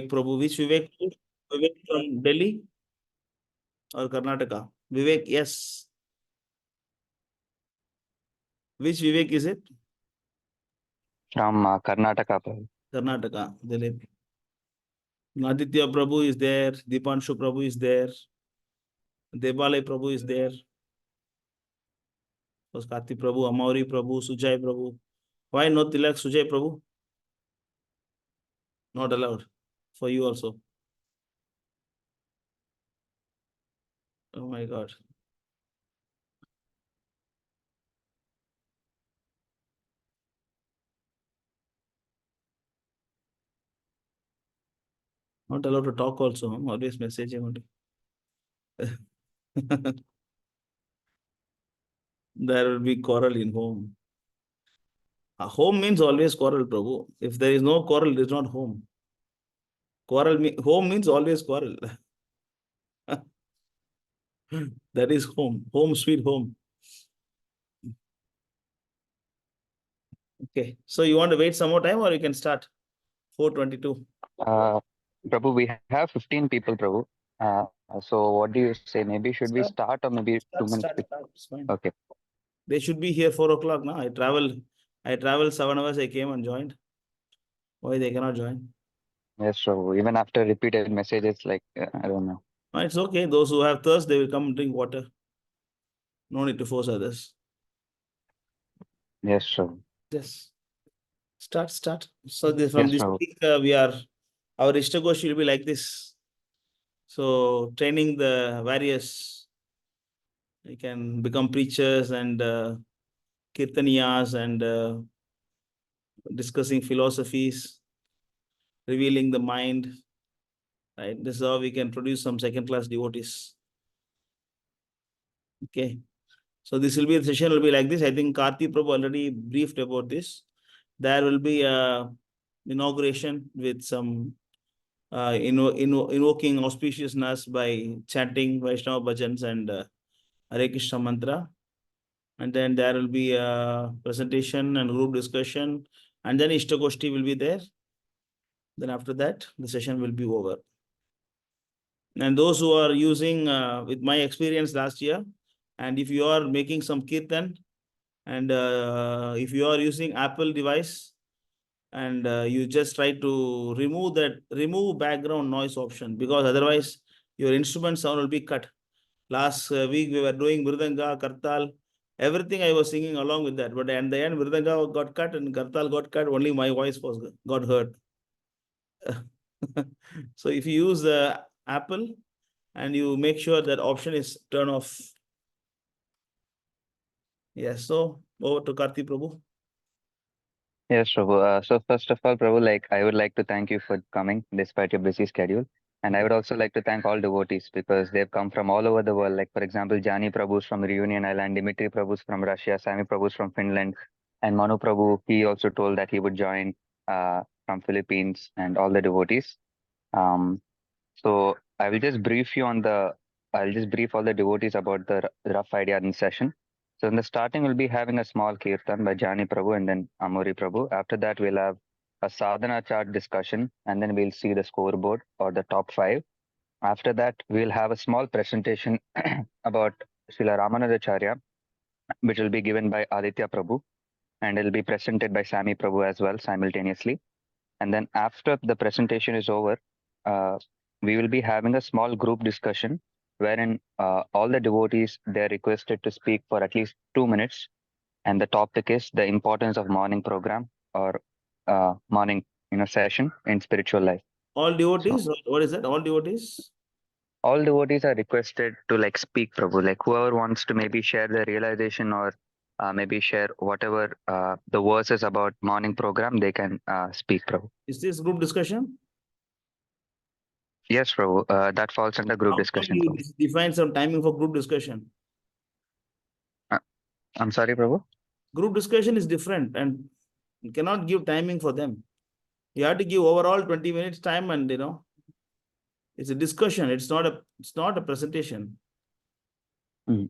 Prabhu. Which Vivek? Vivek from Delhi or Karnataka? Vivek, yes. Which Vivek is it? From Karnataka, Prabhu. Karnataka. Delhi. Aditya Prabhu is there. Dipanshu Prabhu is there. Debalay Prabhu is there. Karti Prabhu, Amauri Prabhu, Sujay Prabhu. Why not Tilak Sujay Prabhu? Not allowed. For you also. Oh my God. Not allowed to talk also. Always messaging. There will be quarrel in home. Home means always quarrel, Prabhu. If there is no quarrel, it is not home. Home means always quarrel. That is home. Home, sweet home. Okay. So you want to wait some more time or you can start? 4:22. Prabhu, we have 15 people, Prabhu. So what do you say? Maybe should we Start. start or maybe 2 minutes? Start. It's fine. Okay. They should be here 4 o'clock now. I traveled 7 hours. I came and joined. Why they cannot join? Yes, Prabhu. Even after repeated messages, like, I don't know. No, it's okay. Those who have thirst, they will come and drink water. No need to force others. Yes, Prabhu. Yes. Start. So from Yes, this Prabhu. week, our Istagoshti will be like this. So training the various, you can become preachers and kirtaniyas and discussing philosophies, revealing the mind. Right. This is how we can produce some second-class devotees. Okay. So this will be the session will be like this. I think Karti Prabhu already briefed about this. There will be a inauguration with some invoking auspiciousness by chanting Vaishnava bhajans and Hare Krishna mantra. And then there will be a presentation and group discussion. And then Istagoshti will be there. Then after that, the session will be over. And those who are using, with my experience last year, and if you are making some kirtan, and if you are using Apple device, and you just try to remove background noise option, because otherwise your instrument sound will be cut. Last week we were doing Mridanga, Kartal, everything I was singing along with that. But at the end, Mridanga got cut and Kartal got cut, only my voice got heard. So if you use Apple and you make sure that option is turn off. Yes, so over to Karti Prabhu. Yes, Prabhu. So first of all, Prabhu, like I would like to thank you for coming despite your busy schedule. And I would also like to thank all devotees because they've come from all over the world. Like, for example, Jani Prabhu's from Reunion Island, Dimitri Prabhu's from Russia, Sami Prabhu's from Finland, and Manu Prabhu, he also told that he would join from Philippines and all the devotees. Um, so I'll just brief all the devotees about the rough idea in the session. So in the starting, we'll be having a small kirtan by Jani Prabhu and then Amori Prabhu. After that, we'll have a sadhana chart discussion, and then we'll see the scoreboard or the top five. After that, we'll have a small presentation about Srila Ramanujacharya, which will be given by Aditya Prabhu, and it'll be presented by Sami Prabhu as well simultaneously. And then after the presentation is over, uh, we will be having a small group discussion wherein all the devotees they're requested to speak for at least 2 minutes, and the topic is the importance of morning program or morning session in spiritual life. All So devotees, what is that? All devotees? all devotees are requested to like speak, Prabhu. Like whoever wants to maybe share their realization or maybe share whatever the verses about morning program, they can speak, Prabhu. Is this group discussion? Yes, Prabhu. That falls under group How come discussion, you Prabhu. define some timing for group discussion? Uh, I'm sorry, Prabhu. Group discussion is different and you cannot give timing for them. You have to give overall 20 minutes time, and it's a discussion. It's not a presentation.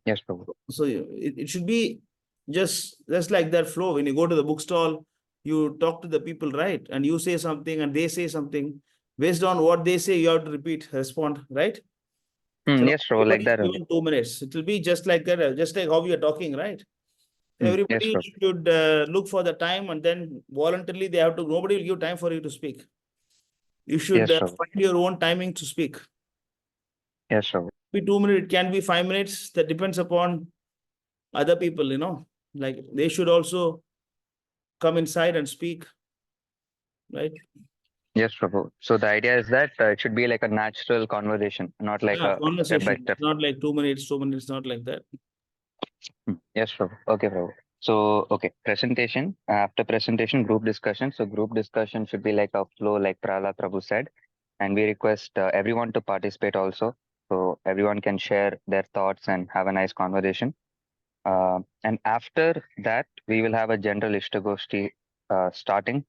Yes, Prabhu. So it should be just like that flow. When you go to the bookstall, you talk to the people, right? And you say something and they say something. Based on what they say, you have to repeat, respond, right? So Yes, Prabhu, like everybody is that only. given 2 minutes. It will be just like that, just like how we are talking, right? Yes, Everybody Prabhu. should look for the time, and then voluntarily they have to. Nobody will give time for you to speak. You should Yes, Prabhu. find your own timing to speak. Yes, Prabhu. Be 2 minutes, it can be 5 minutes. That depends upon other people, like they should also come inside and speak, right? Yes, Prabhu. So the idea is that it should be like a natural conversation, not like Yeah, a step by conversation. step. It's not like 2 minutes, 2 minutes, not like that. Yes, Prabhu. Okay, Prabhu. So, okay, presentation. After presentation, group discussion. So, group discussion should be like a flow, like Prahlad Prabhu said. And we request everyone to participate also. So, everyone can share their thoughts and have a nice conversation. And after that, we will have a general Istagoshti starting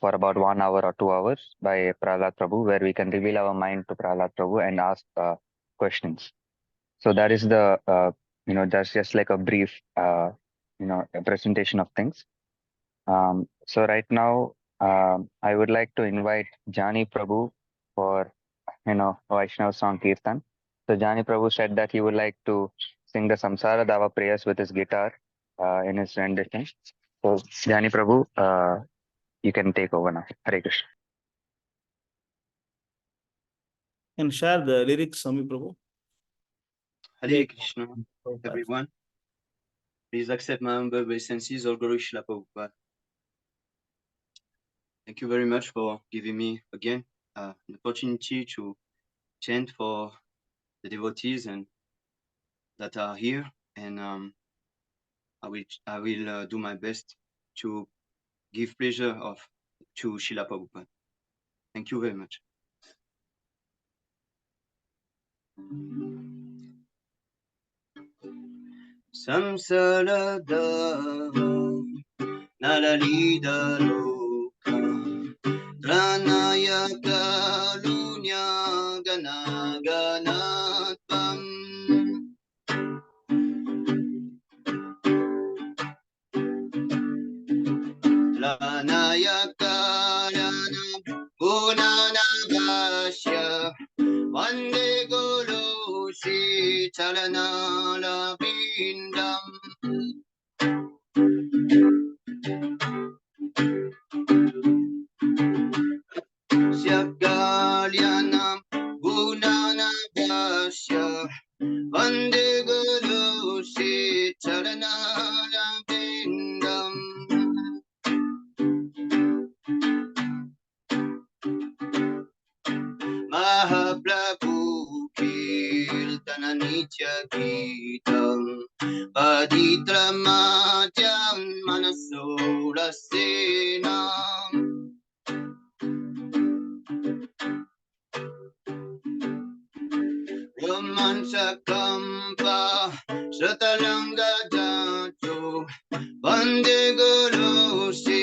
for about 1 hour or 2 hours by Prahlad Prabhu, where we can reveal our mind to Prahlad Prabhu and ask questions. So that is the that's just like a brief a presentation of things. So right now, I would like to invite Jani Prabhu for Vaishnav song Kirtan. So Jani Prabhu said that he would like to sing the Samsara Dava prayers with his guitar in his rendition. So Jani Prabhu, you can take over now. Hare Krishna. And share the lyrics, Swami Prabhu. Hare Krishna, everyone. Please accept my humble obeisances, all glory Srila Prabhupada. Thank you very much for giving me again an opportunity to chant for the devotees and that are here, and I will do my best to give pleasure to Srila Prabhupada. Thank you very much. Samsara Dava Nalalida Loka Pranaya Kalunya Gana Ganatvam Pranaya Kalanam Gunanagashya Vande Guru Sri Chalanala Bindam Syagalyanam Gunanagashya Vande Guru Sri Charanara Bindam Mahaprabhu Kirtana Nitya Gitam Paditramajam Manasura Senam Romansakampa Satalanga Jato Vande Guru Sri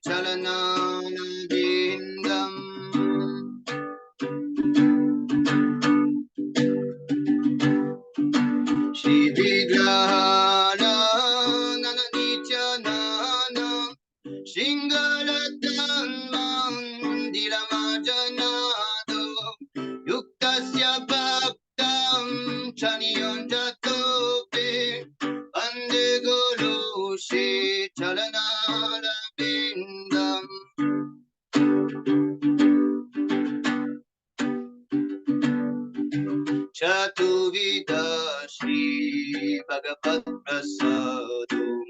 Chalanana Dindam Shri Vigrahana Nana Nitya Nana Shingalatan Mandira Majanado Yuktasya Bhaktam Chaniyonjatope Vande Guru Sri Chalanara Bindam Chatuvida Shri Bhagavat Prasadum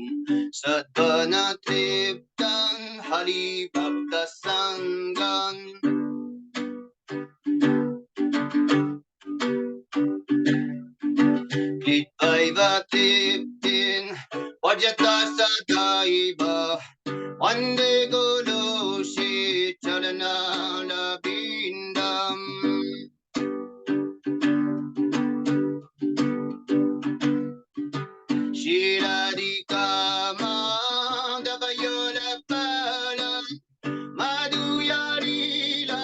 Sadhana Triptan Hari Bhakta Sangan Kritvaiva Triptin Vajata Sadaiva Vande Guru Sri Chalanala Bindam Shirarika Madhavayola Pala Madhuyarila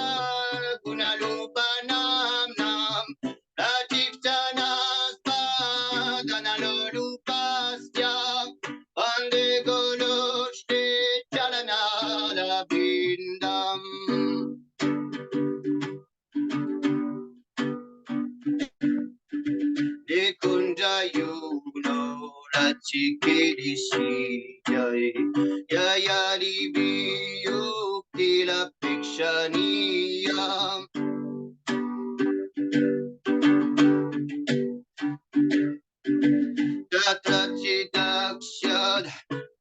Gunalupa Nam Nam Ratiftanas Danalolupasya Vande Guru Shri Chalana Shikirishi Jai Yayari Biyu Kila Pikshaniya Tatachidakshad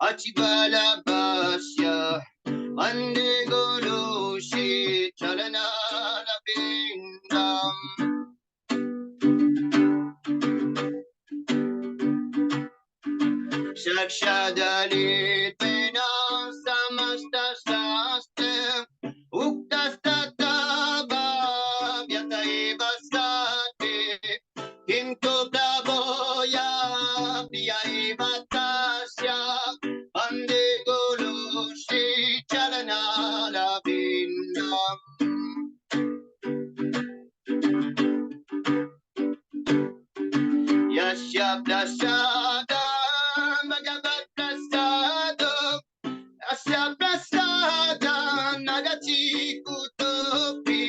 Achibala Basya Mande Guru Shi Chalana Bindam Shakshadalit Vena Samasta Sastem Uktastata Bhavyataiva Sate Kinto Prabhoya Priyaiva Tasya Ande Guru Shri Chalana Lavindam Yasya Prasadam Bhagavat Prasadam Asya Prasadam Nagati Kutopi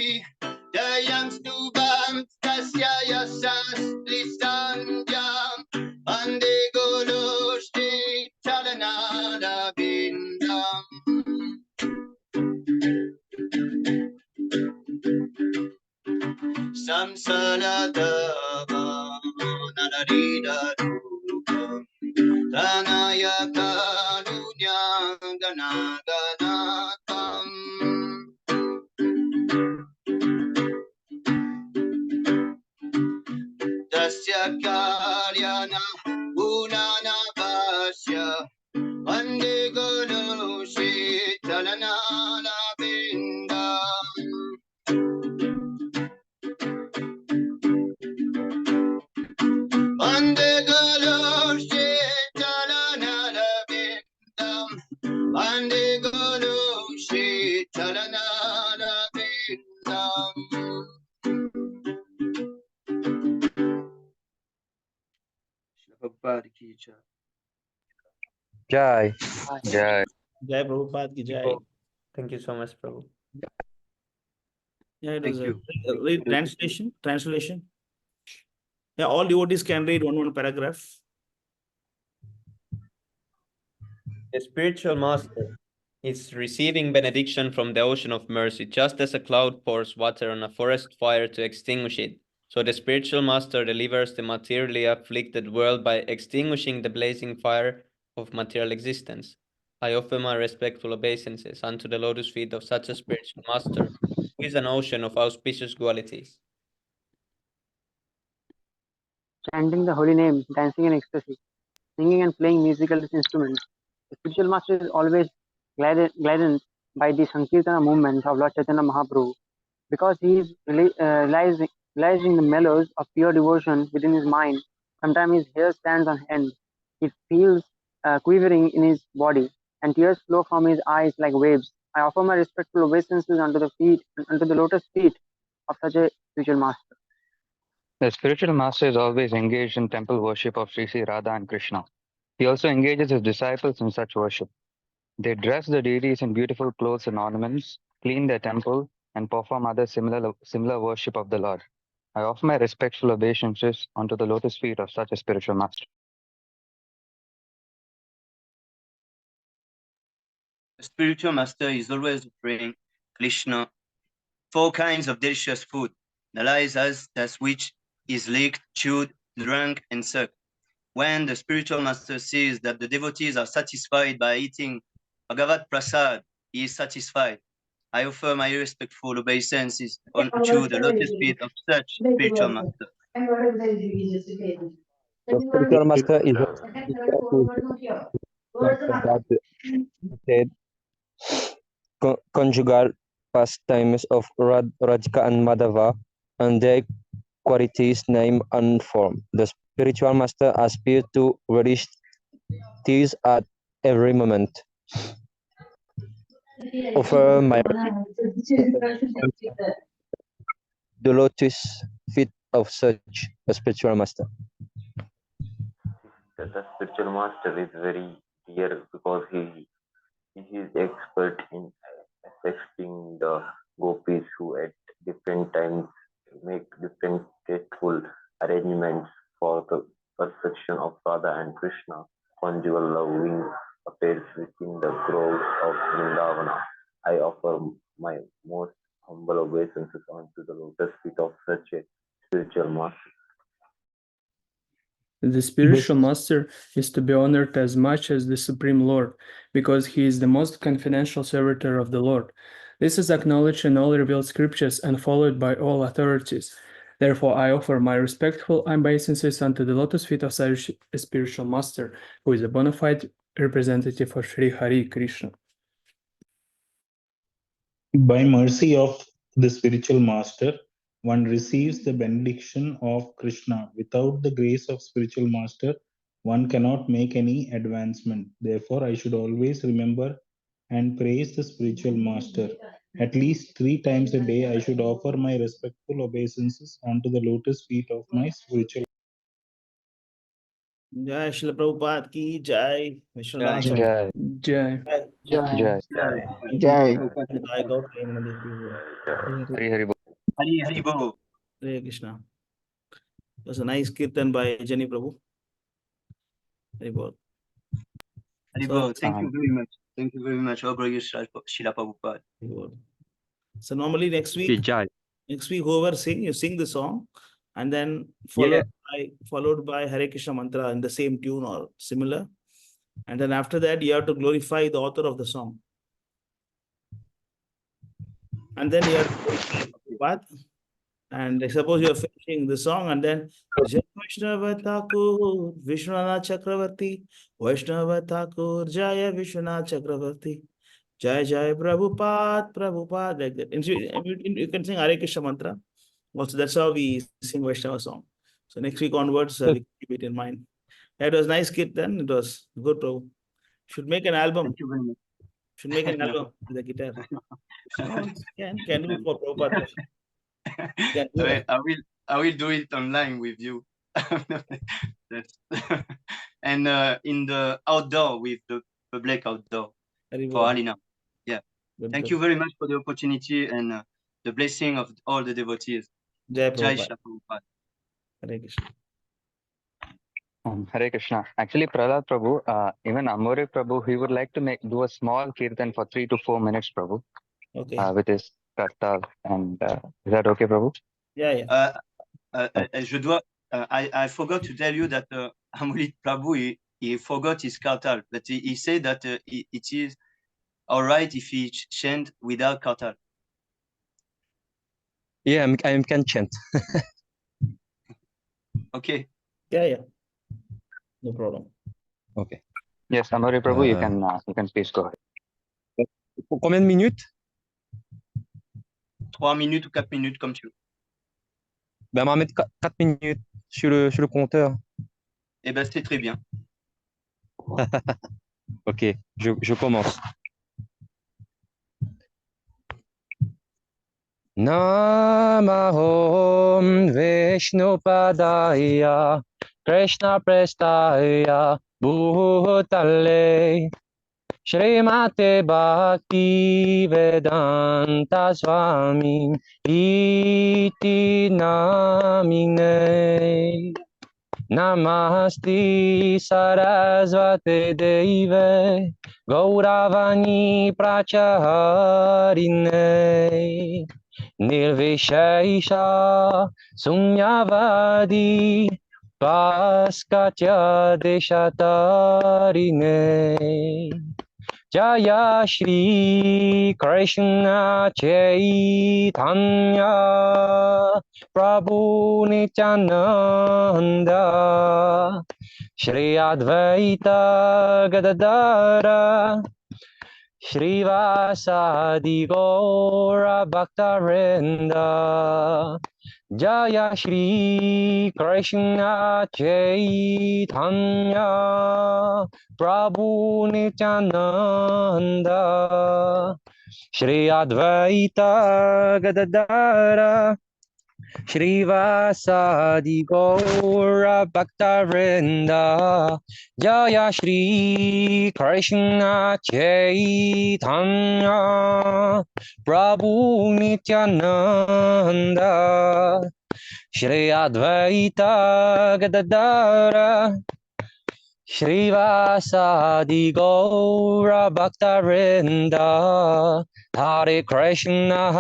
Dayam Stubam Tasya Yasas Lisanjam Ande Guru Shri Chalanara Bindam Samsaradava Nararida Rupam Tanaya Karunya Ganaganatam Tasya Kalyana Unana Vasya Vande Guru Shri Chalanala Bindam Vande Guru Shri Chalanala Bindam Vande Guru Shri Chalanala Bindam Prabhupada ki jai. Jai. Jai. Jai Prabhupada ki Jai. Thank you so much, Prabhu. Yeah, it Thank was you. read translation. Yeah, all devotees can read one paragraph. The spiritual master is receiving benediction from the ocean of mercy, just as a cloud pours water on a forest fire to extinguish it. So the spiritual master delivers the materially afflicted world by extinguishing the blazing fire of material existence. I offer my respectful obeisances unto the lotus feet of such a spiritual master, who is an ocean of auspicious qualities. Chanting the holy name, dancing in ecstasy, singing and playing musical instruments. The spiritual master is always gladdened by the Sankirtana movements of Lord Chaitanya Mahaprabhu because he is realizing the mellows of pure devotion within his mind. Sometimes his hair stands on end. He feels quivering in his body, and tears flow from his eyes like waves. I offer my respectful obeisances unto the lotus feet of such a spiritual master. The spiritual master is always engaged in temple worship of Sri Sri Radha and Krishna. He also engages his disciples in such worship. They dress the deities in beautiful clothes and ornaments, clean their temple, and perform other similar worship of the Lord. I offer my respectful obeisances unto the lotus feet of such a spiritual master. The spiritual master is always offering Krishna 4 kinds of delicious food, the lies as that which is licked, chewed, drunk, and sucked. When the spiritual master sees that the devotees are satisfied by eating Bhagavat Prasad, he is satisfied. I offer my respectful obeisances unto the lotus feet of such spiritual master. The spiritual master is a teacher who that said conjugal pastimes of Rajka and Madhava and their qualities, name and form. The spiritual master aspires to relish these at every moment. Offer my the lotus feet of such a spiritual master. The spiritual master is very dear because he is expert in assisting the gopis who at different times make different tasteful arrangements for the perfection of Radha and Krishna conjugal loving appears within the groves of Vrindavana. I offer my most humble obeisances unto the lotus feet of such a spiritual master. The spiritual master is to be honored as much as the Supreme Lord, because he is the most confidential servitor of the Lord. This is acknowledged in all revealed scriptures and followed by all authorities. Therefore, I offer my respectful obeisances unto the lotus feet of such a spiritual master, who is a bona fide representative of Sri Hari Krishna. By mercy of the spiritual master, one receives the benediction of Krishna. Without the grace of spiritual master, one cannot make any advancement. Therefore, I should always remember and praise the spiritual master. At least 3 times a day, I should offer my respectful obeisances onto the lotus feet of my spiritual. Jai Shri Prabhupada ki Jai. Vishwanath Jai. Jai. Jai. Jai. Jai. Jai Gaur Premanandi Prabhu. Hari Hari Bol. Hari Hari Bol. Hare Krishna. It was a nice kirtan by Jani Prabhu. Hari Bol. Hari So, Bol. Thank you very much. Thank you very much. All glory to Srila Prabhupada. Hari Bol. So normally next week, whoever you sing the song, and then followed by Hare Krishna mantra in the same tune or similar. And then after that, you have to glorify the author of the song. And then you have to glorify Prabhupada. And suppose you are finishing the song, and then Jai Vaishnava Thakur Vishwanath Chakravarti, Vaishnava Thakur Jaya Vishwanath Chakravarti, Jai Jai Prabhupada, like that. And you can sing Hare Krishna mantra. Also, that's how we sing Vaishnava song. So next week onwards, we keep it in mind. That was nice then. It was good, Prabhu. Should make an album. Thank you very much. Should make an album with the guitar. No, can do for Prabhupada. I will do it online with you. And in the outdoor with the public outdoor for Alina. Yeah. Thank you very much for the opportunity and the blessing of all the devotees. Jai Jai Prabhupada. Shri Prabhupada. Hare Krishna. Hare Krishna. Actually, Prahlad Prabhu, even Amore Prabhu, he would like to do a small kirtan for 3 to 4 minutes, Prabhu. Okay. With his kartal. And is that okay, Prabhu? Yeah. I forgot to tell you that Amulit Prabhu, he forgot his kartal, but he said that it is all right if he chant without kartal. Yeah, I can chant. Okay. Yeah. No problem. Okay. Yes, Amore Prabhu, you can please go ahead. Pour combien de minutes? 3 minutes ou 4 minutes comme tu veux. Ben, on va mettre 4 minutes sur le compteur. Eh ben, c'est très bien. Ok, je commence. Namahom Vishnupadaya Krishna Prestaya Bhutale Srimate Bhakti Vedanta Swami Iti Namine Namaste Sarasvate Deve Gauravani Prachaharine Nirvishesha Sunyavadi Paskatya Deshatarine Jaya Shri Krishna Chaitanya Prabhu Nityananda Shri Advaita Gadadara Shrivasadi Gaura Bhaktarinda Jaya Shri Krishna Chaitanya Prabhu Nityananda Shri Advaita Gadadara Shrivasadi Gaura Bhaktarinda Jaya Shri Krishna Chaitanya Prabhu Nityananda Shri Advaita Gadadara Shrivasadi Gaura Bhaktarinda Hare Krishna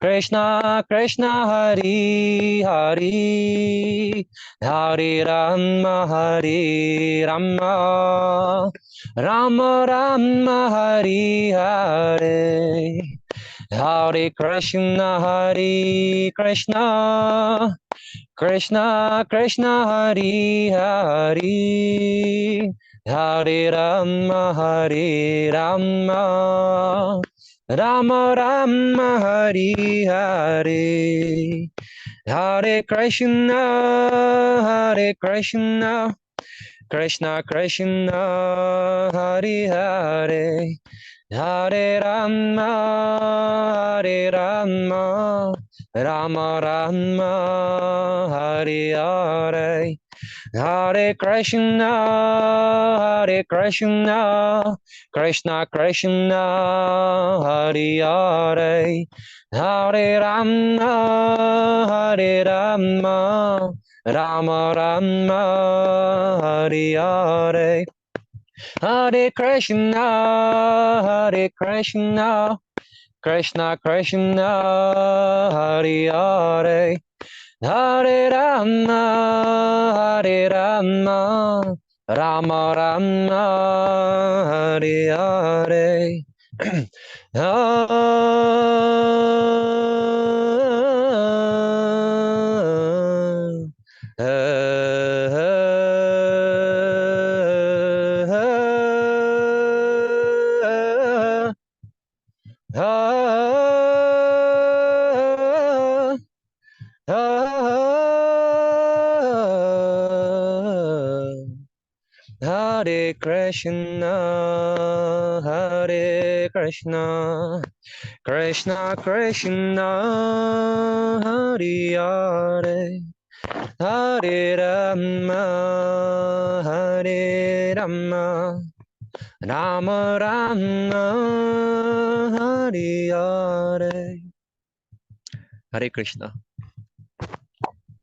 Krishna Krishna Hare Hare Hare Rama Rama Rama Hare Hare Hare Krishna Krishna Krishna Hare Hare Hare Rama Rama Rama Hare Hare Hare Krishna Krishna Krishna Hare Hare Hare Rama Rama Rama Hare Hare Hare Krishna Krishna Krishna Hare Hare Hare Rama Rama Rama Hare Hare Hare Krishna Krishna Krishna Hare Hare Hare Rama Rama Rama Hare Hare Hare Krishna Krishna Krishna Hare Hare Hare Rama Rama Rama Hare Hare Hare Krishna.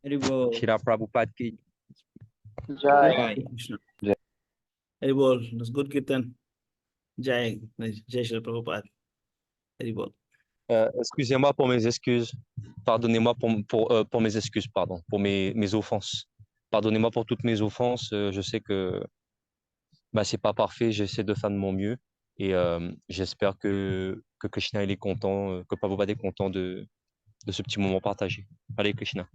Haribol. Srila Prabhupada ki Jai. Jai. Krishna. Jai. Haribol. That's good Kirtan. Jai. Jai Shri Prabhupada. Haribol. Excusez-moi pour mes excuses. Pardonnez-moi pour mes excuses, pardon, pour mes offenses. Pardonnez-moi pour toutes mes offenses. Je sais que c'est pas parfait. J'essaie de faire de mon mieux. Et j'espère que Krishna il est content, que Prabhupada est content de ce petit moment partagé. Allez, Krishna.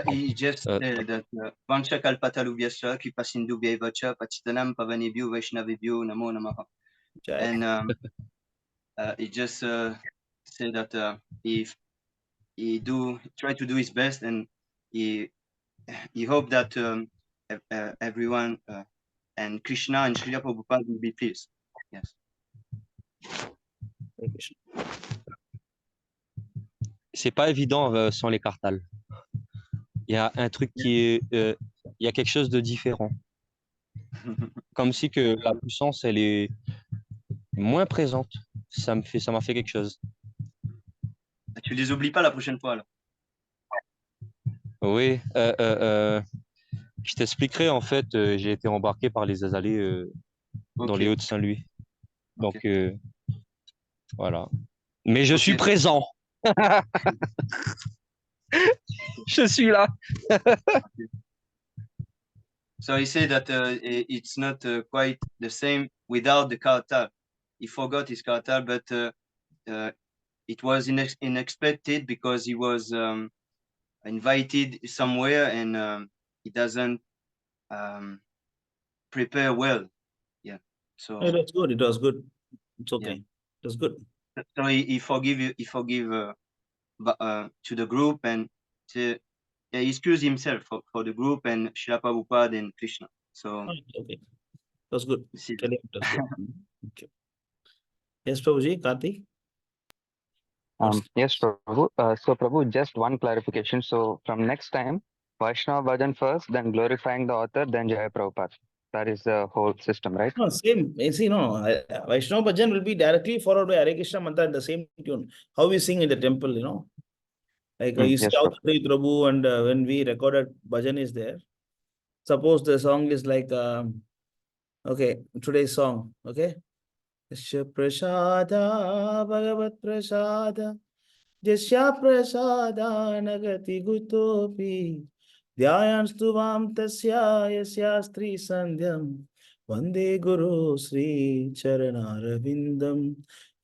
He just said that Vancha Kalpatarubhyascha Kripasindubhyaivacha Pachitanam Pavanebhyo Vaishnavibhyo Namo Namaha. Jai. And he just said that if he try to do his best, and he hope that everyone and Krishna and Srila Prabhupada will be pleased. Yes. Hare Krishna. C'est pas évident sans les kartals. Il y a un truc il y a quelque chose de différent. Comme si que la puissance, elle est moins présente. Ça m'a fait quelque chose. Tu les oublies pas la prochaine fois, alors. Oui, je t'expliquerai. En fait, j'ai été embarqué par les Azalées dans Ok. les Hauts-de-Saint-Louis. Donc, Ok. voilà. Mais je Ok. suis présent. Je suis là. So he said that it's not quite the same without the kartal. He forgot his kartal, but it was unexpected because he was invited somewhere and he doesn't prepare well. Yeah. So It was good. It was good. It's okay. Yeah. It was good. so he forgive to the group and he excused himself for the group and Srila Prabhupada and Krishna. So Okay. That's good. see. That's good. Okay. Yes, Prabhuji, Karthi. Yes, Prabhu. So, Prabhu, just one clarification. So, from next time, Vaishnava Bhajan first, then glorifying the author, then Jaya Prabhupada. That is the whole system, right? No, same. You see, no, Vaishnava Bhajan will be directly followed by Hare Krishna mantra in the same tune. How we sing in the temple, Like Yes, Prabhu. Istagoshti Prabhu, and when we recorded bhajan is there. Suppose the song is like, okay, today's song, okay? Yasya prasada bhagavat prasada Jasya prasada nagati gutopi Dhyayanstu vam tasya yasyastri sandhyam Vande Guru Sri Charanarvindam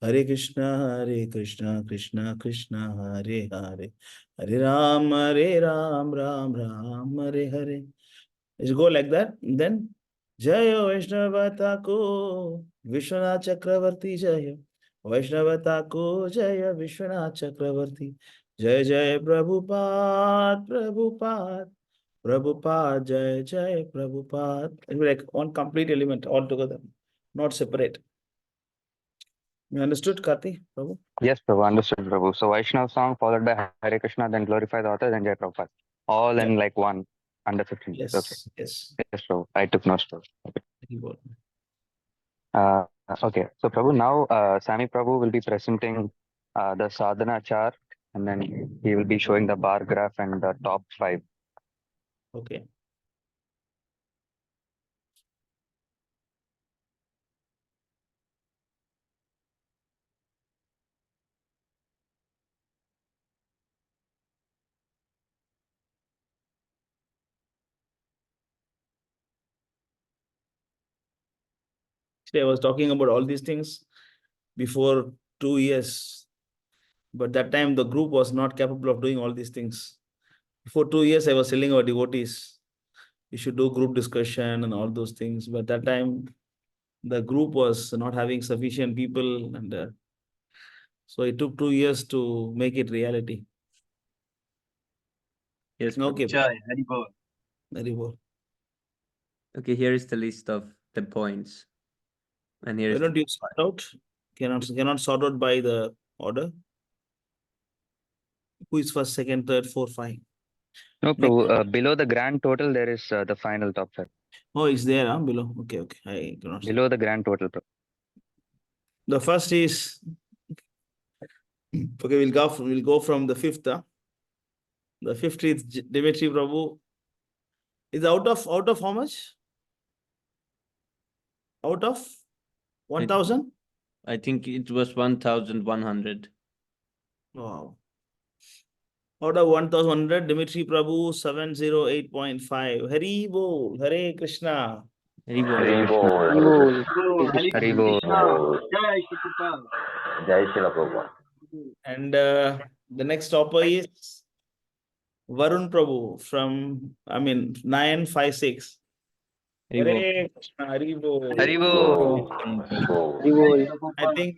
Hare Krishna Krishna Krishna Hare Hare Hare Ram Ram Ram Hare Hare. Let's go like that. Then Jayo Vaishnava ko Vishwanath Chakravarti Jayo Vaishnava ko Jaya Vishwanath Chakravarti Jai Jai Prabhupada Prabhupada Prabhupada Jai Jai Prabhupada. It will be like one complete element altogether, not separate. You understood, Karthi, Prabhu? Yes, Prabhu, understood, Prabhu. So Vaishnav song followed by Hare Krishna, then glorify the author, then Jai Prabhupada. All in like one, under 15 minutes. Okay. Yes. Yes, Prabhu. I took notes, Prabhu. Okay. Very good. Okay. So Prabhu, now Sami Prabhu will be presenting the sadhana chart, and then he will be showing the bar graph and the top 5. Okay. I was talking about all these things before 2 years, but that time the group was not capable of doing all these things. Before 2 years, I was telling our devotees, you should do group discussion and all those things. But that time, the group was not having sufficient people, and so it took 2 years to make it reality. Yes. Okay. Jai, Hari Bol. Very well. Okay, here is the list of the points. And Why here's don't you sort out? Cannot sort out by the order. Who is first, second, third, fourth, 5? No, Prabhu. Below the grand total, there is the final top 5. Oh, it's there, huh? Below. Okay. I cannot see. Below the grand total, Prabhu. The first is okay. We'll go from the fifth. Huh? The fifth is Dimitri Prabhu. Is out of how much? Out of 1,000? I think it was 1,100. Wow. Out of 1,100, Dimitri Prabhu 708.5. Hari Bol, Hare Krishna. Hari Bol. Hari Bol, Hare Bol. Bol, Hari Hari Bol. Bol. Jai Shri Krishna. Jai Srila Prabhupada. And the next topper is Varun Prabhu from 956. Hari Bol. Hare Krishna, Hari Bol. Hari Bol. Hari Bol. Hari Bol. I think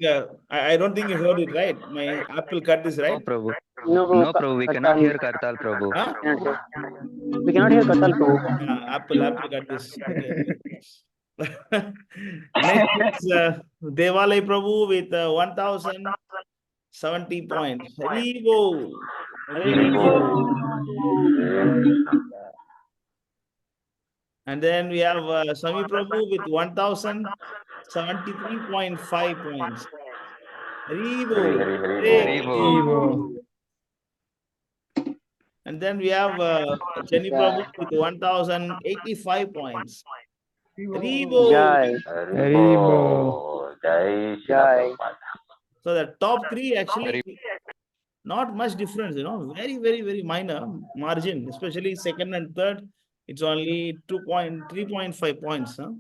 I don't think you heard it right. My Apple cut this No, right. Prabhu. No, No, Prabhu. We cannot hear Kartal, Prabhu. Huh? We cannot hear Katal Prabhu. Apple got this. Okay. Next is Devalai Prabhu with 1,070 points. Hari Bol. Hari Bol. And then we have Swami Prabhu with 1,073.5 points. Hari Bol. Hari Bol. And then we have Chani Prabhu with 1,085 points. Hari Bol. Jai. Hari Bol. Jai Srila Prabhupada. So the top 3 actually not much difference, very, very, very minor margin, especially second and third. It's only 3.5 points. Huh?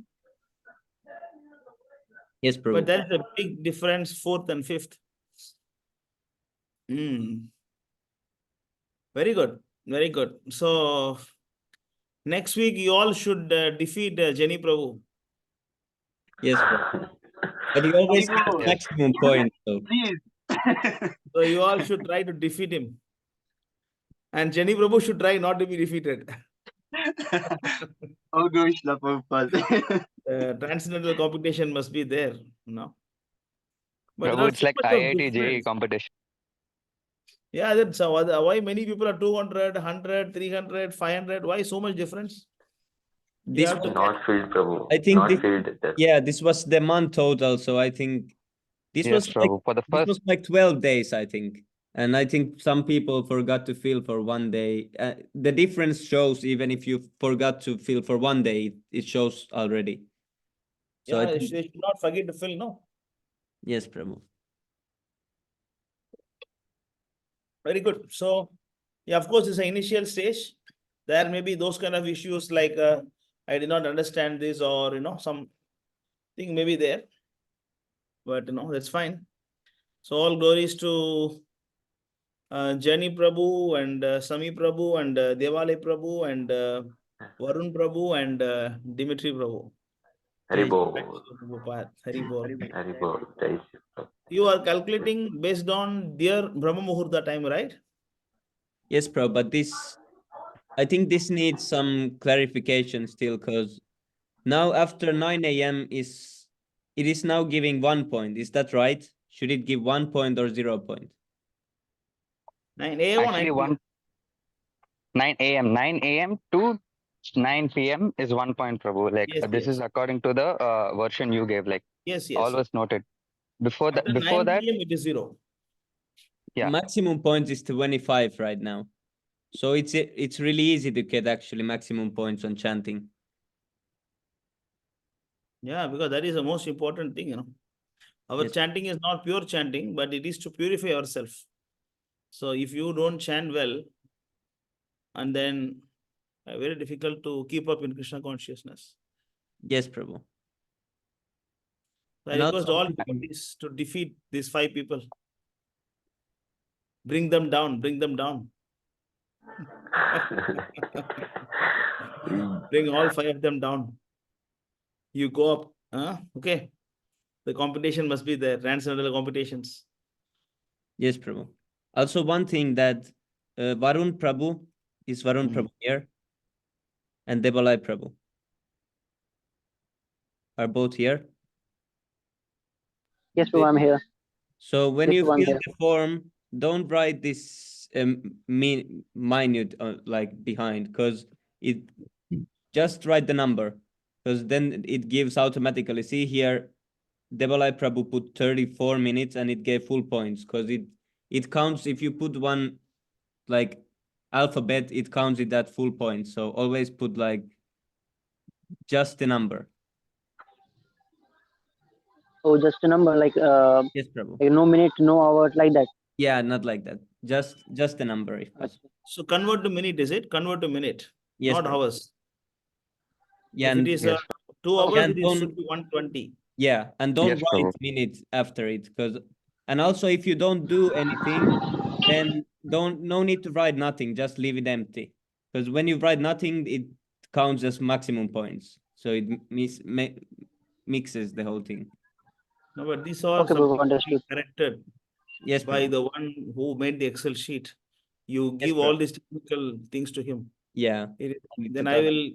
Yes, Prabhu. But there's a big difference, fourth and fifth. Very good. Very good. So next week, you all should defeat Jenny Prabhu. Yes, Prabhu. But he always Hari gets Bol. maximum points, so. Please. So you all should try to defeat him. And Jenny Prabhu should try not to be defeated. Oh, gosh, La Prabhupada. Transcendental competition must be there, But there Prabhu, are it's so like much of IIT JEE difference. competition. Yeah, that's why many people are 200, 100, 300, 500. Why so much difference? You This have to Not filled, Prabhu. I think Not this- filled. Yeah, this was the month total, so I think this Yes, was like Prabhu. For the this first was like 12 days, I think. And I think some people forgot to fill for one day. The difference shows even if you forgot to fill for one day, it shows already. So Yeah, I they think, should not forget to fill, no? yes, Prabhu. Very good. So, yeah, of course, it's an initial stage. There may be those kind of issues like I did not understand this, or something may be there. But that's fine. So all glories to Jani Prabhu and Sami Prabhu and Devale Prabhu and Varun Prabhu and Dimitri Prabhu. Haribo. Prabhupada. Hari Bol. Haribo. Jai Shri Prabhu. You are calculating based on their Brahma Muhurta time, right? Yes, Prabhu, but I think this needs some clarification still, because now after 9 a.m. it is now giving 1 point. Is that right? Should it give 1 point or 0 point? 9 a.m. or 9 Actually, p.m.? 9 a.m. 9 a.m. to 9 p.m. is 1 point, Prabhu. Like Yes, this is yes. according to the version you gave. Like Yes, all yes. was noted. Before After that, 9 p.m. it is 0. Yeah. Maximum points is 25 right now. So it's really easy to get actually maximum points on chanting. Yeah, because that is the most important thing, Our Yes. chanting is not pure chanting, but it is to purify ourselves. So if you don't chant well, and then very difficult to keep up in Krishna consciousness. Yes, Prabhu. So I And request also all one thing- devotees to defeat these 5 people. Bring them down, bring them down. Bring all 5 of them down. You go up, okay. The competition must be there, transcendental competitions. Yes, Prabhu. Also, one thing that Varun Prabhu is Varun Prabhu here, and Devalai Prabhu are both here. Yes, Prabhu, I'm here. So when Yes, you Prabhu, I'm fill here. the form, don't write this minute like behind, because it just write the number, because then it gives automatically. See here, Devalai Prabhu put 34 minutes and it gave full points, because it counts if you put one like alphabet, it counts it at full points. So always put like just the number. Oh, just a number like Yes, Prabhu. like no minute, no hour, like that. Yeah, not like that. Just the number if possible. So convert to minute, is it? Convert to minute, Yes, not Prabhu. hours. Yeah, If it is 2 hours, yeah, it should be 120. Yeah, and don't Yes, write Prabhu. minutes after it, and also if you don't do anything, then no need to write nothing. Just leave it empty, because when you write nothing, it counts as maximum points. So it mixes the whole thing. No, but these are Okay, Prabhu, understood. corrected Yes, by Prabhu. the one who made the Excel sheet. You Yes, give all these technical things to him. Yeah. Then I will.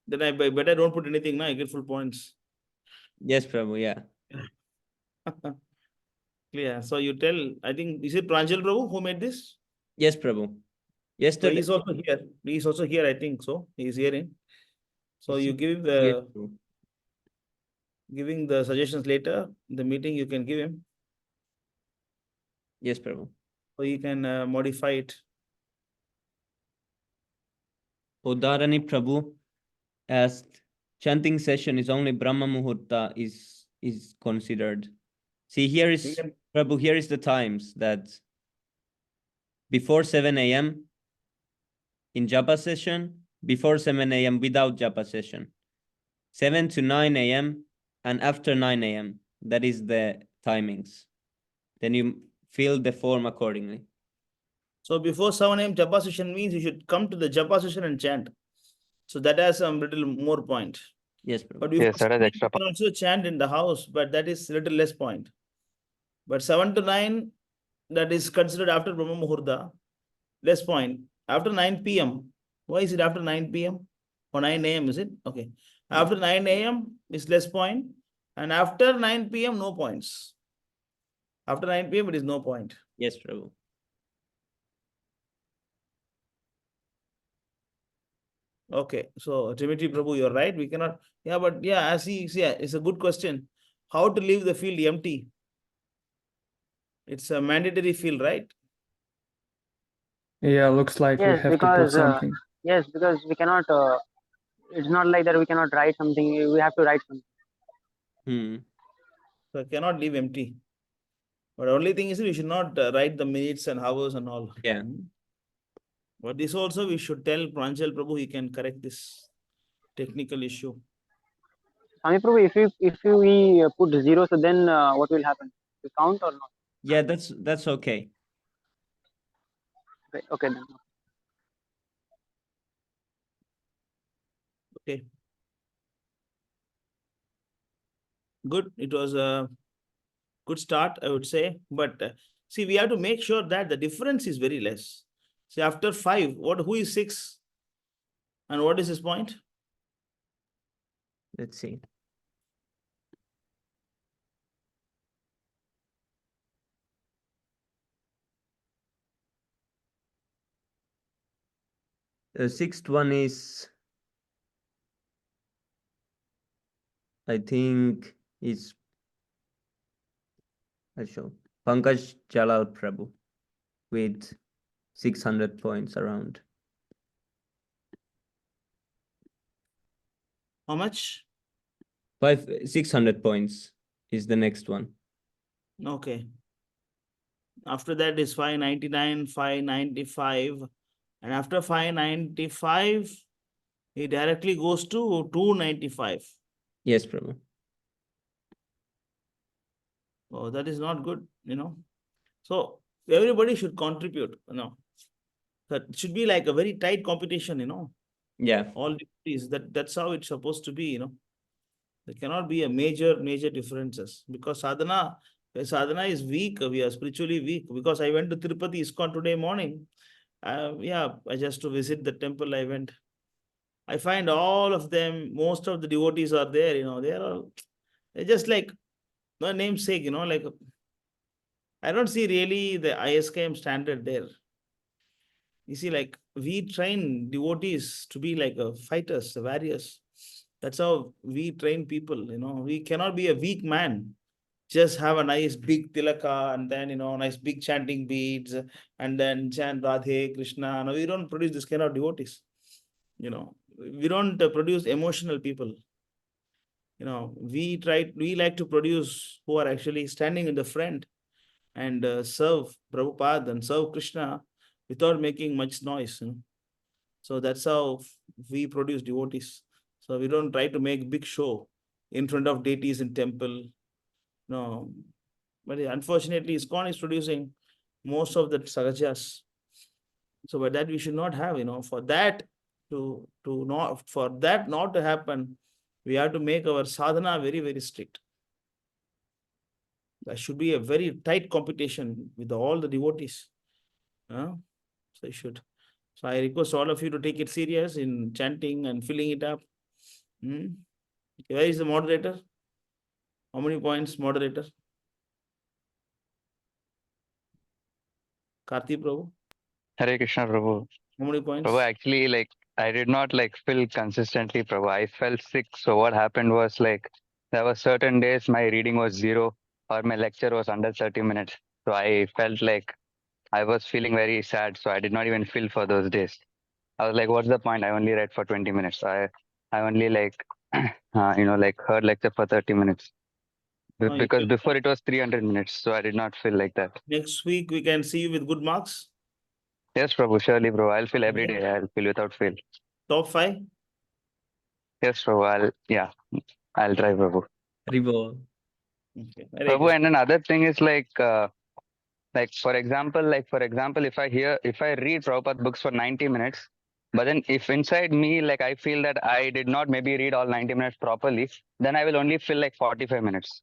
Then I better don't put anything. Now I get full points. Yes, Prabhu. Yeah. Clear. So you tell. I think is it Pranjal Prabhu who made this? Yes, Prabhu. So Yesterday. he's also here. He's also here. I think so. He's hearing. So you give Yes, the giving the suggestions later in the meeting. You can give him. Yes, Prabhu. So he can modify it. Udarani Prabhu asked, chanting session is only Brahma Muhurta is considered. See, here is Prabhu, here is the times that before 7 a.m. in Japa session, before 7 a.m. without Japa session, 7 to 9 a.m. and after 9 a.m. That is the timings. Then you fill the form accordingly. So before 7 a.m. Japa session means you should come to the Japa session and chant. So that has some little more point. Yes, Prabhu. But before Yes, that is 7 extra you can also chant in the house, but that is little less point. But 7 to 9, that is considered after Brahma Muhurta, less point. After 9 p.m. Why is it after 9 p.m. or 9 a.m. is it? Okay. After 9 a.m. is less point, and after 9 p.m. no points. After 9 p.m. it is no point. Yes, Prabhu. Okay, so Dimitri Prabhu, you're right. We cannot, but as he see, it's a good question. How to leave the field empty? It's a mandatory field, right? Yeah, looks like we Yes, have to put because something. yes, because we cannot. It's not like that we cannot write something. We have to write something. Hmm. So I cannot leave empty. But only thing is we should not write the minutes and hours and all. Yeah. But this also we should tell Pranjal Prabhu, he can correct this technical issue. Swami Prabhu, if we put zero, so then what will happen? We count or not? Yeah, that's okay. Okay then. Okay. Good. It was a good start, I would say. But see, we have to make sure that the difference is very less. See, after 5, who is 6? And what is his point? Let's see. The sixth one is, I think, is I show Pankaj Jalal Prabhu with 600 points around. How much? 600 points is the next one. Okay. After that is 599, 595. And after 595, he directly goes to 295. Yes, Prabhu. Oh, that is not good, So everybody should contribute, That should be like a very tight competition, Yeah. All these, that's how it's supposed to be, There cannot be a major differences because sadhana is weak. We are spiritually weak because I went to Tirupati ISKCON today morning. I just to visit the temple I went. I find all of them, most of the devotees are there, they're just like the namesake, like I don't see really the ISKM standard there. You see, like we train devotees to be like fighters, warriors. That's how we train people, We cannot be a weak man. Just have a nice big tilaka and then, nice big chanting beads and then chant Radhe, Krishna. No, we don't produce this kind of devotees. We don't produce emotional people. We like to produce who are actually standing in the front and serve Prabhupada and serve Krishna without making much noise. So that's how we produce devotees. So we don't try to make big show in front of deities in temple. No. But unfortunately, ISKCON is producing most of the Sagajas. So but that we should not have, for that not to happen, we have to make our sadhana very, very strict. There should be a very tight competition with all the devotees. So you should. So I request all of you to take it serious in chanting and filling it up. Okay, where is the moderator? How many points, moderator? Karthi Prabhu? Hare Krishna, Prabhu. How many points? Prabhu, actually, I did not fill consistently, Prabhu. I felt sick. So what happened was there were certain days my reading was 0 or my lecture was under 30 minutes. So I felt like I was feeling very sad. So I did not even fill for those days. I was like, what's the point? I only read for 20 minutes. I only heard lecture for 30 minutes. Because before it was 300 minutes. So I did not feel like that. Next week we can see you with good marks. Yes, Prabhu, surely, bro. I'll fill every day. I'll fill without fail. Top 5? Yes, Prabhu. I'll try, Prabhu. Ribo. Okay. Prabhu, and another thing is for example, if I read Prabhupada books for 90 minutes, but then if inside me, I feel that I did not maybe read all 90 minutes properly, then I will only fill 45 minutes.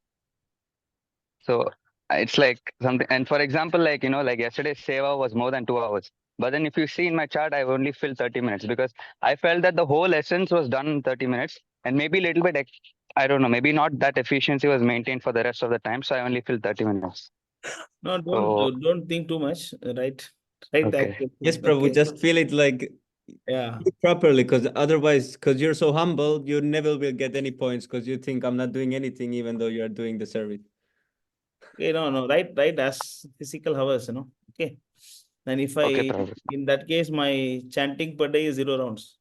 So it's like something, and for example, yesterday Seva was more than 2 hours. But then if you see in my chart, I've only filled 30 minutes because I felt that the whole essence was done in 30 minutes and maybe a little bit, I don't know, maybe not that efficiency was maintained for the rest of the time. So I only filled 30 minutes. No, don't think too much, right? Okay. Yes, Prabhu, just feel it properly, because otherwise, because you're so humble, you never will get any points because you think I'm not doing anything even though you're doing the service. Okay, no, right as physical hours, Okay. Then if Okay, Prabhu. in that case, my chanting per day is 0 rounds.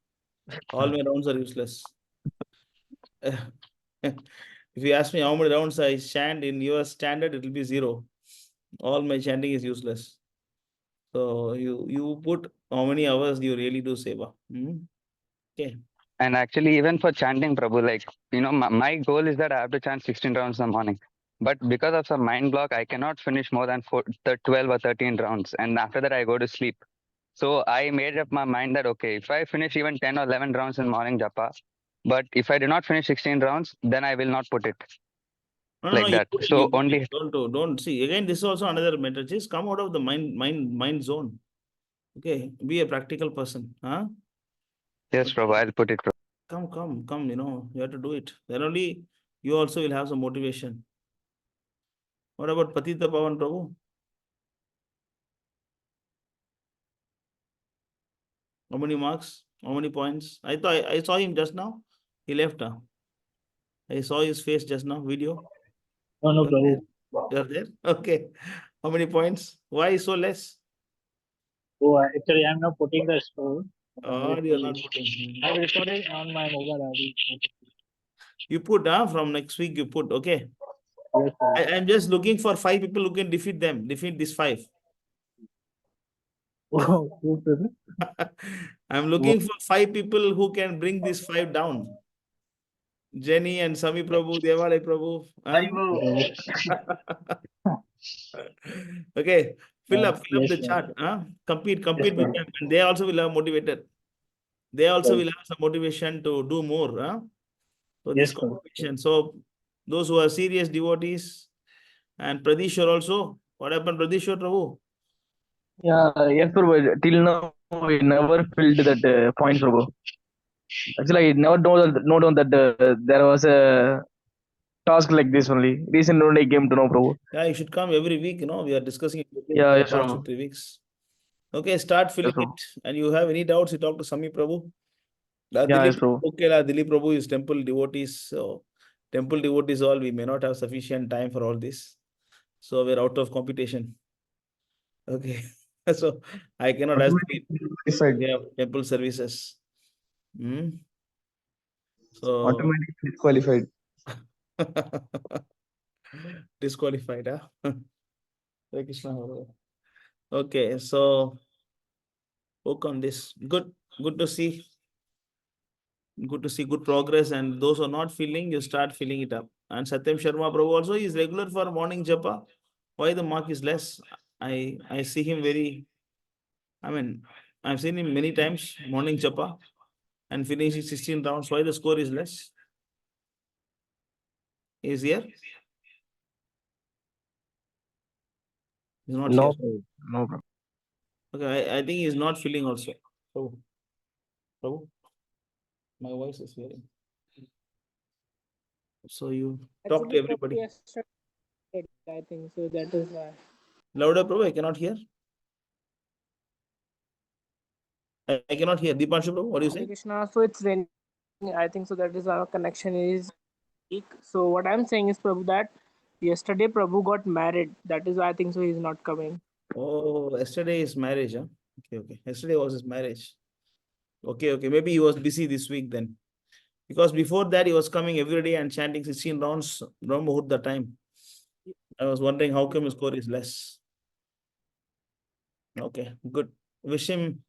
All my rounds are useless. If you ask me how many rounds I chant in your standard, it will be 0. All my chanting is useless. So you put how many hours you really do seva. Okay. And actually, even for chanting, Prabhu, like, my goal is that I have to chant 16 rounds in the morning. But because of some mind block, I cannot finish more than 12 or 13 rounds. And after that, I go to sleep. So I made up my mind that, okay, if I finish even 10 or 11 rounds in morning japa, but if I do not finish 16 rounds, then I will not put it No, like you that. put it, So you put only, it. Don't see. Again, this is also another matter. Just come out of the mind zone. Okay. Be a practical person. Huh? yes, Prabhu, I'll put it. Come, you have to do it. Then only you also will have some motivation. What about Patita Pavan Prabhu? How many marks? How many points? I thought I saw him just now. He left. I saw his face just now, video. No, no, You're there? Prabhu. You're there? Okay. How many points? Why so less? Oh, actually, I'm not putting the score. Or you're not putting. I recorded on my mobile. You put, from next week you put, okay. Yes, sir. I'm just looking for 5 people who can defeat them. Defeat these 5. Oh, good. I'm looking for 5 people who can bring these 5 down. Jenny and Sami Prabhu, Devale Prabhu. Okay, fill up Yes, the sir. chart. Compete with them. And they also will have motivated. They also will have some motivation to do more. So this Yes, sir. competition. So those who are serious devotees and Pradishwar also. What happened, Pradishwar Prabhu? Yeah, yes, Prabhu. Till now, we never filled that point, Prabhu. Actually, I never know that there was a task like this only. Recently, only I came to know, Prabhu. Yeah, you should come every week. We are discussing it Yeah, for the yes, past Prabhu. 3 weeks. Okay, start filling Prabhu. it. And you have any doubts, you talk to Sami Prabhu. Yeah, yes, Dilip, Prabhu. okay, Dilip Prabhu is temple devotees. So temple devotees all, we may not have sufficient time for all this. So we're out of competition. Okay. So I cannot ask Dilip. Qualified. We have temple services. So Automatically disqualified. disqualified, Hare Krishna. Okay, so work on this. Good to see. Good to see good progress. And those who are not feeling, you start filling it up. And Satyam Sharma Prabhu also is regular for morning japa. Why the mark is less? I see him I've seen him many times morning japa and finishing 16 rounds. Why the score is less? Is here? He's not No, here. Prabhu. No, Prabhu. Okay, I think he's not feeling also. Prabhu, my voice is hearing. So you talk to everybody. I think so. That is why. Louder, Prabhu, I cannot hear. I cannot hear. Dipanshu Prabhu, what do you Hare say? Krishna. So it's raining. I think so. That is our connection is weak. So what I'm saying is, Prabhu, that yesterday Prabhu got married. That is why I think so. He's not coming. Oh, yesterday is marriage, huh? Okay. Yesterday was his marriage. Okay. Maybe he was busy this week then. Because before that, he was coming every day and chanting 16 rounds, Brahm Muhurta time. I was wondering how come his score is less. Okay, good. Wish him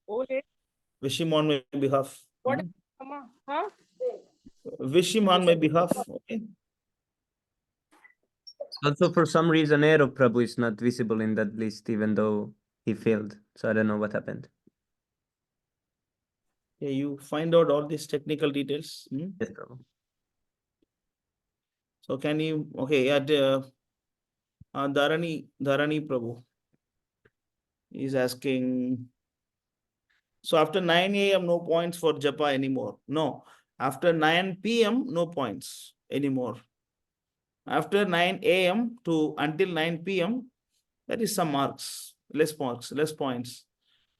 on my behalf. What? Huh? Wish him on my behalf. Okay. Also, for some reason, Aero Prabhu is not visible in that list, even though he failed. So I don't know what happened. Yeah, you find out all these technical details. Yes, Prabhu. So can you, okay, yeah, Dharani Prabhu is asking, so after 9 a.m., no points for japa anymore. No, after 9 p.m., no points anymore. After 9 a.m. to until 9 p.m., that is some marks, less points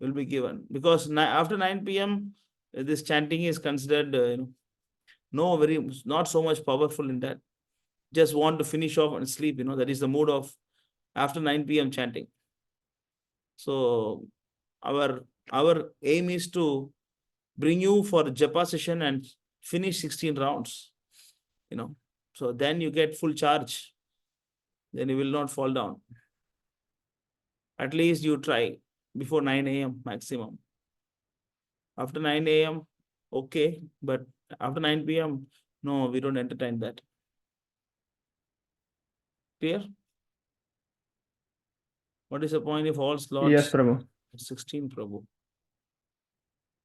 will be given. Because after 9 p.m., this chanting is considered, not so much powerful in that. Just want to finish off and sleep, that is the mood of after 9 p.m. chanting. So our aim is to bring you for japa session and finish 16 rounds, so then you get full charge, then you will not fall down. At least you try before 9 a.m. maximum. After 9 a.m., okay, but after 9 p.m., no, we don't entertain that. Clear? What is the point if all slots? Yes, Prabhu. 16, Prabhu.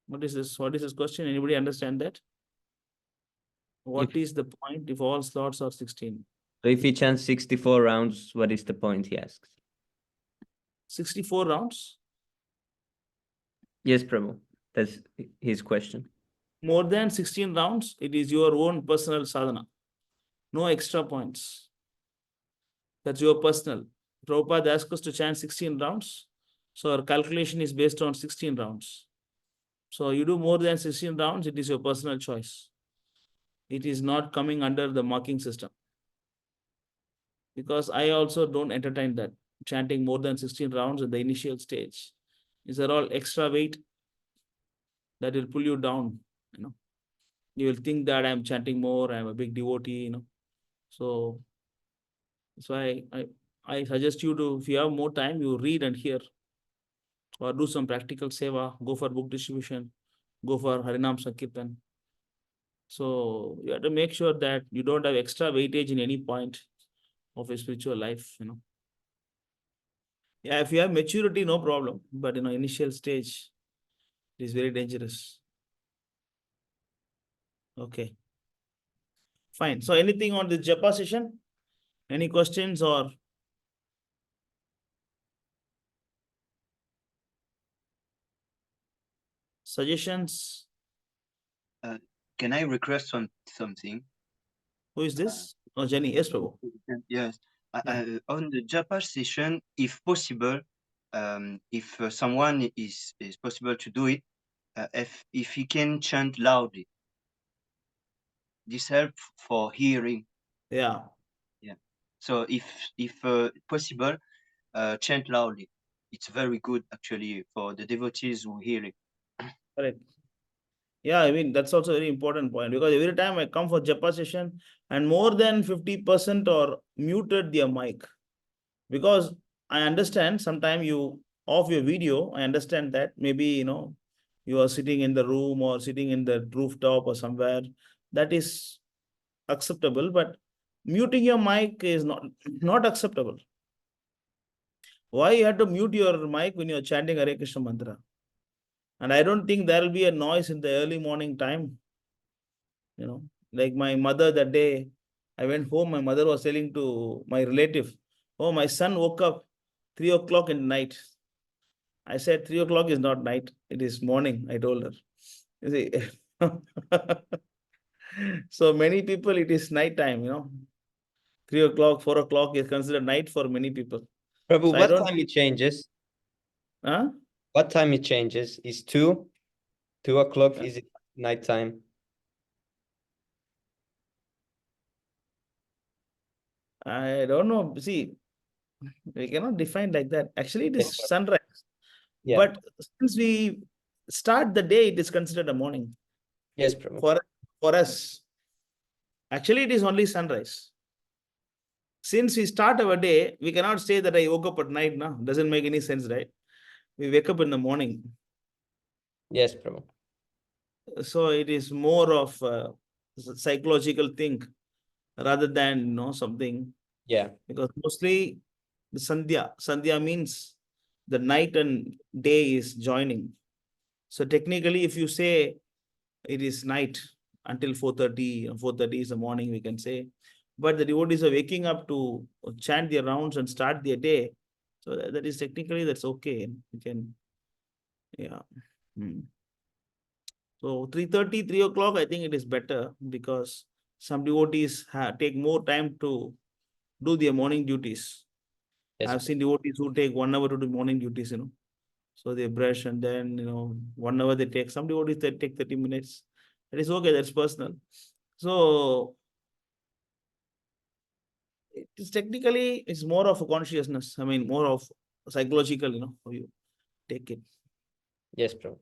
What is this? What is this question? Anybody understand that? What is the point if all slots are 16? So if he chants 64 rounds, what is the point, he asks? 64 rounds? Yes, Prabhu. That's his question. More than 16 rounds, it is your own personal sadhana. No extra points. That's your personal. Prabhupada asked us to chant 16 rounds. So our calculation is based on 16 rounds. So you do more than 16 rounds, it is your personal choice. It is not coming under the marking system. Because I also don't entertain that. Chanting more than 16 rounds at the initial stage. These are all extra weight that will pull you down. You will think that I'm chanting more, I'm a big devotee, So that's why I suggest you to, if you have more time, you read and hear. Or do some practical seva, go for book distribution, go for Harinam Sankirtan. So you have to make sure that you don't have extra weightage in any point of your spiritual life, Yeah, if you have maturity, no problem. But initial stage, it is very dangerous. Okay. Fine. So anything on the japa session? Any questions or suggestions? Can I request something? Who is this? Oh, Jenny. Yes, Prabhu. Yes. Yeah. On the japa session, if possible, if someone is possible to do it, if he can chant loudly, this help for hearing. Yeah. Yeah. So if possible, chant loudly. It's very good actually for the devotees who hear it. Correct. Yeah, I mean, that's also a very important point because every time I come for japa session and more than 50% or muted their mic. Because I understand sometimes you off your video, I understand that maybe, you are sitting in the room or sitting in the rooftop or somewhere. That is acceptable, but muting your mic is not acceptable. Why you have to mute your mic when you're chanting Hare Krishna mantra? And I don't think there will be a noise in the early morning time. Like my mother that day, I went home, my mother was telling to my relative, oh, my son woke up 3 o'clock in the night. I said 3 o'clock is not night, it is morning, I told her. You see, so many people, it is night time, 3 o'clock, 4 o'clock is considered night for many people. Prabhu, So I what don't. time it changes? Huh? What time it changes? Is 2 o'clock? Is it nighttime? I don't know. See, we cannot define like that. Actually, it is sunrise. Yeah. But since we start the day, it is considered a morning. Yes, Prabhu. For us, actually, it is only sunrise. Since we start our day, we cannot say that I woke up at night. No, doesn't make any sense, right? We wake up in the morning. Yes, Prabhu. So it is more of a psychological thing rather than something. Yeah. Because mostly the Sandhya means the night and day is joining. So technically, if you say it is night until 4:30 is the morning, we can say. But the devotees are waking up to chant their rounds and start their day. So that is technically, that's okay. We can, yeah. So 3:30, 3 o'clock, I think it is better because some devotees take more time to do their morning duties. Yes, I've seen devotees who take 1 hour to do morning duties, So they brush and then, 1 hour they take. Some devotees that take 30 minutes. That is okay, that's personal. So it is technically, it's more of a consciousness. I mean, more of psychological, how you take it. Yes, Prabhu.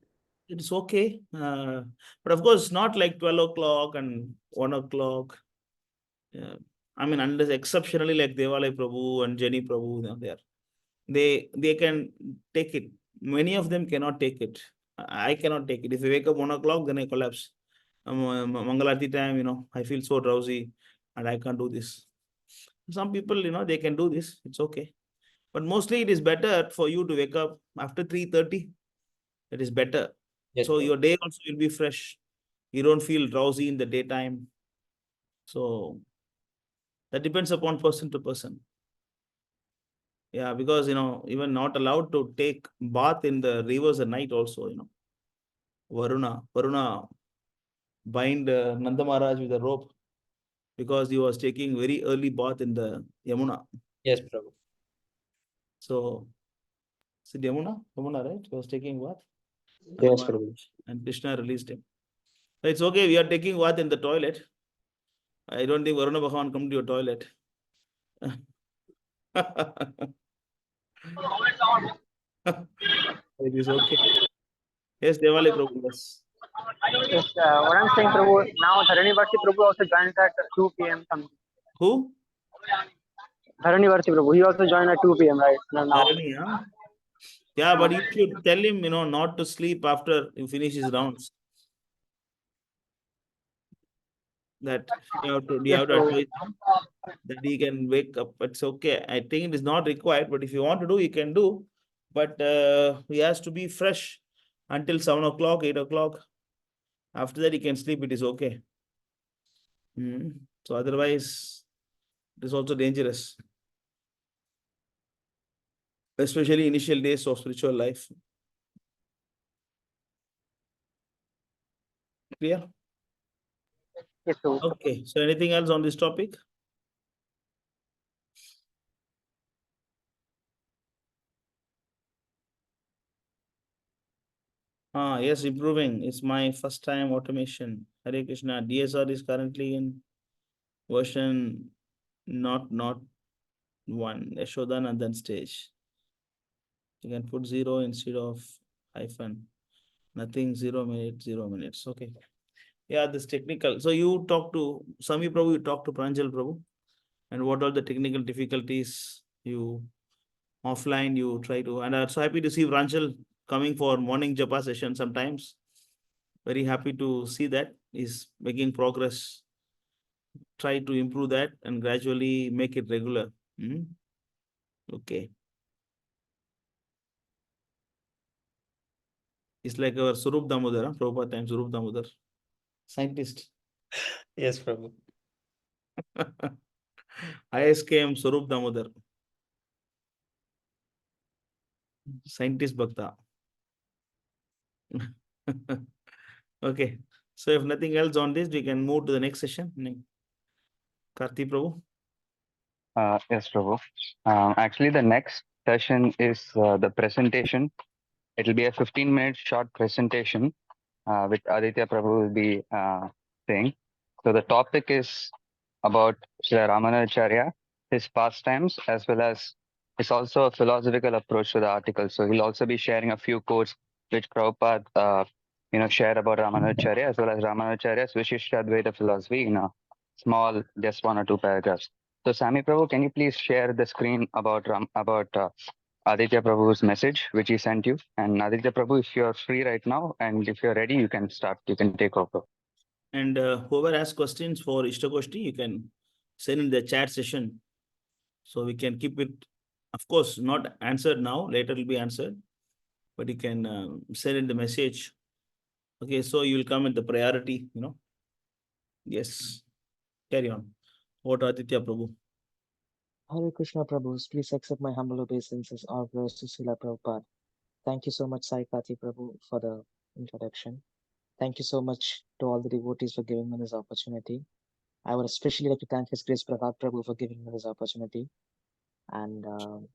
It's okay. But of course, not like 12 o'clock and 1 o'clock. I mean, unless exceptionally like Devalai Prabhu and Jenny Prabhu, they can take it. Many of them cannot take it. I cannot take it. If I wake up 1 o'clock, then I collapse. Mangalarti time, I feel so drowsy and I can't do this. Some people, they can do this. It's okay. But mostly it is better for you to wake up after 3:30. It is better. Yes, So Prabhu. your day also will be fresh. You don't feel drowsy in the daytime. So that depends upon person to person. Yeah, because even not allowed to take bath in the rivers at night also, Varuna bind Nanda Maharaj with a rope because he was taking very early bath in the Yamuna. Yes, Prabhu. So, is it Yamuna? Yamuna, right? He was taking bath. Yes, Nanda Prabhu. Maharaj, and Krishna released him. It's okay. We are taking bath in the toilet. I don't think Varuna Bhagavan come to your toilet. It is okay. Yes, Devali Prabhu. Yes. Yes, what I'm saying, Prabhu, now Dharanivarti Prabhu also joins at 2 p.m. something. Who? Dharanivarti Prabhu, he also joined at 2 p.m. right now. Dharani, huh? Yeah, but you should tell him, not to sleep after he finishes rounds. That you have to Yes, Prabhu. advise him that he can wake up. It's okay. I think it is not required, but if you want to do, you can do. But he has to be fresh until 7 o'clock, 8 o'clock. After that, he can sleep. It is okay. So otherwise, it is also dangerous, especially initial days of spiritual life. Clear? Yes, Prabhu. Okay. So anything else on this topic? Yes, improving. It's my first time automation. Hare Krishna. DSR is currently in version not 1, Yashodanandan stage. You can put 0 instead of hyphen. Nothing, 0 minutes, 0 minutes. Okay. Yeah, this technical. So you talk to Sami Prabhu, you talk to Pranjal Prabhu, and what are the technical difficulties you offline you try to. And I'm so happy to see Pranjal coming for morning japa session sometimes. Very happy to see that he's making progress. Try to improve that and gradually make it regular. Okay. It's like our Surup Damodar, Prabhupada time, Surup Damodar. Scientist. Yes, Prabhu. ISKM Surup Damodar. Scientist Bhakta. Okay. So if nothing else on this, we can move to the next session. Karti Prabhu. Yes, Prabhu. Actually, the next session is the presentation. It will be a 15-minute short presentation which Aditya Prabhu will be saying. So the topic is about Srila Ramanujacharya, his pastimes, as well as it's also a philosophical approach to the article. So he'll also be sharing a few quotes which Prabhupada, shared about Ramanujacharya, as well as Ramanujacharya's Vishishta philosophy in a small, just 1 or 2 paragraphs. So Sami Prabhu, can you please share the screen about Aditya Prabhu's message, which he sent you? And Aditya Prabhu, if you're free right now, and if you're ready, you can start. You can take over. And whoever has questions for Istagoshti, you can send in the chat session. So we can keep it, of course, not answered now, later it will be answered, but you can send in the message. Okay, so you will come in the priority, Yes, carry on. What Aditya Prabhu? Hare Krishna Prabhus, please accept my humble obeisances or prayers to Srila Prabhupada. Thank you so much, Sai Kati Prabhu, for the introduction. Thank you so much to all the devotees for giving me this opportunity. I would especially like to thank His Grace Prahlad Prabhu for giving me this opportunity. And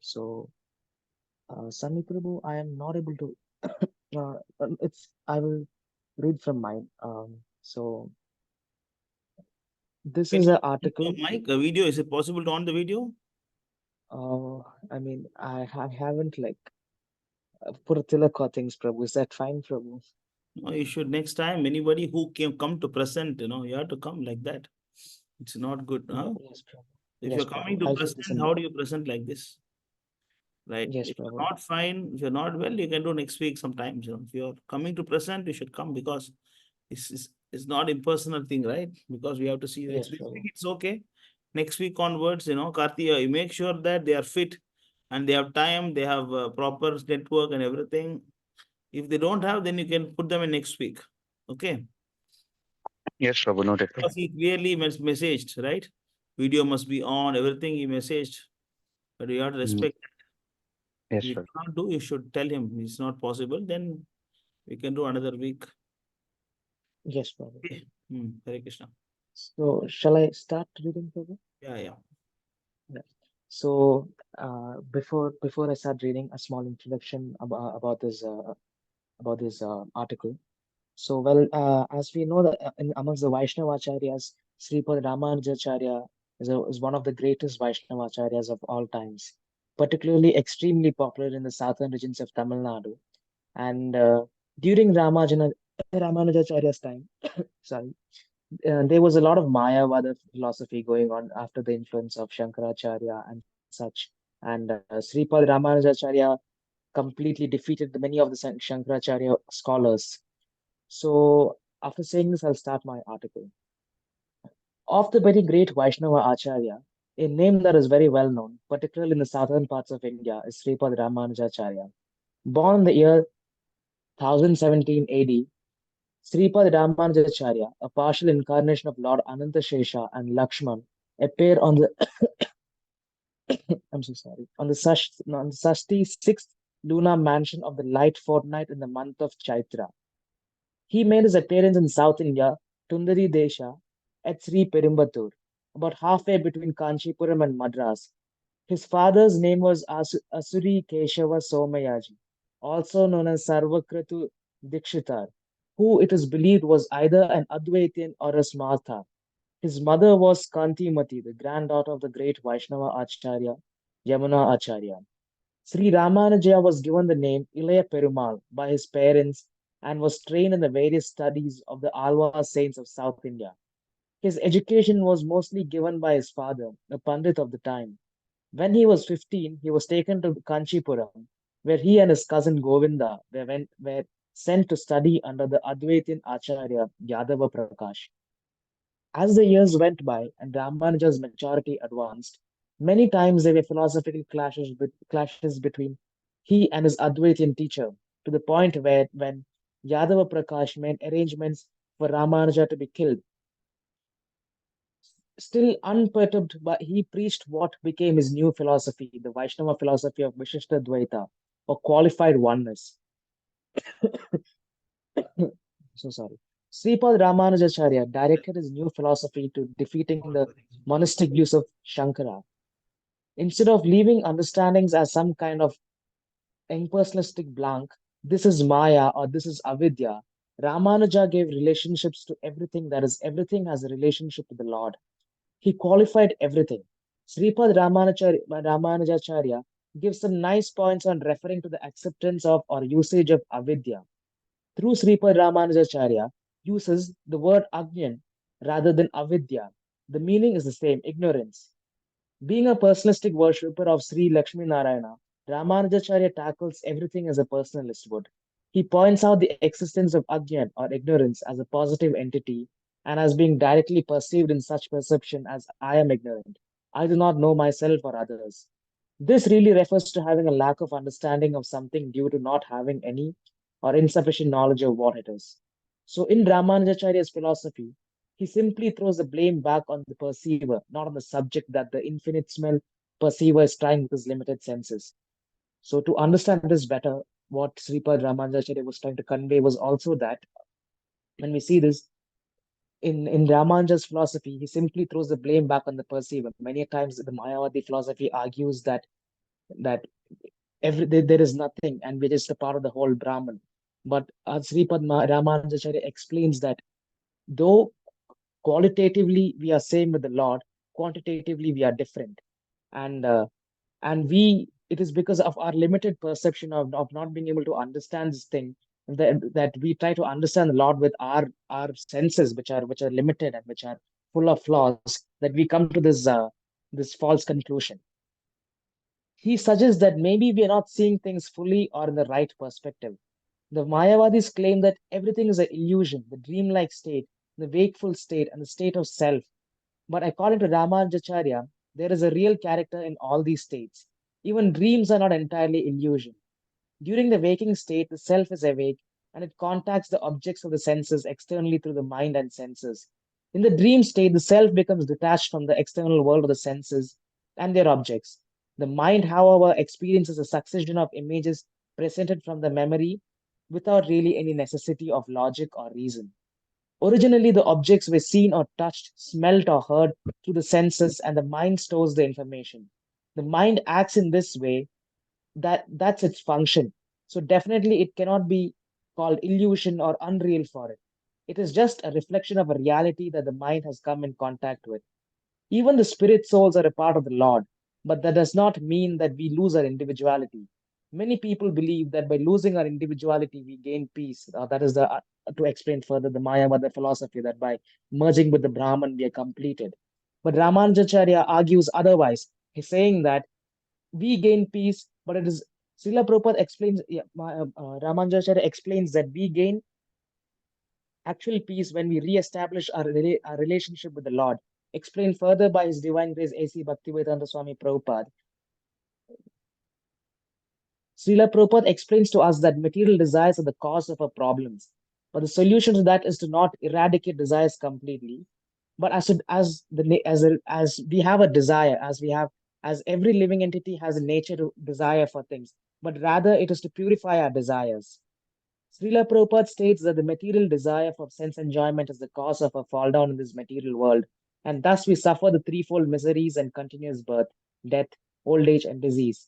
Sami Prabhu, I am not able to. I will read from mine. So this is an article. Mike, a video. Is it possible to on the video? I mean, I haven't like put a tilak or things, Prabhu. Is that fine, Prabhu? No, you should next time, anybody who come to present, you have to come like that. It's not good, huh? Yes, Prabhu. If Yes, you're Prabhu. coming to I'll keep this in present, how mind. do you present like this? Right? Yes, If you're Prabhu. not fine, if you're not well, you can do next week sometimes. If you're coming to present, you should come because it's not impersonal thing, right? Because we have to see Yes, this Prabhu. week, it's okay. Next week onwards, Karthi, you make sure that they are fit and they have time, they have proper network and everything. If they don't have, then you can put them in next week. Okay. Yes, Prabhu, noted. Because he clearly messaged, right? Video must be on, everything he messaged. But you have to respect. Yes, If you sir. can't do, you should tell him it's not possible. Then we can do another week. Yes, Prabhu. Okay. Hare Krishna. So, shall I start reading, Prabhu? Yeah. Yeah. So, before I start reading, a small introduction about this article. So, well, as we know that amongst the Vaishnava acharyas, Sripad Ramanujacharya is one of the greatest Vaishnava acharyas of all times, particularly extremely popular in the southern regions of Tamil Nadu. And during Ramanujacharya's time, sorry, there was a lot of Mayavada philosophy going on after the influence of Shankaracharya and such. And Sripad Ramanujacharya completely defeated many of the Shankaracharya scholars. So, after saying this, I'll start my article. Of the very great Vaishnava Acharya, a name that is very well known, particularly in the southern parts of India, is Sripad Ramanujacharya. Born in the year 1017 AD, Sripad Ramanujacharya, a partial incarnation of Lord Anantashesha and Lakshman, appear on the I'm so sorry on the Sashti sixth lunar mansion of the light fortnight in the month of Chaitra. He made his appearance in South India, Tundari Desha, at Sri Perumbattur, about halfway between Kanchipuram and Madras. His father's name was Asuri Keshava Somayaji, also known as Sarvakratu Dikshitar, who it is believed was either an Advaitian or a Smartha. His mother was Kantimati, the granddaughter of the great Vaishnava Acharya, Yamuna Acharya. Sri Ramanujaya was given the name Ilaya Perumal by his parents and was trained in the various studies of the Alva saints of South India. His education was mostly given by his father, a Pandit of the time. When he was 15, he was taken to Kanchipuram, where he and his cousin Govinda were sent to study under the Advaitin Acharya Yadava Prakash. As the years went by and Ramanuja's maturity advanced, many times there were philosophical clashes between he and his Advaitin teacher, to the point where when Yadava Prakash made arrangements for Ramanuja to be killed, still unperturbed, but he preached what became his new philosophy, the Vaishnava philosophy of Vishishta Dvaita, or qualified oneness. So sorry. Sripad Ramanujacharya directed his new philosophy to defeating the monistic views of Shankara. Instead of leaving understandings as some kind of impersonalistic blank, this is Maya or this is Avidya, Ramanuja gave relationships to everything, that is, everything has a relationship to the Lord. He qualified everything. Sripad Ramanujacharya gives some nice points on referring to the acceptance of or usage of avidya. Through Sripad Ramanujacharya uses the word agnan rather than avidya. The meaning is the same, ignorance. Being a personalistic worshipper of Sri Lakshmi Narayana, Ramanujacharya tackles everything as a personalist would. He points out the existence of Agyan or ignorance as a positive entity and as being directly perceived in such perception as I am ignorant. I do not know myself or others. This really refers to having a lack of understanding of something due to not having any or insufficient knowledge of what it is. So, in Ramanujacharya's philosophy, he simply throws the blame back on the perceiver, not on the subject that the infinitesimal perceiver is trying with his limited senses. So, to understand this better, what Sripad Ramanujacharya was trying to convey was also that when we see this in Ramanuja's philosophy, he simply throws the blame back on the perceiver. Many times, the Mayavadi philosophy argues that there is nothing and we're just a part of the whole Brahman. But Sripad Ramanujacharya explains that though qualitatively we are same with the Lord, quantitatively we are different, and we it is because of our limited perception of not being able to understand this thing that we try to understand the Lord with our senses, which are limited and which are full of flaws, that we come to this false conclusion. He suggests that maybe we are not seeing things fully or in the right perspective. The Mayavadis claim that everything is an illusion, the dreamlike state, the wakeful state, and the state of self. But according to Ramanujacharya, there is a real character in all these states. Even dreams are not entirely illusion. During the waking state, the self is awake and it contacts the objects of the senses externally through the mind and senses. In the dream state, the self becomes detached from the external world of the senses and their objects. The mind, however, experiences a succession of images presented from the memory without really any necessity of logic or reason. Originally, the objects were seen or touched, smelt or heard through the senses, and the mind stores the information. The mind acts in this way, that's its function. So definitely it cannot be called illusion or unreal for it. It is just a reflection of a reality that the mind has come in contact with. Even the spirit souls are a part of the Lord, but that does not mean that we lose our individuality. Many people believe that by losing our individuality, we gain peace. That is to explain further the Mayavada philosophy, that by merging with the Brahman, we are completed. But Ramanujacharya argues otherwise. He's saying that we gain peace, but it is Srila Prabhupada explains, Ramanujacharya explains that we gain actual peace when we re-establish our relationship with the Lord. Explained further by His Divine Grace A.C. Bhaktivedanta Swami Prabhupada. Srila Prabhupada explains to us that material desires are the cause of our problems, but the solution to that is to not eradicate desires completely, but as we have a desire, as every living entity has a nature to desire for things, but rather it is to purify our desires. Srila Prabhupada states that the material desire for sense enjoyment is the cause of a fall down in this material world, and thus we suffer the threefold miseries and continuous birth, death, old age, and disease.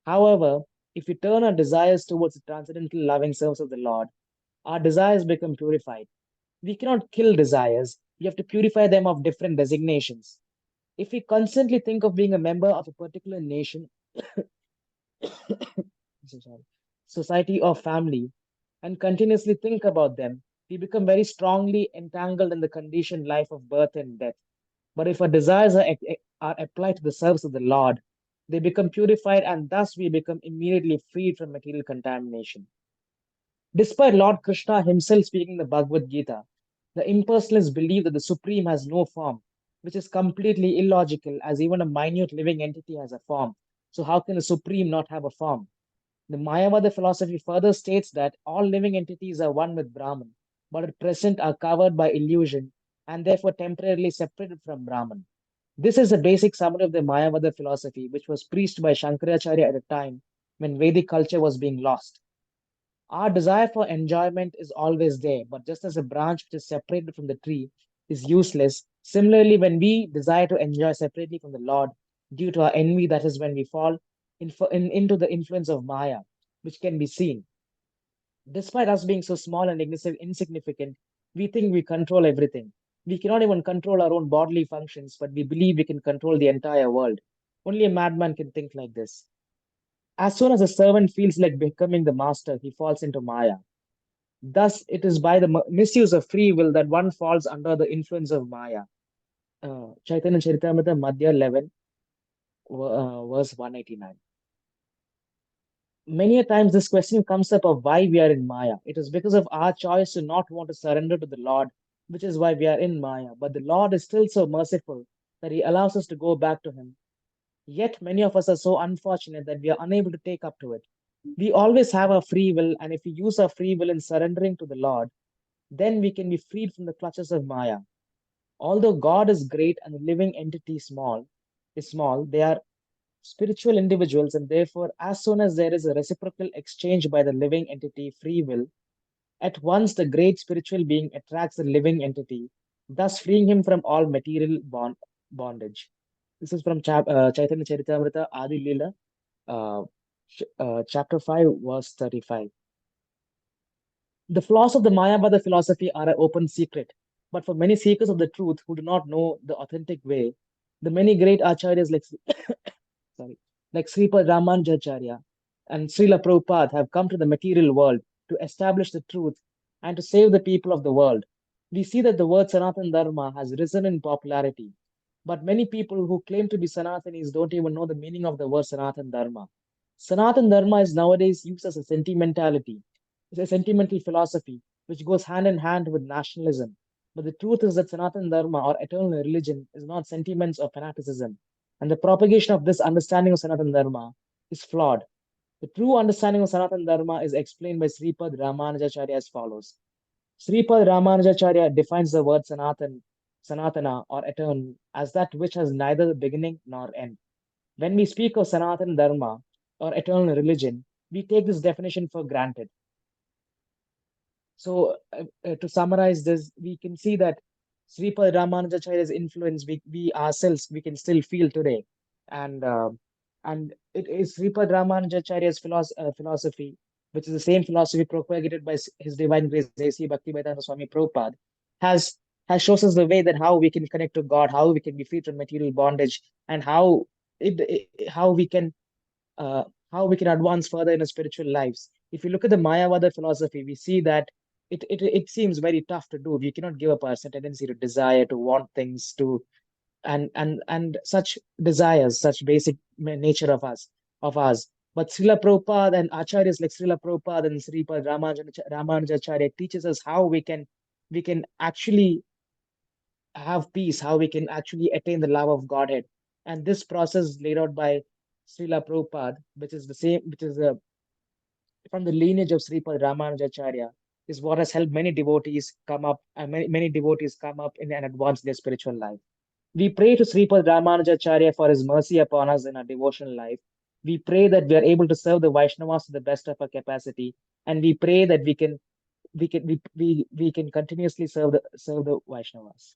However, if we turn our desires towards the transcendental loving service of the Lord, our desires become purified. We cannot kill desires, we have to purify them of different designations. If we constantly think of being a member of a particular nation, so sorry, society, or family, and continuously think about them, we become very strongly entangled in the conditioned life of birth and death. But if our desires are applied to the service of the Lord, they become purified, and thus we become immediately freed from material contamination. Despite Lord Krishna himself speaking the Bhagavad Gita, the impersonalists believe that the Supreme has no form, which is completely illogical, as even a minute living entity has a form. So how can the Supreme not have a form? The Mayavada philosophy further states that all living entities are one with Brahman, but at present are covered by illusion and therefore temporarily separated from Brahman. This is a basic summary of the Mayavada philosophy, which was preached by Shankaracharya at a time when Vedic culture was being lost. Our desire for enjoyment is always there, but just as a branch which is separated from the tree is useless, similarly, when we desire to enjoy separately from the Lord due to our envy, that is when we fall into the influence of Maya, which can be seen. Despite us being so small and insignificant, we think we control everything. We cannot even control our own bodily functions, but we believe we can control the entire world. Only a madman can think like this. As soon as a servant feels like becoming the master, he falls into Maya. Thus, it is by the misuse of free will that one falls under the influence of Maya. Chaitanya Charitamrita, Madhya 11, verse 189. Many a times this question comes up of why we are in Maya. It is because of our choice to not want to surrender to the Lord, which is why we are in Maya. But the Lord is still so merciful that He allows us to go back to Him. Yet many of us are so unfortunate that we are unable to take up to it. We always have our free will, and if we use our free will in surrendering to the Lord, then we can be freed from the clutches of Maya. Although God is great and the living entity is small, they are spiritual individuals, and therefore, as soon as there is a reciprocal exchange by the living entity free will, at once the great spiritual being attracts the living entity, thus freeing him from all material bondage. This is from Chaitanya Charitamrita Adi Lila, chapter 5, verse 35. The flaws of the Mayavada philosophy are an open secret, but for many seekers of the truth who do not know the authentic way, the many great acharyas like sorry, like Sripad Ramanujacharya and Srila Prabhupada have come to the material world to establish the truth and to save the people of the world. We see that the word Sanatan Dharma has risen in popularity, but many people who claim to be Sanatanis don't even know the meaning of the word Sanatan Dharma. Sanatan Dharma is nowadays used as a sentimentality, it's a sentimental philosophy which goes hand in hand with nationalism. But the truth is that Sanatan Dharma or eternal religion is not sentiments or fanaticism. And the propagation of this understanding of Sanatan Dharma is flawed. The true understanding of Sanatan Dharma is explained by Sripad Ramanujacharya as follows. Sripad Ramanujacharya defines the word Sanatana or eternal as that which has neither beginning nor end. When we speak of Sanatan Dharma or eternal religion, we take this definition for granted. So, to summarize this, we can see that Sripad Ramanujacharya's influence we ourselves we can still feel today, and it is Sripad Ramanujacharya's philosophy, which is the same philosophy propagated by His Divine Grace A.C. Bhaktivedanta Swami Prabhupada, has shows us the way that how we can connect to God, how we can be free from material bondage, and how we can uh, how we can advance further in our spiritual lives. If you look at the Mayavada philosophy, we see that it seems very tough to do. We cannot give up our tendency to desire, to want things, to and such desires, such basic nature of ours. But Srila Prabhupada and acharyas like Srila Prabhupada and Sripad Ramanujacharya teaches us how we can actually have peace, how we can actually attain the love of Godhead. And this process laid out by Srila Prabhupada, which is the same, which is from the lineage of Sripad Ramanujacharya, is what has helped many devotees come up, and many devotees come up in and advance their spiritual life. We pray to Sripad Ramanujacharya for his mercy upon us in our devotional life. We pray that we are able to serve the Vaishnavas to the best of our capacity, and we pray that we can continuously serve the Vaishnavas.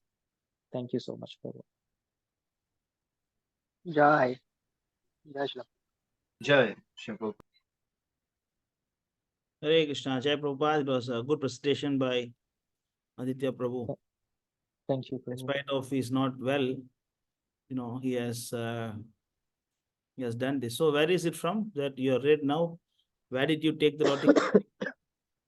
Thank you so much, Prabhu. Jai. Jai Shri. Jai, Shri Prabhupada. Hare Krishna, Jai Prabhupada. It was a good presentation by Aditya Prabhu. Thank you, Prabhu. Despite of he's not well, he has done this. So where is it from that you are read now? Where did you take the logic?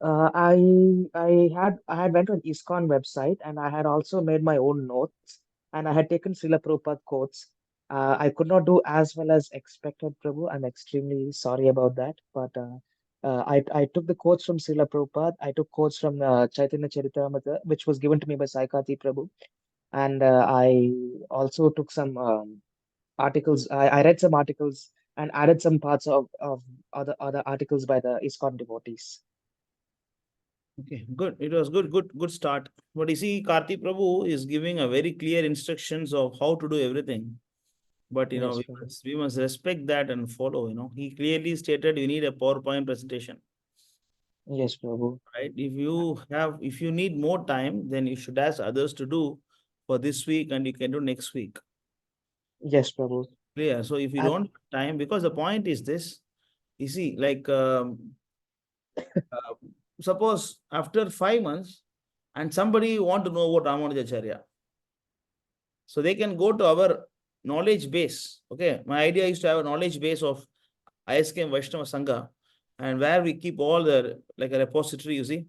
I had went on ISKCON website and I had also made my own notes and I had taken Srila Prabhupada quotes. I could not do as well as expected, Prabhu. I'm extremely sorry about that. But I took the quotes from Srila Prabhupada. I took quotes from Chaitanya Charitamrita, which was given to me by Saikati Prabhu. And I also took some articles. I read some articles and added some parts of other articles by the ISKCON devotees. Okay, good. It was good start. But you see, Karti Prabhu is giving a very clear instructions of how to do everything. But Yes, we must respect that and follow. He clearly stated you need a PowerPoint presentation. Yes, Prabhu. Right? If you need more time, then you should ask others to do for this week and you can do next week. Yes, Prabhu. Clear. So if you don't have time, because the point is this, you see, like suppose after 5 months and somebody want to know about Ramanujacharya. So they can go to our knowledge base. Okay. My idea is to have a knowledge base of ISKM Vaishnava Sangha and where we keep all the, like a repository, you see.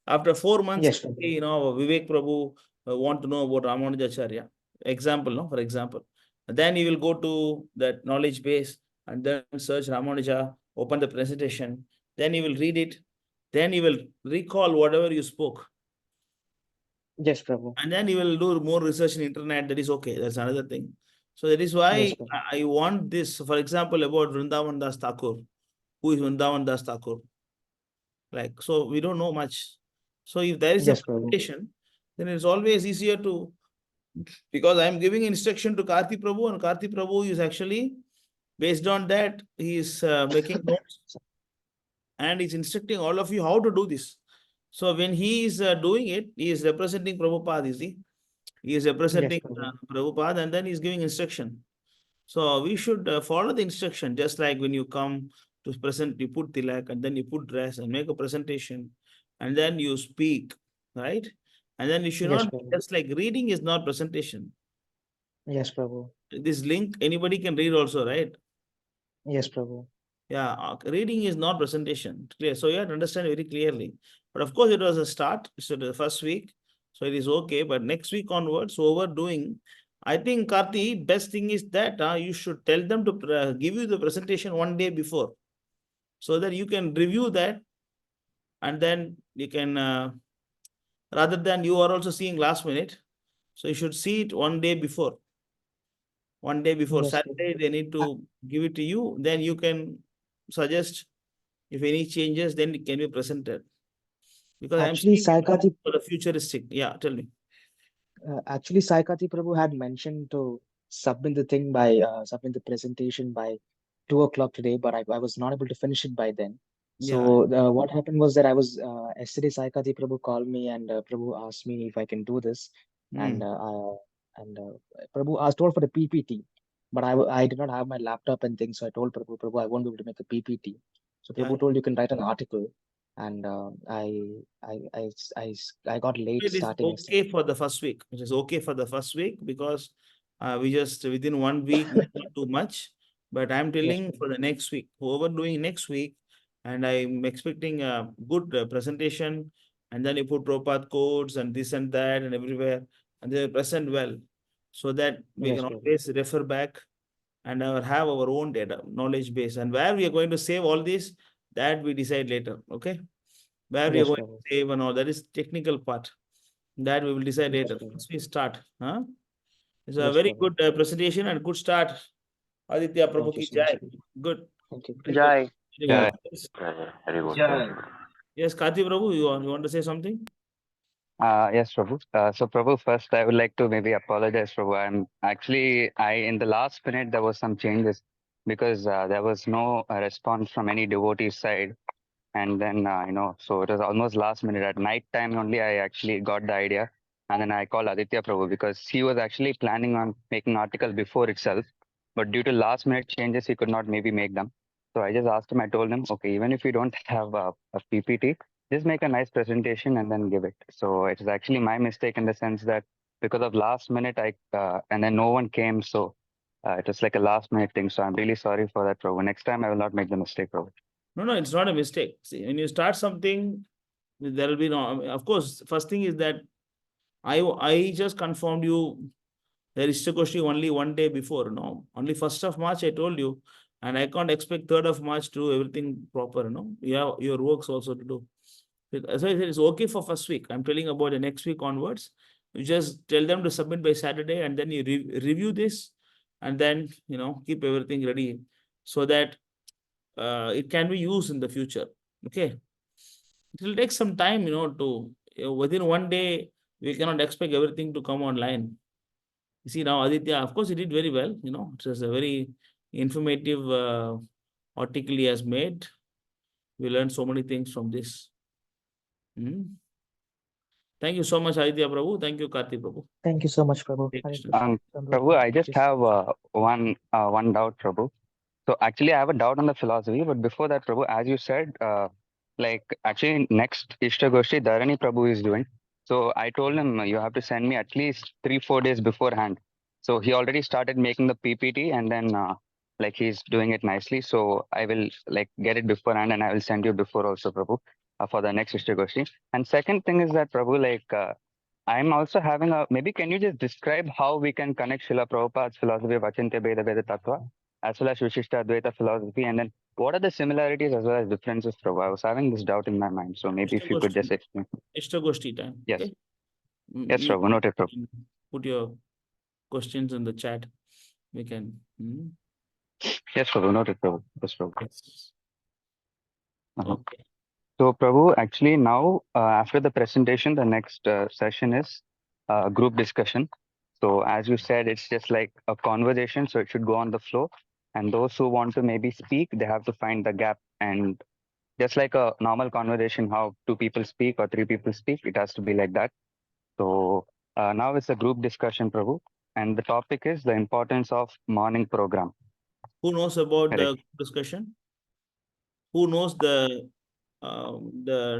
After 4 months, Yes, Prabhu. Vivek Prabhu want to know about Ramanujacharya. Example, no? For example. Then you will go to that knowledge base and then search Ramanuja, open the presentation. Then you will read it. Then you will recall whatever you spoke. Yes, Prabhu. And then you will do more research in internet. That is okay. That's another thing. So that is why Yes, Prabhu. I want this, for example, about Vrindavan Das Thakur. Who is Vrindavan Das Thakur? Like, so we don't know much. So if there is Yes, a Prabhu. presentation, then it's always easier to, because I'm giving instruction to Karti Prabhu and Karti Prabhu is actually, based on that, he is making notes and he's instructing all of you how to do this. So when he is doing it, he is representing Prabhupada, you see. He is representing Yes, Prabhu. Prabhupada and then he's giving instruction. So we should follow the instruction, just like when you come to present, you put tilak and then you put dress and make a presentation and then you speak, right? And then you should Yes, not, Prabhu. just like reading is not presentation. Yes, Prabhu. This link, anybody can read also, right? Yes, Prabhu. Yeah, reading is not presentation. Clear. So you have to understand very clearly. But of course, it was a start. So the first week, so it is okay. But next week onwards, overdoing. I think Karthi, best thing is that you should tell them to give you the presentation one day before, so that you can review that, and then you can rather than you are also seeing last minute. So you should see it one day before. One day before Yes, Saturday, Prabhu. they need to give it to you. Then you can suggest if any changes, then it can be presented. Because I'm Actually, seeing Saikati, for the futuristic. Yeah, tell me. actually, Saikati Prabhu had mentioned to submit the presentation by 2 o'clock today, but I was not able to finish it by then. Yeah. So what happened was that I was yesterday Saikati Prabhu called me and Prabhu asked me if I can do this, and Mm. Prabhu asked told for the PPT, but I did not have my laptop and things, so I told Prabhu I won't be able to make a PPT. So Yeah. Prabhu told you can write an article, and I got late It is starting yesterday. okay for the first week. It is okay for the first week because we just within 1 week, not too much. But I'm Yes, telling Prabhu. for the next week, whoever doing next week, and I'm expecting a good presentation, and then you put Prabhupada codes and this and that and everywhere, and they present well, so that we Yes, can Prabhu. always refer back and have our own data, knowledge base. And where we are going to save all this, that we decide later. Okay. Where we are Yes, going Prabhu. to save and all that is technical part. That we will decide Yes, later. Prabhu. Once we start. Huh? It's a Yes, very Prabhu. good presentation and good start. Aditya Prabhu Thank you ki so much, jai. Prabhu. Good. Thank you. Very good. Jai. Very Yeah. good. Yes, Very good. Yeah. Thank you. yes Kati Prabhu, you want to say something? Yes, Prabhu. So, Prabhu, first I would like to maybe apologize, Prabhu. I in the last minute there was some changes because there was no response from any devotee side. And then, so it was almost last minute. At night time only, I actually got the idea. And then I called Aditya Prabhu because he was actually planning on making article before itself. But due to last minute changes, he could not maybe make them. So I just asked him, I told him, okay, even if you don't have a PPT, just make a nice presentation and then give it. So it is actually my mistake in the sense that because of last minute, and then no one came. So it was like a last minute thing. So I'm really sorry for that, Prabhu. Next time I will not make the mistake, Prabhu. No, it's not a mistake. See, when you start something, there will be no. Of course, first thing is that I just confirmed you. There is Istagoshti only one day before. No, only 1st of March I told you, and I can't expect 3rd of March to do everything proper. No, you have your works also to do. As I said, it's okay for first week. I'm telling about the next week onwards. You just tell them to submit by Saturday, and then you review this, and then keep everything ready so that it can be used in the future. Okay, it will take some time, to within one day we cannot expect everything to come online. You see now Aditya, of course, he did very well. It was a very informative article he has made. We learned so many things from this. Hmm. Thank you so much, Aditya Prabhu. Thank you, Karthi Prabhu. Thank you so much, Prabhu. Hare Hare Krishna. Krishna. Chandra Prabhu, I Prabhu. just Yes. have one doubt, Prabhu. So actually, I have a doubt on the philosophy, but before that, Prabhu, as you said, like actually next Ishtagoshti, Dharani Prabhu is doing. So I told him you have to send me at least 3-4 days beforehand. So he already started making the PPT, and then like he's doing it nicely. So I will like get it beforehand, and I will send you before also, Prabhu, for the next Ishtagoshti. And second thing is that, Prabhu, like I'm also having a maybe can you just describe how we can connect Srila Prabhupada's philosophy of Achintya Bheda Veda Tattva as well as Vishishta Advaita philosophy, and then what are the similarities as well as differences, Prabhu? I was having this doubt in my mind, so maybe if you could just explain. Ishtagoshti time. Yes, Okay. yes, Prabhu, noted, Prabhu. Put your questions in the chat. We can. Yes, Prabhu, noted, Prabhu. Yes, Prabhu. Yes. Uh-huh. Okay. So, Prabhu, actually now after the presentation, the next session is group discussion. So, as you said, it's just like a conversation, so it should go on the flow. And those who want to maybe speak, they have to find the gap. And just like a normal conversation, how 2 people speak or 3 people speak, it has to be like that. So, now it's a group discussion, Prabhu. And the topic is the importance of morning program. Who knows about Correct. the discussion? Who knows the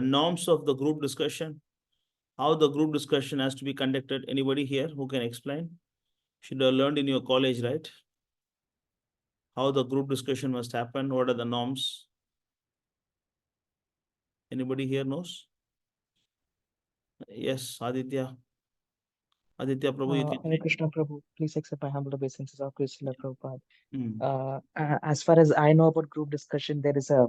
norms of the group discussion? How the group discussion has to be conducted? Anybody here who can explain? Should have learned in your college, right? how the group discussion must happen, what are the norms. Anybody here knows? Yes, Aditya. Aditya Prabhu, you can Hare say. Krishna Prabhu, please accept my humble obeisances of Krishna Prabhupada. Hmm. As far as I know about group discussion, there is a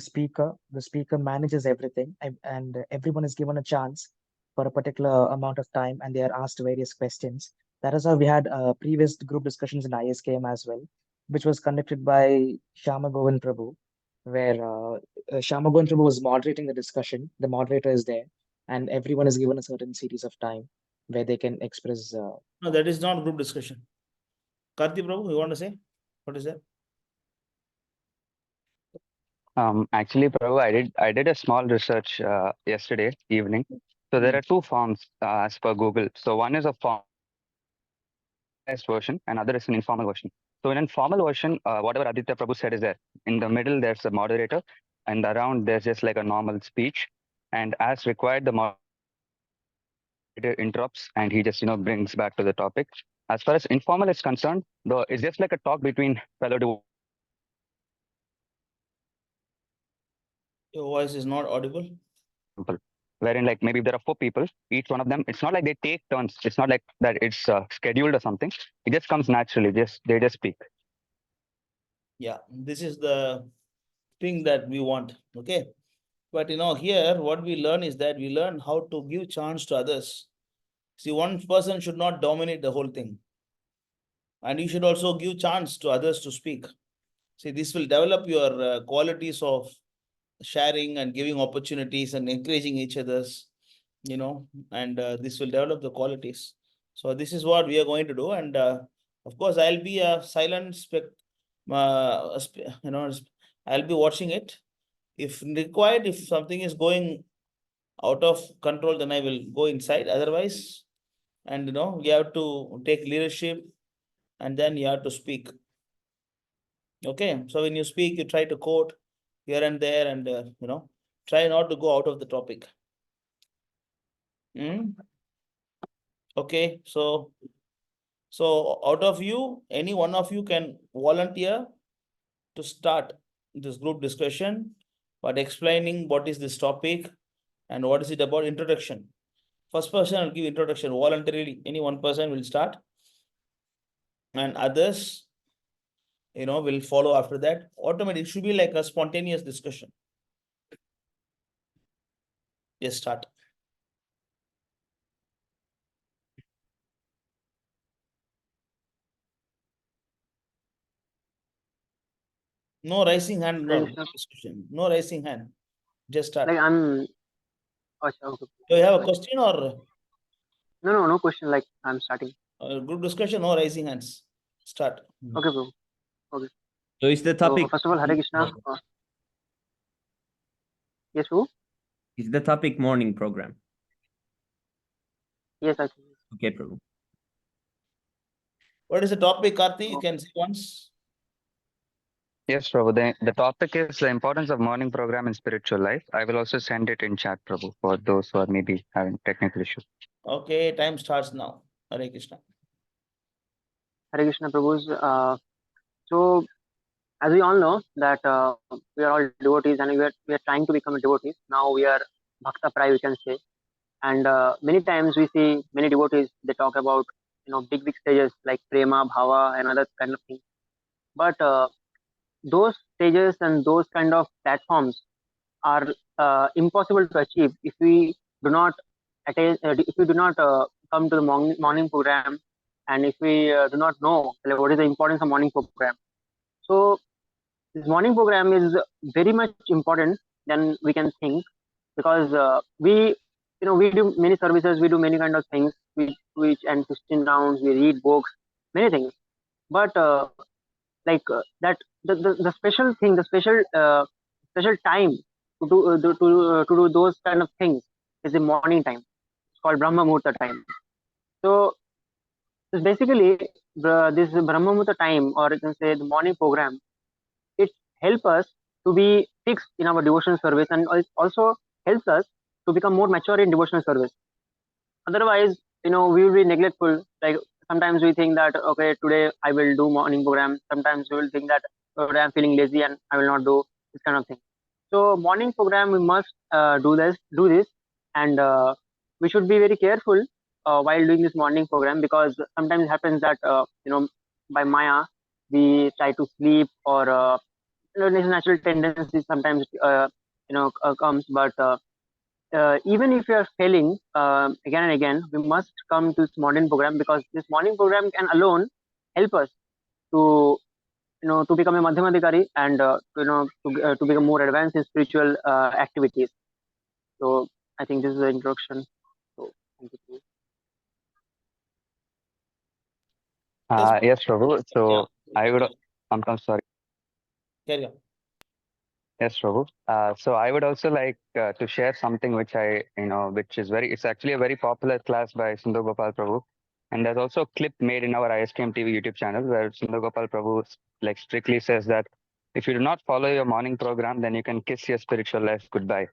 speaker. The speaker manages everything, and everyone is given a chance for a particular amount of time, and they are asked various questions. That is how we had previous group discussions in ISKM as well, which was conducted by Shama Govind Prabhu, where Shama Govind Prabhu was moderating the discussion. The moderator is there, and everyone is given a certain series of time where they can express. No, that is not group discussion. Karti Prabhu, you want to say? What is that? Actually, Prabhu, I did a small research yesterday evening. So there are two forms as per Google. So one is a formalized version, and other is an informal version. So in informal version, whatever Aditya Prabhu said is there. In the middle, there's a moderator, and around there's just like a normal speech. And as required, the moderator interrupts and he just brings back to the topic. As far as informal is concerned, though, it's just like a talk between fellow Your voice is not audible. people, wherein like maybe if there are four people, each one of them, it's not like they take turns. It's not like that it's scheduled or something. It just comes naturally. They just speak. Yeah, this is the thing that we want. Okay. But here what we learn is that we learn how to give chance to others. See, one person should not dominate the whole thing. And you should also give chance to others to speak. See, this will develop your qualities of sharing and giving opportunities and encouraging each other's, and this will develop the qualities. So this is what we are going to do. And of course, I'll be a silent I'll be watching it. If required, if something is going out of control, then I will go inside. Otherwise, and you have to take leadership and then you have to speak. Okay, so when you speak, you try to quote here and there and try not to go out of the topic. Okay, so out of you, any one of you can volunteer to start this group discussion, but explaining what is this topic and what is it about. Introduction. First person will give introduction voluntarily. Any one person will start, and others, will follow after that. Automatically, it should be like a spontaneous discussion. Yes, start. No raising hand, no discussion. No raising hand. Just start. Like I'm. Okay. Do you have a question or? No question. Like I'm starting. Group discussion, no raising hands. Start. Okay, bro. Okay. So is the topic? So first of all, Hare Krishna. Yes, who? Is the topic morning program? Yes, I think. Okay, Prabhu. What is the topic, Karthi? You can say once. Yes, Prabhu. The topic is the importance of morning program in spiritual life. I will also send it in chat, Prabhu, for those who are maybe having technical issues. Okay, time starts now. Hare Krishna. Hare Krishna, Prabhus. So, as we all know that we are all devotees and we are trying to become devotees. Now we are Bhakta Prai, we can say. And many times we see many devotees, they talk about, big stages like Prema, Bhava and other kind of things. But those stages and those kind of platforms are impossible to achieve if we do not attend, if we do not come to the morning program, and if we do not know what is the importance of morning program. So this morning program is very much important than we can think, because we do many services, we do many kind of things, which and 15 rounds, we read books, many things. But that the special thing, the special time to do those kind of things is the morning time. It's called Brahma Muhurta time. So it's basically this Brahma Muhurta time, or you can say the morning program, it helps us to be fixed in our devotional service, and it also helps us to become more mature in devotional service. Otherwise, we will be neglectful. Like sometimes we think that okay, today I will do morning program. Sometimes we will think that today I'm feeling lazy and I will not do this kind of thing. So morning program we must do this, and we should be very careful while doing this morning program, because sometimes it happens that by Maya we try to sleep, or this natural tendency sometimes comes, but even if you are failing again and again, we must come to this morning program, because this morning program can alone help us to to become a madhyamadikari, and to become more advanced in spiritual activities. So I think this is the introduction. So thank you. Yes, Prabhu. So Yeah. I would, I'm sorry. Carry on. Yes, Prabhu. So I would also like to share something which which is it's actually a very popular class by Sundar Gopal Prabhu. And there's also a clip made in our ISTM TV YouTube channel where Sundar Gopal Prabhu like strictly says that if you do not follow your morning program, then you can kiss your spiritual life goodbye.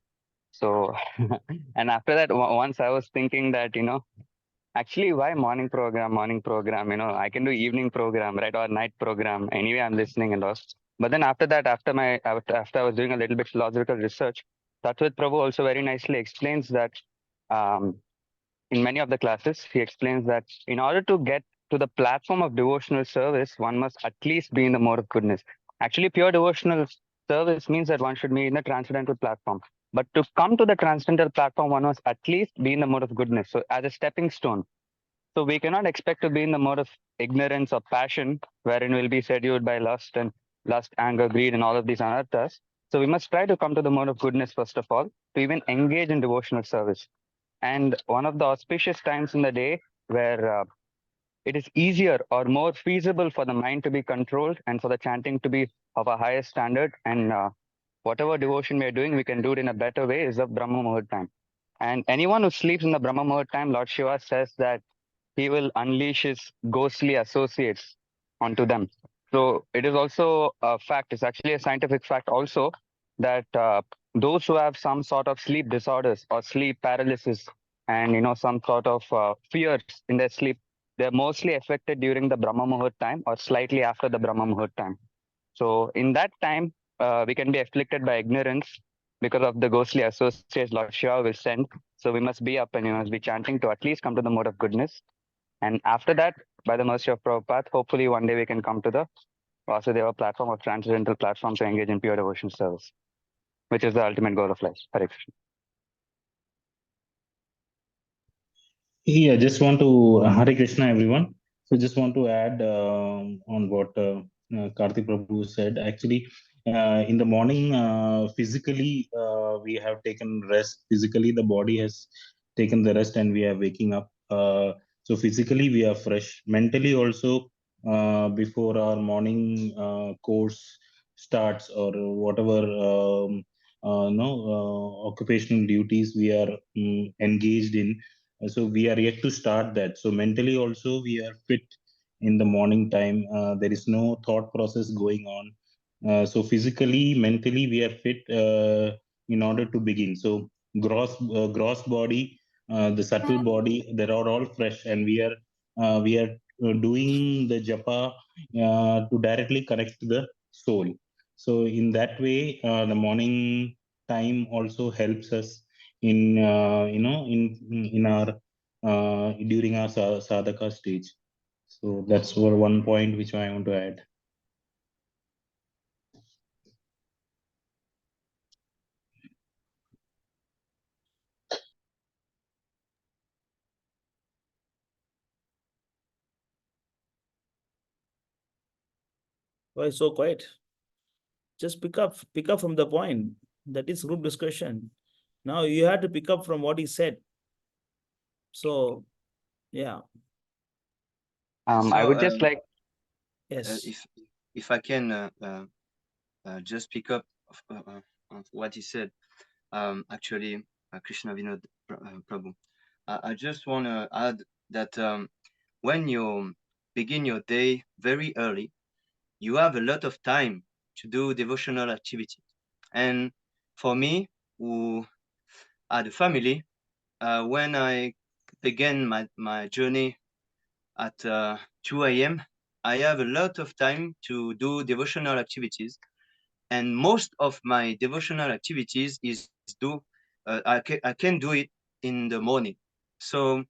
So, and after that, once I was thinking that, actually, why morning program? Morning program, I can do evening program, right, or night program. Anyway, I'm listening and all. But then after that, after I was doing a little bit philosophical research, Tatwit Prabhu also very nicely explains that um, in many of the classes, he explains that in order to get to the platform of devotional service, one must at least be in the mode of goodness. Actually, pure devotional service means that one should be in the transcendental platform. But to come to the transcendental platform, one must at least be in the mode of goodness. So, as a stepping stone. So, we cannot expect to be in the mode of ignorance or passion, wherein we'll be seduced by lust, anger, greed, and all of these anarthas. So, we must try to come to the mode of goodness, first of all, to even engage in devotional service. And one of the auspicious times in the day where it is easier or more feasible for the mind to be controlled and for the chanting to be of a higher standard, and whatever devotion we are doing, we can do it in a better way, is the Brahma Muhurt time. And anyone who sleeps in the Brahma Muhurt time, Lord Shiva says that he will unleash his ghostly associates onto them. So it is also a fact, it's actually a scientific fact also, that those who have some sort of sleep disorders or sleep paralysis and some sort of fears in their sleep, they're mostly affected during the Brahma Muhurt time or slightly after the Brahma Muhurt time. So in that time, we can be afflicted by ignorance because of the ghostly associates Lord Shiva will send. So we must be up and we must be chanting to at least come to the mode of goodness. And after that, by the mercy of Prabhupada, hopefully one day we can come to the Vasudeva platform or transcendental platform to engage in pure devotion service, which is the ultimate goal of life. Hare Krishna. Yeah, just want to Hare Krishna, everyone. So just want to add on what Karthik Prabhu said. Actually, in the morning, physically we have taken rest. Physically, the body has taken the rest, and we are waking up. So physically, we are fresh. Mentally, also, before our morning course starts or whatever no occupational duties we are engaged in, so we are yet to start that. So mentally also we are fit in the morning time. There is no thought process going on. So physically, mentally we are fit in order to begin. So gross body, the subtle body, they are all fresh, and we are doing the japa to directly connect to the soul. So in that way, the morning time also helps us in in our during our sadhaka stage. So that's one point which I want to add. Why so quiet? Just pick up from the point. That is group discussion. Now you have to pick up from what he said. So, yeah. I would just like, Yes. If I can just pick up on what he said. Actually, Krishna Vinod Prabhu. I just want to add that when you begin your day very early, you have a lot of time to do devotional activity. And for me, who had a family, when I began my journey at 2 a.m., I have a lot of time to do devotional activities. And most of my devotional activities is I can do it in the morning. So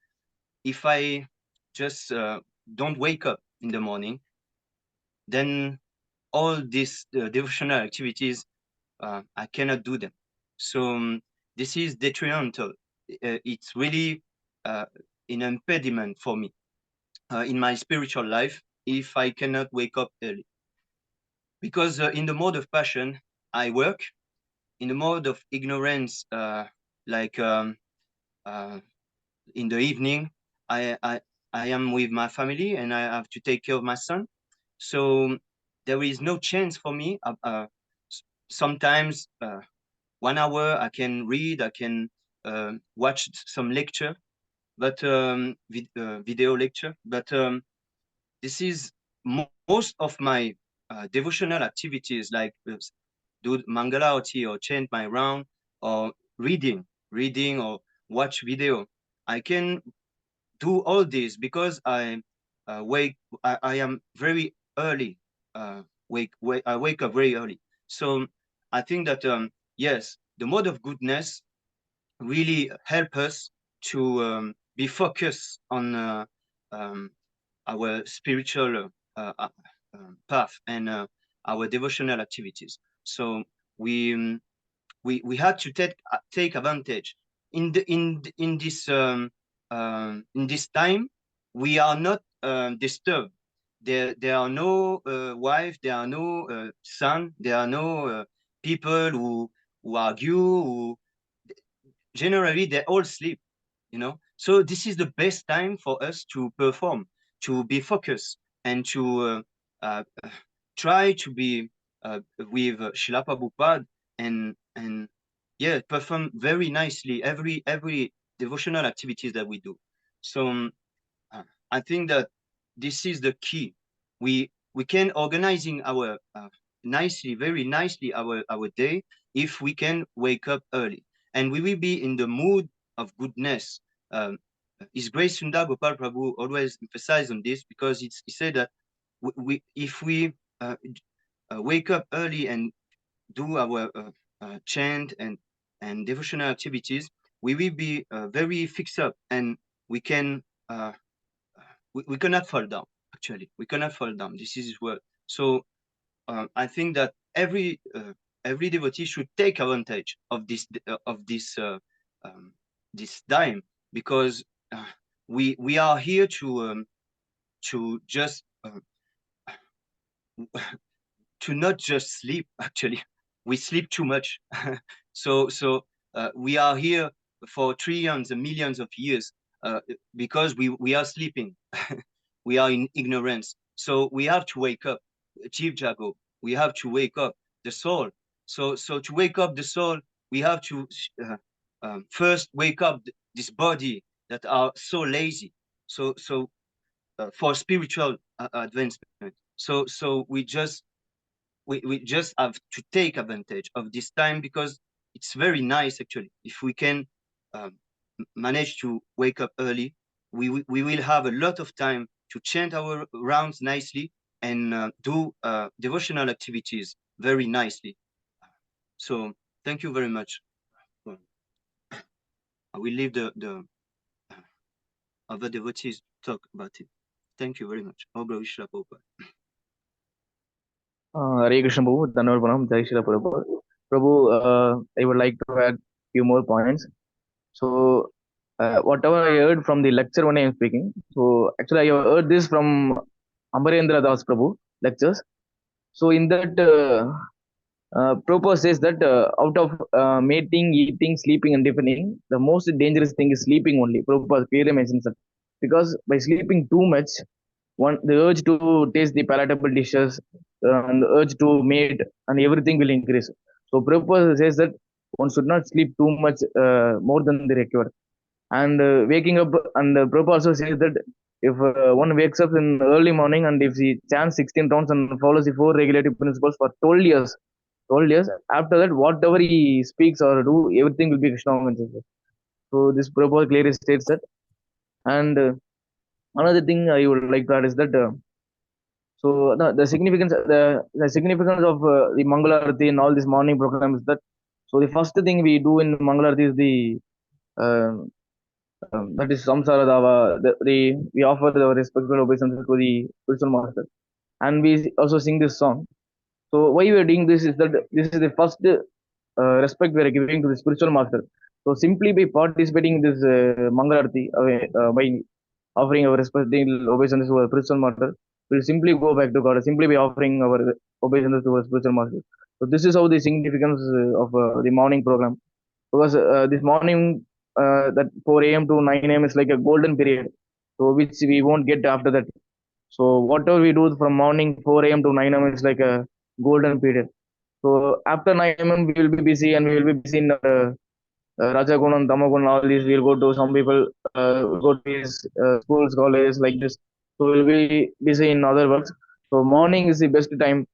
if I just don't wake up in the morning, then all these devotional activities, I cannot do them. So this is detrimental. It's really an impediment for me in my spiritual life if I cannot wake up early. Because in the mode of passion, I work. In the mode of ignorance, like in the evening, I am with my family and I have to take care of my son. So there is no chance for me. Sometimes 1 hour I can read, I can watch some lecture, but video lecture. But this is most of my devotional activities, like do Mangalarti or chant my round or reading or watch video. I can do all this because I am very early. I wake up very early. So I think that yes, the mode of goodness really help us to be focused on our spiritual path and our devotional activities. So we we had to take advantage in this time. We are not disturbed. There are no wife, there are no son, there are no people who argue. Generally, they all sleep. So this is the best time for us to perform, to be focused, and to try to be with Srila Prabhupada and yeah, perform very nicely every devotional activities that we do. So I think that this is the key. We can organizing our very nicely our day if we can wake up early, and we will be in the mood of goodness. His Grace Sundar Gopal Prabhu always emphasized on this because he said that if we wake up early and do our chant and devotional activities, we will be very fixed up, and we can we cannot fall down. Actually, we cannot fall down. This is what. So I think that every devotee should take advantage of this this time, because we are here to just to not just sleep. Actually, we sleep too much. so we are here for trillions and millions of years because we are sleeping. We are in ignorance. So we have to wake up, Chief Jago. We have to wake up the soul. So to wake up the soul, we have to first wake up this body that are so lazy. So for spiritual advancement. So we just have to take advantage of this time, because it's very nice actually. If we can manage to wake up early, we will have a lot of time to chant our rounds nicely and do devotional activities very nicely. So thank you very much. I will leave the other devotees talk about it. Thank you very much. All glory Srila Prabhupada. Hare Krishna Prabhu, Dhanavad Pranam, Jai Shri Prabhu. Prabhu, I would like to add few more points. So, whatever I heard from the lecture when I am speaking, so actually I have heard this from Amarendra Das Prabhu lectures. So in that, Prabhupada says that out of mating, eating, sleeping, and deafening, the most dangerous thing is sleeping only. Prabhupada clearly mentions that, because by sleeping too much, the urge to taste the palatable dishes and the urge to mate and everything will increase. So Prabhupada says that one should not sleep too much more than the required. And waking up, and Prabhupada also says that if one wakes up in early morning and if he chants 16 rounds and follows the 4 regulative principles for 12 years, after that whatever he speaks or do, everything will be Krishna consciousness. So this Prabhupada clearly states that. And Another thing I would like to add is that so the significance of the Mangalarati and all these morning programs is that so the first thing we do in Mangalarati is the um, that is Samsara Dava. We offer the respectful obeisance to the spiritual master, and we also sing this song. So why we are doing this is that this is the first respect we are giving to the spiritual master. So simply by participating in this Mangalarati, by offering our respecting obeisance to our spiritual master, we'll simply go back to God simply by offering our obeisance to our spiritual master. So this is how the significance of the morning program, because this morning that 4 a.m. to 9 a.m. is like a golden period, so which we won't get after that. So whatever we do from morning 4 a.m. to 9 a.m. is like a golden period. So after 9 a.m. we will be busy and we will be busy in Rajagunam, Damagun, all these. We'll go to some people go to his schools, colleges like this. So we'll be busy in other works. So morning is the best time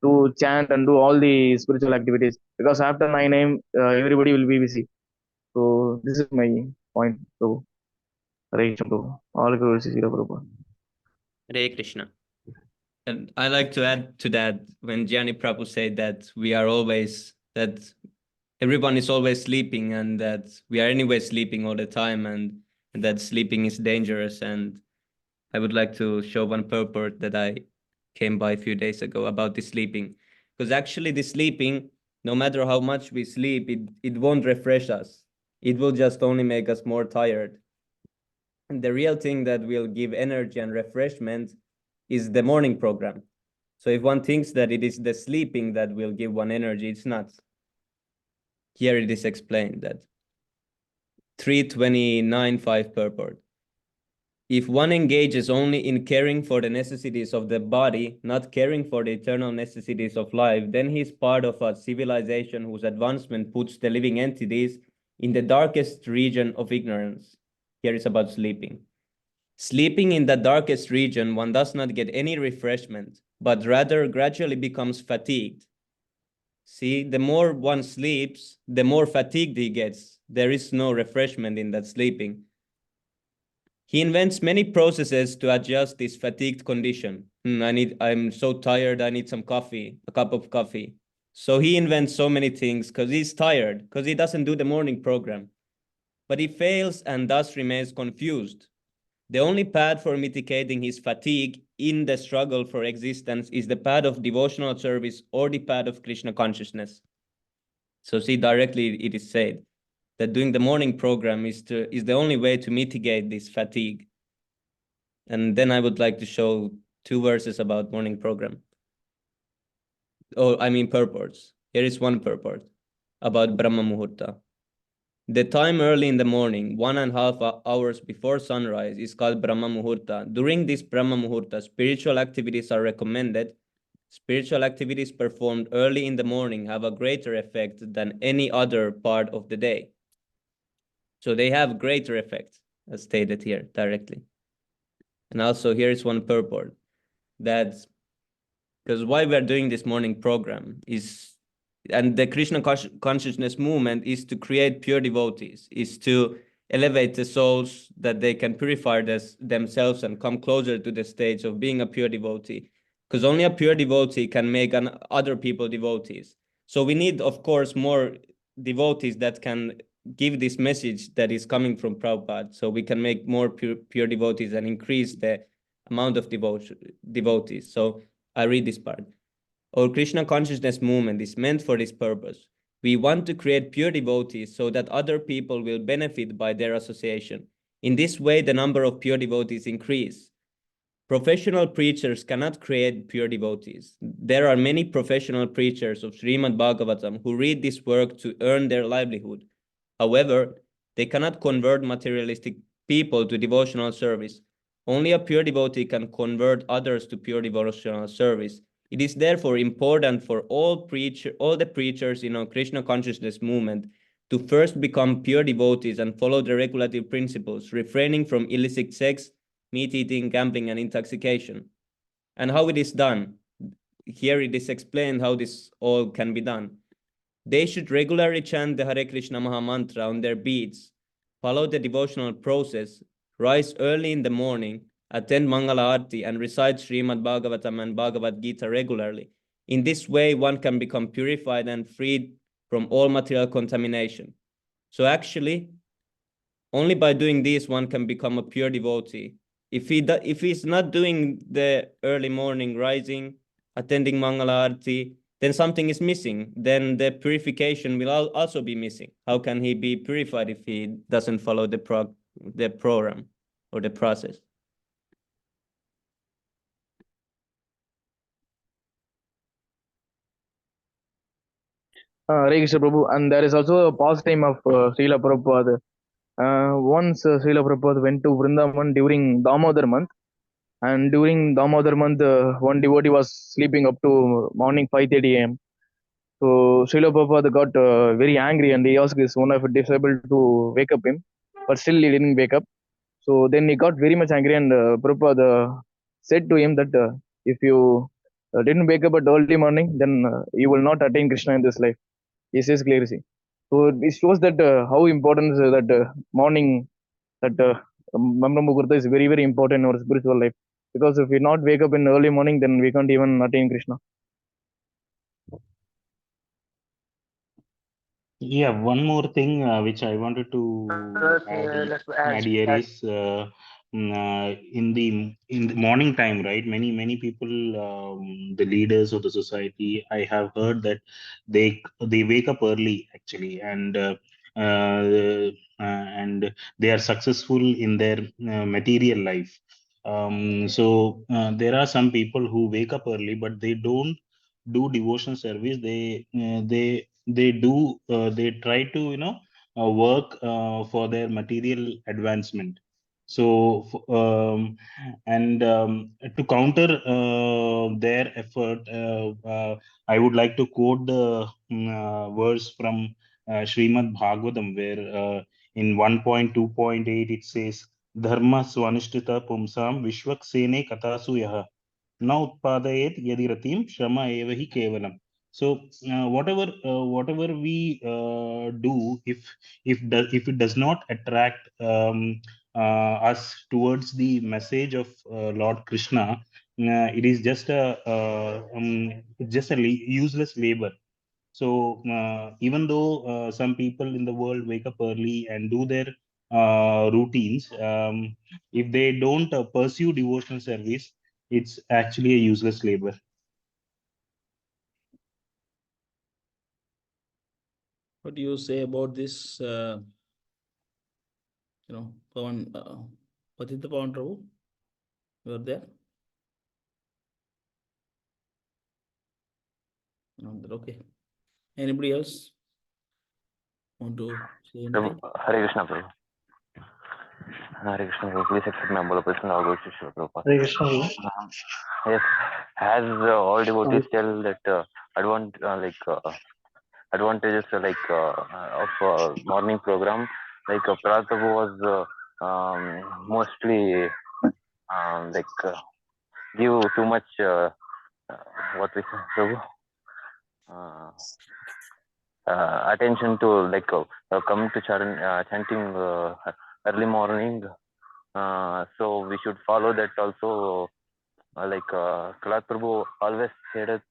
to chant and do all the spiritual activities, because after 9 a.m. Everybody will be busy. So this is my point. So Hare Krishna to all girls is Prabhupada. Hare Krishna. And I like to add to that when Jnani Prabhu said that that everyone is always sleeping and that we are anyway sleeping all the time and that sleeping is dangerous. And I would like to show one purport that I came by a few days ago about the sleeping. Because actually the sleeping, no matter how much we sleep, it won't refresh us. It will just only make us more tired. And the real thing that will give energy and refreshment is the morning program. So if one thinks that it is the sleeping that will give one energy, it's not. Here it is explained that 329.5 purport. If one engages only in caring for the necessities of the body, not caring for the eternal necessities of life, then he is part of a civilization whose advancement puts the living entities in the darkest region of ignorance. Here is about sleeping. Sleeping in the darkest region, one does not get any refreshment, but rather gradually becomes fatigued. See, the more one sleeps, the more fatigued he gets. There is no refreshment in that sleeping. He invents many processes to adjust this fatigued condition. I'm so tired, I need some coffee, a cup of coffee. So he invents so many things because he's tired, because he doesn't do the morning program. But he fails and thus remains confused. The only path for mitigating his fatigue in the struggle for existence is the path of devotional service or the path of Krishna consciousness. So see, directly it is said that doing the morning program is the only way to mitigate this fatigue. And then I would like to show 2 verses about morning program. Purports. Here is one purport about Brahma Muhurta. The time early in the morning, 1.5 hours before sunrise, is called Brahma Muhurta. During this Brahma Muhurta, spiritual activities are recommended. Spiritual activities performed early in the morning have a greater effect than any other part of the day. So they have greater effect, as stated here directly. And also here is one purport that because why we are doing this morning program is, and the Krishna consciousness movement is to create pure devotees, is to elevate the souls that they can purify themselves and come closer to the stage of being a pure devotee. Because only a pure devotee can make other people devotees. So we need, of course, more devotees that can give this message that is coming from Prabhupada. So we can make more pure devotees and increase the amount of devotees. So I read this part. Our Krishna consciousness movement is meant for this purpose. We want to create pure devotees so that other people will benefit by their association. In this way, the number of pure devotees increase. Professional preachers cannot create pure devotees. There are many professional preachers of Srimad Bhagavatam who read this work to earn their livelihood. However, they cannot convert materialistic people to devotional service. Only a pure devotee can convert others to pure devotional service. It is therefore important for all the preachers in our Krishna consciousness movement to first become pure devotees and follow the regulative principles, refraining from illicit sex, meat eating, gambling, and intoxication. And how it is done. Here it is explained how this all can be done. They should regularly chant the Hare Krishna Maha Mantra on their beads, follow the devotional process, rise early in the morning, attend Mangala Aarti, and recite Srimad Bhagavatam and Bhagavad Gita regularly. In this way, one can become purified and freed from all material contamination. So actually, only by doing this, one can become a pure devotee. If he's not doing the early morning rising, attending Mangala Aarti, then something is missing. Then the purification will also be missing. How can he be purified if he doesn't follow the program or the process? Hare Krishna Prabhu, and there is also a pastime of Srila Prabhupada. Once Srila Prabhupada went to Vrindavan during Damodar month, and during Damodar month, one devotee was sleeping up to morning 5:30 a.m. So Srila Prabhupada got very angry, and he asked his one of his disciples to wake up him, but still he didn't wake up. So then he got very much angry, and Prabhupada said to him that if you didn't wake up at early morning, then you will not attain Krishna in this life. He says clearly. So it shows that how important is that morning, that Mamra Muhurta is very, very important in our spiritual life. Because if we not wake up in early morning, then we can't even attain Krishna. Yeah, one more thing which I wanted to Another thing I would like to add add here that is in the morning time, right? Many people, the leaders of the society, I have heard that they wake up early actually, and they are successful in their material life. So there are some people who wake up early, but they don't do devotion service. They try to work for their material advancement. So and to counter their effort, I would like to quote the verse from Srimad Bhagavatam, where in 1.2.8 it says, dharma swanishtita pumsam vishwaksene katasu yaha na utpadayet yadi ratim shrama eva hi kevalam. So whatever we do, if it does not attract us towards the message of Lord Krishna, it is just a useless labor. So even though some people in the world wake up early and do their routines, if they don't pursue devotional service, it's actually a useless labor. What do you say about this? Pawan, Patita Pawan Prabhu, you are there? No, okay. Anybody else want to say anything? Hare Krishna Prabhu. Hare Krishna Prabhu. Please accept my humble obeisance. Now go to Srila Prabhupada. Hare Krishna Prabhu. Yes, as all devotees tell that advantages of morning program, like Prahlad Prabhu was mostly give too much what we say, Prabhu, attention to coming to chanting early morning. So we should follow that also. Prahlad Prabhu always say that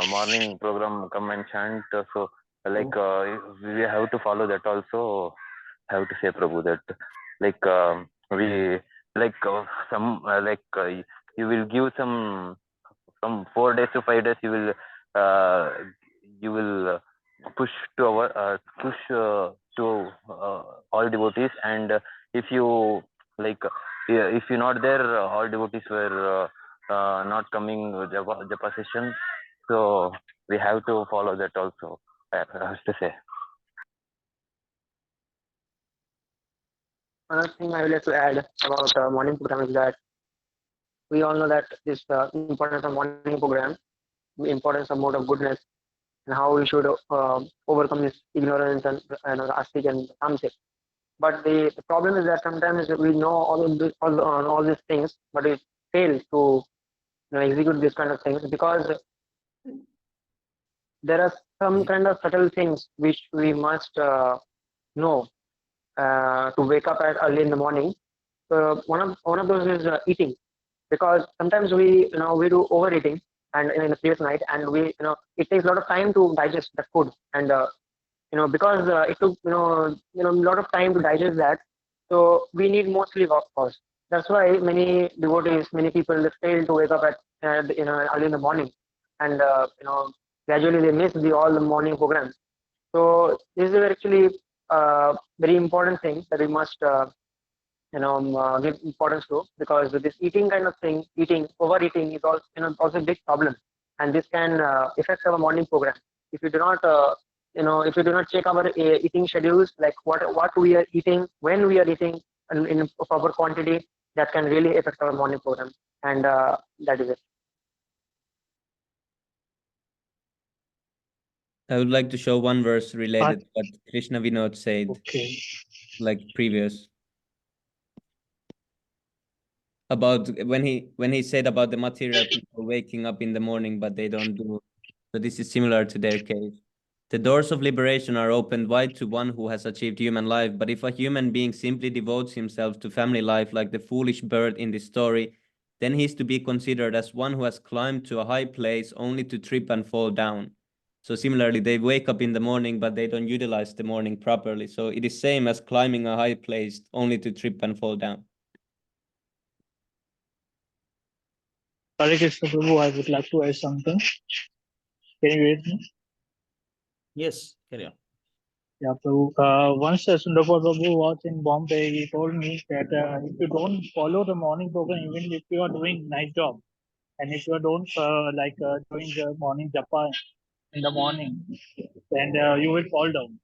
morning program come and chant. So we have to follow that also. Have to say, Prabhu, that we some you will give some 4 days to 5 days. You will push to all devotees, and if you if you're not there, all devotees were not coming with japa session. So we have to follow that also, I have to say. Another thing I would like to add about morning program is that we all know that this importance of morning program, the importance of mode of goodness, and how we should overcome this ignorance and astic and tamasic. But the problem is that sometimes we know all these things, but we fail to execute this kind of things because there are some kind of subtle things which we must know to wake up at early in the morning. one of those is eating, because sometimes we do overeating and in the previous night, and it takes a lot of time to digest the food, and because it took a lot of time to digest that, so we need more sleep, of course. That's why many devotees, many people, they fail to wake up at early in the morning, and gradually they miss all the morning programs. So this is actually very important thing that we must give importance to, because this eating kind of thing, overeating is also also a big problem, and this can affect our morning program. If you do not if you do not check our eating schedules, like what we are eating, when we are eating, and in a proper quantity, that can really affect our morning program, and that is it. I would like to show one verse related to what Krishna Vinod said, Okay. like previous, about when he said about the material people waking up in the morning, but they don't do. So this is similar to their case. The doors of liberation are opened wide to one who has achieved human life, but if a human being simply devotes himself to family life like the foolish bird in this story, then he is to be considered as one who has climbed to a high place only to trip and fall down. So similarly, they wake up in the morning, but they don't utilize the morning properly. So it is same as climbing a high place only to trip and fall down. Hare Krishna Prabhu, I would like to add something. Can you hear me? Yes, carry on. Yeah, Prabhu. Once Sundar Prabhu was in Bombay, he told me that if you don't follow the morning program, even if you are doing night job, and if you don't doing the morning japa in the morning, then you will fall down.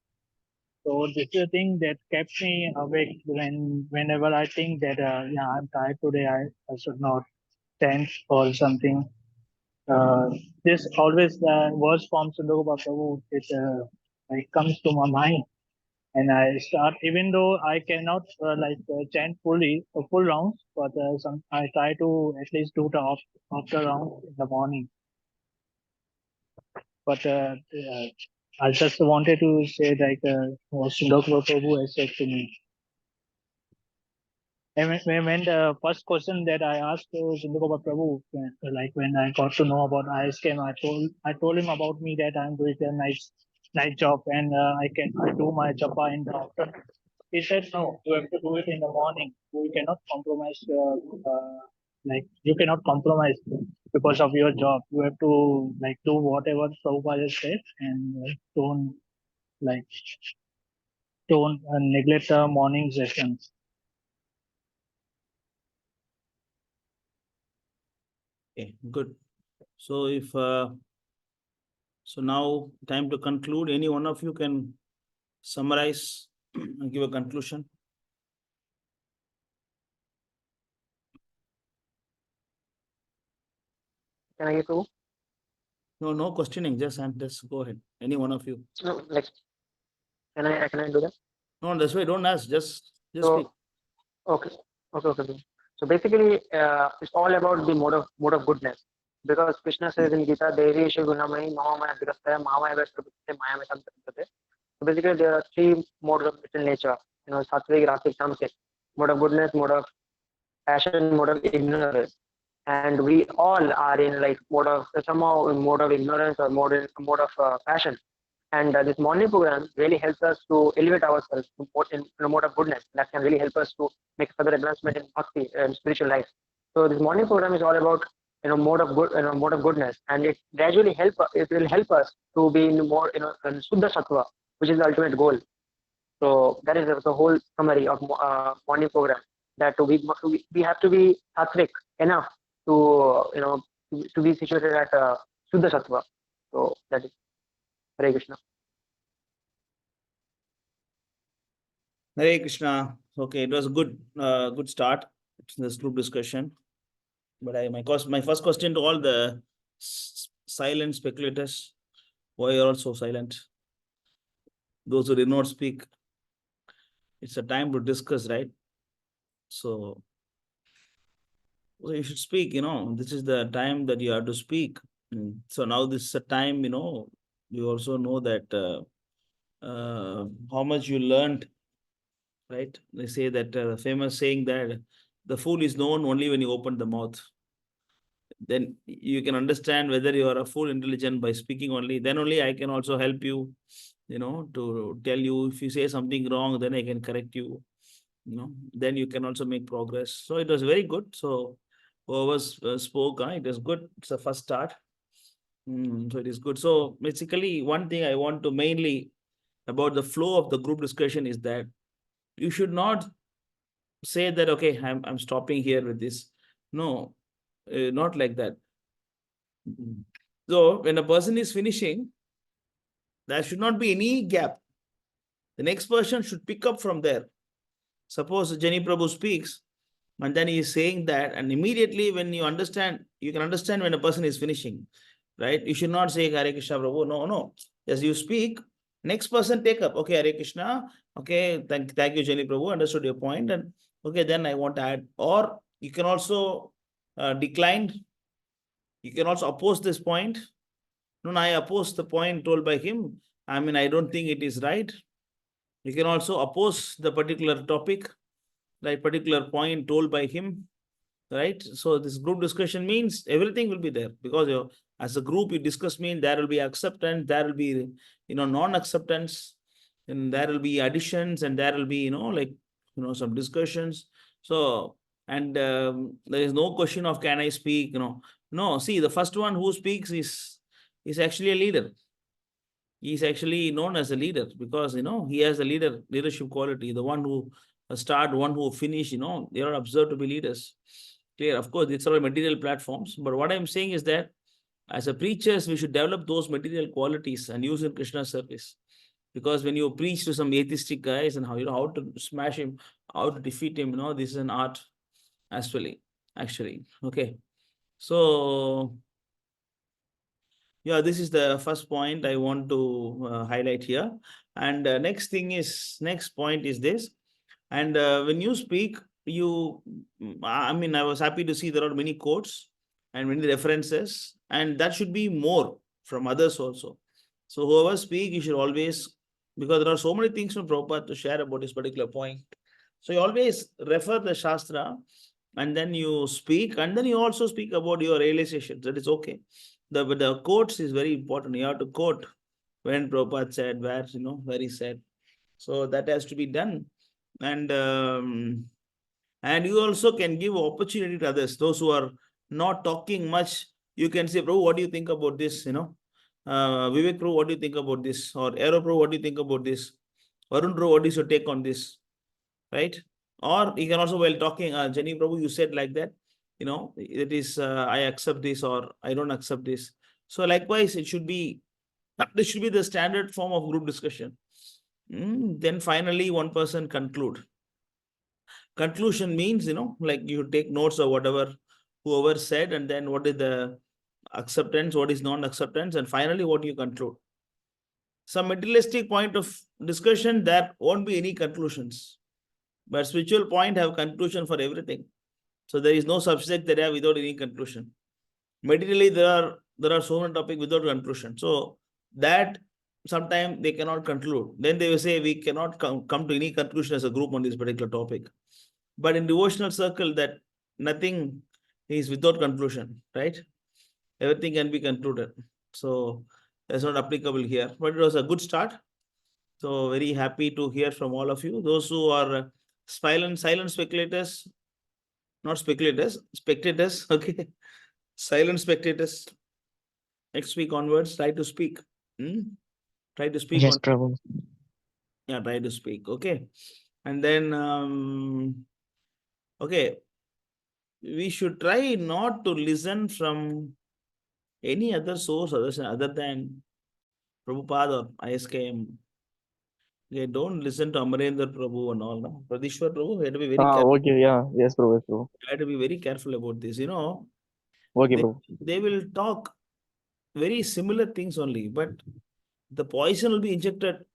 So this is a thing that kept me awake whenever I think that I'm tired today, I should not dance or something. This always words from Sundar Prabhu, it comes to my mind, and I start, even though I cannot chant fully full rounds, but I try to at least do the after round in the morning. But I just wanted to say what Sundar Prabhu has said to me. And when the first question that I asked to Sundar Prabhu, when I got to know about ISKM, I told him about me that I'm doing a night job, and I do my japa in the afternoon. He said, no, you have to do it in the morning. You cannot compromise. You cannot compromise because of your job. You have to do whatever Prabhupada said, and like don't neglect the morning sessions. Okay, good. So so now time to conclude. Any one of you can summarize and give a conclusion. Can I get to? No questioning. Just go ahead. Any one of you. No, like, can I do that? No, that's why don't ask. Just So, speak. okay. So basically, it's all about the mode of goodness, because Krishna says in Gita, Devi Gunamai, Mama Maya Mama Maya Maya. So basically, there are three modes of little nature. Sattvic, Rasik, Tamasic. Mode of goodness, mode of passion, mode of ignorance, and we all are in somehow in mode of ignorance or mode of passion. And this morning program really helps us to elevate ourselves in a mode of goodness that can really help us to make further advancement in bhakti and spiritual life. So this morning program is all about mode of goodness, and it gradually it will help us to be in more in Suddha Sattva, which is the ultimate goal. So that is the whole summary of morning program. That we have to be sattvic enough to to be situated at Suddha Sattva. So that is Hare Krishna. Hare Krishna. Okay, it was a good start to this group discussion. But my first question to all the silent speculators: why are you all so silent? Those who did not speak. It's a time to discuss, right? So you should speak. This is the time that you have to speak. So now this is a time. You also know that how much you learned right? They say that famous saying that the fool is known only when you open the mouth. Then you can understand whether you are a fool intelligent by speaking only. Then only I can also help you, to tell you if you say something wrong, then I can correct you. Then you can also make progress. So it was very good. So whoever spoke, it was good. It's a first start. So it is good. So basically, one thing I want to mainly about the flow of the group discussion is that you should not say that, okay, I'm stopping here with this. No, not like that. So when a person is finishing, there should not be any gap. The next person should pick up from there. Suppose Jani Prabhu speaks, and then he is saying that, and immediately when you understand, you can understand when a person is finishing, right? You should not say Hare Krishna Prabhu. No. As you speak, next person take up. Okay, Hare Krishna. Okay, thank you, Jani Prabhu. Understood your point. And okay, then I want to add. Or you can also decline. You can also oppose this point. No, I oppose the point told by him. I don't think it is right. You can also oppose the particular topic, right? Particular point told by him, right? So this group discussion means everything will be there, because as a group you discuss mean there will be acceptance, there will be non-acceptance, and there will be additions, and there will be some discussions. So and there is no question of can I speak. No, see, the first one who speaks is actually a leader. He is actually known as a leader because he has a leadership quality. The one who start, one who finish, they are observed to be leaders. Clear. Of course, it's all material platforms. But what I'm saying is that as a preachers, we should develop those material qualities and use in Krishna's service. Because when you preach to some atheistic guys and how to smash him, how to defeat him, this is an art actually. Okay. So yeah, this is the first point I want to highlight here. And next point is this. And when you speak, I was happy to see there are many quotes and many references, and that should be more from others also. So whoever speak, you should always, because there are so many things from Prabhupada to share about this particular point. So you always refer the Shastra, and then you speak, and then you also speak about your realizations. That is okay. The quotes is very important. You have to quote when Prabhupada said, where he said. So that has to be done. And you also can give opportunity to others, those who are not talking much. You can say, Prabhu, what do you think about this? Vivek Prabhu, what do you think about this? Or Aero Prabhu, what do you think about this? Varun Prabhu, what is your take on this? Right? Or you can also, while talking, Jani Prabhu, you said like that, it is, I accept this or I don't accept this. So likewise, this should be the standard form of group discussion. Then finally, one person conclude. Conclusion means, like you take notes or whatever, whoever said, and then what is the acceptance, what is non-acceptance, and finally what you conclude. Some materialistic point of discussion, there won't be any conclusions. But spiritual point have conclusion for everything. So there is no subject area without any conclusion. Materially, there are so many topics without conclusion. So that sometimes they cannot conclude. Then they will say we cannot come to any conclusion as a group on this particular topic. But in devotional circle, that nothing is without conclusion, right? Everything can be concluded. So that's not applicable here. But it was a good start. So very happy to hear from all of you. Those who are silent speculators, not speculators, spectators, okay? Silent spectators. Next week onwards, try to speak. Try to speak Yes, on. Prabhu. Yeah, try to speak. Okay. And then, okay, we should try not to listen from any other source other than Prabhupada or ISKM. Okay, don't listen to Amarendra Prabhu and all. No? Pradishwar Prabhu, we have to be very careful. Okay, yeah, yes, bro, yes, bro. We have to be very careful about this. Okay, bro. They will talk very similar things only, but the poison will be injected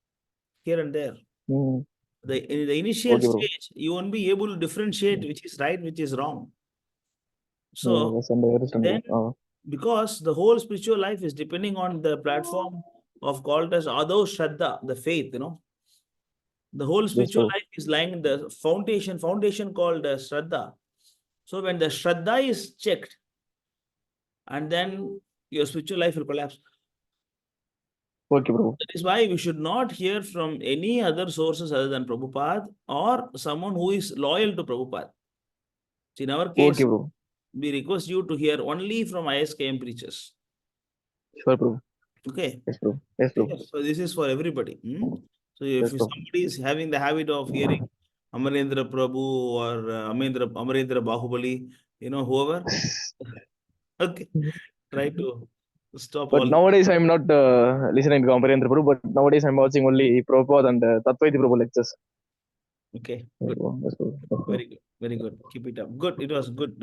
here and there. In the initial stage, you won't be able to differentiate which is right, which is wrong. So then, because the whole spiritual life is depending on the platform of called as Adho Shraddha, the faith, The whole spiritual Prabhu. life is lying in the foundation called Shraddha. So when the Shraddha is checked, and then your spiritual life will collapse. Okay, Prabhu. That is why we should not hear from any other sources other than Prabhupada or someone who is loyal to Prabhupada. So in our case, Okay, Prabhu. we request you to hear only from ISKM preachers. Sure, Prabhu. Okay. Yes, Prabhu. Yes, Prabhu. Okay. So this is for everybody. So if Yes, Prabhu. somebody is having the habit of hearing Amarendra Prabhu or Amarendra Bahubali, whoever, okay, try to stop But all. nowadays I'm not listening to Amarendra Prabhu, but nowadays I'm watching only Prabhupada and Tatvaiti Prabhu lectures. Okay, Yes, good. Prabhu. Yes, Prabhu. Yes, Prabhu. Very good. Very good. Keep it up. Good. It was good.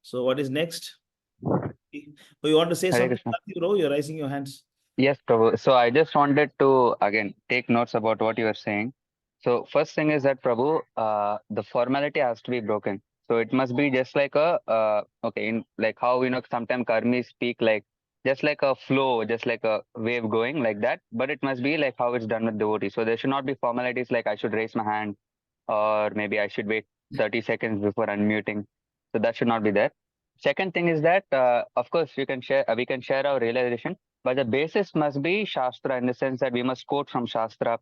So what is next? You want to say Hare something, Krishna. bro? You're raising your hands. Yes, Prabhu. So I just wanted to again take notes about what you are saying. So first thing is that Prabhu, the formality has to be broken. So it must be just like a okay, in like how sometimes karmis speak like just like a flow, just like a wave going like that. But it must be like how it's done with devotees. So there should not be formalities like I should raise my hand or maybe I should wait 30 seconds before unmuting. So that should not be there. Second thing is that of course we can share our realization, but the basis must be Shastra in the sense that we must quote from Shastra,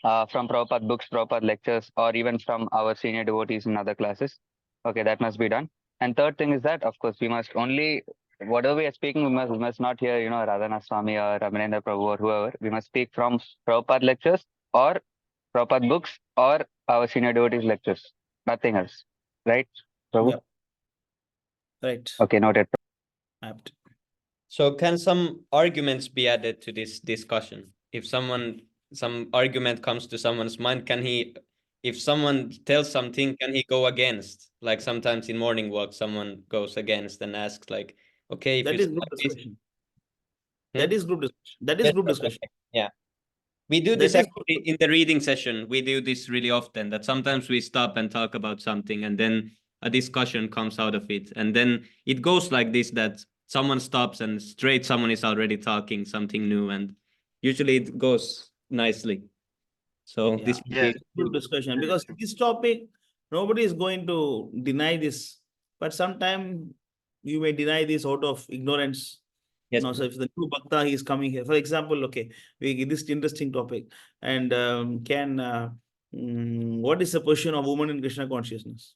from Prabhupada books, Prabhupada lectures, or even from our senior devotees in other classes. Okay, that must be done. And third thing is that, of course, we must only, whatever we are speaking, we must not hear, Radhana Swami or Ramanendra Prabhu or whoever. We must speak from Prabhupada lectures or Prabhupada books or our senior devotees lectures. Nothing else. Right, Prabhu? Yep. Right. Okay, noted. Apt. So can some arguments be added to this discussion? If some argument comes to someone's mind, if someone tells something, can he go against? Like sometimes in morning walk, someone goes against and asks like, okay, if That you is say group like this, discussion. That is group discussion. That is Yes, group sir. discussion. Okay. Yeah. We do this That is actually in the reading session. We do this really often, that sometimes we stop and talk about something and then a discussion comes out of it. And then it goes like this, that someone stops and straight someone is already talking something new. And usually it goes nicely. So yeah, this Yeah. group discussion, because this topic, nobody is going to deny this, but sometime you may deny this out of ignorance. Yes, So if the new bhakta is coming here, for example, okay, we give this interesting topic, and what is the position of woman in Krishna consciousness?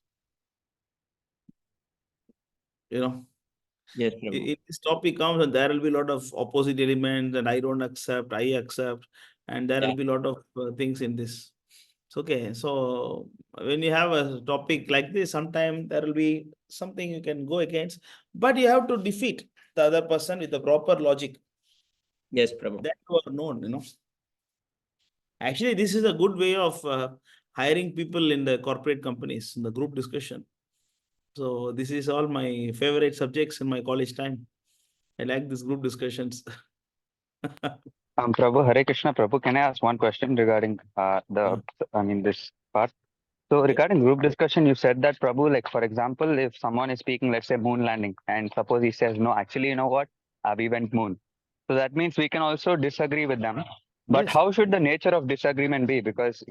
yes, Prabhu. If this topic comes, and there will be a lot of opposite elements, and I don't accept, I accept, and there will be a lot of things in this. It's okay. So when you have a topic like this, sometimes there will be something you can go against, but you have to defeat the other person with the proper logic. Yes, Prabhu. That you are known. Actually, this is a good way of hiring people in the corporate companies, in the group discussion. So this is all my favorite subjects in my college time. I like these group discussions. Prabhu, Hare Krishna, Prabhu, can I ask one question regarding this part? So regarding group discussion, you said that Prabhu, like for example, if someone is speaking, let's say moon landing, and suppose he says, no, actually, you know what, we went moon. So that means we can also disagree with them. But Yes. how should the nature of disagreement be? Because,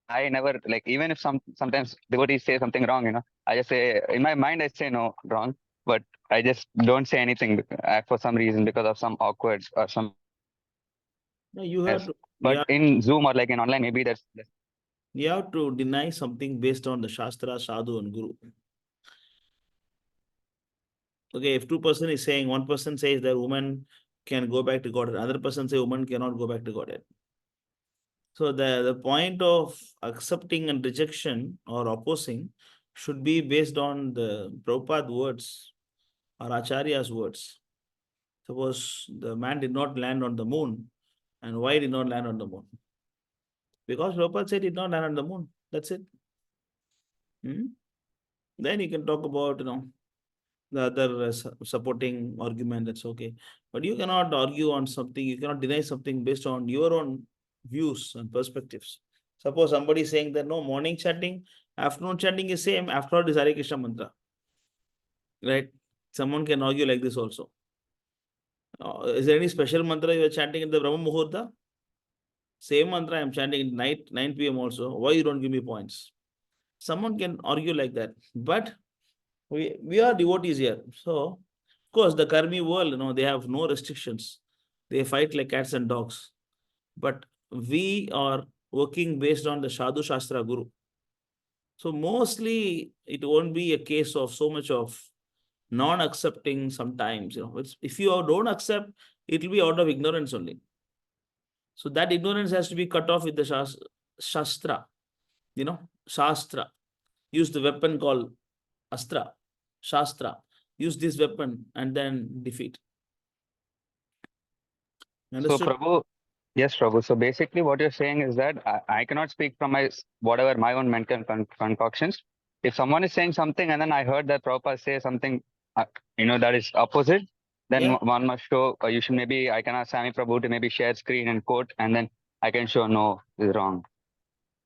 I never, like, even if sometimes devotees say something wrong, I just say, in my mind, I say no, wrong. But I just don't say anything for some reason because of some awkward or some No, you have else. to, But yeah, in Zoom or like in online, maybe that's you have to deny something based on the Shastra, Sadhu, and Guru. Okay, if two-person is saying, one person says that woman can go back to Godhead, another person says woman cannot go back to Godhead. So the point of accepting and rejection or opposing should be based on the Prabhupada words or Acharya's words. Suppose the man did not land on the moon, and why did not land on the moon? Because Prabhupada said he did not land on the moon. That's it. Then you can talk about, the other supporting argument, that's okay. But you cannot argue on something, you cannot deny something based on your own views and perspectives. Suppose somebody is saying that no, morning chanting, afternoon chanting is same, after all is Hare Krishna mantra. Right? Someone can argue like this also. Is there any special mantra you are chanting in the Brahma Muhurta? Same mantra I'm chanting at night, 9 p.m. also. Why you don't give me points? Someone can argue like that. But we are devotees here. So, of course, the Karmi world, they have no restrictions. They fight like cats and dogs. But we are working based on the Sadhu Shastra Guru. So mostly it won't be a case of so much of non-accepting sometimes. If you don't accept, it will be out of ignorance only. So that ignorance has to be cut off with the Shastra. Shastra. Use the weapon called Astra. Shastra. Use this weapon and then defeat. So, Understood? Prabhu, yes, Prabhu. So basically, what you're saying is that I cannot speak from my own mental concoctions. If someone is saying something and then I heard that Prabhupada say something, that is opposite, then Yeah. one must show. You should maybe I can ask Sami Prabhu to maybe share screen and quote, and then I can show no, this is wrong.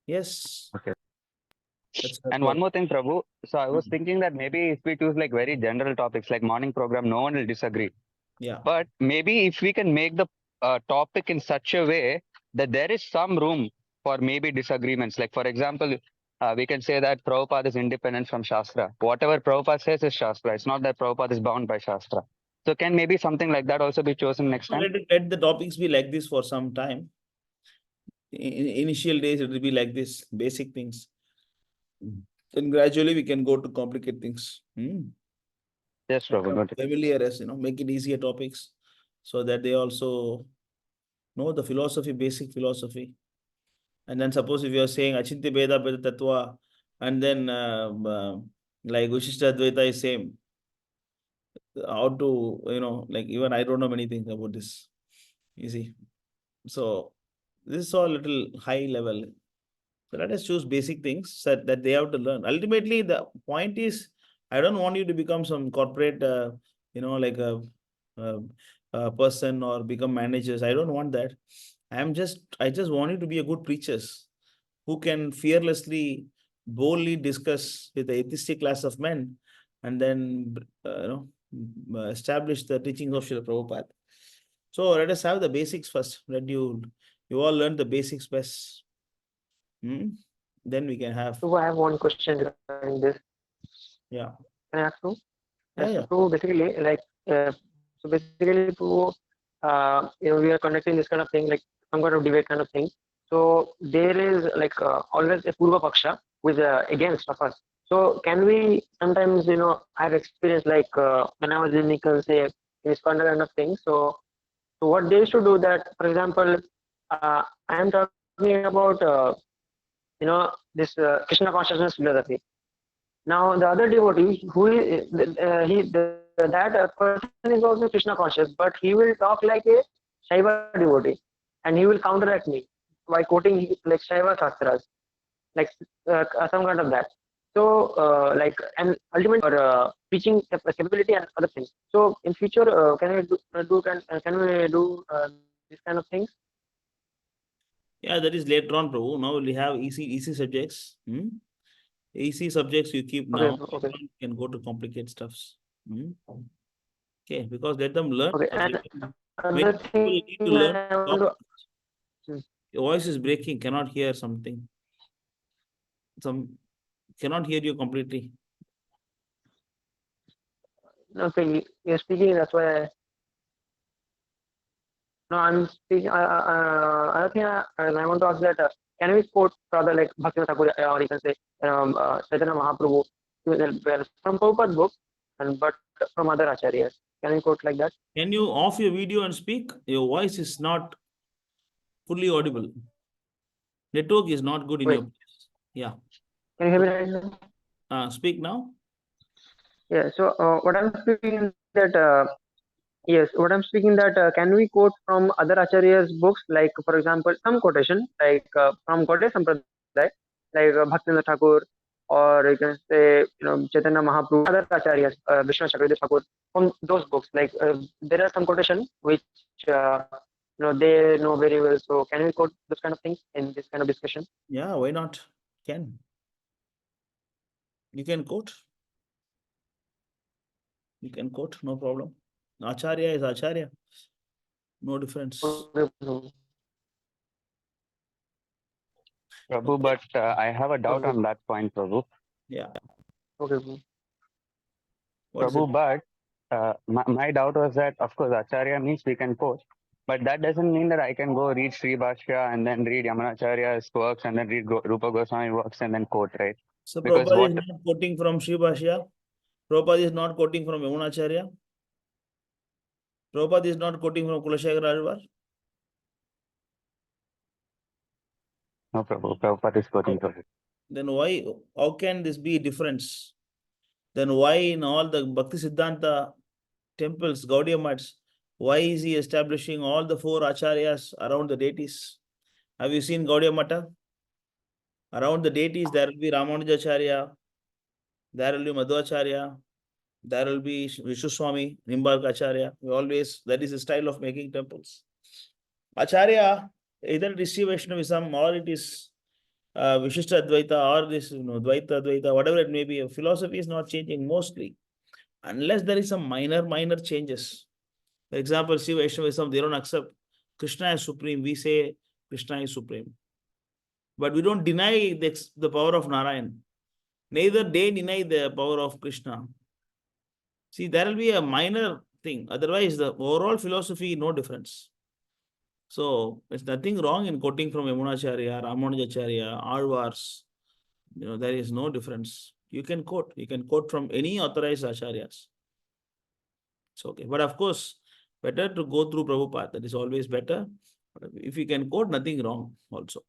Yes. Okay. That's And right. one more thing, Prabhu. So I was thinking that maybe if we choose like very general topics like morning program, no one will disagree. Yeah. But maybe if we can make the topic in such a way that there is some room for maybe disagreements. Like, for example, we can say that Prabhupada is independent from Shastra. Whatever Prabhupada says is Shastra. It's not that Prabhupada is bound by Shastra. So can maybe something like that also be chosen next time? Let the topics be like this for some time. In initial days, it will be like this, basic things. Then gradually we can go to complicate things. Yes, Prabhu. Got it. Familiar as, make it easier topics so that they also know the philosophy, basic philosophy. And then suppose if you are saying Achintya Beda Beda Tattva, and then like Vishishta Advaita is same. How to, like even I don't know many things about this. You see. So this is all a little high level. So let us choose basic things that they have to learn. Ultimately, the point is, I don't want you to become some corporate, like a person or become managers. I don't want that. I just want you to be a good preachers who can fearlessly, boldly discuss with the atheistic class of men, and then establish the teachings of Srila Prabhupada. So let us have the basics first. Let you all learn the basics best. Then we can have. So I have one question regarding this. Yeah. Can I ask you? Yeah, yeah. So basically, we are conducting this kind of thing, like some kind of debate kind of thing. So there is always a Purva Paksha who is against of us. So can we sometimes, I've experienced when I was in say this kind of thing. So what they should do that, for example, I am talking about this Krishna consciousness philosophy. Now the other devotee, who is that person is also Krishna conscious, but he will talk like a Shaiva devotee, and he will counteract me by quoting like Shaiva Shastras, like some kind of that. So and ultimately preaching capability and other things. So in future, can we do these kind of things? Yeah, that is later on, Prabhu. Now we have easy subjects. Easy subjects you keep now. Okay. You can go to complicate stuffs. Okay, because let them learn. Okay, and Many another people thing need to learn. I want to. Your voice is breaking. Cannot hear something. Cannot hear you completely. Okay, you're speaking. That's why. No, I'm speaking. Other thing I want to ask that can we quote rather like Bhaktivinoda Thakur or you can say Chaitanya Mahaprabhu from Prabhupada's book, but from other acharyas? Can we quote like that? Can you off your video and speak? Your voice is not fully audible. Network is not good in your place. Yeah. Can you hear me right now? Speak now. Yeah. So what I'm speaking that. Yes, what I'm speaking that can we quote from other acharyas' books, like for example, some quotation from Gaudiya Sampradaya, like Bhaktivinoda Thakur, or you can say Chaitanya Mahaprabhu, other acharyas, Vishnu Chakravarti Thakur, from those books. There are some quotation which they know very well. So can we quote those kind of things in this kind of discussion? Yeah, why not? You can quote. You can quote, no problem. Acharya is Acharya. No difference. Prabhu, but I have a doubt Okay. on that point, Prabhu. Yeah. Okay, Prabhu. What is Prabhu, it? but my doubt was that, of course, Acharya means we can quote, but that doesn't mean that I can go read Sri Bhashya and then read Yamanacharya's works and then read Rupa Goswami works and then quote, right? So Because Prabhupada what is not quoting from Sri Bhashya. Prabhupada is not quoting from Yamunacharya. Prabhupada is not quoting from Kulashekara Alvar. no, Prabhu, Prabhupada is quoting from it. Then why, how can this be a difference? Then why in all the Bhakti Siddhanta temples, Gaudiya Maths, why is he establishing all the 4 acharyas around the deities? Have you seen Gaudiya Mata? Around the deities, there will be Ramanujacharya, there will be Madhvacharya, there will be Vishwaswami, Nimbarkacharya. We always, that is the style of making temples. Acharya, either it is Sri Vaishnavism or it is Vishishta Advaita or this, Dvaita, Advaita, whatever it may be, philosophy is not changing mostly, unless there is some minor changes. For example, Sri Vaishnavism, they don't accept Krishna as supreme. We say Krishna is supreme. But we don't deny the power of Narayan. Neither they deny the power of Krishna. See, there will be a minor thing. Otherwise, the overall philosophy, no difference. So, there's nothing wrong in quoting from Yamunacharya, Ramanujacharya, Alvars. There is no difference. You can quote from any authorized acharyas. It's okay. But of course, better to go through Prabhupada. That is always better. But if you can quote, nothing wrong also.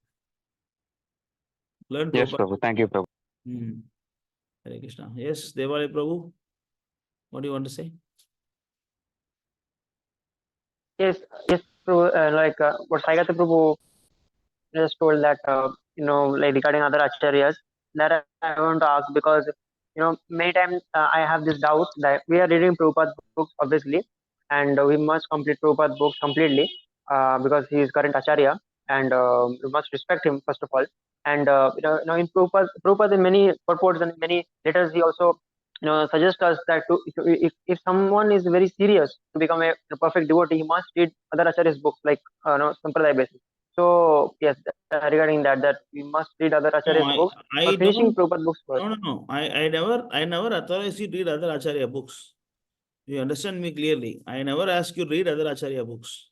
Learn Yes, Prabhupada. Prabhu. Thank you, Prabhu. Hare Krishna. Yes, Devale Prabhu. What do you want to say? Yes, Prabhu, what Saigata Prabhu just told that, like regarding other acharyas, that I want to ask because, many times I have this doubt that we are reading Prabhupada's books, obviously, and we must complete Prabhupada's books completely because he is current acharya, and we must respect him, first of all. And, in Prabhupada in many purports and many letters, he also, suggests us that if someone is very serious to become a perfect devotee, he must read other acharyas' books, like, Sampradaya basis. So yes, regarding that we must read other No, acharyas' books I for finishing don't. Prabhupada books first. No. I never authorize you to read other acharya books. You understand me clearly. I never ask you to read other acharya books.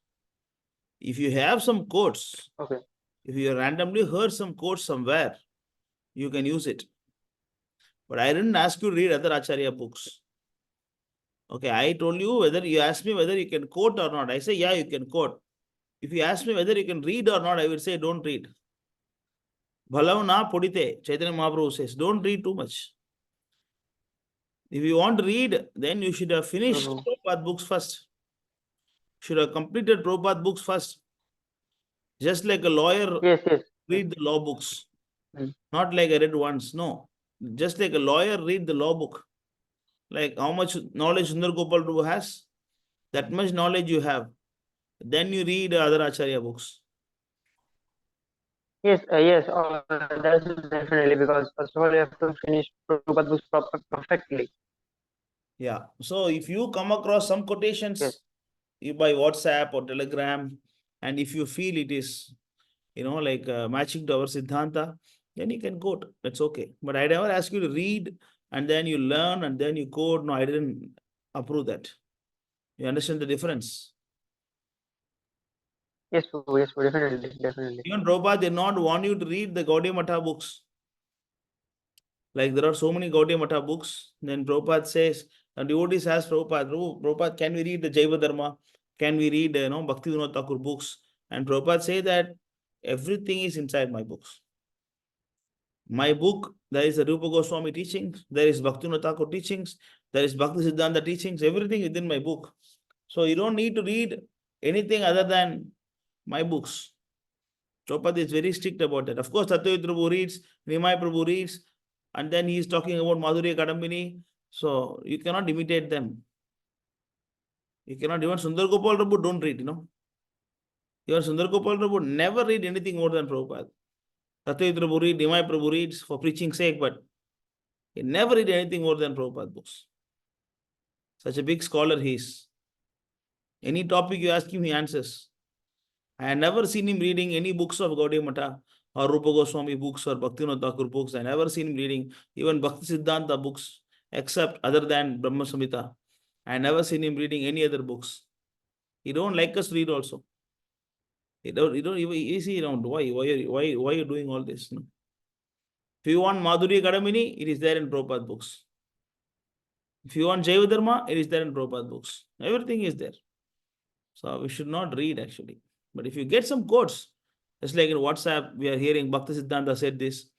If you have some quotes, Okay. if you randomly heard some quotes somewhere, you can use it. But I didn't ask you to read other acharya books. Okay, I told you whether you asked me whether you can quote or not. I say, yeah, you can quote. If you ask me whether you can read or not, I will say, don't read. Bhalavna podite, Chaitanya Mahaprabhu says, don't read too much. If you want to read, then you should have finished Prabhupada books first. Should have completed Prabhupada books first. Just like a lawyer read the law books. Not like I read once. No. Just like a lawyer read the law book. Like how much knowledge Sundar Gopal Prabhu has, that much knowledge you have. Then you read other Acharya books. Yes, that's definitely, because first of all you have to finish Prabhupada books perfectly. Yeah. So if you come across some quotations by WhatsApp or Telegram, and if you feel it is, like matching to our Siddhanta, then you can quote. That's okay. But I never ask you to read and then you learn and then you quote. No, I didn't approve that. You understand the difference? Yes, definitely. Even Prabhupada did not want you to read the Gaudiya Matha books. Like there are so many Gaudiya Matha books. Then Prabhupada says, and devotees ask Prabhupada, can we read the Jaiva Dharma? Can we read, Bhakti Vinod Thakur books? And Prabhupada say that everything is inside my books. My book, there is a Rupa Goswami teachings, there is Bhakti Vinod Thakur teachings, there is Bhakti Siddhanta teachings, everything within my book. So you don't need to read anything other than my books. Prabhupada is very strict about that. Of course, Tattva Prabhu reads, Nimai Prabhu reads, and then he is talking about Madhurya Kadambini. So you cannot imitate them. You cannot, even Sundar Gopal Prabhu don't read, Even Sundar Gopal Prabhu never read anything more than Prabhupada. Tattva Prabhu read, Nimai Prabhu reads for preaching sake, but he never read anything more than Prabhupada books. Such a big scholar he is. Any topic you ask him, he answers. I have never seen him reading any books of Gaudiya Matha or Rupa Goswami books or Bhaktivinoda Thakur books. I never seen him reading even Bhakti Siddhanta books, except other than Brahma Samhita. I never seen him reading any other books. He don't like us to read also. He don't even easy around. Why are you doing all this? No? If you want Madhurya Kadamini, it is there in Prabhupada books. If you want Jaiva Dharma, it is there in Prabhupada books. Everything is there. So we should not read actually. But if you get some quotes, just like in WhatsApp, we are hearing Bhakti Siddhanta said this,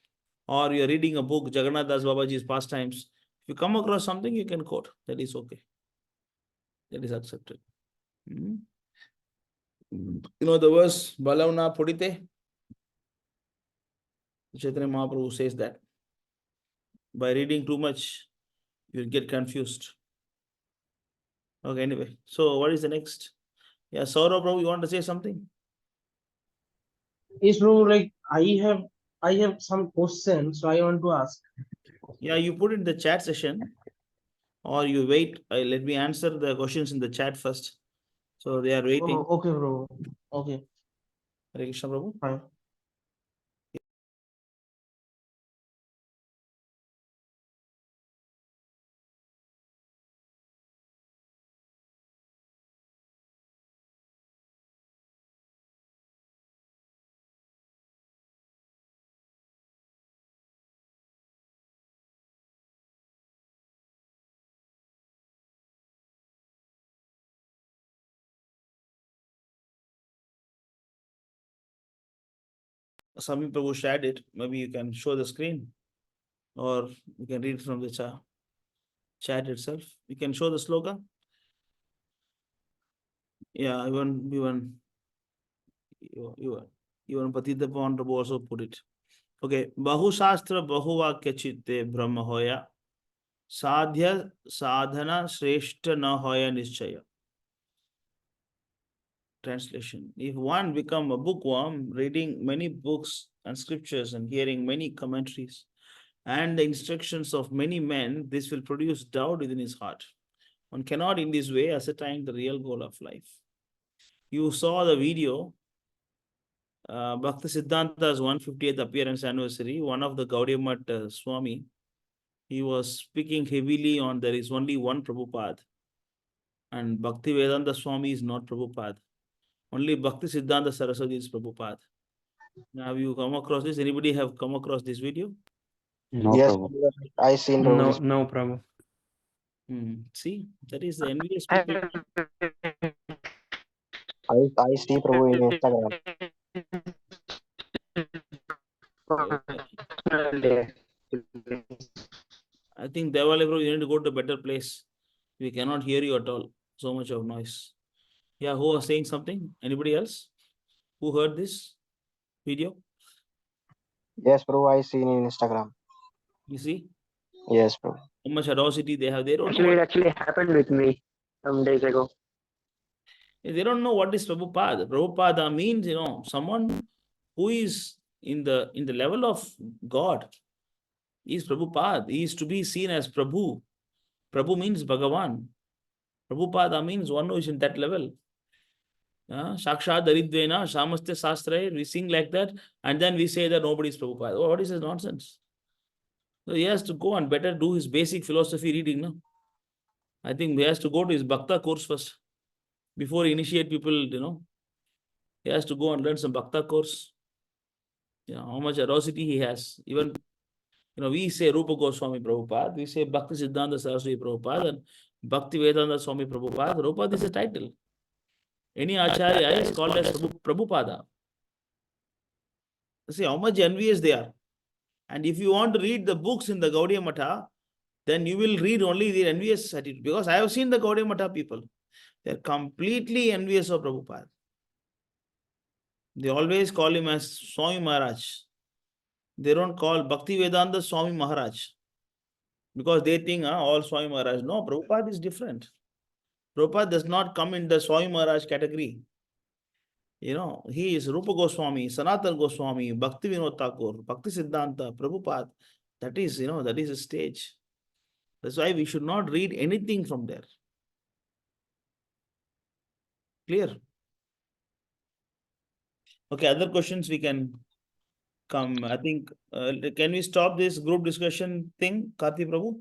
or you are reading a book, Jagannath Das Babaji's pastimes. If you come across something, you can quote. That is okay. That is accepted. You know the verse, Balavna Pudite? Chaitanya Mahaprabhu says that. By reading too much, you'll get confused. Okay, anyway. So what is the next? Yeah, Saurabh Prabhu, you want to say something? Yes, bro. Like I have some questions, so I want to ask. Yeah, you put in the chat session, or you wait. Let me answer the questions in the chat first. So they are waiting. Oh, okay, bro. Okay. Hare Krishna Prabhu. Fine. Sami Prabhu shared it. Maybe you can show the screen, or you can read from the chat itself. You can show the sloka. Yeah, even Patita Pawan Prabhu also put it. Okay, Bahu Shastra Bahu Vakya Chitte Brahma Hoya Sadhya Sadhana Shreshta Na Hoya Nischaya. Translation. If one become a bookworm, reading many books and scriptures and hearing many commentaries and the instructions of many men, this will produce doubt within his heart. One cannot in this way ascertain the real goal of life. You saw the video, Bhakti Siddhanta's 150th appearance anniversary. One of the Gaudiya Math Swami, he was speaking heavily on there is only one Prabhupada, and Bhakti Vedanta Swami is not Prabhupada. Only Bhakti Siddhanta Saraswati is Prabhupada. Now, have you come across this? Anybody have come across this video? No, Yes, Prabhu. I seen No, Prabhu. no, Prabhu. See, that is the envious people. I see Prabhu in Instagram. I think Devale Prabhu, you need to go to a better place. We cannot hear you at all. So much of noise. Yeah, who was saying something? Anybody else who heard this video? Yes, Prabhu, I seen in Instagram. You see Yes, Prabhu. how much audacity they have. They don't know Actually, it what, actually happened with me some days ago. they don't know what is Prabhupada. Prabhupada means, someone who is in the level of God. He is Prabhupada. He is to be seen as Prabhu. Prabhu means Bhagavan. Prabhupada means one who is in that level. Sakshat Daridvena, Shamastya Sastra, we sing like that, and then we say that nobody is Prabhupada. Oh, what is this nonsense? So he has to go and better do his basic philosophy reading. No? I think he has to go to his Bhakta course first before he initiate people. He has to go and learn some Bhakta course. How much audacity he has. Even we say Rupa Goswami Prabhupada, we say Bhakti Siddhanta Saraswati Prabhupada, and Bhakti Vedanta Swami Prabhupada. Prabhupada is a title. Any Acharya is called as Prabhupada. See how much envious they are. And if you want to read the books in the Gaudiya Matha, then you will read only the envious attitude. Because I have seen the Gaudiya Matha people. They are completely envious of Prabhupada. They always call him as Swami Maharaj. They don't call Bhakti Vedanta Swami Maharaj. Because they think all Swami Maharaj. No, Prabhupada is different. Prabhupada does not come in the Swami Maharaj category. He is Rupa Goswami, Sanatana Goswami, Bhakti Vinod Thakur, Bhakti Siddhanta, Prabhupada. That is a stage. That's why we should not read anything from there. Clear? Okay, other questions we can come. I think, can we stop this group discussion thing, Karthi Prabhu?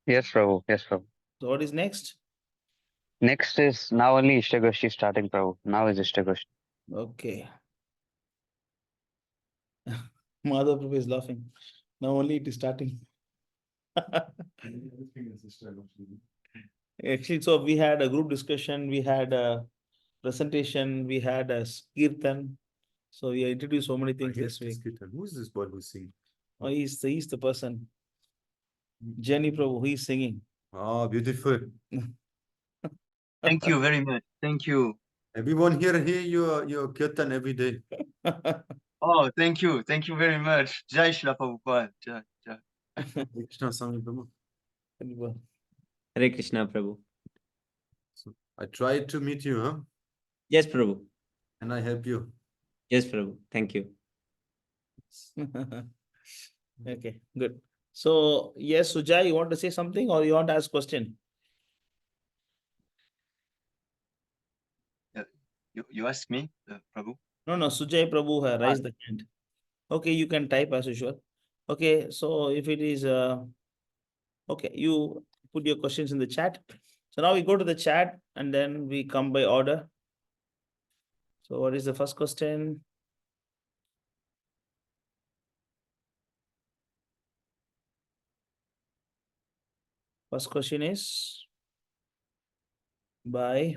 Yes, Prabhu. Yes, Prabhu. So what is next? Next is now only Istagoshti starting, Prabhu. Now is Istagoshti. Okay. Madhav Prabhu is laughing. Now only it is starting. Actually, so we had a group discussion, we had a presentation, we had a kirtan. So we introduced so many things this week. Who is this boy who's singing? Oh, he's the person. Jenny Prabhu, he's singing. Oh, beautiful. Thank you very much. Thank you. Everyone here hear your kirtan every day. Oh, thank you. Thank you very much. Jai Shri Prabhupada. Jai, Jai. Krishna Swami Prabhu. Hare Krishna, Prabhu. So I tried to meet you, huh? Yes, Prabhu. And I help you. Yes, Prabhu. Thank you. Okay, good. So, yes, Sujai, you want to say something or you want to ask question? You asked me, Prabhu? No, Sujai Prabhu has raised the hand. Okay, you can type as usual. Okay, so if it is, okay, you put your questions in the chat. So now we go to the chat and then we come by order. So what is the first question? First question is by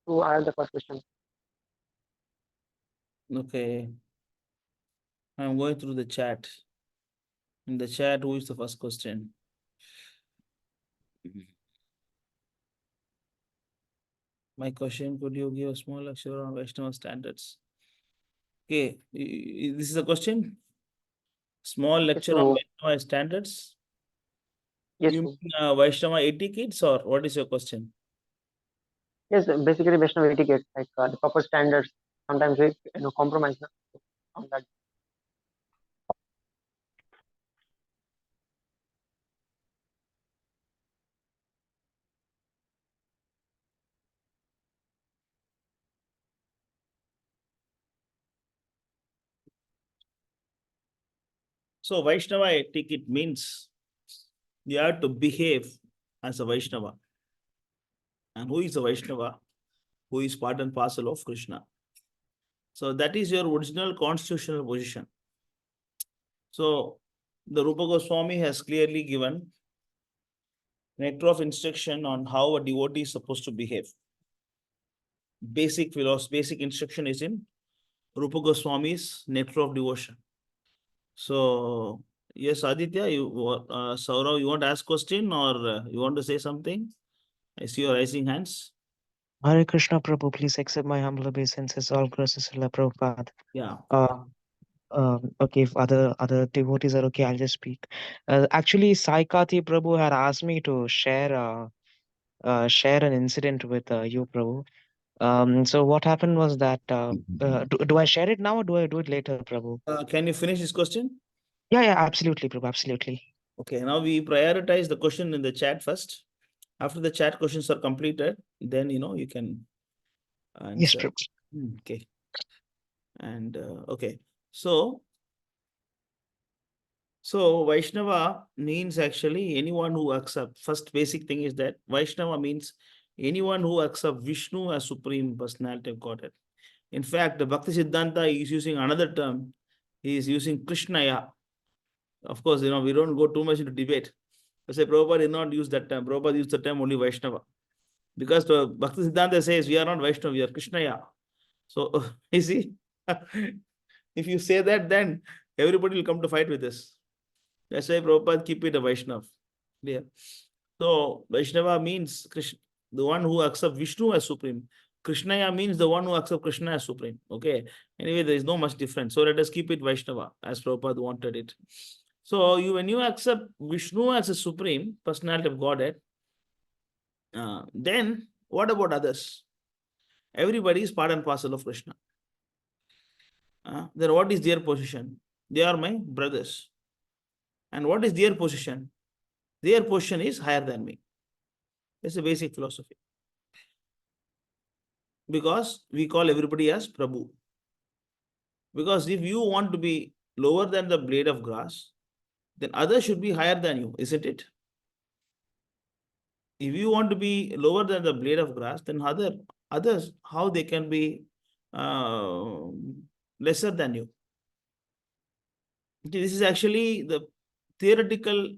So I have the first question. okay. I'm going through the chat. In the chat, who is the first question? My question, could you give a small lecture on Vaishnava standards? Okay, this is a question. Small lecture on Vaishnava standards. Yes. You mean Vaishnava etiquettes or what is your question? Yes, basically Vaishnava etiquette, like the proper standards. Sometimes we compromise on that. So Vaishnava etiquette means you have to behave as a Vaishnava. And who is a Vaishnava? Who is part and parcel of Krishna. So that is your original constitutional position. So the Rupa Goswami has clearly given nectar of instruction on how a devotee is supposed to behave. Basic philosophy, basic instruction is in Rupa Goswami's nectar of devotion. So yes, Aditya, Saurav, you want to ask question or you want to say something? I see your raising hands. Hare Krishna Prabhu, please accept my humble obeisances. All glories to Srila Prabhupada. Yeah. Okay, if other devotees are okay, I'll just speak. Actually, Saikati Prabhu had asked me to share an incident with you, Prabhu. So what happened was that do I share it now or do I do it later, Prabhu? Can you finish this question? Yeah, absolutely, Prabhu, absolutely. Okay, now we prioritize the question in the chat first. After the chat questions are completed, then you can answer. Yes, Prabhu. Okay. And okay, so Vaishnava means actually anyone who accepts. First basic thing is that Vaishnava means anyone who accepts Vishnu as Supreme Personality of Godhead. In fact, the Bhakti Siddhanta is using another term. He is using Krishnaya. Of course, we don't go too much into debate. I say Prabhupada did not use that term. Prabhupada used the term only Vaishnava. Because the Bhakti Siddhanta says we are not Vaishnava, we are Krishnaya. So, you see, if you say that, then everybody will come to fight with us. That's why Prabhupada keep it a Vaishnava. Yeah. So, Vaishnava means Krishna, the one who accepts Vishnu as Supreme. Krishnaya means the one who accepts Krishna as Supreme. Okay. Anyway, there is no much difference. So, let us keep it Vaishnava as Prabhupada wanted it. So, when you accept Vishnu as a Supreme Personality of Godhead, then what about others? Everybody is part and parcel of Krishna. Then what is their position? They are my brothers. And what is their position? Their position is higher than me. It's a basic philosophy. Because we call everybody as Prabhu. Because if you want to be lower than the blade of grass, then others should be higher than you, isn't it? If you want to be lower than the blade of grass, then others, how they can be lesser than you? This is actually the theoretical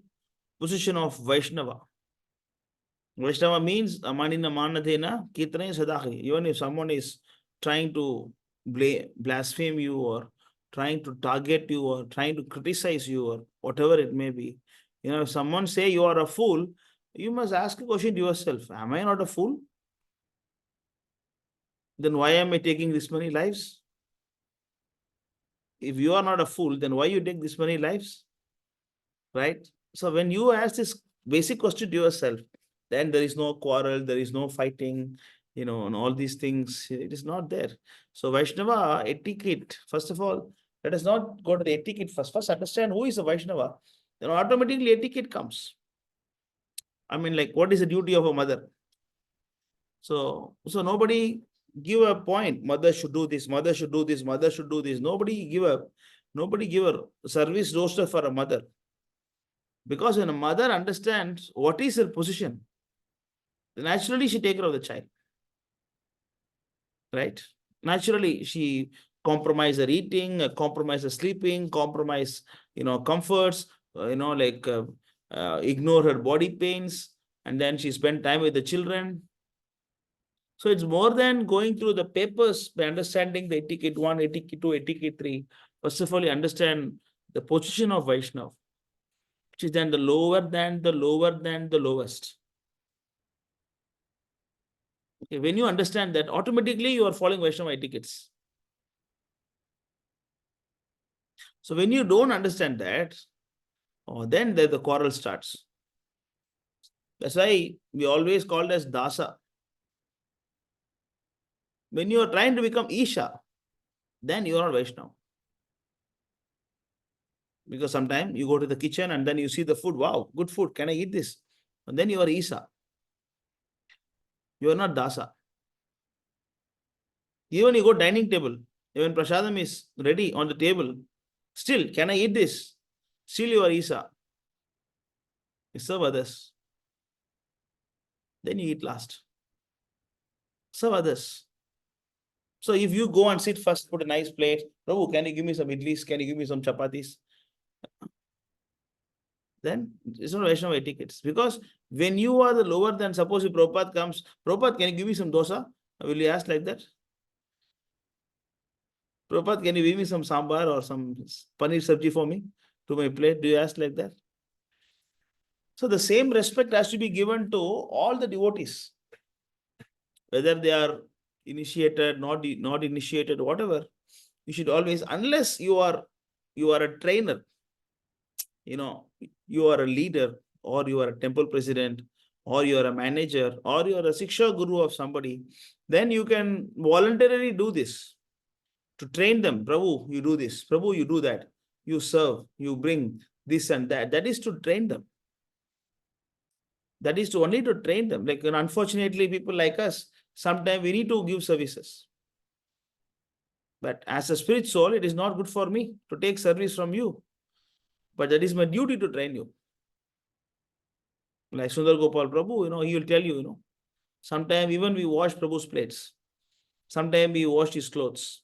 position of Vaishnava. Vaishnava means amanina manadena kitane sadahi. Even if someone is trying to blaspheme you or trying to target you or trying to criticize you or whatever it may be, if someone say you are a fool, you must ask a question to yourself. Am I not a fool? Then why am I taking this many lives? If you are not a fool, then why you take this many lives? Right? So when you ask this basic question to yourself, then there is no quarrel, there is no fighting, and all these things, it is not there. So Vaishnava etiquette, first of all, let us not go to the etiquette first. First understand who is a Vaishnava, then automatically etiquette comes. I mean, like, what is the duty of a mother? So nobody give a point, mother should do this, mother should do this, mother should do this. Nobody give a service roster for a mother. Because when a mother understands what is her position, naturally she take care of the child. Right? Naturally, she compromise her eating, compromise her sleeping, compromise, comforts, ignore her body pains, and then she spend time with the children. So it's more than going through the papers by understanding the etiquette 1, etiquette 2, etiquette 3. First of all, you understand the position of Vaishnava, which is then the lower than the lowest. Okay, when you understand that, automatically you are following Vaishnava etiquettes. So when you don't understand that, then the quarrel starts. That's why we always called as dasa. When you are trying to become Isha, then you are not Vaishnava. Because sometimes you go to the kitchen and then you see the food, wow, good food, can I eat this? And then you are Isha. You are not dasa. Even you go dining table, even prasadam is ready on the table, still, can I eat this? Still you are Isha. You serve others. Then you eat last. Serve others. So if you go and sit first, put a nice plate, Prabhu, can you give me some idlis? Can you give me some chapatis? Then it's not Vaishnava etiquettes. Because when you are the lower than, suppose if Prabhupada comes, Prabhupada, can you give me some dosa? Will you ask like that? Prabhupada, can you give me some sambar or some paneer sabji for me to my plate? Do you ask like that? So the same respect has to be given to all the devotees. Whether they are initiated, not initiated, whatever. You should always, unless you are a trainer, you are a leader, or you are a temple president, or you are a manager, or you are a Siksha guru of somebody, then you can voluntarily do this to train them. Prabhu, you do this. Prabhu, you do that. You serve, you bring this and that. That is to train them. That is to only to train them. Like, unfortunately, people like us, sometimes we need to give services. But as a spirit soul, it is not good for me to take service from you. But that is my duty to train you. Like Sundar Gopal Prabhu, he will tell you, sometimes even we wash Prabhu's plates. Sometimes we wash his clothes.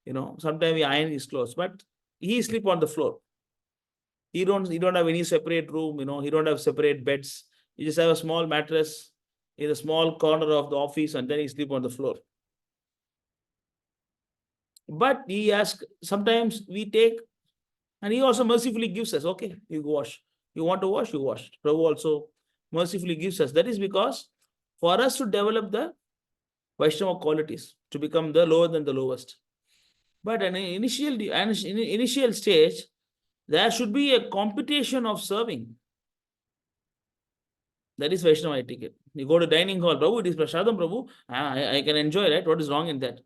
Sometimes we iron his clothes. But he sleep on the floor. He don't have any separate room, he don't have separate beds. He just have a small mattress in a small corner of the office, and then he sleep on the floor. But he asks, sometimes we take, and he also mercifully gives us, okay, you wash. You want to wash, you wash. Prabhu also mercifully gives us. That is because for us to develop the Vaishnava qualities, to become the lower than the lowest. But in an initial stage, there should be a competition of serving. That is Vaishnava etiquette. You go to dining hall, Prabhu, it is prasadam, Prabhu. I can enjoy, right? What is wrong in that?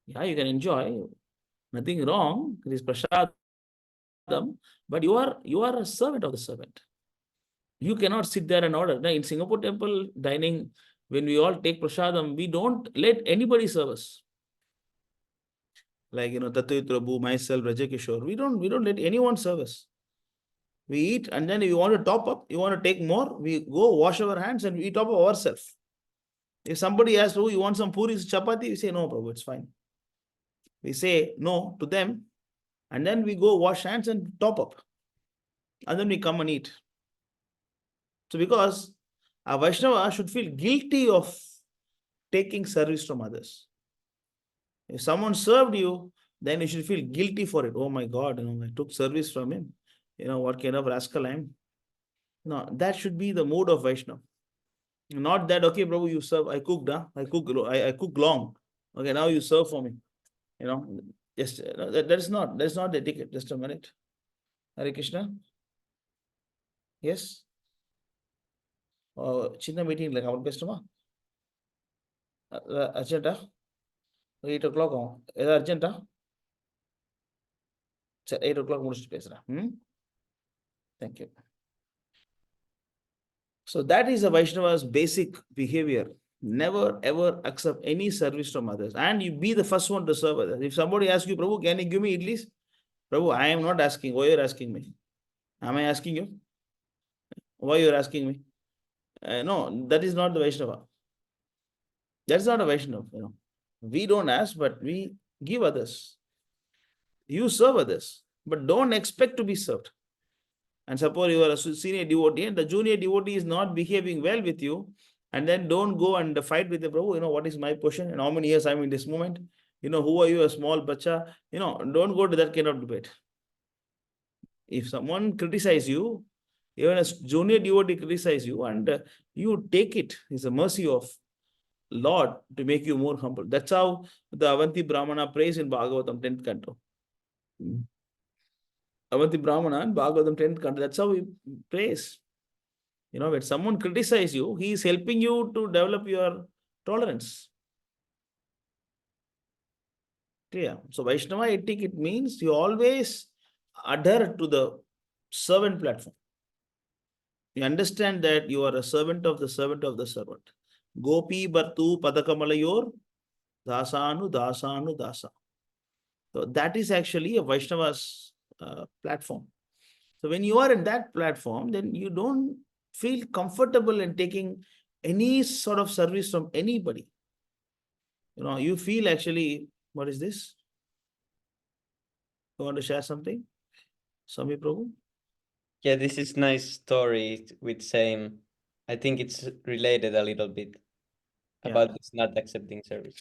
Yeah, you can enjoy. Nothing wrong. It is prasadam. But you are a servant of the servant. You cannot sit there and order. Now, in Singapore temple dining, when we all take prasadam, we don't let anybody serve us. Like, Tattva Prabhu, myself, Raja Kishore, we don't let anyone serve us. We eat, and then if you want to top up, you want to take more, we go wash our hands and we top up ourselves. If somebody asks, oh, you want some puris, chapati, we say, no, Prabhu, it's fine. We say no to them, and then we go wash hands and top up. And then we come and eat. So because a Vaishnava should feel guilty of taking service from others. If someone served you, then you should feel guilty for it. Oh my God, I took service from him. What kind of rascal I am. No, that should be the mood of Vaishnava. Not that, okay, Prabhu, you serve, I cooked, I cook long. Okay, now you serve for me. Just that's not the etiquette. Just a minute. Hare Krishna. Yes. Chinna meeting like our customer. Agenda. 8 o'clock. Is agenda? 8 o'clock. Thank you. So that is a Vaishnava's basic behavior. Never ever accept any service from others. And you be the first one to serve others. If somebody asks you, Prabhu, can you give me idlis? Prabhu, I am not asking. Why you're asking me? Am I asking you? Why you're asking me? No, that is not the Vaishnava. That's not a Vaishnava. We don't ask, but we give others. You serve others, but don't expect to be served. And suppose you are a senior devotee and the junior devotee is not behaving well with you, and then don't go and fight with the Prabhu, what is my position and how many years I'm in this moment? Who are you, a small bacha? Don't go to that kind of debate. If someone criticizes you, even a junior devotee criticizes you, and you take it, it's a mercy of Lord to make you more humble. That's how the Avanti Brahmana prays in Bhagavatam 10th canto. Avanti Brahmana in Bhagavatam 10th canto, that's how he prays. When someone criticizes you, he is helping you to develop your tolerance. Clear? So Vaishnava etiquette means you always adhere to the servant platform. You understand that you are a servant of the servant of the servant. Gopi Bhartu Padakamalayur Dasanu Dasanu Dasa. So that is actually a Vaishnava's platform. So when you are in that platform, then you don't feel comfortable in taking any sort of service from anybody. You feel actually, what is this? You want to share something? Swami Prabhu? Yeah, this is nice story with same. I think it's related a little bit about this not accepting service.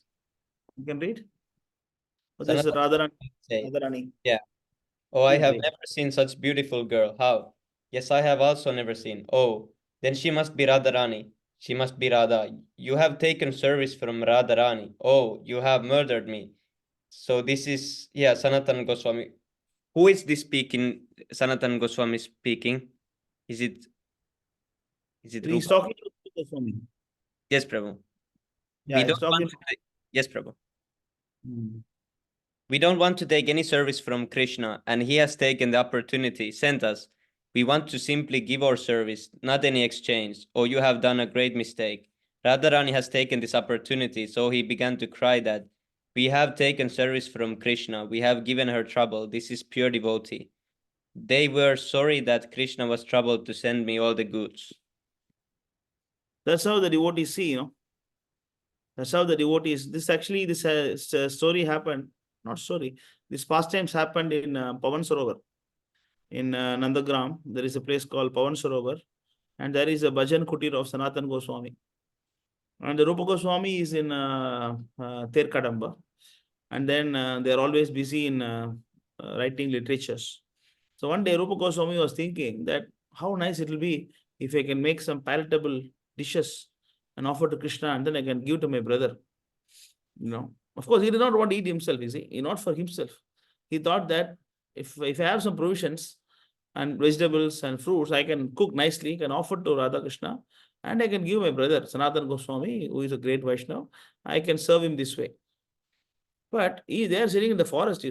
You can read? Oh, this is Radharani. Yeah. Oh, I have never seen such beautiful girl. How? Yes, I have also never seen. Oh, then she must be Radharani. She must be Radha. You have taken service from Radharani. Oh, you have murdered me. So this is, Sanatan Goswami. Who is this speaking? Sanatan Goswami speaking? Is it He's Rupa? talking to Goswami. Yes, Prabhu. Yeah, he's talking. Yes, Prabhu. We don't want to take any service from Krishna, and he has taken the opportunity, sent us. We want to simply give our service, not any exchange. Oh, you have done a great mistake. Radharani has taken this opportunity, so he began to cry that we have taken service from Krishna. We have given her trouble. This is pure devotee. They were sorry that Krishna was troubled to send me all the goods. That's how the devotees see, That's how the devotees. This story happened. Not story. This pastimes happened in Pavan Sarovar. In Nandagram, there is a place called Pavan Sarovar, and there is a bhajan kutir of Sanatan Goswami. And the Rupa Goswami is in Terkadamba. And then they are always busy in writing literatures. So one day Rupa Goswami was thinking that how nice it will be if I can make some palatable dishes and offer to Krishna, and then I can give to my brother. Of course, he did not want to eat himself, not for himself. He thought that if I have some provisions and vegetables and fruits, I can cook nicely, can offer to Radha Krishna, and I can give my brother Sanatan Goswami, who is a great Vaishnava. I can serve him this way. But they are sitting in the forest,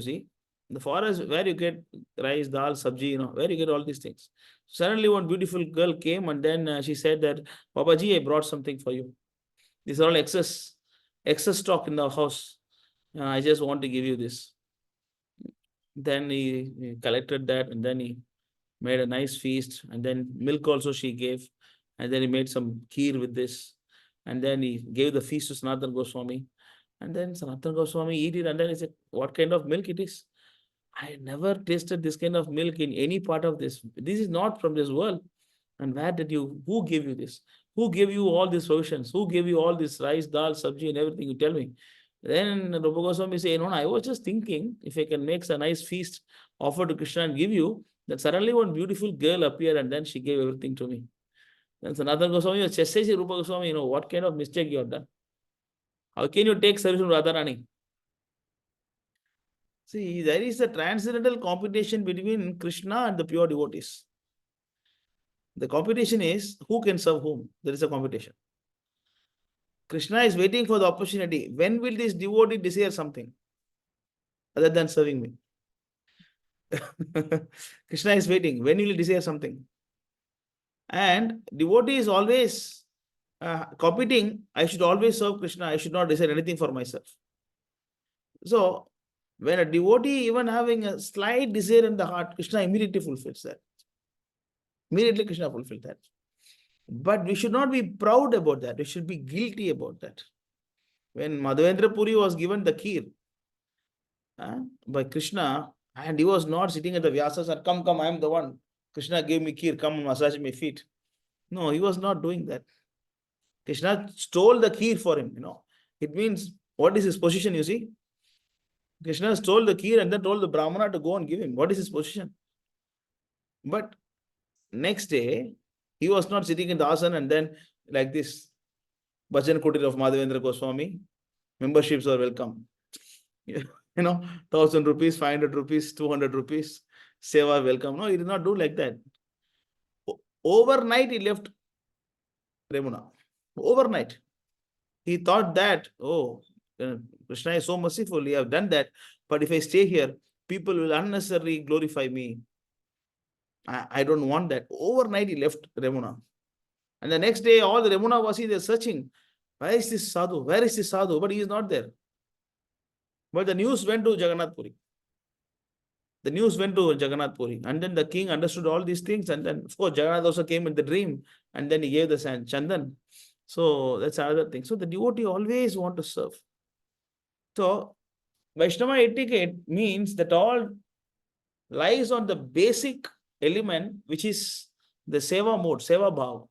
The forest where you get rice, dal, sabji, where you get all these things. Suddenly one beautiful girl came and then she said that, Babaji, I brought something for you. These are all excess stock in the house. I just want to give you this. Then he collected that and then he made a nice feast, and then milk also she gave, and then he made some kheer with this, and then he gave the feast to Sanatana Goswami, and then Sanatana Goswami eat it, and then he said, what kind of milk it is? I never tasted this kind of milk in any part of this. This is not from this world. And where did you, who gave you this? Who gave you all these provisions? Who gave you all this rice, dal, sabji and everything? You tell me. Then Rupa Goswami say, no, I was just thinking if I can make a nice feast, offer to Krishna and give you, then suddenly one beautiful girl appeared and then she gave everything to me. Then Sanatana Goswami was just saying, Rupa Goswami, what kind of mistake you have done? How can you take service from Radharani? See, there is a transcendental competition between Krishna and the pure devotees. The competition is who can serve whom. There is a competition. Krishna is waiting for the opportunity. When will this devotee desire something other than serving me? Krishna is waiting. When will he desire something? And devotee is always competing. I should always serve Krishna. I should not desire anything for myself. So, when a devotee even having a slight desire in the heart, Krishna immediately fulfills that. Immediately Krishna fulfilled that. But we should not be proud about that. We should be guilty about that. When Madhavendra Puri was given the kheer by Krishna, and he was not sitting at the Vyasas and come, I am the one. Krishna gave me kheer, come and massage my feet. No, he was not doing that. Krishna stole the kheer for him, It means, what is his position, you see? Krishna stole the kheer and then told the Brahmana to go and give him. What is his position? But next day, he was not sitting in the asana and then like this, Bhajan Kutir of Madhavendra Goswami, memberships are welcome. 1,000 rupees, 500 rupees, 200 rupees, seva welcome. No, he did not do like that. Overnight, he left Remuna. Overnight. He thought that, Krishna is so merciful, he have done that. But if I stay here, people will unnecessarily glorify me. I don't want that. Overnight, he left Remuna. And the next day, all the Remuna Vasi, they're searching. Where is this sadhu? Where is this sadhu? But he is not there. But the news went to Jagannath Puri. The news went to Jagannath Puri. And then the king understood all these things. And then, of course, Jagannath also came in the dream. And then he gave the Chandan. So that's another thing. So the devotee always want to serve. So Vaishnava etiquette means that all lies on the basic element, which is the seva mode, seva bhav.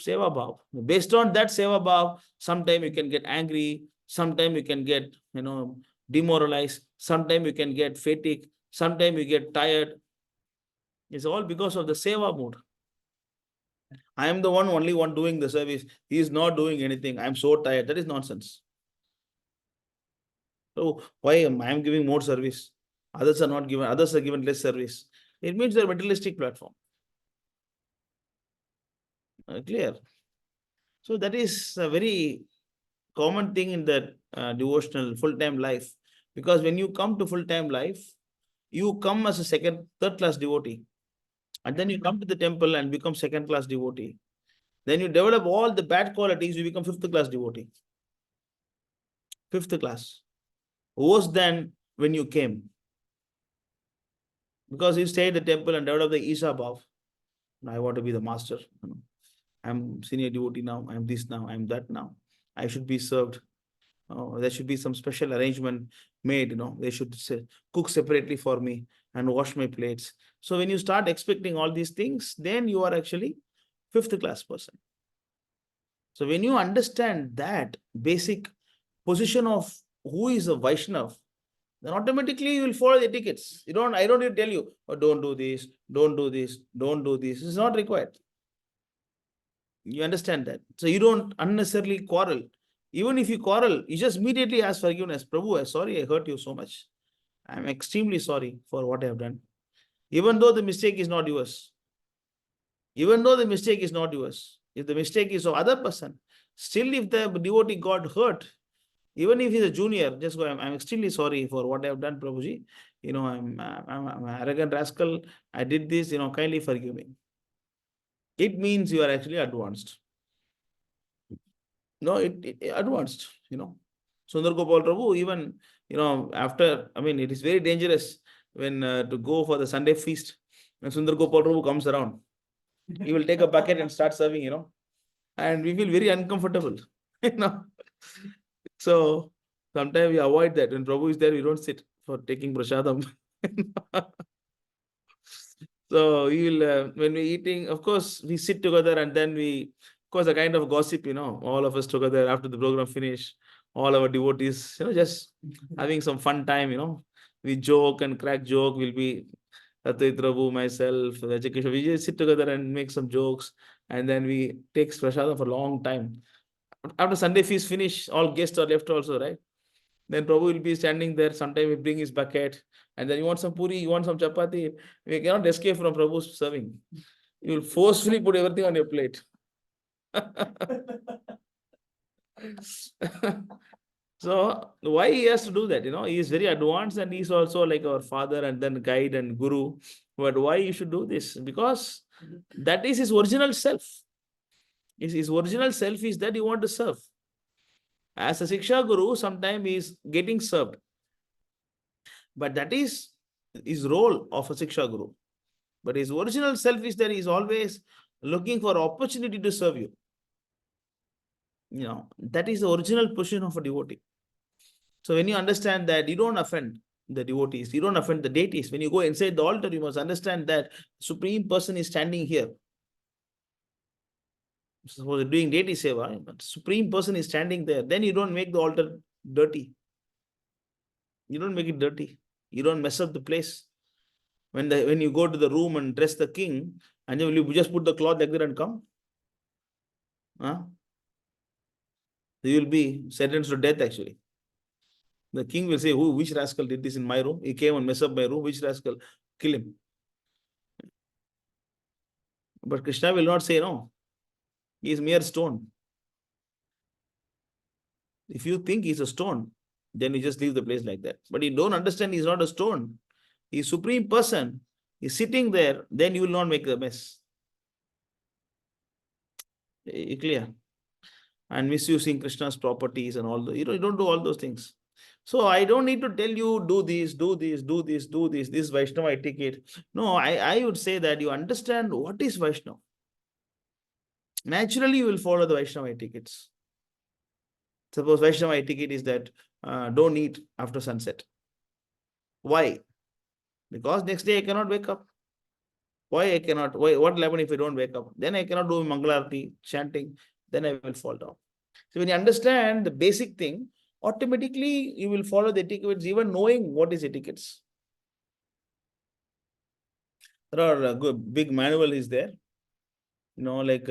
Seva bhav. Based on that seva bhav, sometimes you can get angry, sometimes you can get, demoralized, sometimes you can get fatigue, sometimes you get tired. It's all because of the seva mode. I am the only one doing the service. He is not doing anything. I am so tired. That is nonsense. So why am I giving more service? Others are not given. Others are given less service. It means they're materialistic platform. Clear. So that is a very common thing in the devotional full-time life. Because when you come to full-time life, you come as a third-class devotee. And then you come to the temple and become second-class devotee. Then you develop all the bad qualities, you become fifth-class devotee. Fifth class. Worse than when you came. Because you stay at the temple and develop the Isha Bhav. I want to be the master. I'm senior devotee now. I'm this now. I'm that now. I should be served. There should be some special arrangement made. They should cook separately for me and wash my plates. So when you start expecting all these things, then you are actually fifth-class person. So when you understand that basic position of who is a Vaishnav, then automatically you will follow the etiquettes. I don't need to tell you, don't do this, don't do this, don't do this. It's not required. You understand that. So you don't unnecessarily quarrel. Even if you quarrel, you just immediately ask forgiveness. Prabhu, I'm sorry I hurt you so much. I'm extremely sorry for what I have done. Even though the mistake is not yours. Even though the mistake is not yours. If the mistake is of other person, still if the devotee got hurt, Even if he's a junior, just go, I'm extremely sorry for what I have done, Prabhuji. I'm an arrogant rascal. I did this, kindly forgive me. It means you are actually advanced. No, it advanced, Sundar Gopal Prabhu, even, after, it is very dangerous when to go for the Sunday feast. When Sundar Gopal Prabhu comes around, he will take a bucket and start serving, and we feel very uncomfortable, So sometimes we avoid that. When Prabhu is there, we don't sit for taking prasadam. So we will, when we're eating, of course, we sit together and then we, of course, a kind of gossip, all of us together after the program finish, all our devotees, just having some fun time, we joke and crack joke. We'll be Atvait Prabhu, myself, Rajikesha, we just sit together and make some jokes, and then we take prasadam for a long time. After Sunday feast finish, all guests are left also, right? Then Prabhu will be standing there. Sometimes he bring his bucket, and then you want some puri, you want some chapati. We cannot escape from Prabhu's serving. You will forcefully put everything on your plate. So why he has to do that? He is very advanced and he's also like our father and then guide and guru. But why you should do this? Because that is his original self. His original self is that he want to serve. As a Siksha Guru, sometimes he is getting served. But that is his role of a Siksha Guru. But his original self is that he is always looking for opportunity to serve you. That is the original position of a devotee. So when you understand that, you don't offend the devotees, you don't offend the deities. When you go inside the altar, you must understand that Supreme Person is standing here. Suppose you're doing deity seva, but Supreme Person is standing there. Then you don't make the altar dirty. You don't make it dirty. You don't mess up the place. When you go to the room and dress the king, and then you just put the cloth like that and come, you will be sentenced to death actually. The king will say, which rascal did this in my room? He came and messed up my room. Which rascal? Kill him. But Krishna will not say no. He is mere stone. If you think he's a stone, then you just leave the place like that. But you don't understand he's not a stone. He's Supreme Person. He's sitting there, then you will not make the mess. Clear? And misusing Krishna's properties and all the, you don't do all those things. So I don't need to tell you, do this, do this, do this, do this, this Vaishnava etiquette. No, I would say that you understand what is Vaishnava. Naturally, you will follow the Vaishnava etiquettes. Suppose Vaishnava etiquette is that don't eat after sunset. Why? Because next day I cannot wake up. Why I cannot? Why? What will happen if I don't wake up? Then I cannot do Mangalarti, chanting. Then I will fall down. So when you understand the basic thing, automatically you will follow the etiquettes, even knowing what is etiquettes. There are a good big manual is there. Like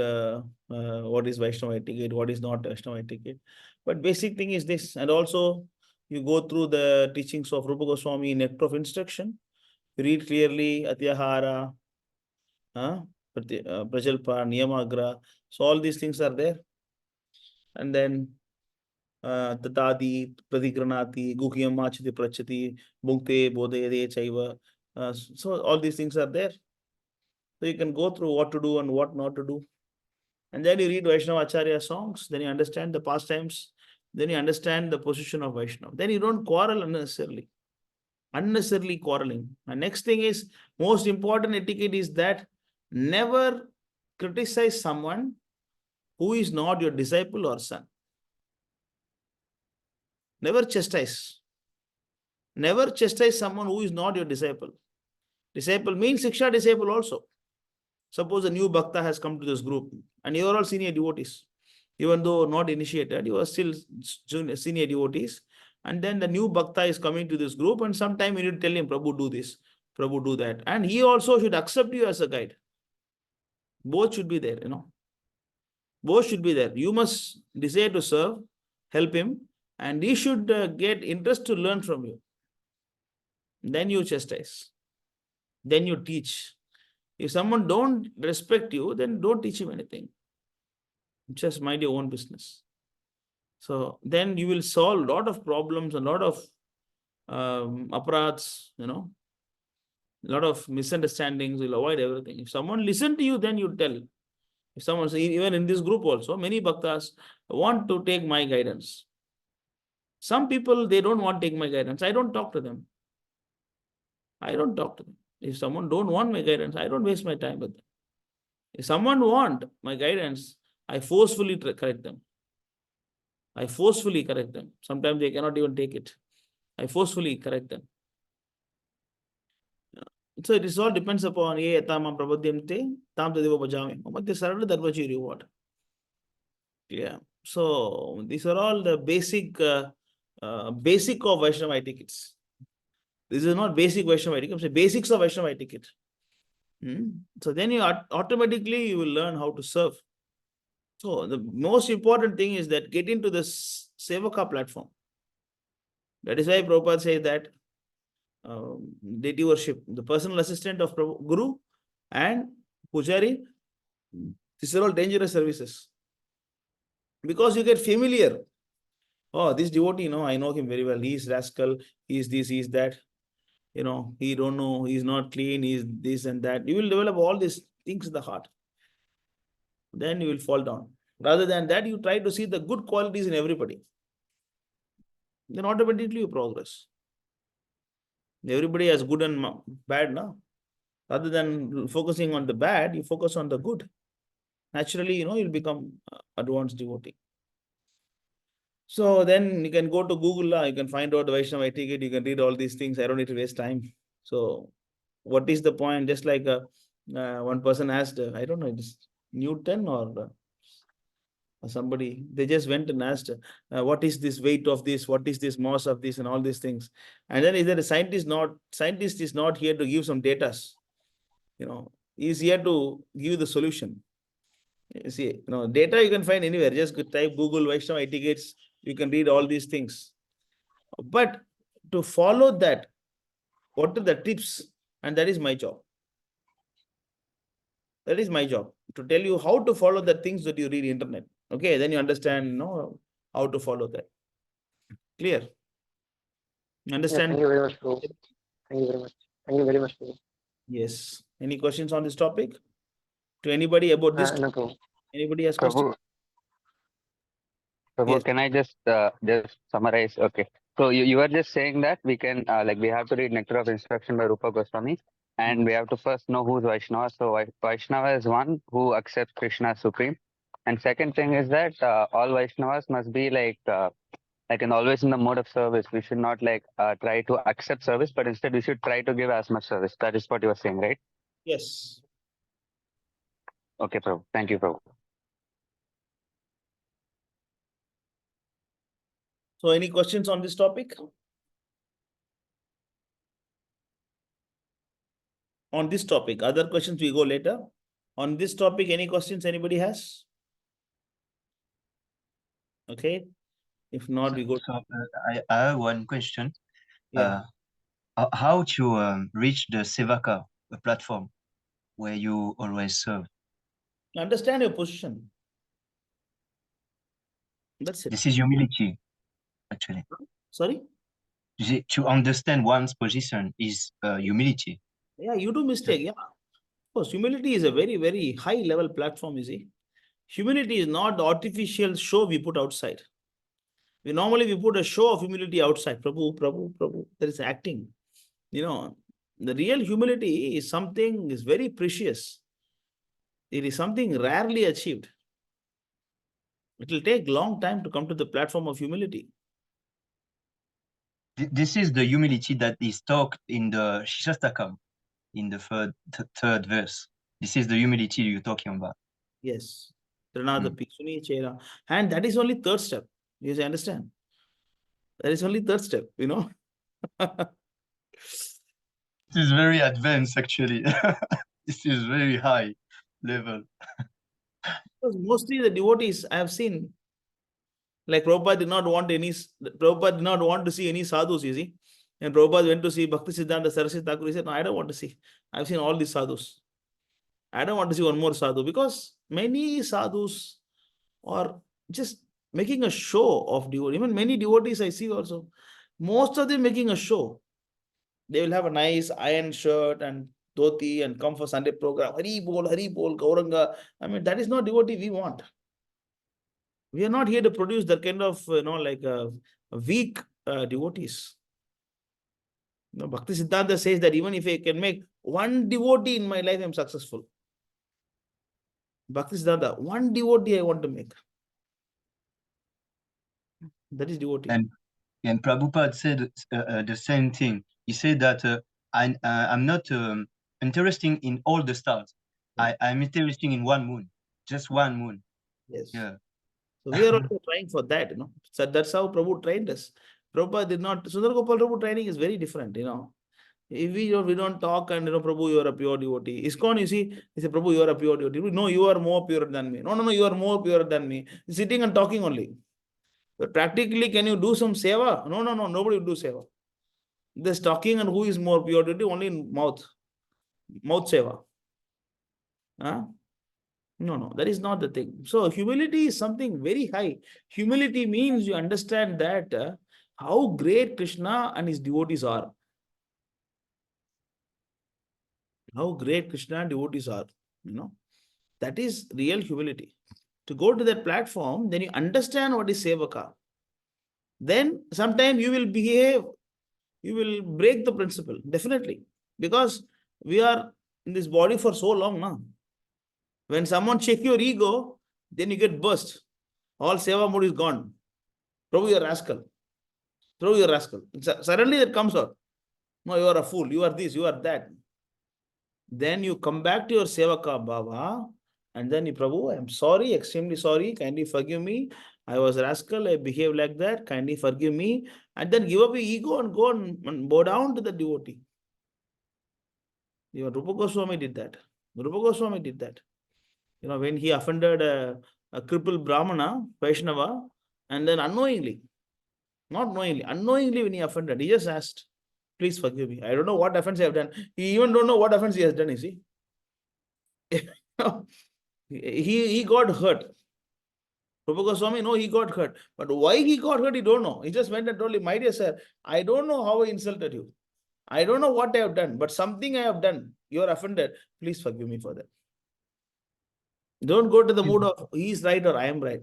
what is Vaishnava etiquette, what is not Vaishnava etiquette. But basic thing is this, and also you go through the teachings of Rupa Goswami in Nectar of Instruction. You read clearly Atyahara, Prajalpa, Niyamagra. So all these things are there. And then Tatadi, Pratikranati, Gukyam Machiti Prachati, Bhukte, Bodhayade, Chaiva. So all these things are there. So you can go through what to do and what not to do. And then you read Vaishnava Acharya songs, then you understand the pastimes, then you understand the position of Vaishnava. Then you don't quarrel unnecessarily. Unnecessarily quarreling. And next thing is, most important etiquette is that never criticize someone who is not your disciple or son. Never chastise. Never chastise someone who is not your disciple. Disciple means Siksha disciple also. Suppose a new Bhakta has come to this group and you are all senior devotees. Even though not initiated, you are still senior devotees. And then the new Bhakta is coming to this group and sometime you need to tell him, Prabhu do this, Prabhu do that. And he also should accept you as a guide. Both should be there, Both should be there. You must desire to serve, help him, and he should get interest to learn from you. Then you chastise. Then you teach. If someone don't respect you, then don't teach him anything. Just mind your own business. So then you will solve a lot of problems, a lot of aparats, a lot of misunderstandings. You'll avoid everything. If someone listen to you, then you tell. If someone, even in this group also, many bhaktas want to take my guidance. Some people, they don't want to take my guidance. I don't talk to them. I don't talk to them. If someone don't want my guidance, I don't waste my time with them. If someone want my guidance, I forcefully correct them. I forcefully correct them. Sometimes they cannot even take it. I forcefully correct them. So it all depends upon ye tamam prabadyamte tam tadeva bhajami. Madhya sarala dharvachi reward. Yeah. So these are all the basic of Vaishnava etiquettes. This is not basic Vaishnava etiquette. It's basics of Vaishnava etiquette. So then you automatically you will learn how to serve. So the most important thing is that get into this Sevaka platform. That is why Prabhupada says that deity worship, the personal assistant of Guru and Pujari, these are all dangerous services. Because you get familiar. Oh, this devotee, I know him very well. He is rascal, he is this, he is that. He don't know, he is not clean, he is this and that. You will develop all these things in the heart. Then you will fall down. Rather than that, you try to see the good qualities in everybody. Then automatically you progress. Everybody has good and bad now. Rather than focusing on the bad, you focus on the good. Naturally, you'll become advanced devotee. So then you can go to Google, you can find out the Vaishnava etiquette, you can read all these things. I don't need to waste time. So what is the point? Just like one person asked, I don't know, it's Newton or somebody, they just went and asked, what is this weight of this? What is this mass of this and all these things? And then is there a scientist is not here to give some data. He's here to give the solution. You see, data you can find anywhere. Just type Google Vaishnava etiquettes. You can read all these things. But to follow that, what are the tips? And that is my job. That is my job, to tell you how to follow the things that you read internet. Okay, then you understand, how to follow that. Clear? You understand? Yeah, thank you very much, bro. Thank you very much. Thank you very much, bro. Yes. Any questions on this topic? To anybody about this? No, bro. Anybody has questions? Prabhu, Yes. can I just summarize? Okay. So you are just saying that we can we have to read Nectar of Instruction by Rupa Goswami, and we have to first know who's Vaishnava. So Vaishnava is one who accepts Krishna as supreme, and second thing is that all Vaishnavas must be always in the mode of service. We should not try to accept service, but instead we should try to give as much service. That is what you are saying, right? Yes. Okay, Prabhu. Thank you, Prabhu. So any questions on this topic? On this topic, other questions we go later. On this topic, any questions anybody has? Okay. If not, we go. So I have one question. Yeah. How to reach the Sevaka platform where you always serve? Understand your position. That's it. This is humility, actually. Sorry? To understand one's position is humility. Yeah, you do mistake. Yeah. Of course, humility is a very, very high level platform, you see. Humility is not the artificial show we put outside. We put a show of humility outside. Prabhu, Prabhu, Prabhu. There is acting. The real humility is something is very precious. It is something rarely achieved. It will take long time to come to the platform of humility. This is the humility that is talked in the Shastakam, in the third verse. This is the humility you're talking about. Yes. And that is only third step. You understand? That is only third step, This is very advanced, actually. This is very high level. Because mostly the devotees I have seen, like Prabhupada did not want to see any sadhus, you see. And Prabhupada went to see Bhakti Siddhanta Saraswati Thakur. He said, no, I don't want to see. I've seen all these sadhus. I don't want to see one more sadhu, because many sadhus are just making a show of devotee. Even many devotees I see also, most of them making a show. They will have a nice iron shirt and dhoti and come for Sunday program. Hari bol, Gauranga. I mean, that is not devotee we want. We are not here to produce that kind of, like weak devotees. Bhakti Siddhanta says that even if I can make one devotee in my life, I am successful. Bhakti Siddhanta, one devotee I want to make. That is devotee. And Prabhupada said the same thing. He said that I'm not interested in all the stars. I'm interested in one moon, just one moon. Yes. Yeah. So we are also trying for that, So that's how Prabhu trained us. Prabhupada did not. Sundar Gopal Prabhu training is very different, If we don't talk and Prabhu, you are a pure devotee. ISKCON, you see, he said, Prabhu, you are a pure devotee. No, you are more pure than me. No, you are more pure than me. Sitting and talking only. But practically, can you do some seva? No, nobody will do seva. This talking and who is more pure devotee only in mouth seva. Huh? No, that is not the thing. So humility is something very high. Humility means you understand that how great Krishna and his devotees are. How great Krishna and devotees are, That is real humility. To go to that platform, then you understand what is sevaka. Then sometimes you will behave, you will break the principle, definitely. Because we are in this body for so long now. When someone check your ego, then you get burst. All seva mood is gone. Prabhu, you are rascal. Prabhu, you are rascal. Suddenly that comes out. No, you are a fool. You are this, you are that. Then you come back to your sevaka bhava, and then you, Prabhu, I am sorry, extremely sorry. Kindly forgive me. I was rascal. I behaved like that. Kindly forgive me. And then give up your ego and go and bow down to the devotee. Even Rupa Goswami did that. Rupa Goswami did that. When he offended a crippled Brahmana, Vaishnava, and then unknowingly, not knowingly, unknowingly when he offended, he just asked, please forgive me. I don't know what offense I have done. He even don't know what offense he has done, you see. he got hurt. Rupa Goswami, no, he got hurt. But why he got hurt, he don't know. He just went and told him, my dear sir, I don't know how I insulted you. I don't know what I have done, but something I have done. You are offended. Please forgive me for that. Don't go to the mood of he is right or I am right.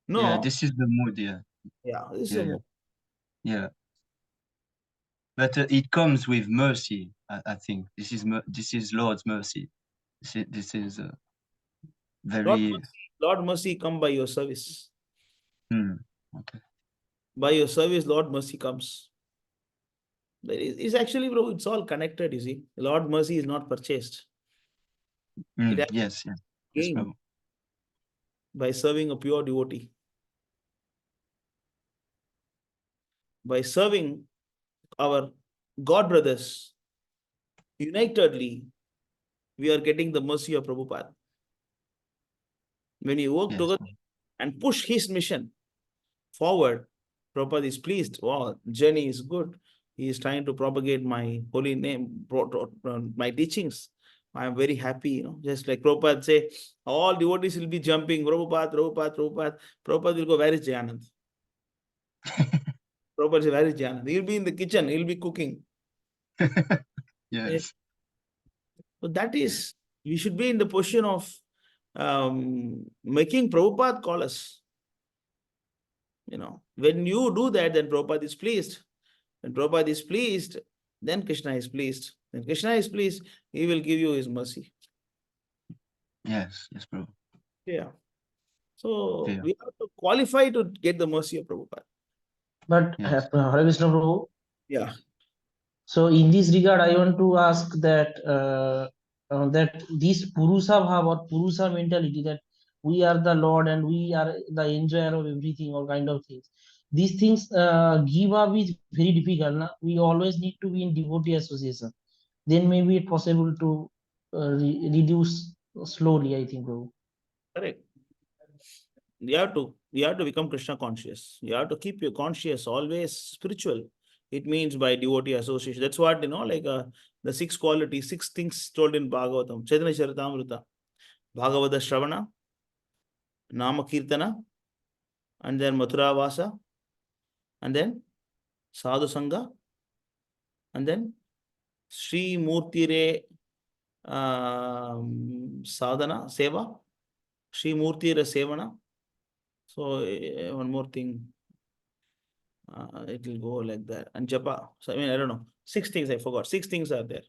No. Yeah, this is the mood, yeah. Yeah, this is the mood. Yeah. But it comes with mercy, I think. This is Lord's mercy. This is very... Lord mercy come by your service. Okay. By your service, Lord mercy comes. It's actually, bro, it's all connected, you see. Lord mercy is not purchased. Yes, bro. By serving a pure devotee. By serving our God brothers unitedly, we are getting the mercy of Prabhupada. When you work together and push his mission forward, Prabhupada is pleased. Wow, journey is good. He is trying to propagate my holy name, my teachings. I am very happy, just like Prabhupada say, all devotees will be jumping, Prabhupada. Prabhupada will go, where is Jayanand? Prabhupada say, where is Jayanand? He'll be in the kitchen, he'll be cooking. Yes. So that is, we should be in the position of making Prabhupada call us. When you do that, then Prabhupada is pleased. When Prabhupada is pleased, then Krishna is pleased. When Krishna is pleased, he will give you his mercy. Yes, bro. Yeah. So we have to qualify to get the mercy of Prabhupada. But Hare Krishna Prabhu. Yeah. So in this regard, I want to ask that that this Purusha Bhav or Purusha mentality, that we are the Lord and we are the enjoyer of everything, all kind of things. These things give up is very difficult. Na? We always need to be in devotee association. Then maybe it's possible to reduce slowly, I think, Prabhu. Correct. You have to become Krishna conscious. You have to keep your conscious always spiritual. It means by devotee association. That's what, like the 6 qualities, 6 things told in Bhagavatam. Chaitanya Charitamrita. Bhagavata Shravana, Nama Kirtana, and then Mathura Vasa, and then Sadhu Sangha, and then Sri Murtire Sadhana Seva, Sri Murtire Sevana. So one more thing, it will go like that. And Japa. So I mean, I don't know. 6 things I forgot. 6 things are there.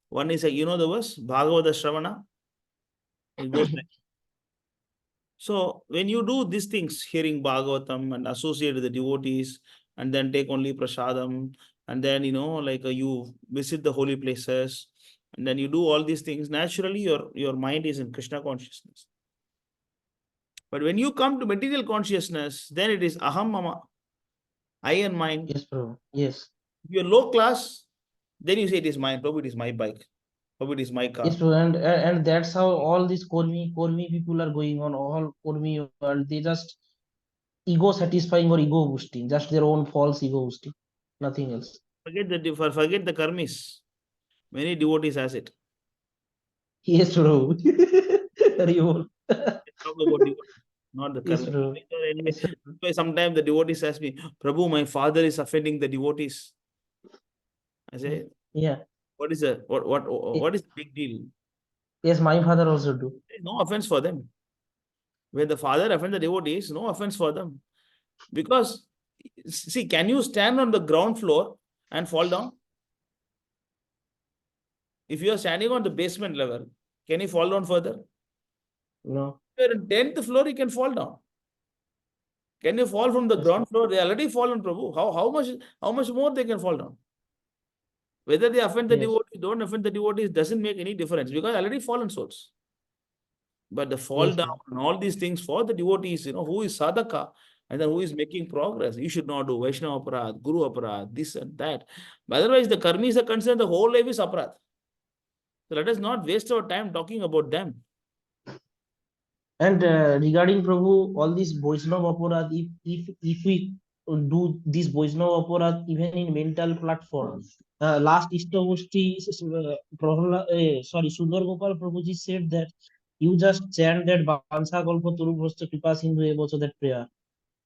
One is, you know the verse, Bhagavata Shravana. It goes like. So when you do these things, hearing Bhagavatam and associate with the devotees, and then take only prasadam, and then like you visit the holy places, and then you do all these things, naturally your mind is in Krishna consciousness. But when you come to material consciousness, then it is aham mama, I and mine. Yes, bro. Yes. If you're low class, then you say it is mine. Probably it is my bike. Probably it is my car. Yes, bro. And that's how all these Kormi people are going on. All Kormi world, they just ego satisfying or ego boosting, just their own false ego boosting, nothing else. Forget the karmis. Many devotees has it. Yes, bro. Real. Talk about devotees, not the Yes, karmis. bro. Anyway, Yes, sometimes the devotees ask me, Prabhu, my father is offending the devotees. I say, yeah. what is the big deal? Yes, my father also do. There's no offense for them. When the father offends the devotees, no offense for them. Because, see, can you stand on the ground floor and fall down? If you are standing on the basement level, can you fall down further? No. If you're in 10th floor, you can fall down. Can you fall from the ground floor? They already fallen, Prabhu. How much more they can fall down? Whether they offend the devotees, don't offend the devotees, doesn't make any difference because already fallen souls. But the fall down and all these things for the devotees, who is sadhaka and then who is making progress. You should not do Vaishnava aparad, Guru aparad, this and that. But otherwise, the karmis are concerned, the whole life is aparad. So let us not waste our time talking about them. And regarding Prabhu, all these Vaishnava Aparad, if we do this Vaishnava Aparad even in mental platform, last Istagoshti, Sundar Gopal Prabhuji said that you just chant that Bansa Kalpa Turu Bhasta Kripa Sindhu also that prayer,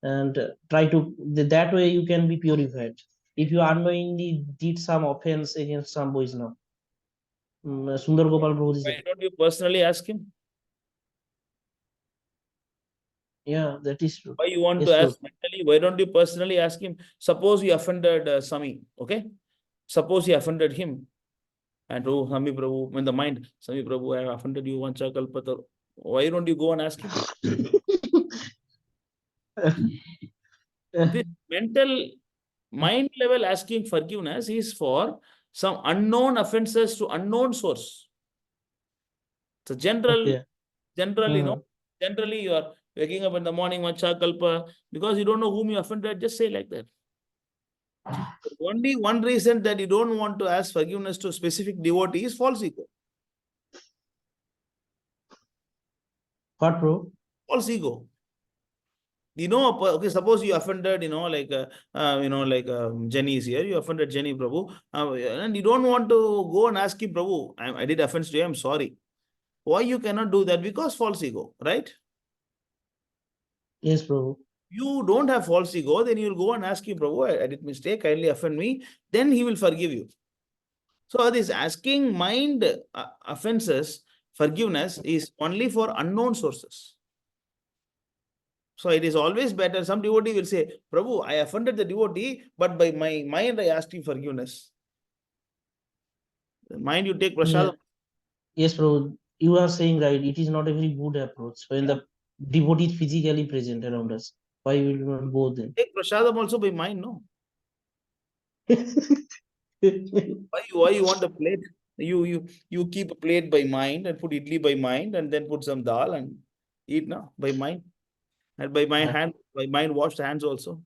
and try to that way you can be purified. If you unknowingly did some offense against some Vaishnava, Sundar Gopal Prabhuji said. Why don't you personally ask him? Yeah, that is true. Why you want to ask mentally? Why don't you personally ask him? Suppose you offended Sami, okay? Suppose you offended him. And oh, Sami Prabhu, when the mind, Sami Prabhu, I have offended you, Vancha Kalpata. Why don't you go and ask him? This mental mind level asking forgiveness is for some unknown offenses to unknown source. So generally, you are waking up in the morning, Vancha Kalpa, because you don't know whom you offended, just say like that. Only one reason that you don't want to ask forgiveness to specific devotee is false ego. What, bro? False ego. Okay, suppose you offended, Jenny is here, you offended Jenny, Prabhu, and you don't want to go and ask him, Prabhu, I did offense to you, I'm sorry. Why you cannot do that? Because false ego, right? Yes, Prabhu. You don't have false ego, then you'll go and ask him, Prabhu, I did mistake, kindly offend me, then he will forgive you. So this asking mind offenses, forgiveness is only for unknown sources. So it is always better. Some devotee will say, Prabhu, I offended the devotee, but by my mind I asked him forgiveness. The mind you take prasadam. Yes, bro. You are saying right. It is not a very good approach when the devotee is physically present around us. Why will we not go then? Take prasadam also by mind, no? Why you want a plate? You keep a plate by mind and put idli by mind and then put some dal and eat now by mind. And by my hand, by mind wash the hands also.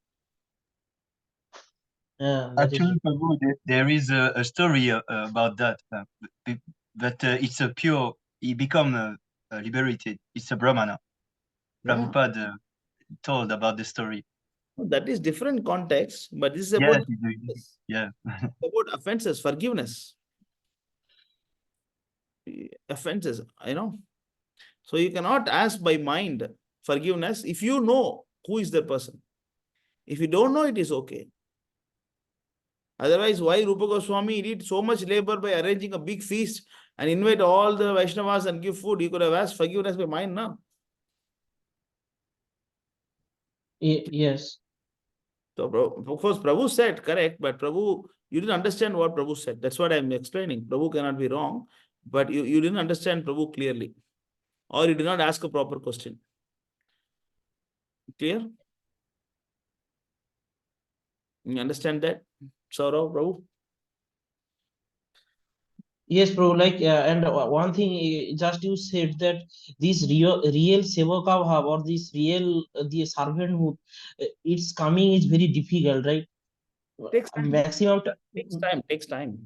Yeah, actually, Prabhu, there is a story about that. That it's a pure, he become liberated. It's a Brahmana. Yeah. Prabhupada told about the story. That is different context, but this is about about offenses, forgiveness. Offenses, So you cannot ask by mind forgiveness if you know who is that person. If you don't know, it is okay. Otherwise, why Rupa Goswami did so much labor by arranging a big feast and invite all the Vaishnavas and give food? He could have asked forgiveness by mine now. Yes. So, of course, Prabhu said correct, but Prabhu, you didn't understand what Prabhu said. That's what I'm explaining. Prabhu cannot be wrong, but you didn't understand Prabhu clearly, or you did not ask a proper question. Clear? You understand that, Saurav, Prabhu? Yes, bro. Like, and one thing, just you said that this real sevaka bhav or this real the servanthood, it's coming is very difficult, right? Takes time. Maximum Takes time.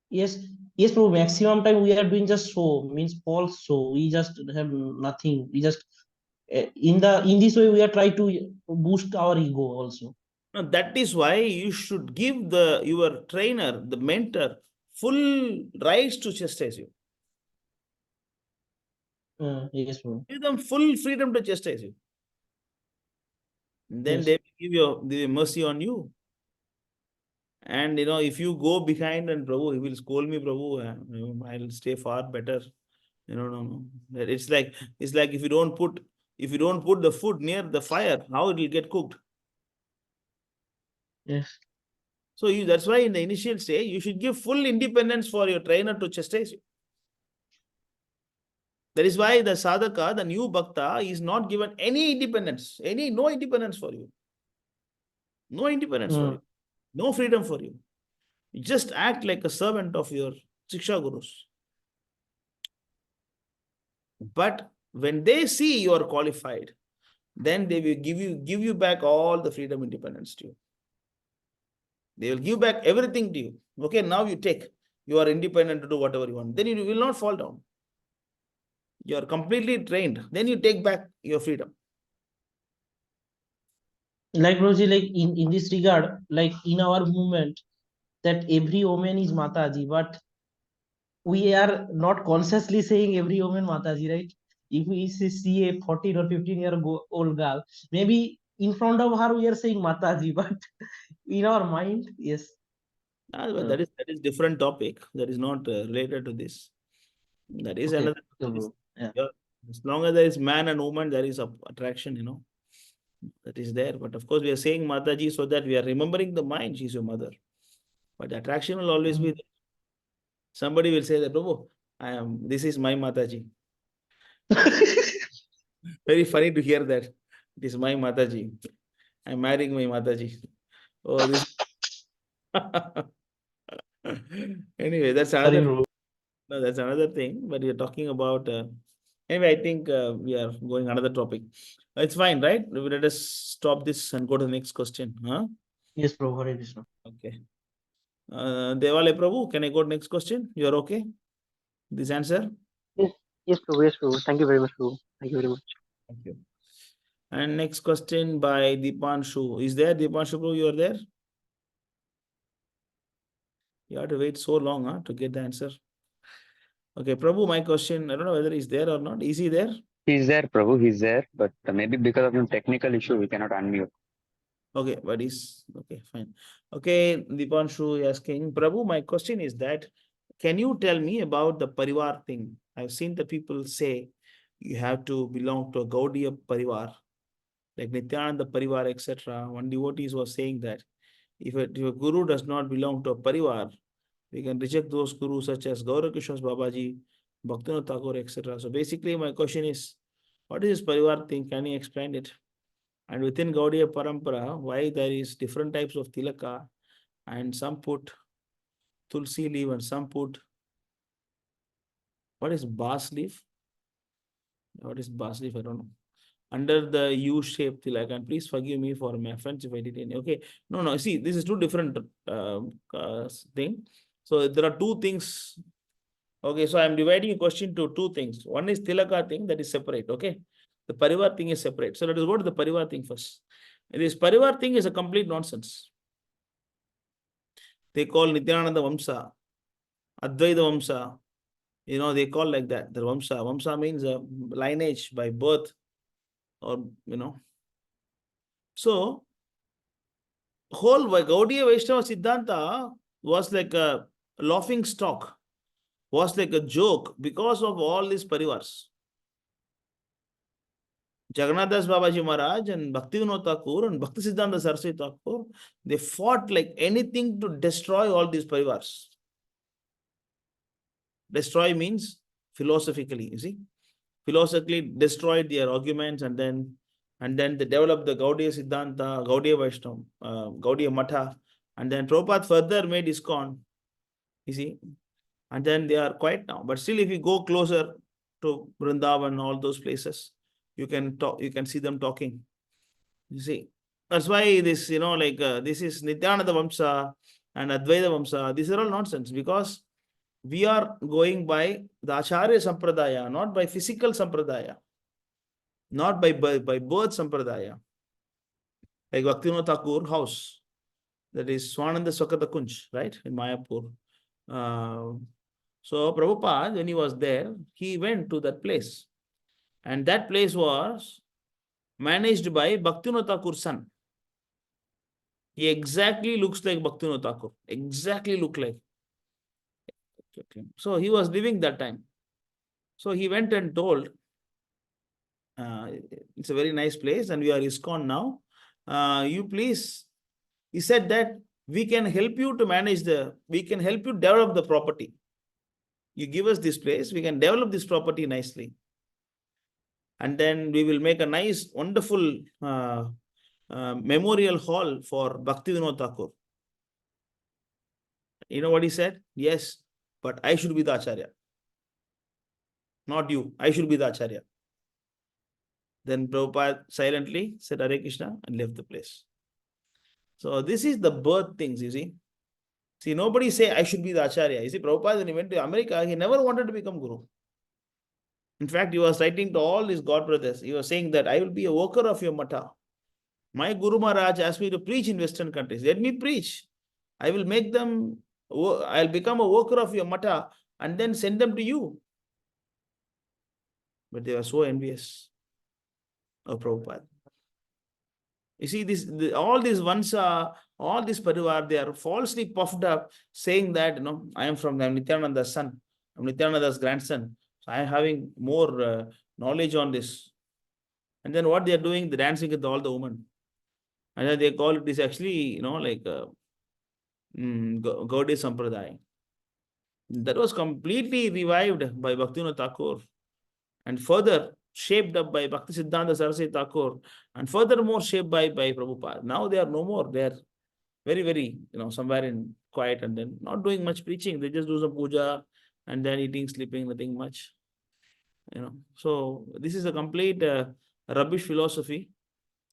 Yes, yes, bro. Maximum time we are doing just so means false so we just have nothing. We just in this way we are trying to boost our ego also. Now, that is why you should give your trainer, the mentor, full rights to chastise you. Yes, bro. Give them full freedom to chastise you. Then Yes. they will give the mercy on you. And if you go behind and Prabhu, he will scold me, Prabhu, I'll stay far better. No. It's like if you don't put the food near the fire, how it will get cooked. Yes. So that's why in the initial stage, you should give full independence for your trainer to chastise you. That is why the sadhaka, the new bhakta, is not given any independence, no independence for you. No independence for you. No freedom for you. You just act like a servant of your Shiksha Gurus. But when they see you are qualified, then they will give you back all the freedom, independence to you. They will give back everything to you. Okay, now you take. You are independent to do whatever you want. Then you will not fall down. You are completely trained. Then you take back your freedom. Like Broji, like in this regard, like in our movement, that every woman is Mataji, but we are not consciously saying every woman Mataji, right? If we see a 14 or 15-year-old girl, maybe in front of her we are saying Mataji, but in our mind, yes. But that is different topic. That is not related to this. That is Okay. another. Yeah. As long as there is man and woman, there is attraction, that is there. But of course, we are saying Mataji so that we are remembering the mind. She's your mother. But the attraction will always be there. Somebody will say that, Prabhu, this is my Mataji. Very funny to hear that. It is my Mataji. I'm marrying my Mataji. Oh, this. Anyway, that's another. No, that's another thing. But we're talking about. Anyway, I think we are going another topic. It's fine, right? Let us stop this and go to the next question. Huh? Yes, bro. Hare Krishna. Okay. Devale Prabhu, can I go to next question? You are okay? This answer? Yes, Prabhu. Yes, Prabhu. Thank you very much, Prabhu. Thank you very much. Thank you. And next question by Dipanshu. Is there Dipanshu Prabhu? You are there? You have to wait so long to get the answer. Okay, Prabhu, my question, I don't know whether he's there or not. Is he there? He's there, Prabhu. He's there, but maybe because of some technical issue, we cannot unmute. Okay, but he's okay, fine. Okay, Dipanshu asking, Prabhu, my question is that, can you tell me about the Parivar thing? I've seen the people say you have to belong to a Gaudiya Parivar, like Nityananda Parivar, etc. One devotee was saying that if a guru does not belong to a Parivar, we can reject those gurus such as Gaurakishore Babaji, Bhaktivinoda Thakur, etc. So basically, my question is, what is this Parivar thing? Can you explain it? And within Gaudiya Parampara, why there is different types of tilaka, and some put tulsi leaf and some put, what is bas leaf? What is bas leaf? I don't know. Under the U-shaped tilaka, and please forgive me for my offense if I did any. Okay, no. See, this is two different thing. So there are two things. Okay, so I'm dividing a question to two things. One is tilaka thing, that is separate. Okay, the parivar thing is separate. So let us go to the parivar thing first. This parivar thing is a complete nonsense. They call Nityananda Vamsa, Advaita Vamsa. They call like that. The Vamsa. Vamsa means a lineage by birth, or So, whole Gaudiya Vaishnava Siddhanta was like a laughing stock, was like a joke because of all these parivars. Jagannath Das Babaji Maharaj and Bhaktivinoda Thakur and Bhakti Siddhanta Saraswati Thakur, they fought like anything to destroy all these parivars. Destroy means philosophically, you see. Philosophically destroyed their arguments, and then they developed the Gaudiya Siddhanta, Gaudiya Vaishnava, Gaudiya Matha, and then Prabhupada further made ISKCON, you see. And then they are quiet now. But still, if you go closer to Vrindavan, all those places, you can talk, you can see them talking. You see, that's why this, this is Nityananda Vamsa and Advaita Vamsa. These are all nonsense, because we are going by the Acharya Sampradaya, not by physical Sampradaya, not by birth Sampradaya. Like Bhaktivinoda Thakur house, that is Swananda Swakata Kunj, right, in Mayapur. So Prabhupada, when he was there, he went to that place. And that place was managed by Bhaktivinoda Thakur's son. He exactly looks like Bhaktivinoda Thakur. Exactly look like. So he was living that time. So he went and told, it's a very nice place and we are ISKCON now. You please, he said that we can help you to manage we can help you develop the property. You give us this place, we can develop this property nicely. And then we will make a nice, wonderful memorial hall for Bhaktivinoda Thakur. You know what he said? Yes, but I should be the Acharya. Not you. I should be the Acharya. Then Prabhupada silently said Hare Krishna and left the place. So this is the birth things, you see. See, nobody say I should be the Acharya. You see, Prabhupada, when he went to America, he never wanted to become Guru. In fact, he was writing to all his God brothers. He was saying that I will be a worker of your Matha. My Guru Maharaj asked me to preach in Western countries. Let me preach. I will make them, I'll become a worker of your Matha and then send them to you. But they were so envious of Prabhupada. You see, all these Vansa, all this Parivar, they are falsely puffed up, saying that, I am Nityananda's son, I'm Nityananda's grandson. So I am having more knowledge on this. And then what they are doing, they're dancing with all the women. And then they call it is actually, like Gaudiya Sampradaya. That was completely revived by Bhaktivinoda Thakur and further shaped up by Bhakti Siddhanta Saraswati Thakur and furthermore shaped by Prabhupada. Now they are no more. They are very, very, somewhere in quiet and then not doing much preaching. They just do some puja and then eating, sleeping, nothing much. So this is a complete rubbish philosophy.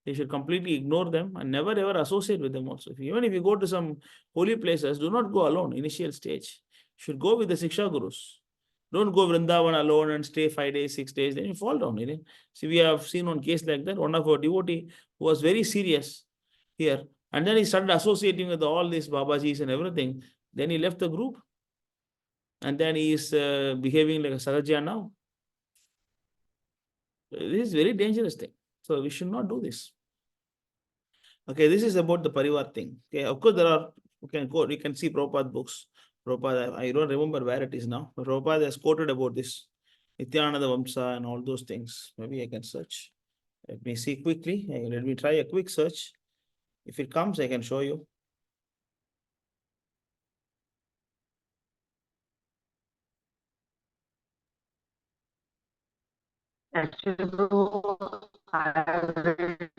You should completely ignore them and never ever associate with them also. Even if you go to some holy places, do not go alone, initial stage. You should go with the Siksha Gurus. Don't go Vrindavan alone and stay 5 days, 6 days, then you fall down. See, we have seen one case like that, one of our devotee who was very serious here. And then he started associating with all these Babajis and everything. Then he left the group. And then he is behaving like a Sahajya now. This is very dangerous thing. So we should not do this. Okay, this is about the Parivar thing. Okay, of course, we can see Prabhupada books. Prabhupada, I don't remember where it is now, but Prabhupada has quoted about this. Nityananda Vamsa and all those things. Maybe I can search. Let me see quickly. Let me try a quick search. If it comes, I can show you. Actually, bro, I have read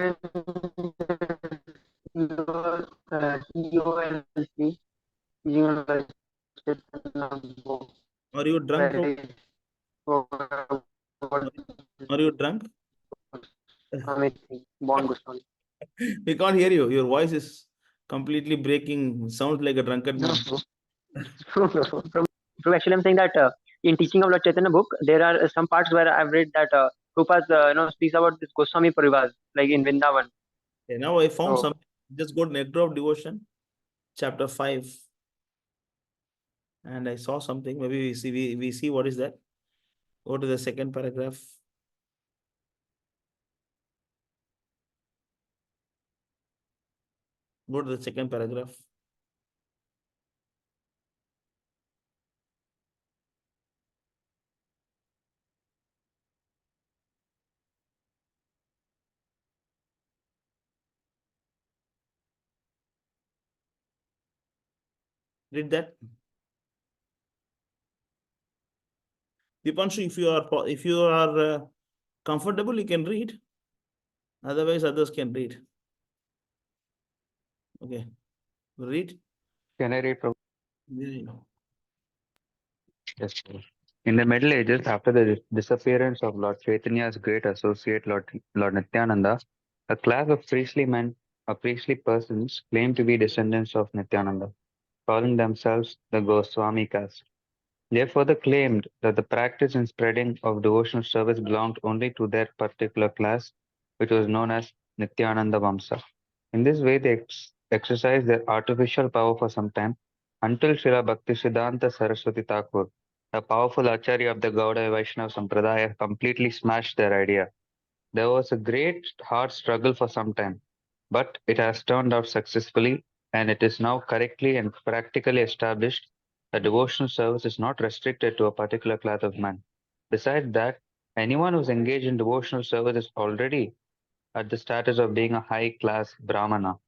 your TOLC, book. Are you drunk, bro? Are you drunk? Born Goswami. We can't hear you. Your voice is completely breaking. Sounds like a drunkard man. So actually, I'm saying that in teaching of Lord Chaitanya book, there are some parts where I've read that Prabhupada speaks about this Goswami Parivar, like in Vrindavan. Okay, now I found So- something. Just go to Nectar of Devotion, chapter 5. And I saw something. Maybe we see what is that. Go to the second paragraph. Go to the second paragraph. Read that. Dipanshu, if you are comfortable, you can read. Otherwise, others can read. Okay, read. Can I read, Prabhu? Yeah. Yes, sir. In the Middle Ages, after the disappearance of Lord Chaitanya's great associate, Lord Nityananda, a class of priestly men or priestly persons claimed to be descendants of Nityananda, calling themselves the Goswami caste. They further claimed that the practice and spreading of devotional service belonged only to their particular class, which was known as Nityananda Vamsa. In this way, they exercised their artificial power for some time until Srila Bhaktisiddhanta Saraswati Thakur, a powerful Acharya of the Gaudiya Vaishnava Sampradaya, completely smashed their idea. There was a great hard struggle for some time, but it has turned out successfully, and it is now correctly and practically established that devotional service is not restricted to a particular class of men. Besides that, anyone who is engaged in devotional service is already at the status of being a high class Brahmana.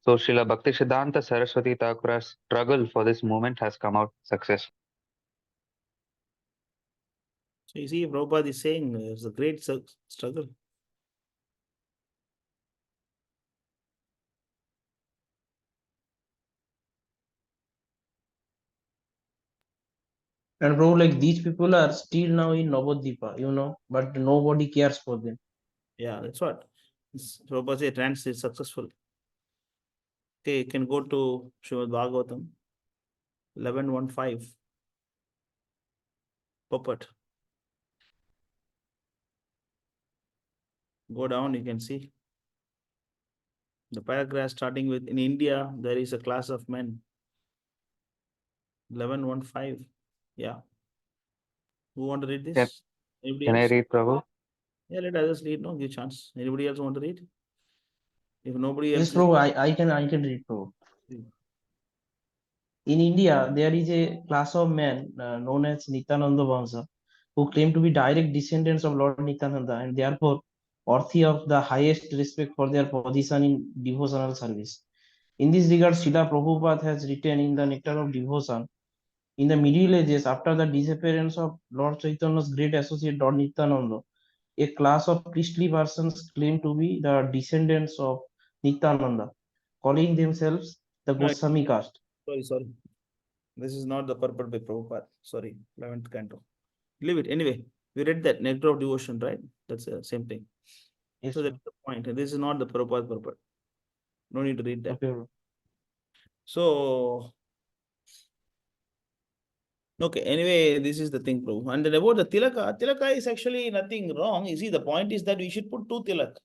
So Srila Bhaktisiddhanta Saraswati Thakur's struggle for this movement has come out successful. So you see, Prabhupada is saying it's a great struggle. And bro, like these people are still now in Navadvipa, but nobody cares for them. Yeah, that's what. Prabhupada said trance is successful. Okay, you can go to Srimad Bhagavatam 11.1.5. Puppet. Go down, you can see. The paragraph starting with, in India, there is a class of men. 11.1.5. Yeah. Who want to read this? Anybody Can I else? read, Prabhu? Yeah, let others read. No, give chance. Anybody else want to read? If nobody else Yes, bro, I can read, bro. In India, there is a class of men known as Nityananda Vamsa who claim to be direct descendants of Lord Nityananda and therefore worthy of the highest respect for their position in devotional service. In this regard, Srila Prabhupada has written in the Nectar of Devotion, in the Middle Ages, after the disappearance of Lord Chaitanya's great associate Lord Nityananda, a class of priestly persons claim to be the descendants of Nityananda, calling themselves the No, Goswami caste. sorry. This is not the purport by Prabhupada. Sorry, 11th canto. Leave it. Anyway, we read that Nectar of Devotion, right? That's the same thing. Yes, so that's the point. This is not the Prabhupada purport. No need to read that. Okay. So, okay, anyway, this is the thing, Prabhu. And then about the tilaka, tilaka is actually nothing wrong. You see, the point is that we should put two tilak,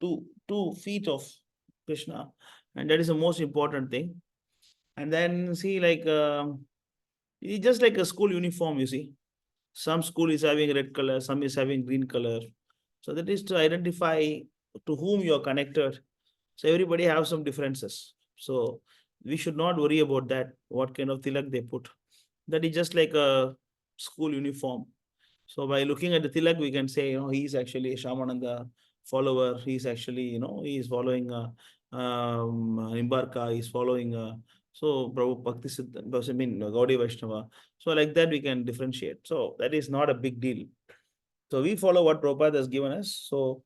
two feet of Krishna. And that is the most important thing. And then see, like, it's just like a school uniform, you see. Some school is having red color, some is having green color. So that is to identify to whom you are connected. So everybody have some differences. So we should not worry about that, what kind of tilak they put. That is just like a school uniform. So by looking at the tilak, we can say, he is actually a Shamananda follower. He is actually, he is following Nimbarka, he is following so Prabhu Bhakti Siddhanta, I mean Gaudiya Vaishnava. So like that we can differentiate. So that is not a big deal. So we follow what Prabhupada has given us. So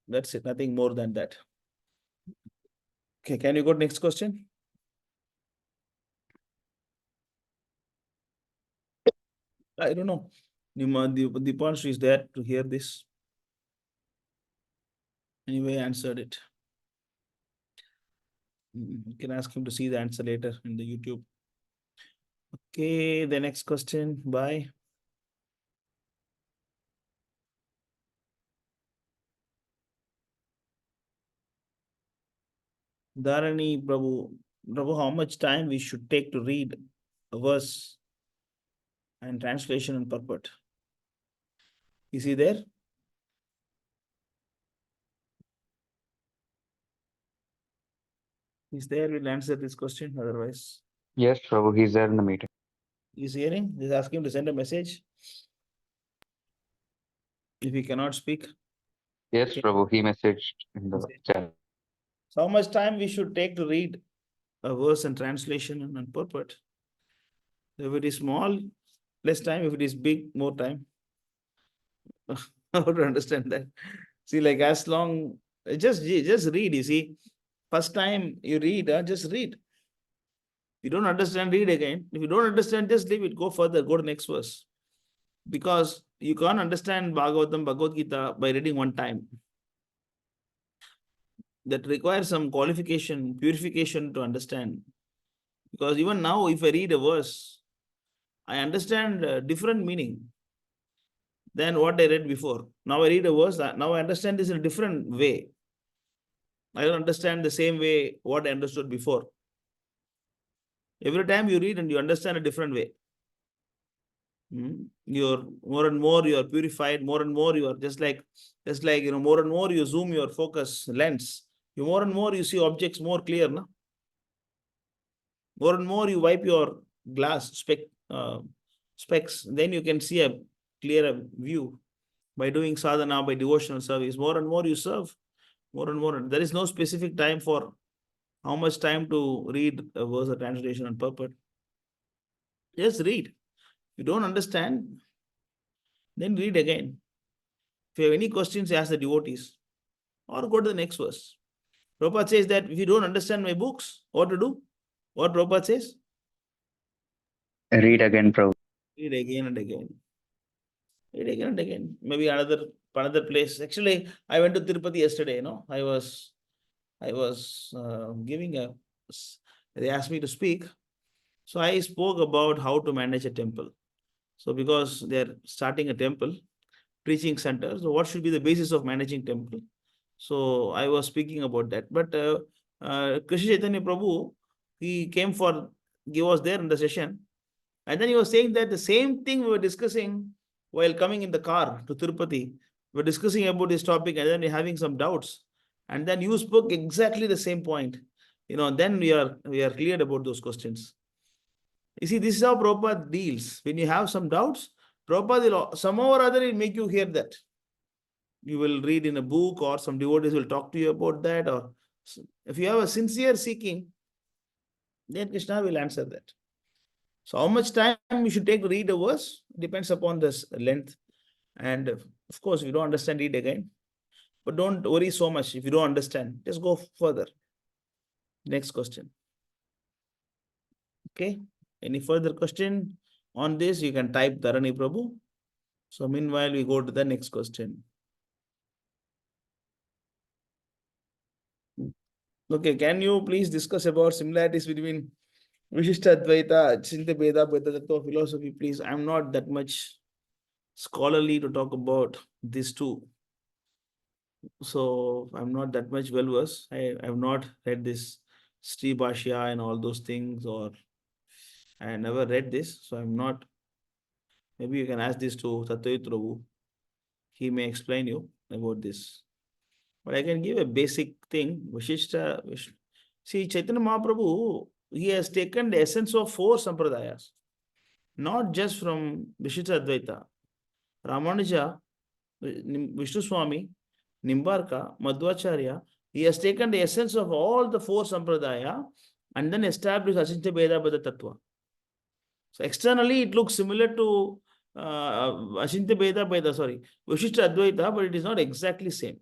that's it, nothing more than that. Okay, can you go to next question? I don't know. Dipanshu is there to hear this. Anyway, I answered it. You can ask him to see the answer later in the YouTube. Okay, the next question. Bye. Dharani Prabhu, how much time we should take to read a verse and translation and purport? Is he there? He's there, we'll answer this question. Otherwise, Yes, Prabhu, he's there in the meeting. he's hearing. Just ask him to send a message. If he cannot speak. Yes, Okay. Prabhu, he messaged in the chat. So how much time we should take to read a verse and translation and purport? If it is small, less time. If it is big, more time. How to understand that? See, like as long, just read. You see, first time you read, just read. If you don't understand, read again. If you don't understand, just leave it. Go further. Go to next verse. Because you can't understand Bhagavatam, Bhagavad Gita by reading one time. That requires some qualification, purification to understand. Because even now, if I read a verse, I understand a different meaning than what I read before. Now I read a verse, now I understand this in a different way. I don't understand the same way what I understood before. Every time you read and you understand a different way. You're more and more you are purified, more and more you are just like more and more you zoom your focus lens. You more and more you see objects more clear, no? More and more you wipe your glass specs, then you can see a clearer view. By doing sadhana, by devotional service, more and more you serve, more and more. There is no specific time for how much time to read a verse or translation and purport. Just read. If you don't understand, then read again. If you have any questions, ask the devotees or go to the next verse. Prabhupada says that if you don't understand my books, what to do? What Prabhupada says? Read again, Prabhu. Read again and again. Read again and again. Maybe another place. Actually, I went to Tirupati yesterday. I was giving a. They asked me to speak, so I spoke about how to manage a temple. So because they're starting a temple, preaching center. So what should be the basis of managing temple? So I was speaking about that. But Krishna Chaitanya Prabhu, he was there in the session. And then he was saying that the same thing we were discussing while coming in the car to Tirupati. We were discussing about this topic and then we're having some doubts. And then you spoke exactly the same point. Then we are cleared about those questions. You see, this is how Prabhupada deals. When you have some doubts, Prabhupada will somehow or other will make you hear that. You will read in a book or some devotees will talk to you about that. Or if you have a sincere seeking, then Krishna will answer that. So how much time you should take to read a verse depends upon this length. And of course, if you don't understand, read again. But don't worry so much if you don't understand. Just go further. Next question. Okay. Any further question on this? You can type Dharani Prabhu. So meanwhile, we go to the next question. Okay, can you please discuss about similarities between Vishishta Advaita, Achintya Bheda, Bheda Tattva philosophy, please? I'm not that much scholarly to talk about these two. So I'm not that much well versed. I have not read this Sri Bhashya and all those things, or I never read this. So I'm not. Maybe you can ask this to Satyajit Prabhu. He may explain you about this. But I can give a basic thing. See, Chaitanya Mahaprabhu, he has taken the essence of 4 sampradayas, not just from Vishishta Advaita. Ramanuja, Vishnu Swami, Nimbarka, Madhvacharya, he has taken the essence of all the 4 sampradaya and then established Achintya Bheda Bheda Tattva. So externally it looks similar to Achintya Bheda Bheda, Vishishta Advaita, but it is not exactly same.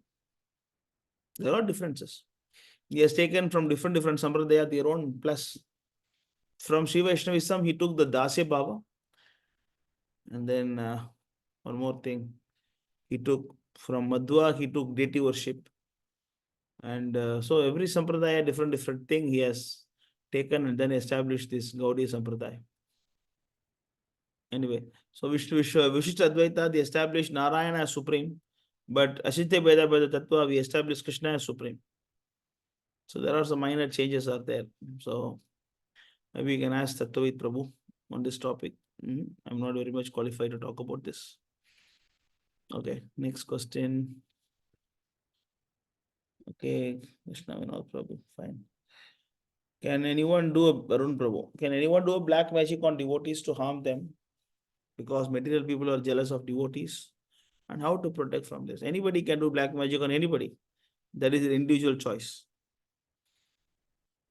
There are differences. He has taken from different sampradaya their own plus. From Shiva Vaishnavism, he took the Dasya Bhava. And then one more thing. He took from Madhva, he took deity worship. And so every sampradaya, different thing he has taken and then established this Gaudiya Sampradaya. Anyway, so Vishishta Advaita, they established Narayana as supreme. But Achintya Bheda Bheda Tattva, we established Krishna as supreme. So there are some minor changes are there. So maybe you can ask Tattvavit Prabhu on this topic. I'm not very much qualified to talk about this. Okay, next question. Okay, Krishna Vinod Prabhu, fine. Can anyone do a Arun Prabhu? Can anyone do a black magic on devotees to harm them? Because material people are jealous of devotees. And how to protect from this? Anybody can do black magic on anybody. That is an individual choice.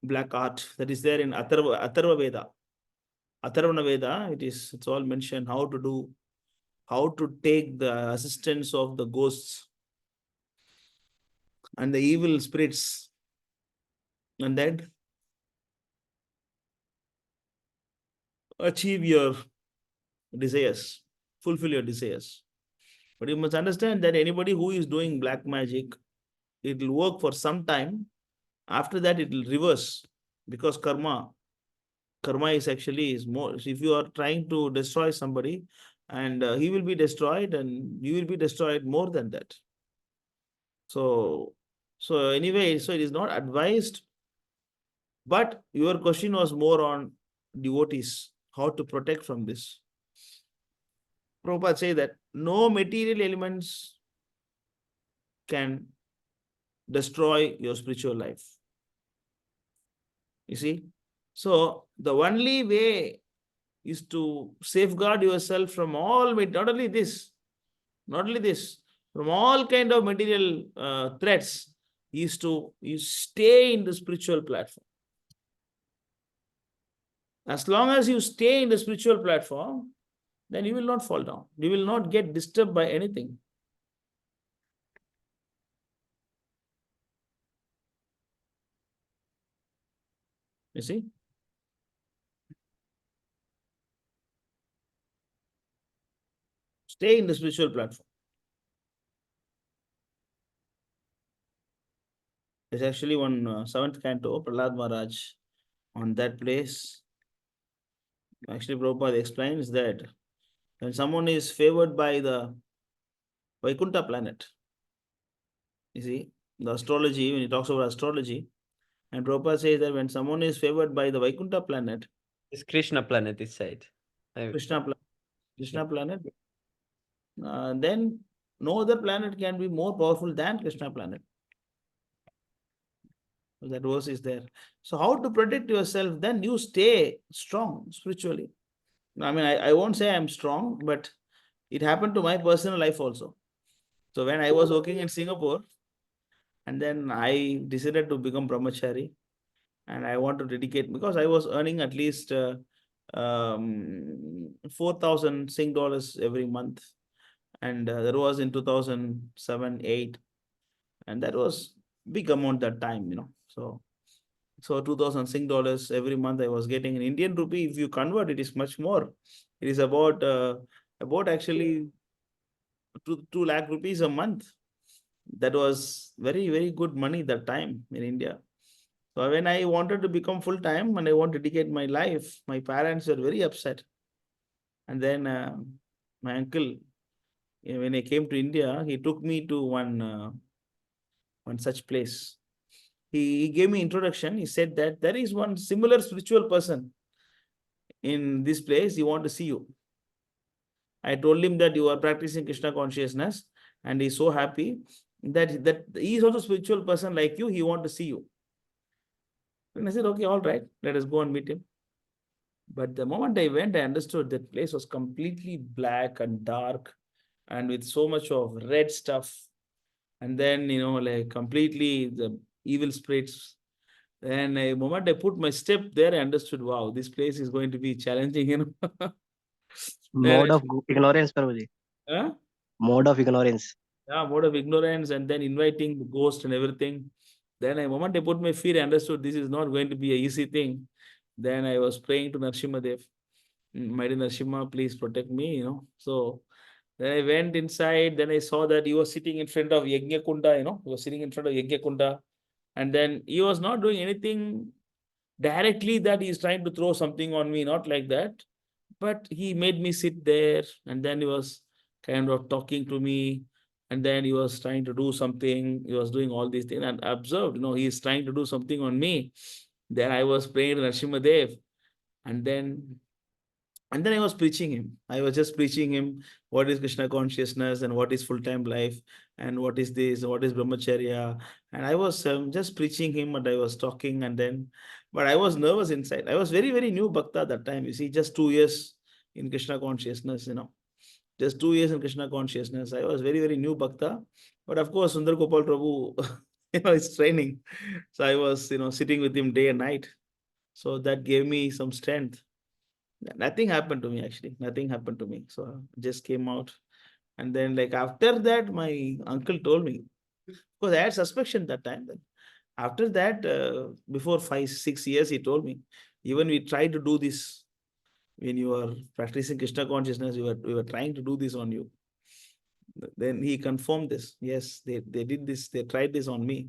Black art that is there in Atharva Veda. Atharvana Veda, it's all mentioned how to take the assistance of the ghosts and the evil spirits, and then achieve your desires, fulfill your desires. But you must understand that anybody who is doing black magic, it will work for some time. After that, it will reverse, because karma is actually more. If you are trying to destroy somebody, and he will be destroyed, and you will be destroyed more than that. So anyway, so it is not advised. But your question was more on devotees, how to protect from this. Prabhupada say that no material elements can destroy your spiritual life. You see? So the only way is to safeguard yourself from all, not only this, from all kind of material threats, is to stay in the spiritual platform. As long as you stay in the spiritual platform, then you will not fall down. You will not get disturbed by anything. You see? Stay in the spiritual platform. There's actually one seventh canto, Prahlad Maharaj, on that place. Actually, Prabhupada explains that when someone is favored by the Vaikuntha planet, you see, the astrology, when he talks about astrology, and Prabhupada says that when someone is favored by the Vaikuntha planet, It's Krishna planet is said. Krishna planet, then no other planet can be more powerful than Krishna planet. That verse is there. So how to protect yourself? Then you stay strong spiritually. I mean, I won't say I'm strong, but it happened to my personal life also. So when I was working in Singapore, and then I decided to become brahmachari, and I want to dedicate, because I was earning at least 4,000 Sing dollars every month. And that was in 2007, 8. And that was big amount that time, So 2,000 Sing dollars every month I was getting. In Indian rupee, if you convert, it is much more. It is about actually 2 lakh rupees a month. That was very, very good money that time in India. So when I wanted to become full time and I want to dedicate my life, my parents were very upset. And then my uncle, when I came to India, he took me to one such place. He gave me introduction. He said that there is one similar spiritual person in this place. He want to see you. I told him that you are practicing Krishna consciousness, and he's so happy that he is also a spiritual person like you. He want to see you. And I said, okay, all right, let us go and meet him. But the moment I went, I understood that place was completely black and dark, and with so much of red stuff. And then, like completely the evil spirits. And the moment I put my step there, I understood, wow, this place is going to be challenging, Mode of ignorance, Prabhuji. Huh? Mode of ignorance. Yeah, mode of ignorance, and then inviting the ghost and everything. Then the moment I put my feet, I understood this is not going to be an easy thing. Then I was praying to Narasimhadev, Mighty Narasimha, please protect me, So then I went inside, then I saw that he was sitting in front of Yajna Kunda, he was sitting in front of Yajna Kunda. And then he was not doing anything directly that he's trying to throw something on me, not like that. But he made me sit there, and then he was kind of talking to me, and then he was trying to do something. He was doing all these things, and I observed, he's trying to do something on me. Then I was praying to Narasimhadev, and then I was preaching him. I was just preaching him what is Krishna consciousness and what is full-time life. and what is this, what is brahmacharya, and I was just preaching him, and I was talking, and then, but I was nervous inside. I was very, very new bhakta that time, you see, just 2 years in Krishna consciousness, just 2 years in Krishna consciousness. I was very, very new bhakta, but of course, Sundar Gopal Prabhu, is training. So I was, sitting with him day and night. So that gave me some strength. Nothing happened to me, actually. Nothing happened to me. So I just came out. And then, like, after that, my uncle told me, because I had suspicion that time. Then after that, before 5, 6 years, he told me, even we tried to do this when you are practicing Krishna consciousness, we were trying to do this on you. Then he confirmed this. Yes, they did this, they tried this on me.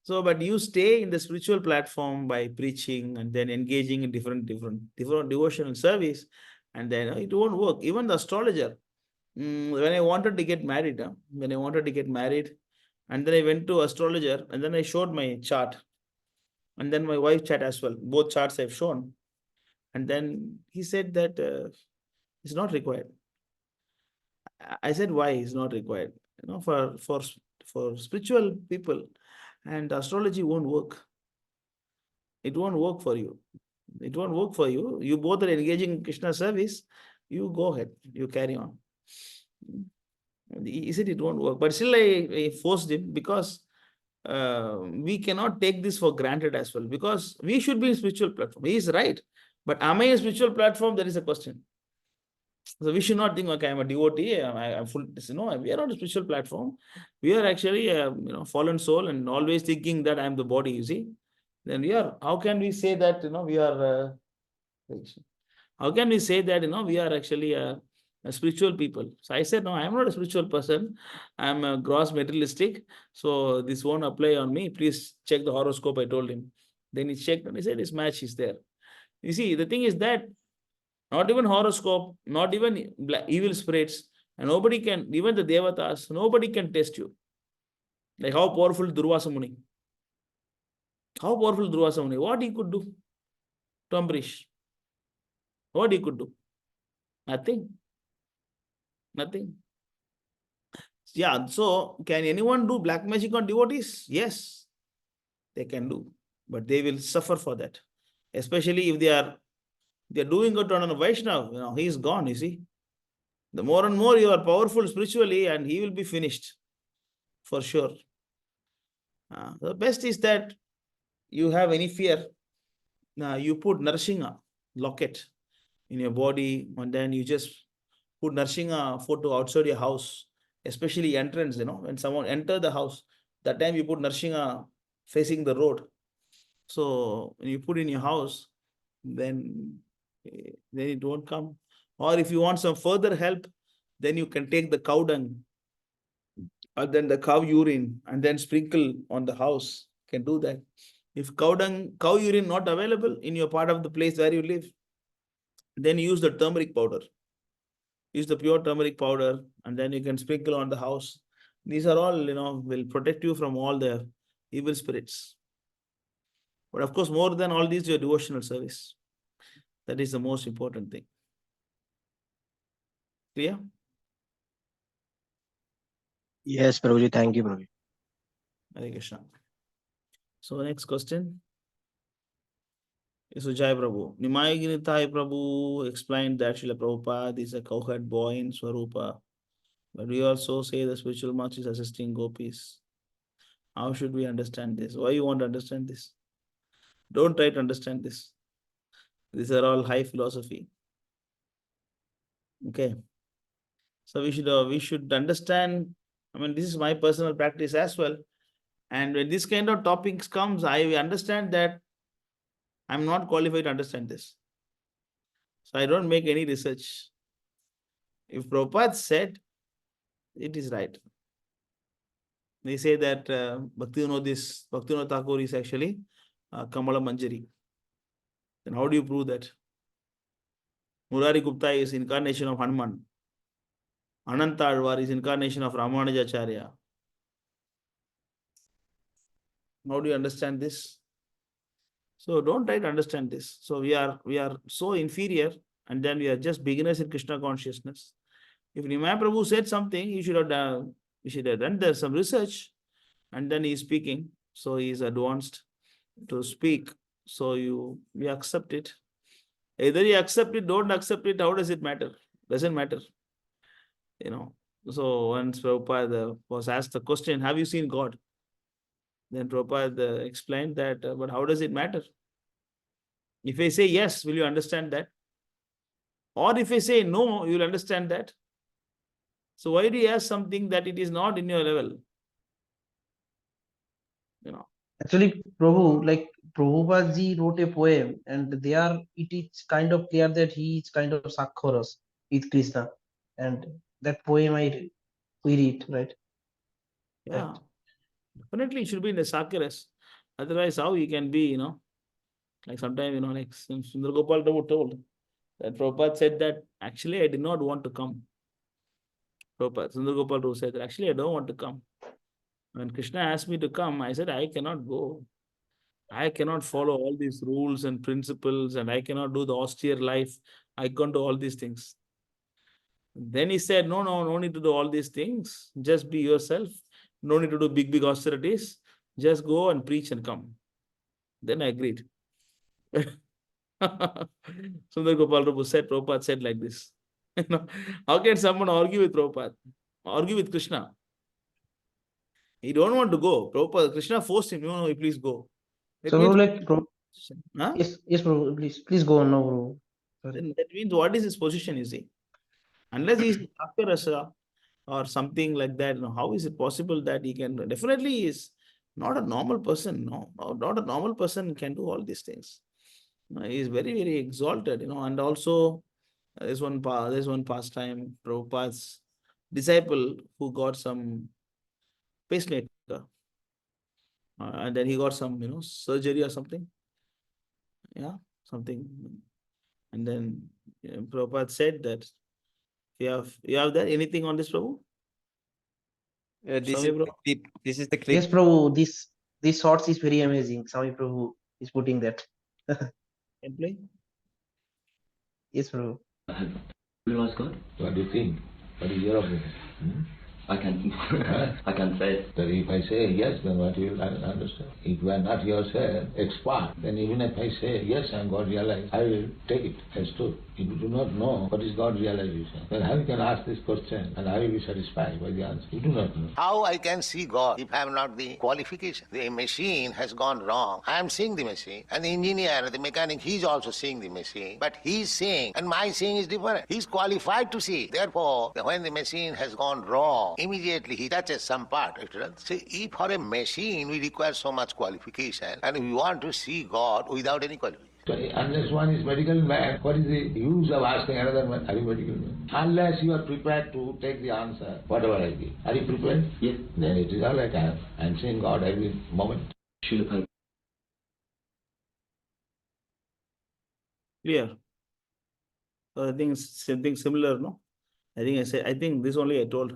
So, but you stay in the spiritual platform by preaching and then engaging in different devotional service, and then it won't work. Even the astrologer, when I wanted to get married, and then I went to astrologer, and then I showed my chart, and then my wife chart as well. Both charts I've shown, and then he said that it's not required. I said, why is not required? For spiritual people, and astrology won't work. It won't work for you. It won't work for you. You both are engaging in Krishna service. You go ahead. You carry on. He said it won't work, but still I forced him, because we cannot take this for granted as well, because we should be in spiritual platform. He is right, but am I a spiritual platform? There is a question. So we should not think, okay, I'm a devotee, I'm full. No, we are not a spiritual platform. We are actually a fallen soul, and always thinking that I'm the body. You see, then we are. How can we say that we are? How can we say that we are actually a spiritual people? So I said, no, I'm not a spiritual person. I'm a gross materialistic. So this won't apply on me. Please check the horoscope. I told him. Then he checked and he said his match is there. You see, the thing is that not even horoscope, not even evil spirits, and nobody can, even the devatas, nobody can test you. Like how powerful Durvasa Muni. How powerful Durvasa Muni. What he could do to Ambrish? What he could do? Nothing. Nothing. Yeah, so can anyone do black magic on devotees? Yes, they can do, but they will suffer for that. Especially if they're doing it on a Vaishnava, he is gone, you see. The more and more you are powerful spiritually, and he will be finished for sure. The best is that you have any fear, you put Narsinga locket in your body, and then you just put Narsinga photo outside your house, especially entrance, when someone enter the house, that time you put Narsinga facing the road. So when you put in your house, then it won't come. Or if you want some further help, then you can take the cow dung, or then the cow urine, and then sprinkle on the house. You can do that. If cow urine not available in your part of the place where you live, then use the turmeric powder. Use the pure turmeric powder, and then you can sprinkle on the house. These are all, will protect you from all the evil spirits. But of course, more than all these, your devotional service. That is the most important thing. Clear? Yes, Prabhuji. Thank you, Prabhuji. Hare Krishna. So next question. Sujay Prabhu. Nimai Ginitai Prabhu explained that Srila Prabhupada is a cowherd boy in Swarupa. But we also say the spiritual master is assisting gopis. How should we understand this? Why you want to understand this? Don't try to understand this. These are all high philosophy. Okay. So we should understand. I mean, this is my personal practice as well. And when this kind of topics comes, I understand that I'm not qualified to understand this. So I don't make any research. If Prabhupada said, it is right. They say that Bhaktivinoda Thakur is actually Kamala Manjari. Then how do you prove that? Murari Gupta is incarnation of Hanuman. Ananta Alvar is incarnation of Ramanujacharya. How do you understand this? So don't try to understand this. So we are so inferior, and then we are just beginners in Krishna consciousness. If Nimai Prabhu said something, you You see that. Then there's some research, and then he's speaking. So he's advanced to speak. So you accept it. Either you accept it, don't accept it. How does it matter? Doesn't matter. So once Prabhupada was asked the question, have you seen God? Then Prabhupada explained that, but how does it matter? If I say yes, will you understand that? Or if I say no, you will understand that. So why do you ask something that it is not in your level? Actually, Prabhu, like Prabhupada ji wrote a poem, and there it is kind of clear that he is kind of Sakharas with Krishna, and that poem we read, right? Yeah, definitely it should be in the Sakyaras. Otherwise, how you can be, like sometimes, like Sundar Gopal Prabhu told that Prabhupada said that actually I did not want to come. Prabhupada, Sundar Gopal Prabhu said that actually I don't want to come. When Krishna asked me to come, I said I cannot go. I cannot follow all these rules and principles, and I cannot do the austere life. I can't do all these things. Then he said, no need to do all these things. Just be yourself. No need to do big austerities. Just go and preach and come. Then I agreed. Sundar Gopal Prabhu said, Prabhupada said like this. How can someone argue with Prabhupada? Argue with Krishna? He don't want to go. Prabhupada, Krishna forced him, no, please go. It So, means, like, huh? yes, Prabhu, please go on, no, Prabhu. Then that means what is his position, you see? Unless he is a Rasa or something like that, how is it possible that he can? Definitely he is not a normal person. No, not a normal person can do all these things. He is very, very exalted, and also there's one pastime, Prabhupada's disciple who got some pacemaker. And then he got some, surgery or something. Yeah, something. And then Prabhupada said that you have that anything on this, Prabhu? This Swami is Prabhu? the clip. This is the clip. Yes, Prabhu, this shorts is very amazing. Swami Prabhu is putting that. Can play? Yes, Prabhu. Realize God? What do you think? What is your opinion? I can say that if I say yes, then what you will understand? If you are not yourself expert, then even if I say yes, I am God realized, I will take it as true. If you do not know what is God realization, then how you can ask this question and how you will be satisfied by the answer? You do not know. How I can see God if I have not the qualification? The machine has gone wrong. I am seeing the machine, and the engineer, the mechanic, he is also seeing the machine. But he is seeing, and my seeing is different. He is qualified to see. Therefore, when the machine has gone wrong, immediately he touches some part. See, if for a machine we require so much qualification, and we want to see God without any qualification. So, unless one is medical man, what is the use of asking another man, are you medical man? Unless you are prepared to take the answer, whatever I give. Are you prepared? Yes. Then it is all right. I'm seeing God every moment. Clear. So I think something similar, no? I think this only I told.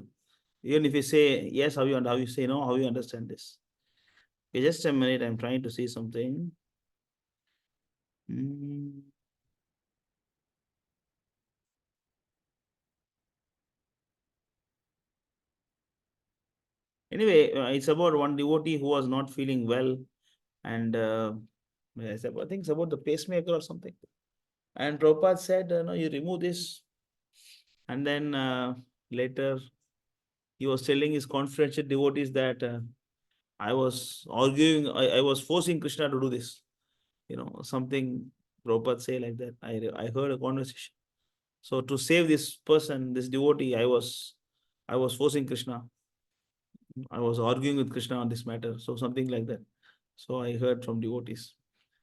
Even if you say yes, how you say no, how you understand this? Okay, just a minute, I'm trying to see something. Anyway, it's about one devotee who was not feeling well, and I think it's about the pacemaker or something. And Prabhupada said, no, you remove this. And then later, he was telling his confidential devotees that I was arguing, I was forcing Krishna to do this. Something Prabhupada say like that. I heard a conversation. So to save this person, this devotee, I was forcing Krishna. I was arguing with Krishna on this matter. So something like that. So I heard from devotees.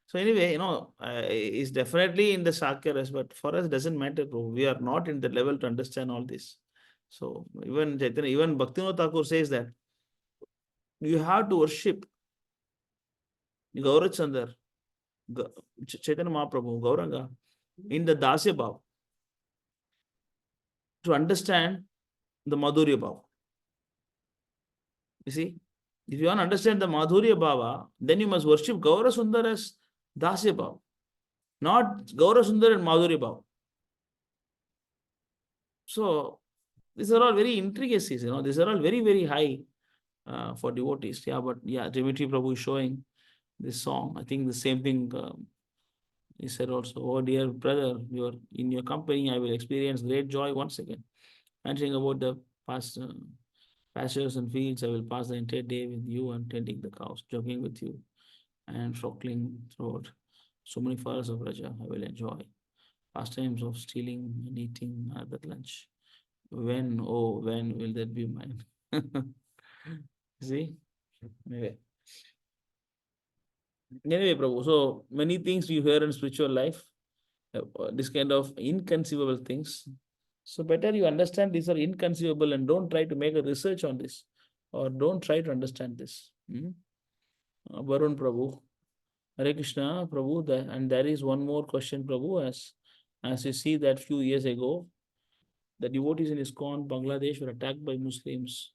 So anyway, it's definitely in the Sakyaras, but for us, doesn't matter, bro. We are not in the level to understand all this. So even Chaitanya, even Bhaktivinoda Thakur says that you have to worship Gaurachandar, Chaitanya Mahaprabhu, Gauranga, in the Dasya Bhav to understand the Madhurya Bhav. You see, if you want to understand the Madhurya Bhava, then you must worship Gaura Sundar as Dasya Bhav, not Gaura Sundar and Madhurya Bhav. So These are all very intricacies, these are all very, very high for devotees. Yeah, but yeah, Dimitri Prabhu is showing this song. I think the same thing he said also, oh dear brother, in your company, I will experience great joy once again. Mentioning about the past pastures and fields, I will pass the entire day with you and tending the cows, jogging with you and frockling throughout so many fires of Raja. I will enjoy pastimes of stealing and eating at that lunch. When, oh, when will that be mine? See? Anyway, Prabhu, so many things you hear in spiritual life, this kind of inconceivable things. So better you understand these are inconceivable and don't try to make a research on this or don't try to understand this. Varun Prabhu, Hare Krishna, Prabhu, and there is one more question, Prabhu, as you see that few years ago, the devotees in ISKCON, Bangladesh were attacked by Muslims.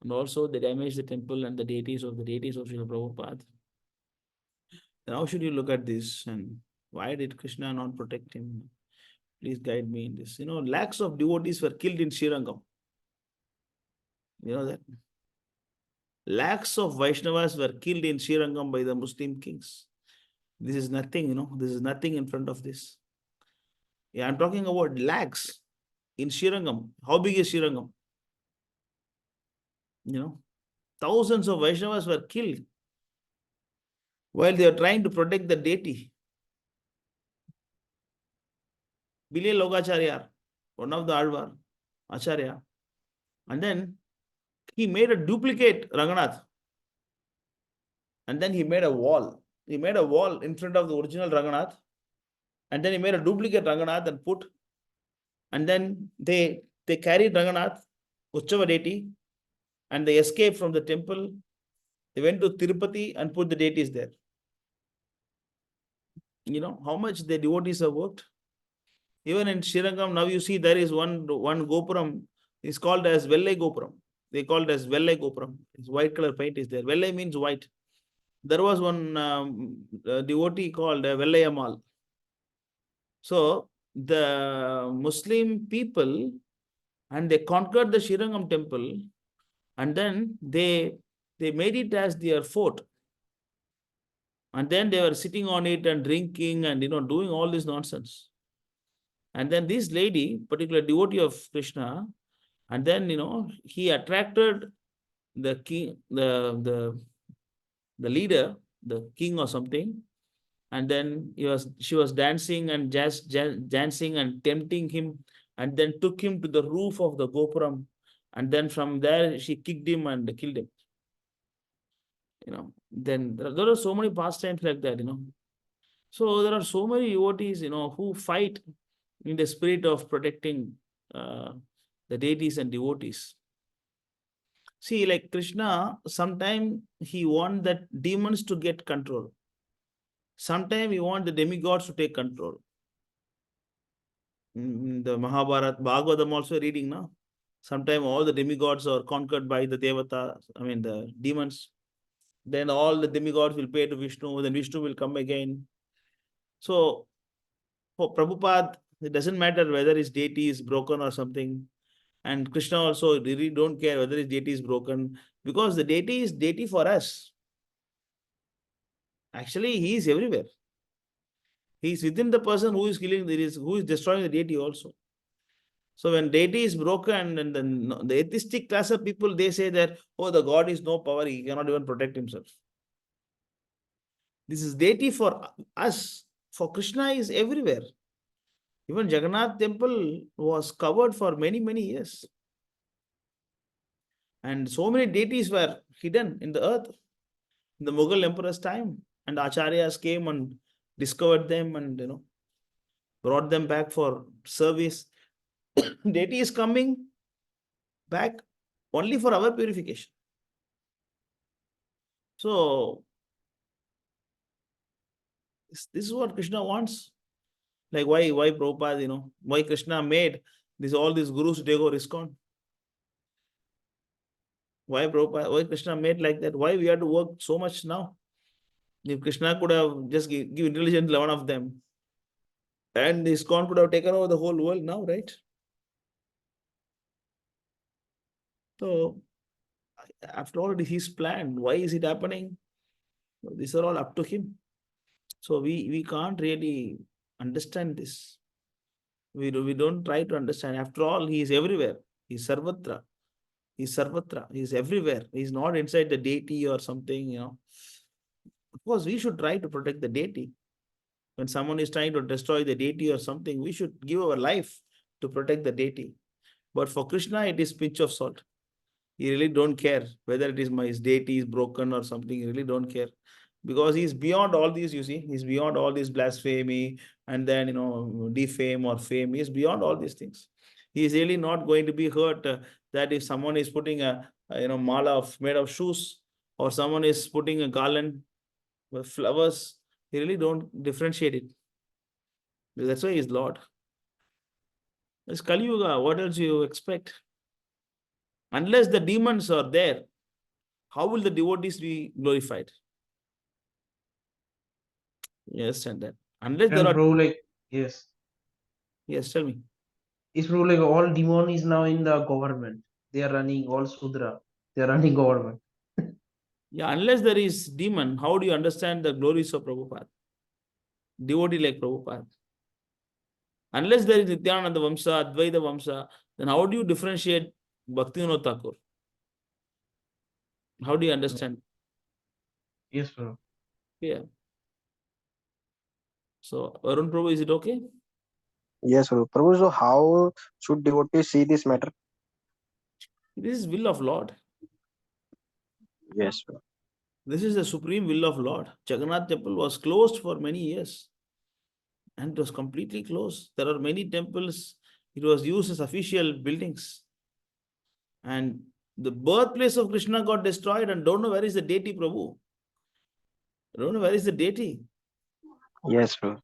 And also they damaged the temple and the deities of Srila Prabhupada. Then how should you look at this and why did Krishna not protect him? Please guide me in this. Lakhs of devotees were killed in Srirangam. You know that? Lakhs of Vaishnavas were killed in Srirangam by the Muslim kings. This is nothing, this is nothing in front of this. Yeah, I'm talking about lakhs in Srirangam. How big is Srirangam? Thousands of Vaishnavas were killed while they are trying to protect the deity. Bilay Logacharya, one of the Alvar, Acharya, and then he made a duplicate Ranganath. And then he made a wall. He made a wall in front of the original Ranganath. And then he made a duplicate Ranganath and put. And then they carried Ranganath, Uchava deity, and they escaped from the temple. They went to Tirupati and put the deities there. How much the devotees have worked. Even in Srirangam, now you see there is one Gopuram. It's called as Vellai Gopuram. They call it as Vellai Gopuram. It's white color paint is there. Vellai means white. There was one devotee called Vellayamal. So the Muslim people, and they conquered the Srirangam temple, and then they made it as their fort. And then they were sitting on it and drinking and doing all this nonsense. And then this lady, particular devotee of Krishna, and then he attracted the king, the leader, the king or something, and then she was dancing and dancing and tempting him, and then took him to the roof of the Gopuram, and then from there she kicked him and killed him. Then there are so many pastimes like that. So there are so many devotees who fight in the spirit of protecting the deities and devotees. See, like Krishna, sometimes he wants that demons to get control. Sometimes he wants the demigods to take control. The Mahabharata, Bhagavatam also reading now. Sometimes all the demigods are conquered by the the demons. Then all the demigods will pay to Vishnu, then Vishnu will come again. So for Prabhupada, it doesn't matter whether his deity is broken or something. And Krishna also really don't care whether his deity is broken, because the deity is deity for us. Actually, he is everywhere. He is within the person who is killing, who is destroying the deity also. So when deity is broken, and then the atheistic class of people, they say that, oh, the God is no power, he cannot even protect himself. This is deity for us. For Krishna is everywhere. Even Jagannath temple was covered for many, many years. And so many deities were hidden in the earth in the Mughal emperor's time. And acharyas came and discovered them and brought them back for service. Deity is coming back only for our purification. So this is what Krishna wants. Like why Prabhupada, why Krishna made all these gurus to take over ISKCON. Why Prabhupada, why Krishna made like that? Why we have to work so much now? If Krishna could have just give intelligence to one of them, and ISKCON could have taken over the whole world now, right? So, after all, it is his plan. Why is it happening? These are all up to him. So we can't really understand this. We don't try to understand. After all, he is everywhere. He's Sarvatra. He's Sarvatra. He's everywhere. He's not inside the deity or something, you know. Of course, we should try to protect the deity. When someone is trying to destroy the deity or something, we should give our life to protect the deity. But for Krishna, it is pinch of salt. He really don't care whether it is his deity is broken or something. He really don't care. Because he's beyond all these, you see. He's beyond all this blasphemy and then, you know, defame or fame. He's beyond all these things. He's really not going to be hurt that if someone is putting a mala made of shoes, or someone is putting a garland with flowers, he really don't differentiate it. That's why he's Lord. It's Kali Yuga. What else you expect? Unless the demons are there, how will the devotees be glorified? Yes, and that. Unless there And are. bro, like, yes. Yes, tell me. It's bro, like all demon is now in the government. They are running all Sudra. They are running government. Yeah, unless there is demon, how do you understand the glories of Prabhupada? Devotee like Prabhupada. Unless there is Nityananda Vamsa, Advaita Vamsa, then how do you differentiate Bhaktivinoda Thakur? How do you understand? Yes, bro. Yeah. So, Arun Prabhu, is it okay? Yes, Prabhu. So how should devotees see this matter? This is will of Lord. Yes, bro. This is the supreme will of Lord. Jagannath temple was closed for many years. And it was completely closed. There are many temples. It was used as official buildings. And the birthplace of Krishna got destroyed, and don't know where is the deity, Prabhu. Don't know where is the deity. Yes, bro.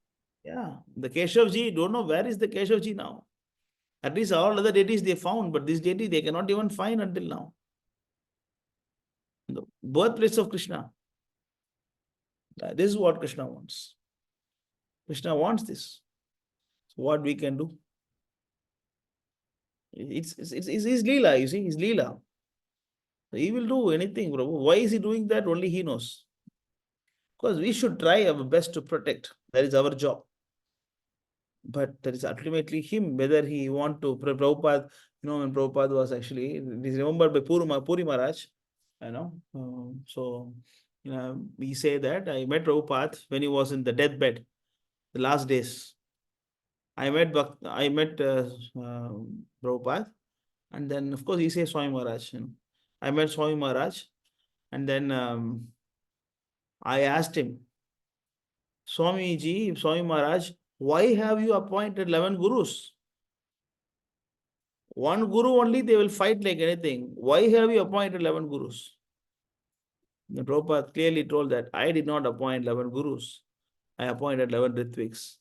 Yeah, the Keshavji, don't know where is the Keshavji now. At least all other deities they found, but this deity they cannot even find until now. The birthplace of Krishna. This is what Krishna wants. Krishna wants this. So what we can do? It's his Leela, you see, his Leela. He will do anything, Prabhu. Why is he doing that? Only he knows. Because we should try our best to protect. That is our job. But that is ultimately him, whether he want to. Prabhupada, when Prabhupada was actually, it is remembered by Puri Maharaj, so, we say that I met Prabhupada when he was in the deathbed, the last days. I met Prabhupada, and then, of course, he says Swami Maharaj. I met Swami Maharaj, and then I asked him, Swami Maharaj, why have you appointed 11 gurus? One guru only, they will fight like anything. Why have you appointed 11 gurus? The Prabhupada clearly told that I did not appoint 11 gurus. I appointed 11 Ritviks.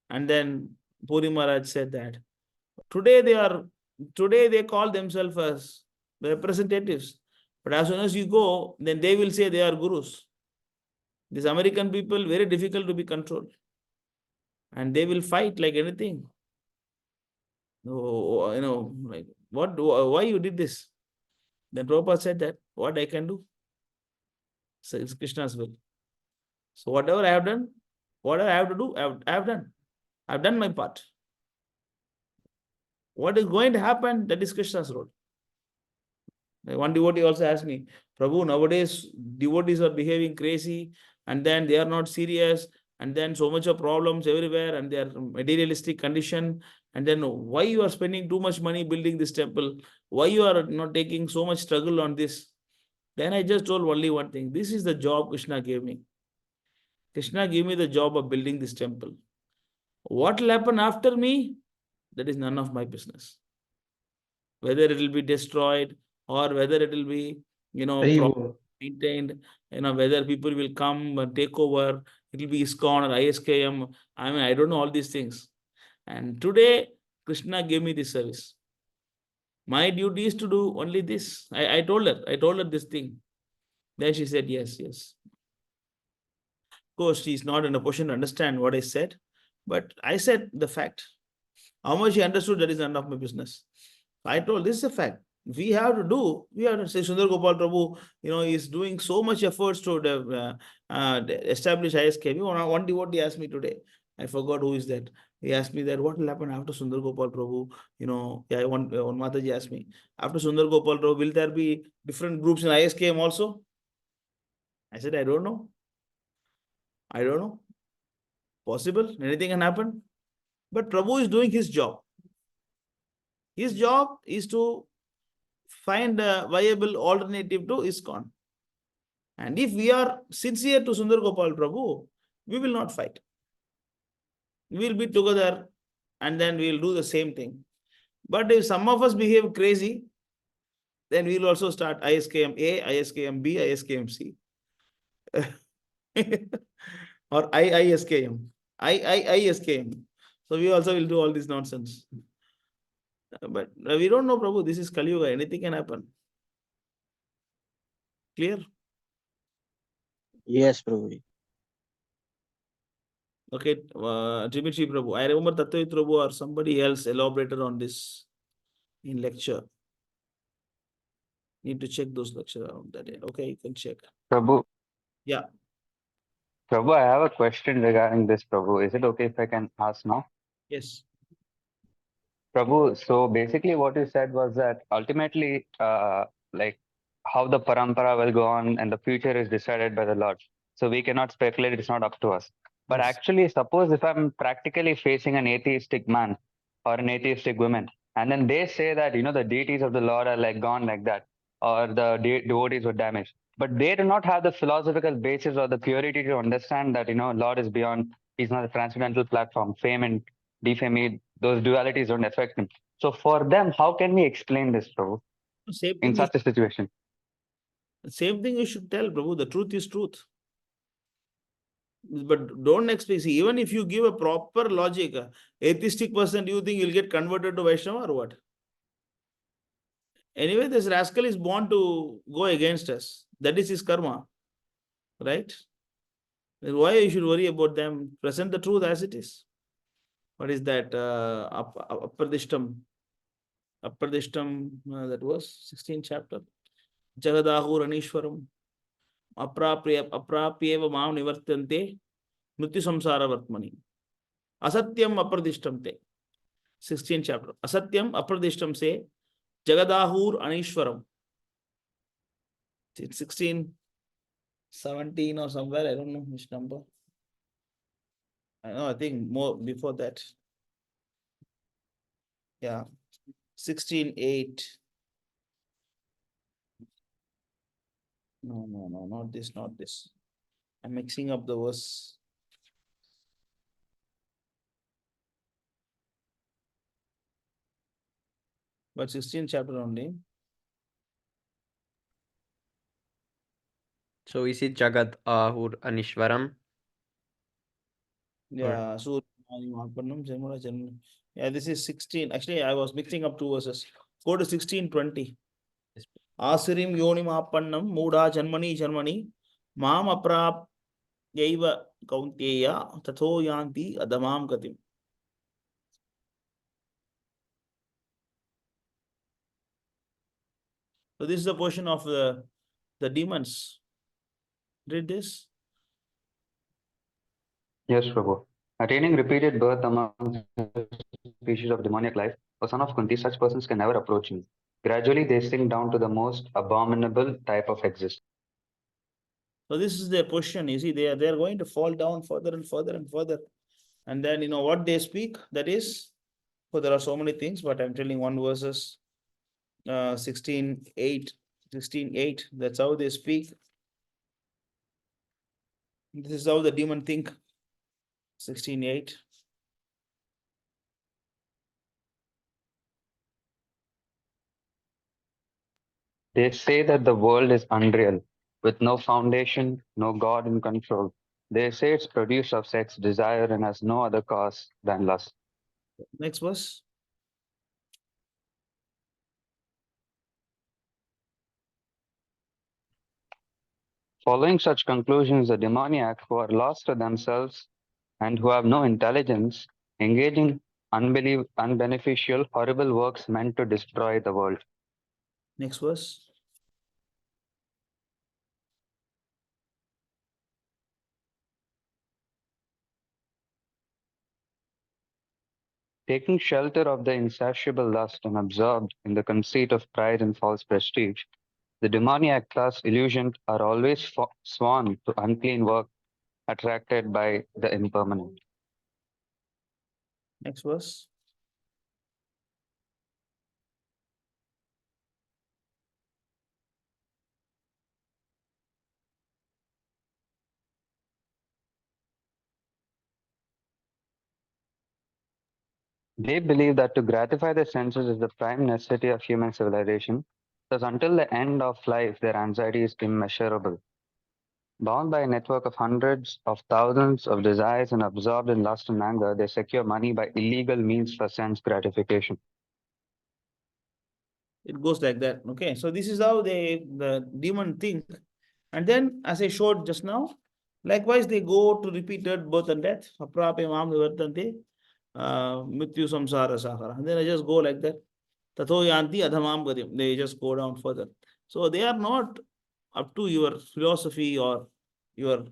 And then Puri Maharaj said that today they call themselves as representatives. But as soon as you go, then they will say they are gurus. These American people, very difficult to be controlled. And they will fight like anything. Like, why you did this? Then Prabhupada said that, what I can do? So it's Krishna's will. So whatever I have done, whatever I have to do, I have done. I've done my part. What is going to happen, that is Krishna's role. One devotee also asked me, Prabhu, nowadays devotees are behaving crazy, and then they are not serious, and then so much of problems everywhere, and they are materialistic condition, and then why you are spending too much money building this temple? Why you are not taking so much struggle on this? Then I just told only one thing. This is the job Krishna gave me. Krishna gave me the job of building this temple. What will happen after me? That is none of my business. Whether it will be destroyed or whether it will be, maintained, whether people will come and take over, it will be ISKCON or ISKM. I don't know all these things. And today, Krishna gave me this service. My duty is to do only this. I told her this thing. Then she said, yes. Of course, she's not in a position to understand what I said, but I said the fact. How much she understood, that is none of my business. I told this is a fact. We have to say Sundar Gopal Prabhu, is doing so much efforts to establish ISKB. One devotee asked me today, I forgot who is that. He asked me that what will happen after Sundar Gopal Prabhu. One Mataji asked me, after Sundar Gopal Prabhu, will there be different groups in ISKM also? I said, I don't know. I don't know. Possible, anything can happen. But Prabhu is doing his job. His job is to find a viable alternative to ISKCON. And if we are sincere to Sundar Gopal Prabhu, we will not fight. We will be together and then we will do the same thing. But if some of us behave crazy, then we will also start ISKM A, ISKM B, ISKM C. Or ISKM. ISKM. So we also will do all this nonsense. But we don't know, Prabhu. This is Kali Yuga. Anything can happen. Clear? Yes, Prabhu. Okay, Tribhuti Prabhu. I remember Tattvit Prabhu or somebody else elaborated on this in lecture. Need to check those lectures around that day. Okay, you can check. Prabhu. Yeah. Prabhu, I have a question regarding this, Prabhu. Is it okay if I can ask now? Yes. Prabhu, so basically what you said was that ultimately, like how the parampara will go on and the future is decided by the Lord. So we cannot speculate, it's not up to us. But Yes. actually, suppose if I'm practically facing an atheistic man or an atheistic woman, and then they say that, the deities of the Lord are like gone like that, or the devotees were damaged. But they do not have the philosophical basis or the purity to understand that, Lord is beyond, he's not a transcendental platform, fame and defame, those dualities don't affect him. So for them, how can we explain this, Prabhu, in such a situation? Same thing you should tell, Prabhu. The truth is truth. But don't expect, even if you give a proper logic, atheistic person, do you think he'll get converted to Vaishnava or what? Anyway, this rascal is born to go against us. That is his karma. Right? Why you should worry about them? Present the truth as it is. What is that? Apradishtam. Apradishtam, that was 16th chapter. Jagadahur Anishwaram. Aprapyeva mam nivartante mrityu samsara vartmani. Asatyam apradishtam te. 16th chapter. Asatyam apradishtam se Jagadahur Anishwaram. 16, 17 or somewhere, I don't know which number. I think more before that. Yeah, 16:8. No, not this, not this. I'm mixing up the verse. But 16th chapter only. So is it Jagat Ahur Anishwaram? Yeah, so yeah, this is 16. Actually, I was mixing up two verses. Go to 16:20. Asirim yonim appannam muda janmani mam aprap yaiva kaunteya tatho yanti adamam gatim. So this is the portion of the demons. Read this. Yes, Prabhu. Attaining repeated birth among species of demoniac life, O son of Kunti, such persons can never approach me. Gradually, they sink down to the most abominable type of existence. So this is their position. You see, they are going to fall down further and further and further. And then what they speak, that is, there are so many things, but I'm telling one verses 16:8. 16:8. That's how they speak. This is how the demon think. 16:8. They say that the world is unreal, with no foundation, no God in control. They say it's produced of sex, desire, and has no other cause than lust. Next verse. Following such conclusions, the demoniac, who are lost to themselves and who have no intelligence, engaging unbeneficial, horrible works meant to destroy the world. Next verse. Taking shelter of the insatiable lust and absorbed in the conceit of pride and false prestige, the demoniac class illusioned are always sworn to unclean work, attracted by the impermanent. Next verse. They believe that to gratify their senses is the prime necessity of human civilization. Thus, until the end of life, their anxiety is immeasurable. Bound by a network of hundreds of thousands of desires and absorbed in lust and anger, they secure money by illegal means for sense gratification. It goes like that. Okay, so this is how the demon think. And then, as I showed just now, likewise they go to repeated birth and death. Aprape mam nivartante, mrityu samsara sakara. And then I just go like that. Tatho yanti adhamam gadim. They just go down further. So they are not up to your philosophy or your.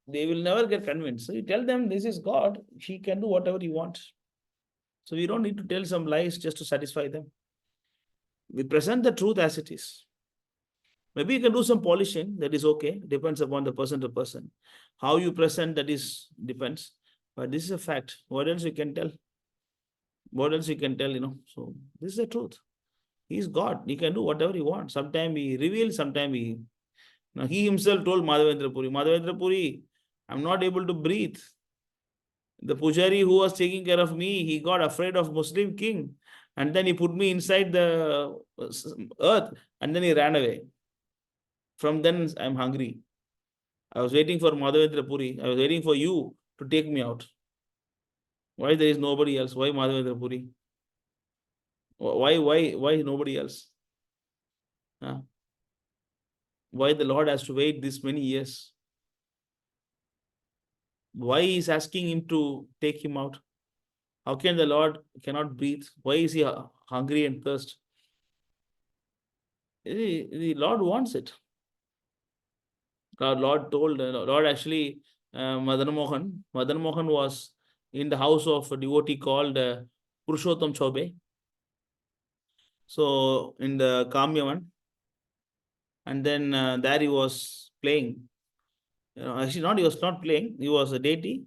They will never get convinced. So you tell them this is God. He can do whatever he wants. So we don't need to tell some lies just to satisfy them. We present the truth as it is. Maybe you can do some polishing, that is okay. Depends upon the person to person. How you present, that is depends. But this is a fact. What else you can tell? What else you can tell, So this is the truth. He is God. He can do whatever he wants. Sometimes he reveals, sometimes he. Now he himself told Madhavendra Puri, I'm not able to breathe. The pujari who was taking care of me, he got afraid of Muslim king. And then he put me inside the earth and then he ran away. From then, I'm hungry. I was waiting for Madhavendra Puri. I was waiting for you to take me out. Why there is nobody else? Why Madhavendra Puri? Why nobody else? Huh? Why the Lord has to wait this many years? Why is asking him to take him out? How can the Lord cannot breathe? Why is he hungry and thirst? The Lord wants it. Lord told, Lord actually, Madan Mohan was in the house of a devotee called Purushottam Chaube. So in the Kamyavan, and then there he was playing. Actually, he was not playing, he was a deity.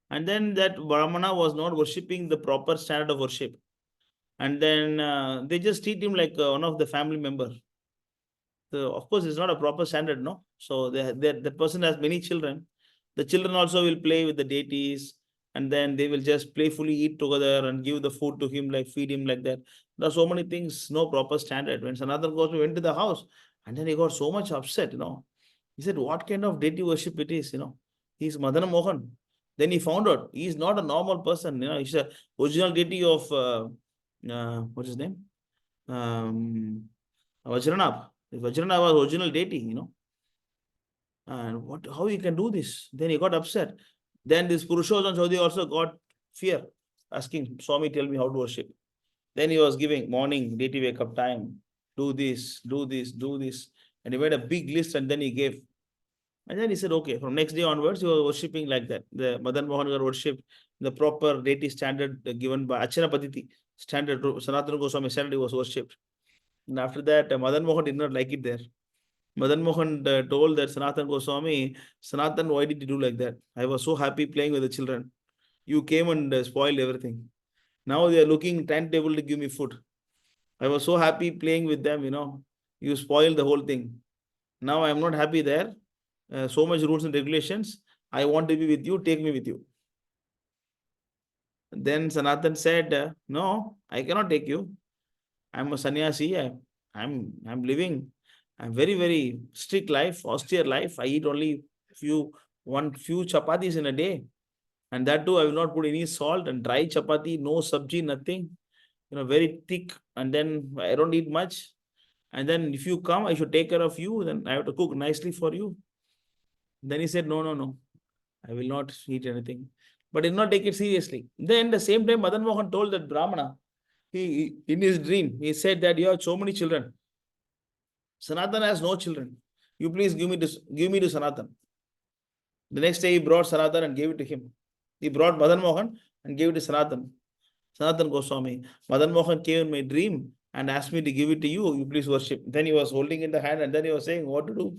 And then that Brahmana was not worshipping the proper standard of worship. And then they just treat him like one of the family member. Of course, it's not a proper standard, no? So the person has many children. The children also will play with the deities, and then they will just playfully eat together and give the food to him, like feed him like that. There are so many things, no proper standard. When Sanatana Goswami went to the house, and then he got so much upset, He said, what kind of deity worship it is, He's Madana Mohan. Then he found out he's not a normal person, He's a original deity of, what's his name? Vajranabh. Vajranabh was original deity, And how you can do this? Then he got upset. Then this Purushottam Chaudhary also got fear, asking Swami, tell me how to worship. Then he was giving morning, deity wake up time, do this, do this, do this. And he made a big list and then he gave. And then he said, okay, from next day onwards, he was worshipping like that. The Madan Mohan got worshipped, the proper deity standard given by Achana Paditi, standard, Sanatana Goswami standard was worshipped. And after that, Madan Mohan did not like it there. Madan Mohan told that Sanatana Goswami, Sanatan, why did you do like that? I was so happy playing with the children. You came and spoiled everything. Now they are looking timetable to give me food. I was so happy playing with them, You spoiled the whole thing. Now I am not happy there. So much rules and regulations. I want to be with you. Take me with you. Then Sanatan said, no, I cannot take you. I'm a sannyasi. I'm living. I'm very, very strict life, austere life. I eat only few chapatis in a day. And that too, I will not put any salt and dry chapati, no sabji, nothing. Very thick. And then I don't eat much. And then if you come, I should take care of you. Then I have to cook nicely for you. Then he said, no. I will not eat anything. but did not take it seriously. Then the same time, Madan Mohan told that Brahmana, he in his dream, he said that you have so many children. Sanatan has no children. You please give me to Sanatan. The next day he brought Sanatan and gave it to him. He brought Madan Mohan and gave it to Sanatan Goswami. Madan Mohan came in my dream and asked me to give it to you. You please worship. Then he was holding in the hand and then he was saying what to do.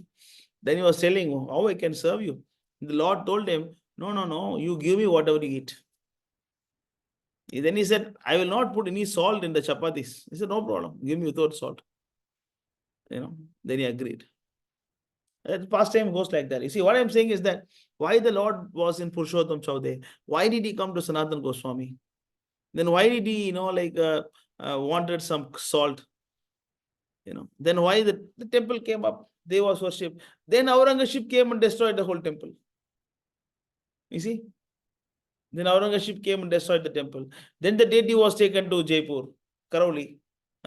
Then he was telling how I can serve you. The Lord told him, no, you give me whatever you eat. Then he said, I will not put any salt in the chapatis. He said, no problem. Give me without salt. Then he agreed. That pastime goes like that. You see, what I'm saying is that why the Lord was in Purushottam Chaude? Why did he come to Sanatan Goswami? Then why did he, wanted some salt? Then why the temple came up? They was worshipped. Then Aurangzeb came and destroyed the whole temple. You see? Then Aurangzeb came and destroyed the temple. Then the deity was taken to Jaipur, Karauli.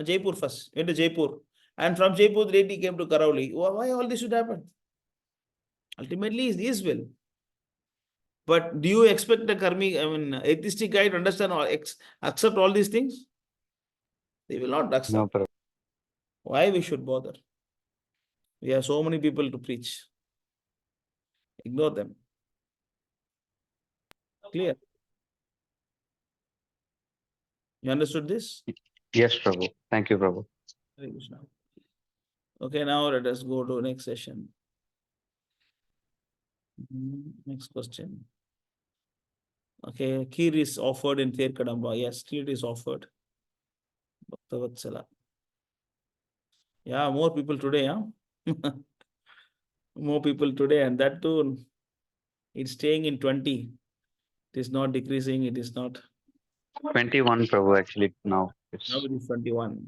Jaipur first, went to Jaipur. And from Jaipur, the deity came to Karauli. Why all this should happen? Ultimately, it's his will. But do you expect the atheistic guy to understand or accept all these things? They will not accept. No problem. Why we should bother? We have so many people to preach. Ignore them. Clear? You understood this? Yes, Prabhu. Thank you, Prabhu. Hare Krishna. Okay, now let us go to next session. Next question. Okay, kheer is offered in Ther Kadamba. Yes, kheer is offered. Bhaktavatsala. Yeah, more people today, huh? More people today, and that too, it's staying in 20. It is not decreasing, it is not. 21, Prabhu, actually, now. Now it is 21.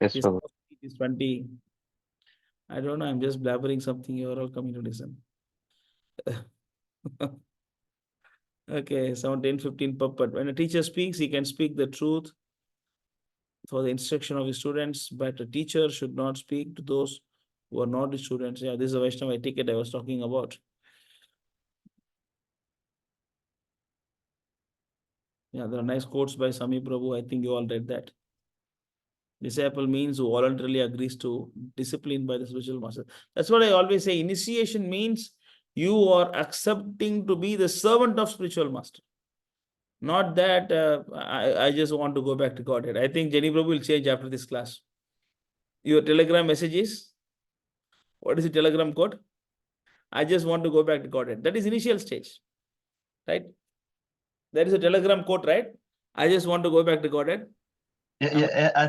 Yes, It Prabhu. is 20. I don't know, I'm just blabbering something. You are all coming to listen. Okay, 17:15 puppet. When a teacher speaks, he can speak the truth for the instruction of his students, but a teacher should not speak to those who are not his students. Yeah, this is a Vaishnava etiquette I was talking about. Yeah, there are nice quotes by Sami Prabhu. I think you all read that. Disciple means who voluntarily agrees to discipline by the spiritual master. That's what I always say. Initiation means you are accepting to be the servant of spiritual master. Not that I just want to go back to Godhead. I think Jenny Prabhu will change after this class. Your telegram message is, what is the telegram code? I just want to go back to Godhead. That is initial stage, right? That is a telegram code, right? I just want to go back to Godhead. Yeah, I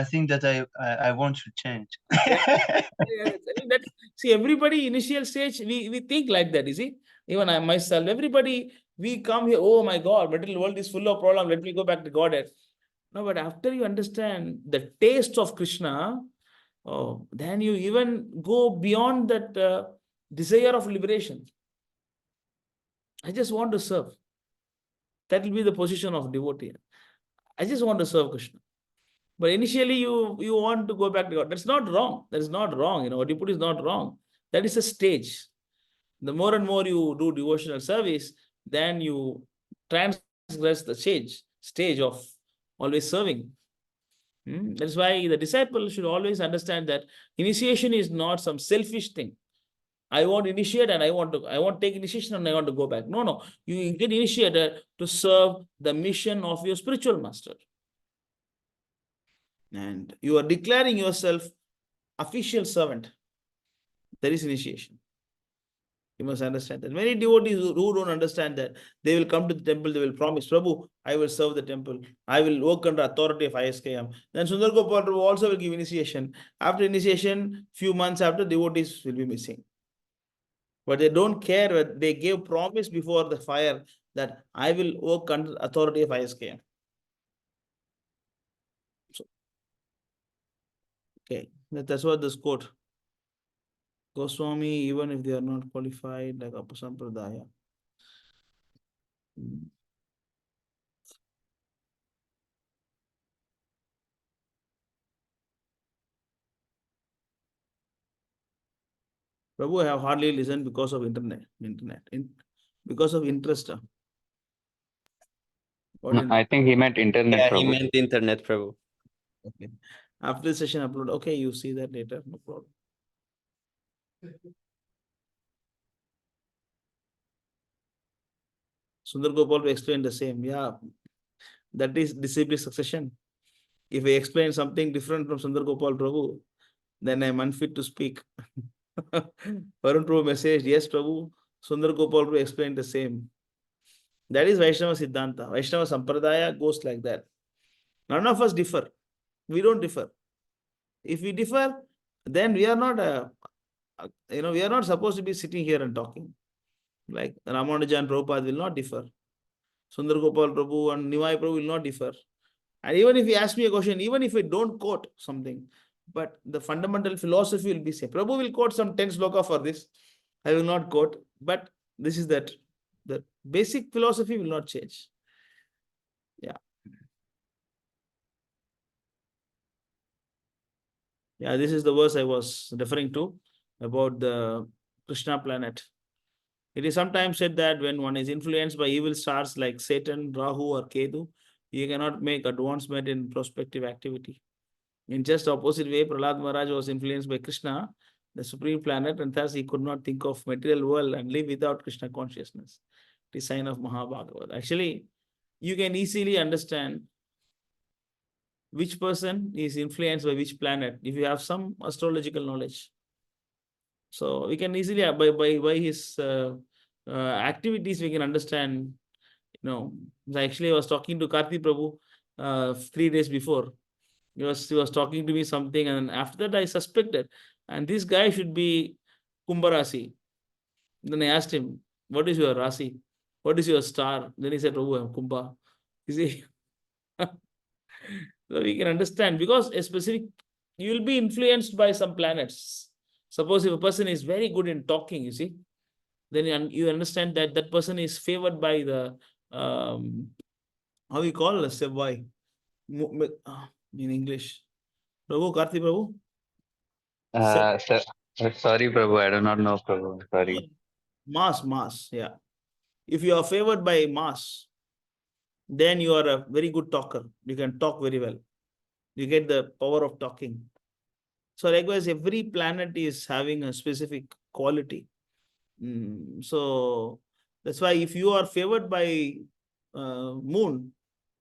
think that I want to change. See, everybody initial stage, we think like that, you see. Even I myself, everybody, we come here, oh my God, material world is full of problems, let me go back to Godhead. No, but after you understand the taste of Krishna, then you even go beyond that desire of liberation. I just want to serve. That will be the position of devotee. I just want to serve Krishna. But initially you want to go back to God. That's not wrong. That is not wrong. What you put is not wrong. That is a stage. The more and more you do devotional service, then you transgress the stage of always serving. That's why the disciple should always understand that initiation is not some selfish thing. I want to initiate and I want to take initiation and I want to go back. No. You get initiated to serve the mission of your spiritual master. And you are declaring yourself official servant. That is initiation. You must understand that. Many devotees who don't understand that, they will come to the temple, they will promise, Prabhu, I will serve the temple. I will work under authority of ISKM. Then Sundar Gopal Prabhu also will give initiation. After initiation, few months after, devotees will be missing. But they don't care. They gave promise before the fire that I will work under authority of ISKM. So, okay, that's what this quote. Goswami, even if they are not qualified, like Apasampradaya. Prabhu, I have hardly listened because of internet. Because of interest. What No, do you I think he meant internet, Yeah, he Prabhu. meant internet, Prabhu. Okay. After the session upload, okay, you see that later, no problem. Sundar Gopal will explain the same. Yeah, that is disciple succession. If I explain something different from Sundar Gopal Prabhu, then I'm unfit to speak. Varun Prabhu message, yes, Prabhu, Sundar Gopal Prabhu explained the same. That is Vaishnava Siddhanta. Vaishnava Sampradaya goes like that. None of us differ. We don't differ. If we differ, then we are not, we are not supposed to be sitting here and talking. Like Ramanuja and Prabhupada will not differ. Sundar Gopal Prabhu and Nivai Prabhu will not differ. And even if you ask me a question, even if I don't quote something, but the fundamental philosophy will be same. Prabhu will quote some 10 sloka for this. I will not quote, but this is that the basic philosophy will not change. Yeah. Yeah, this is the verse I was referring to about the Krishna planet. It is sometimes said that when one is influenced by evil stars like Satan, Rahu, or Ketu, you cannot make advancement in prospective activity. In just opposite way, Prahlad Maharaj was influenced by Krishna, the supreme planet, and thus he could not think of material world and live without Krishna consciousness. It is sign of Mahabhagavad. Actually, you can easily understand which person is influenced by which planet if you have some astrological knowledge. So we can easily, by his activities, we can understand, actually I was talking to Karthi Prabhu 3 days before. He was talking to me something, and after that I suspected, and this guy should be Kumbha Rasi. Then I asked him, what is your Rasi? What is your star? Then he said, oh, I'm Kumbha. You see, so we can understand, because a specific, you will be influenced by some planets. Suppose if a person is very good in talking, you see, then you understand that that person is favored by the, how we call a Sevai in English. Prabhu, Karthi Prabhu? Sorry, Prabhu, I do not know, Prabhu. Sorry. Mass, yeah. If you are favored by Mars, then you are a very good talker. You can talk very well. You get the power of talking. So likewise, every planet is having a specific quality. So that's why if you are favored by moon,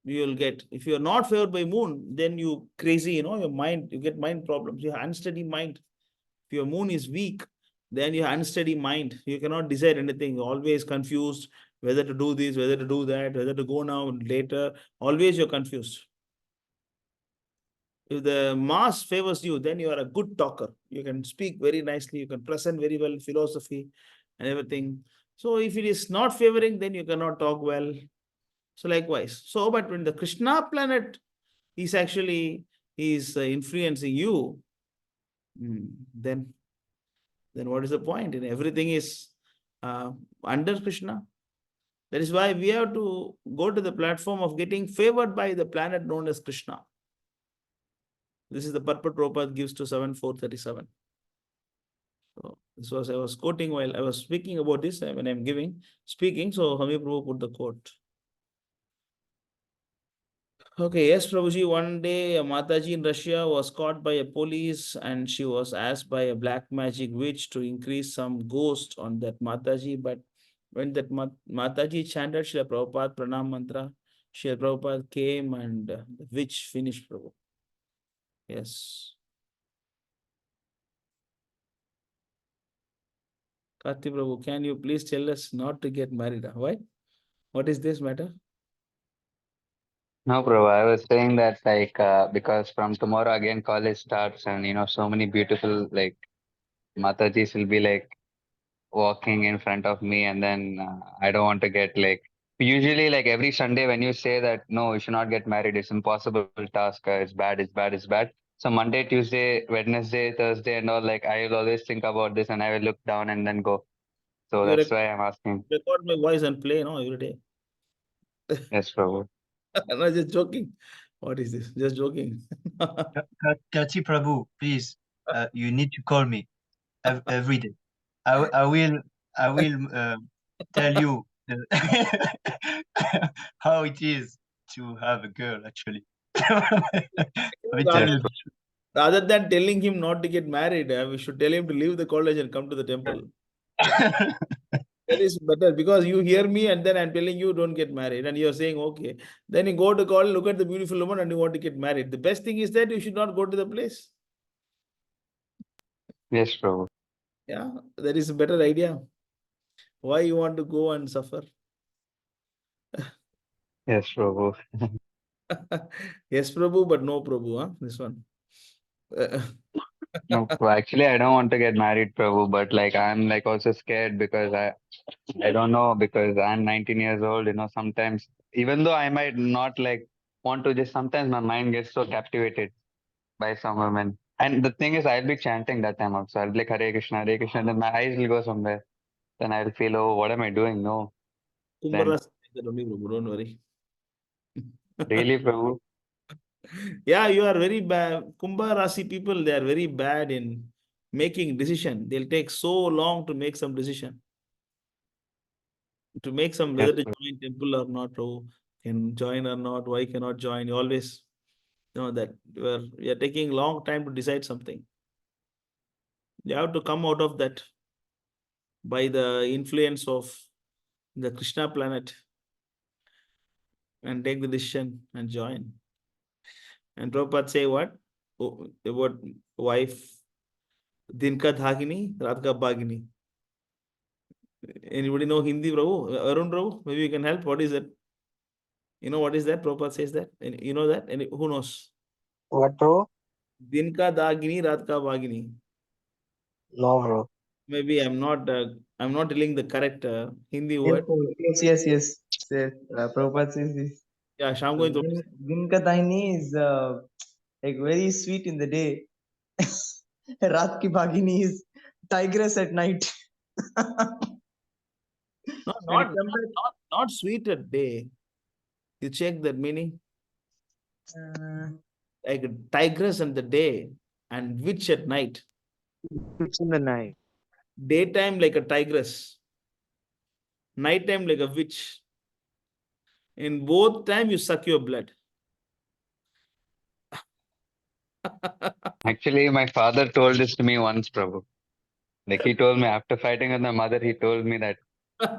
you will get. If you are not favored by moon, then you crazy, your mind, you get mind problems. You have unsteady mind. If your moon is weak, then you have unsteady mind. You cannot decide anything. You're always confused whether to do this, whether to do that, whether to go now, later. Always you're confused. If the Mars favors you, then you are a good talker. You can speak very nicely. You can present very well philosophy and everything. So if it is not favoring, then you cannot talk well. So likewise. So, but when the Krishna planet is actually influencing you, then what is the point? And everything is under Krishna. That is why we have to go to the platform of getting favored by the planet known as Krishna. This is the purport Prabhupada gives to 7.4.37. So this was, I was quoting while I was speaking about this when I'm speaking. So Hami Prabhu put the quote. Okay, yes, Prabhuji, one day a Mataji in Russia was caught by a police and she was asked by a black magic witch to increase some ghost on that Mataji. But when that Mataji chanted Srila Prabhupada Pranam Mantra, Srila Prabhupada came and the witch finished Prabhu. Yes. Karthi Prabhu, can you please tell us not to get married? Why? What is this matter? No, Prabhu, I was saying that because from tomorrow again college starts and so many beautiful Matajis will be walking in front of me, and then I don't want to get usually every Sunday when you say that no, you should not get married, it's impossible task, it's bad, it's bad, it's bad. So Monday, Tuesday, Wednesday, Thursday and all, I will always think about this and I will look down and then go. So that's why I'm asking. Record my voice and play every day. Yes, Prabhu. I'm not just joking. What is this? Just joking. Kachi Prabhu, please, you need to call me every day. I will tell you how it is. to have a girl actually. Rather, rather than telling him not to get married, we should tell him to leave the college and come to the temple. That is better because you hear me and then I'm telling you don't get married and you're saying okay. Then you go to college, look at the beautiful woman and you want to get married. The best thing is that you should not go to the place. Yes, Prabhu. Yeah, that is a better idea. Why you want to go and suffer? Yes, Prabhu. Yes, Prabhu, but no Prabhu, huh? This one. No, actually, I don't want to get married, Prabhu, but like I'm like also scared because I don't know because I'm 19 years old, sometimes even though I might not like want to just sometimes my mind gets so captivated by some women. And the thing is I'll be chanting that time also. I'll be like Hare Krishna, then my eyes will go somewhere. Then I'll feel, oh, what am I doing? No. Then Kumbharas, don't worry. really, Prabhu. Yeah, you are very bad. Kumbha Rasi people, they are very bad in making decision. They'll take so long to make some decision. To make some Yes, whether to Prabhu. join temple or not, or can join or not, why cannot join. You always know that you are taking long time to decide something. You have to come out of that by the influence of the Krishna planet and take the decision and join. And Prabhupada say what? About wife, दिन का धागिनी, रात का बागिनी. Anybody know Hindi, Prabhu? Arun, Prabhu? Maybe you can help. What is that? You know what is that? Prabhupada says that. And you know that? And who knows? What, bro? दिन का दागिनी, रात का बागिनी. No, bro. Maybe I'm not telling the correct Hindi Yes, word. yes. Prabhupada says this. Yeah, Sham So going to. Din ka Dahini is like very sweet in the day. Raat ki Bhagini is tigress at night. No, When it comes not sweet at day. You check that meaning. Like a tigress in the day and witch at night. It's in the night. Daytime like a tigress. Nighttime like a witch. In both time you suck your blood. Actually, my father told this to me once, Prabhu. Like he told me after fighting with my mother, he told me that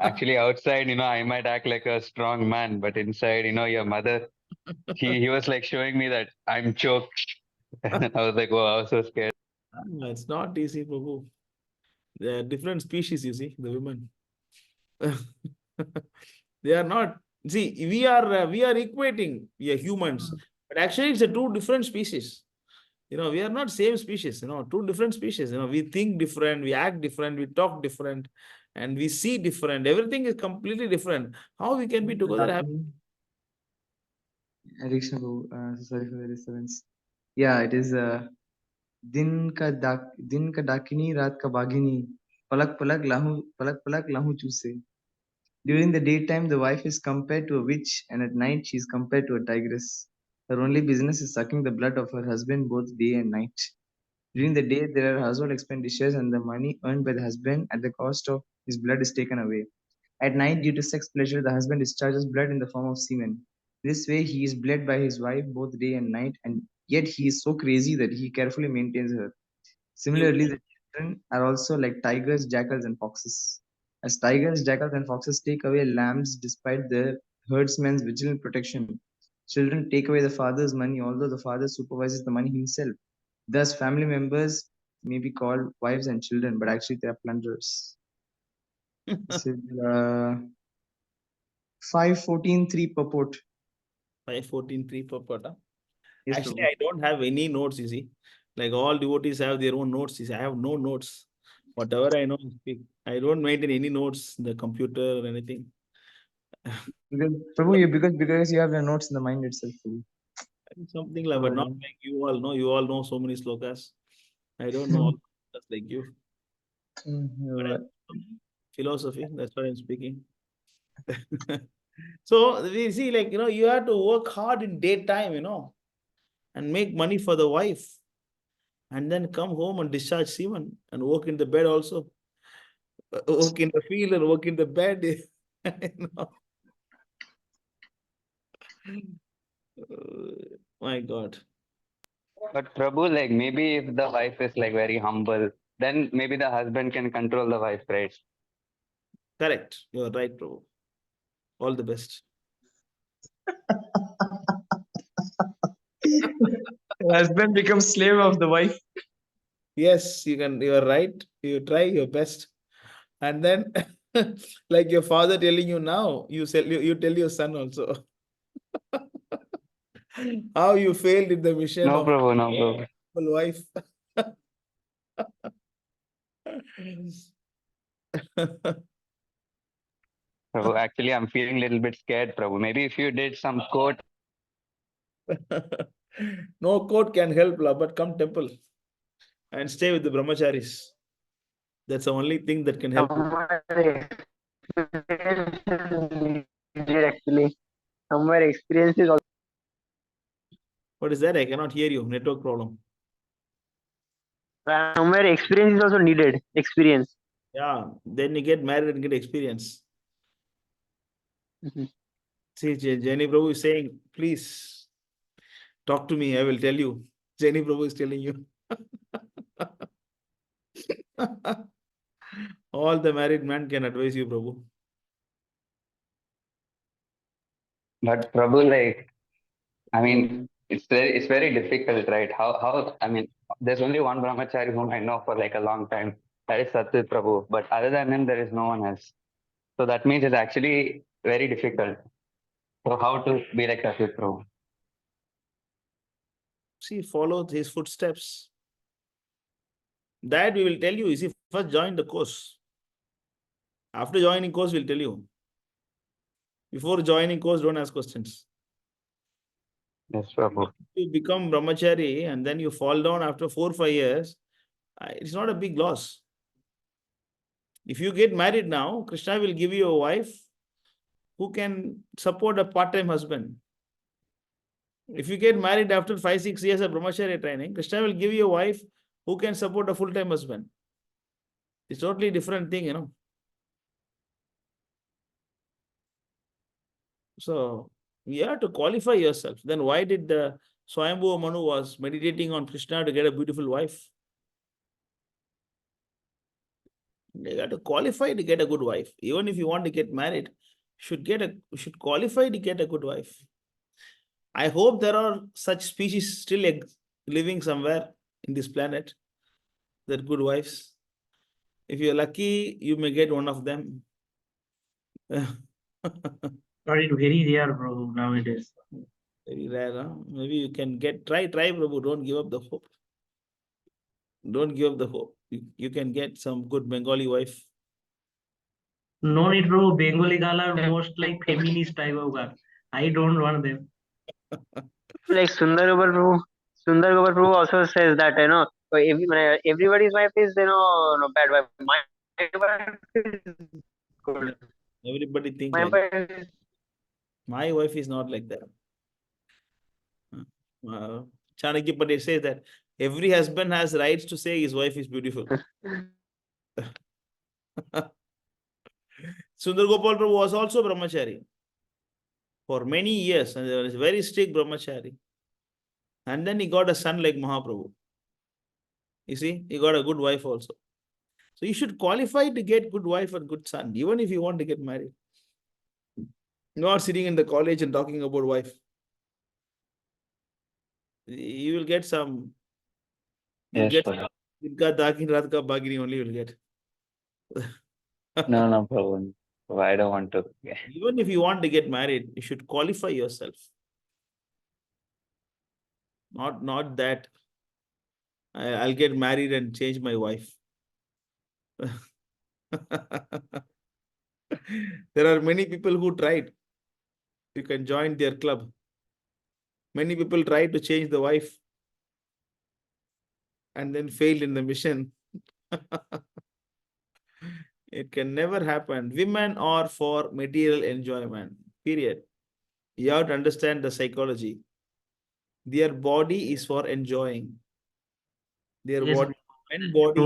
actually outside, I might act like a strong man, but inside, your mother, he was like showing me that I'm choked. And I was like, oh, I was so scared. It's not easy, Prabhu. They are different species, you see, the women. They are not. See, we are equating. We are humans, but actually, it's a two different species. We are not same species. Two different species. We think different, we act different, we talk different, and we see different. Everything is completely different. How we can be together happy? Addiction, sorry for the disturbance. Yeah, it is दिन का डाकिनी रात का बागिनी पलक पलक लाहू चूसे. During the daytime, the wife is compared to a witch, and at night, she is compared to a tigress. Her only business is sucking the blood of her husband both day and night. During the day, there are household expenditures, and the money earned by the husband at the cost of his blood is taken away. At night, due to sex pleasure, the husband discharges blood in the form of semen. This way, he is bled by his wife both day and night, and yet he is so crazy that he carefully maintains her. Similarly, the children are also like tigers, jackals, and foxes. As tigers, jackals, and foxes take away lambs despite the herdsman's vigilant protection, children take away the father's money, although the father supervises the money himself. Thus, family members may be called wives and children, but actually they are plunderers. This is 5:14:3 purport. 5:14:3 purport. Yes, Actually, Prabhu. I don't have any notes, you see. Like all devotees have their own notes. You see. I have no notes. Whatever I know, I speak. I don't maintain any notes, the computer or anything. Because, Prabhu, because you have your notes in the mind itself. Prabhu. Something like, but not like you all know. You all know so many slokas. I don't know all slokas like you. But I know philosophy, that's what I'm speaking. So we see, like, you have to work hard in daytime, and make money for the wife. And then come home and discharge semen and work in the bed also. Work in the field and work in the bed. My God. But Prabhu, like maybe if the wife is like very humble, then maybe the husband can control the wife, right? Correct. You're right, Prabhu. All the best. Husband becomes slave of the wife. Yes, you can. You're right. You try your best. And then, like your father telling you now, you tell your son also how you failed in the mission No, of Prabhu, no, Prabhu. wife. Prabhu, actually, I'm feeling a little bit scared, Prabhu. Maybe if you did some quote. No court can help, but come temple and stay with the brahmacharis. That's the only thing that can help. Actually, somewhere experience is also. What is that? I cannot hear you. Network problem. Somewhere experience is also needed. Experience. Yeah. Then you get married and get experience. See, Jenny Prabhu is saying, please talk to me. I will tell you. Jenny Prabhu is telling you. All the married men can advise you, Prabhu. But Prabhu, like, I mean, it's very difficult, right? How I mean, there's only one brahmachari whom I know for like a long time. That is Satyajit Prabhu. But other than him, there is no one else. So that means it's actually very difficult. So how to be like Satyajit Prabhu? See, follow his footsteps. That we will tell you. You see, first join the course. After joining course, we'll tell you. Before joining course, don't ask questions. Yes, Prabhu. You become brahmachari and then you fall down after 4 or 5 years, it's not a big loss. If you get married now, Krishna will give you a wife who can support a part-time husband. If you get married after 5, 6 years of brahmacharya training, Krishna will give you a wife who can support a full-time husband. It's totally different thing, you know. So you have to qualify yourself. Then why did the Swayambhuva Manu was meditating on Krishna to get a beautiful wife? You got to qualify to get a good wife. Even if you want to get married, should qualify to get a good wife. I hope there are such species still living somewhere in this planet. That good wives. If you're lucky, you may get one of them. But it's very rare, bro, nowadays. Very rare, huh? Maybe you can try, Prabhu. Don't give up the hope. Don't give up the hope. You can get some good Bengali wife. No need, bro. Bengali girl are most like feminist type of girl. I don't want them. Like Sundar Gopal Prabhu also says that everybody's wife is no bad wife. My wife is good. Everybody think My like wife is my wife is not like that. Chanakya Pandit says that every husband has rights to say his wife is beautiful. Sundar Gopal Prabhu was also brahmachari for many years, and there was very strict brahmachari. And then he got a son like Mahaprabhu. You see, he got a good wife also. So you should qualify to get good wife and good son, even if you want to get married. Not sitting in the college and talking about wife. You will get some. You'll Yes, get Prabhu. Dinka Dakin Radka Bagini only will get. No, Prabhu. I don't want to. Even if you want to get married, you should qualify yourself. Not that I'll get married and change my wife. There are many people who tried. You can join their club. Many people tried to change the wife and then failed in the mission. It can never happen. Women are for material enjoyment, period. You have to understand the psychology. Their body is for enjoying. Their Yes, body and body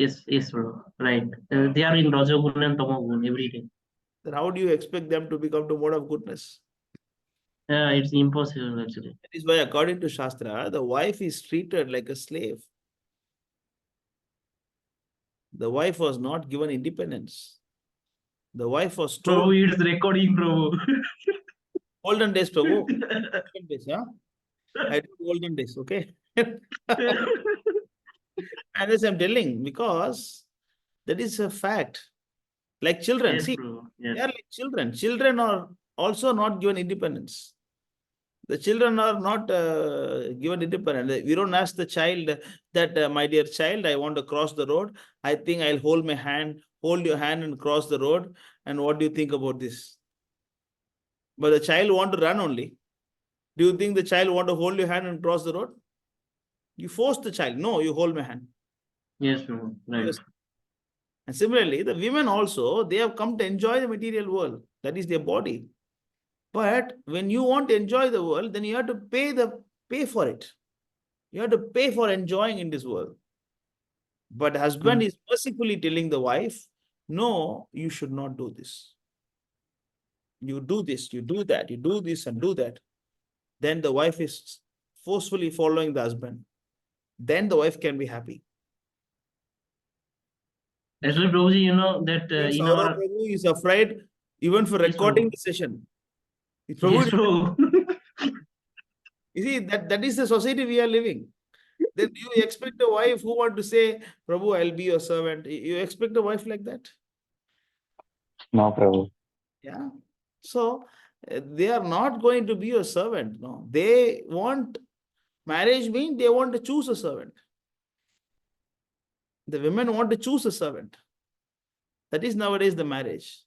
is yes, bro. Right. They are in Rajagun and Tamagun every day. then how do you expect them to become the mode of goodness? Yeah, it's impossible actually. That is why, according to Shastra, the wife is treated like a slave. The wife was not given independence. The wife was told. Prabhu, it's recording, Prabhu. Olden days, Prabhu. Olden days, yeah. I do olden days, okay. And as I'm telling, because that is a fact. Like children, Yes, see, Prabhu. Yes. they are like children. Children are also not given independence. The children are not given independence. We don't ask the child that, my dear child, I want to cross the road. I think I'll hold your hand and cross the road. And what do you think about this? But the child want to run only. Do you think the child want to hold your hand and cross the road? You force the child. No, you hold my hand. Yes, Prabhu. Right. Yes. And similarly, the women also, they have come to enjoy the material world. That is their body. But when you want to enjoy the world, then you have to pay for it. You have to pay for enjoying in this world. But husband is mercifully telling the wife, no, you should not do this. You do this, you do that, you do this and do that. Then the wife is forcefully following the husband. Then the wife can be happy. Actually, Prabhuji, you know that in Saurav our Prabhu is afraid even for Yes, recording Prabhu. the session. Yes, Prabhu. You see, that is the society we are living. Then you expect a wife who want to say, Prabhu, I'll be your servant. You expect a wife like that? No, Prabhu. Yeah. So they are not going to be your servant. No, they want marriage means they want to choose a servant. The women want to choose a servant. That is nowadays the marriage.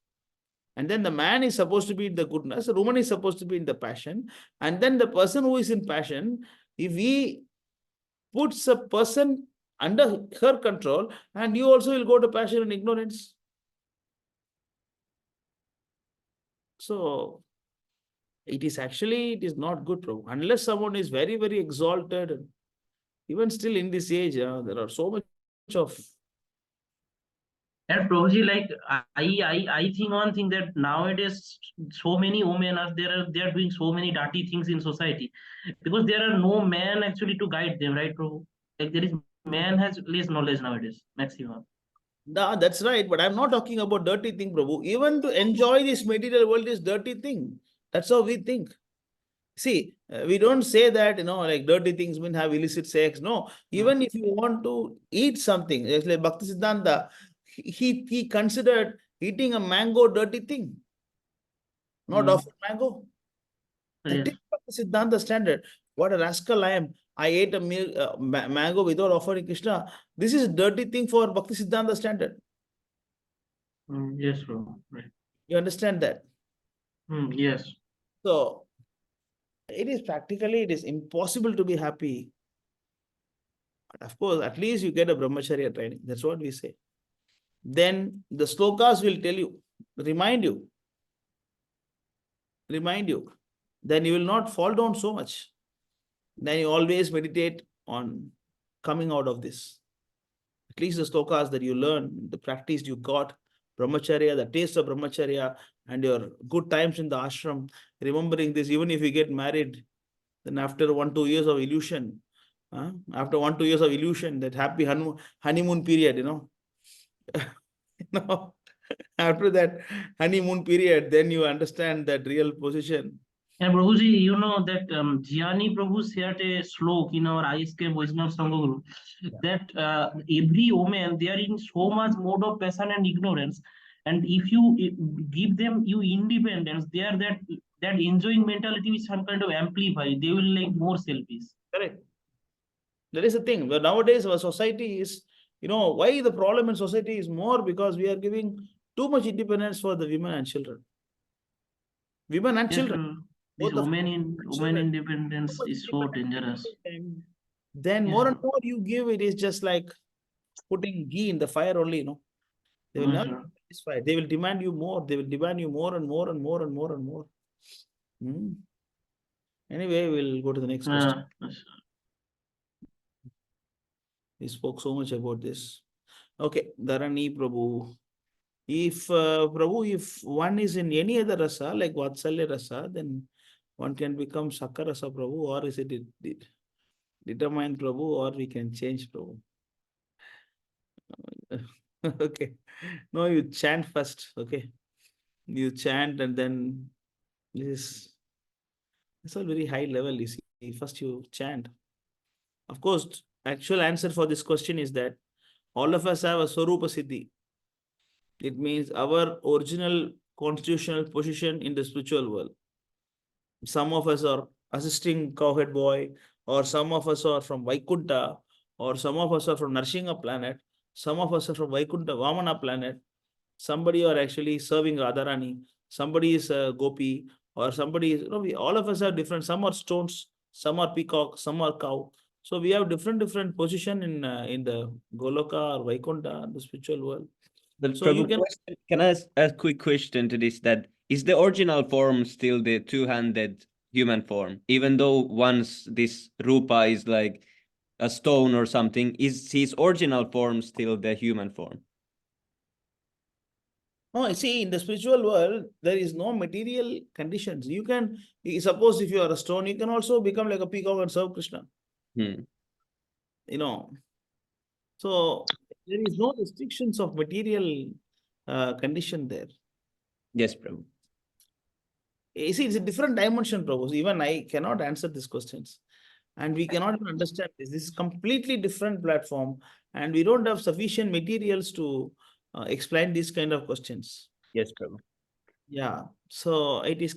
And then the man is supposed to be in the goodness, the woman is supposed to be in the passion. And then the person who is in passion, if he puts a person under her control, and you also will go to passion and ignorance. So it is not good, Prabhu. Unless someone is very, very exalted, even still in this age, there are so much of. And Prabhuji, like I think one thing that nowadays so many women are they are doing so many dirty things in society because there are no man actually to guide them, right, Prabhu? Like there is man has less knowledge nowadays, maximum. No, that's right. But I'm not talking about dirty thing, Prabhu. Even to enjoy this material world is dirty thing. That's how we think. See, we don't say that, like dirty things mean have illicit sex. No, even if you want to eat something, like Bhakti Siddhanta, he considered eating a mango dirty thing, not offer mango. That is Bhakti Siddhanta standard. What a rascal I am. I ate a mango without offering Krishna. This is a dirty thing for Bhakti Siddhanta standard. Yes, Prabhu. Right. You understand that? Yes. So it is impossible to be happy. But of course, at least you get a brahmacharya training. That's what we say. Then the slokas will tell you, remind you. Then you will not fall down so much. Then you always meditate on coming out of this. At least the slokas that you learn, the practice you got, brahmacharya, the taste of brahmacharya, and your good times in the ashram, remembering this, even if you get married, then after 1-2 years of illusion, that happy honeymoon period, after that honeymoon period, then you understand that real position. And Prabhuji, you know that Jnani Prabhu shared a slok in our ISK Vaishnav Sangha group that every woman they are in so much mode of passion and ignorance, and if you give them you independence, they are that enjoying mentality is some kind of amplify. They will like more selfish. Correct. That is the thing. But nowadays our society is, why the problem in society is more because we are giving too much independence for the women and children. Women and children. This Both of women independence is so dangerous. Then more and more you give, it is just like putting ghee in the fire only, They will never be satisfied. They will demand you more. They will demand you more and more and more and more and more. Anyway, we'll go to the next question. We spoke so much about this. Okay, Dharani Prabhu. If Prabhu, if one is in any other rasa, like Vatsalya rasa, then One can become Sakarasa Prabhu, or is it determined Prabhu, or we can change Prabhu. Okay. No, you chant first. Okay. You chant and then this. It's all very high level. You see, first you chant. Of course, actual answer for this question is that all of us have a Swarupa Siddhi. It means our original constitutional position in the spiritual world. Some of us are assisting cowhead boy, or some of us are from Vaikunta, or some of us are from Narsingha planet, some of us are from Vaikunta Vamana planet, somebody are actually serving Radharani, somebody is a gopi, or somebody is, all of us are different. Some are stones, some are peacock, some are cow. So we have different position in the Goloka or Vaikunta, the spiritual world. Well, So you can I ask a quick question to this? That is the original form still the two-handed human form, even though once this Rupa is like a stone or something, is his original form still the human form? No, see, in the spiritual world, there is no material conditions. You can, suppose if you are a stone, you can also become like a peacock and serve Krishna. Hmm. You know, so there is no restrictions of material condition there. Yes, Prabhu. You see, it's a different dimension, Prabhu. Even I cannot answer these questions. And we cannot even understand this. This is completely different platform. And we don't have sufficient materials to explain these kind of questions. Yes, Prabhu. Yeah. So it is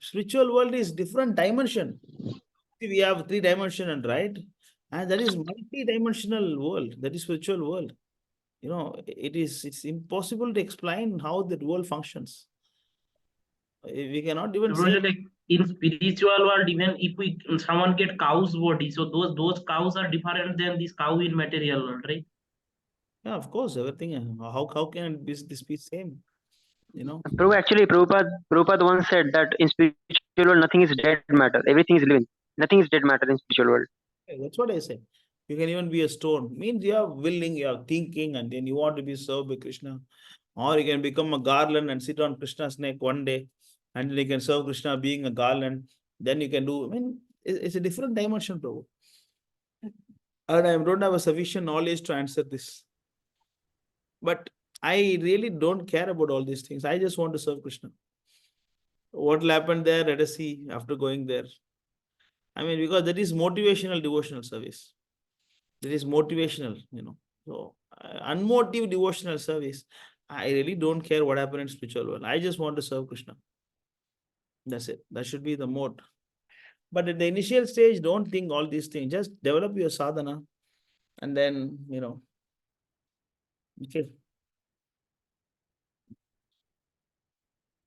spiritual world is different dimension. See, we have 3 dimension, right? And that is multi-dimensional world. That is spiritual world. It's impossible to explain how the world functions. We cannot even say. Like in spiritual world, even if someone get cow's body, so those cows are different than this cow in material world, right? Yeah, of course, everything. How can this be same? Actually, Prabhupada once said that in spiritual world, nothing is dead matter. Everything is living. Nothing is dead matter in spiritual world. That's what I say. You can even be a stone. Means you are willing, you are thinking, and then you want to be served by Krishna. Or you can become a garland and sit on Krishna's neck one day, and then you can serve Krishna being a garland. Then you can do. It's a different dimension, Prabhu. And I don't have a sufficient knowledge to answer this. But I really don't care about all these things. I just want to serve Krishna. What will happen there? Let us see after going there. Because that is motivational devotional service. That is motivational, So, unmotivated devotional service, I really don't care what happened in spiritual world. I just want to serve Krishna. That's it. That should be the mode. But at the initial stage, don't think all these things. Just develop your sadhana, and then, okay.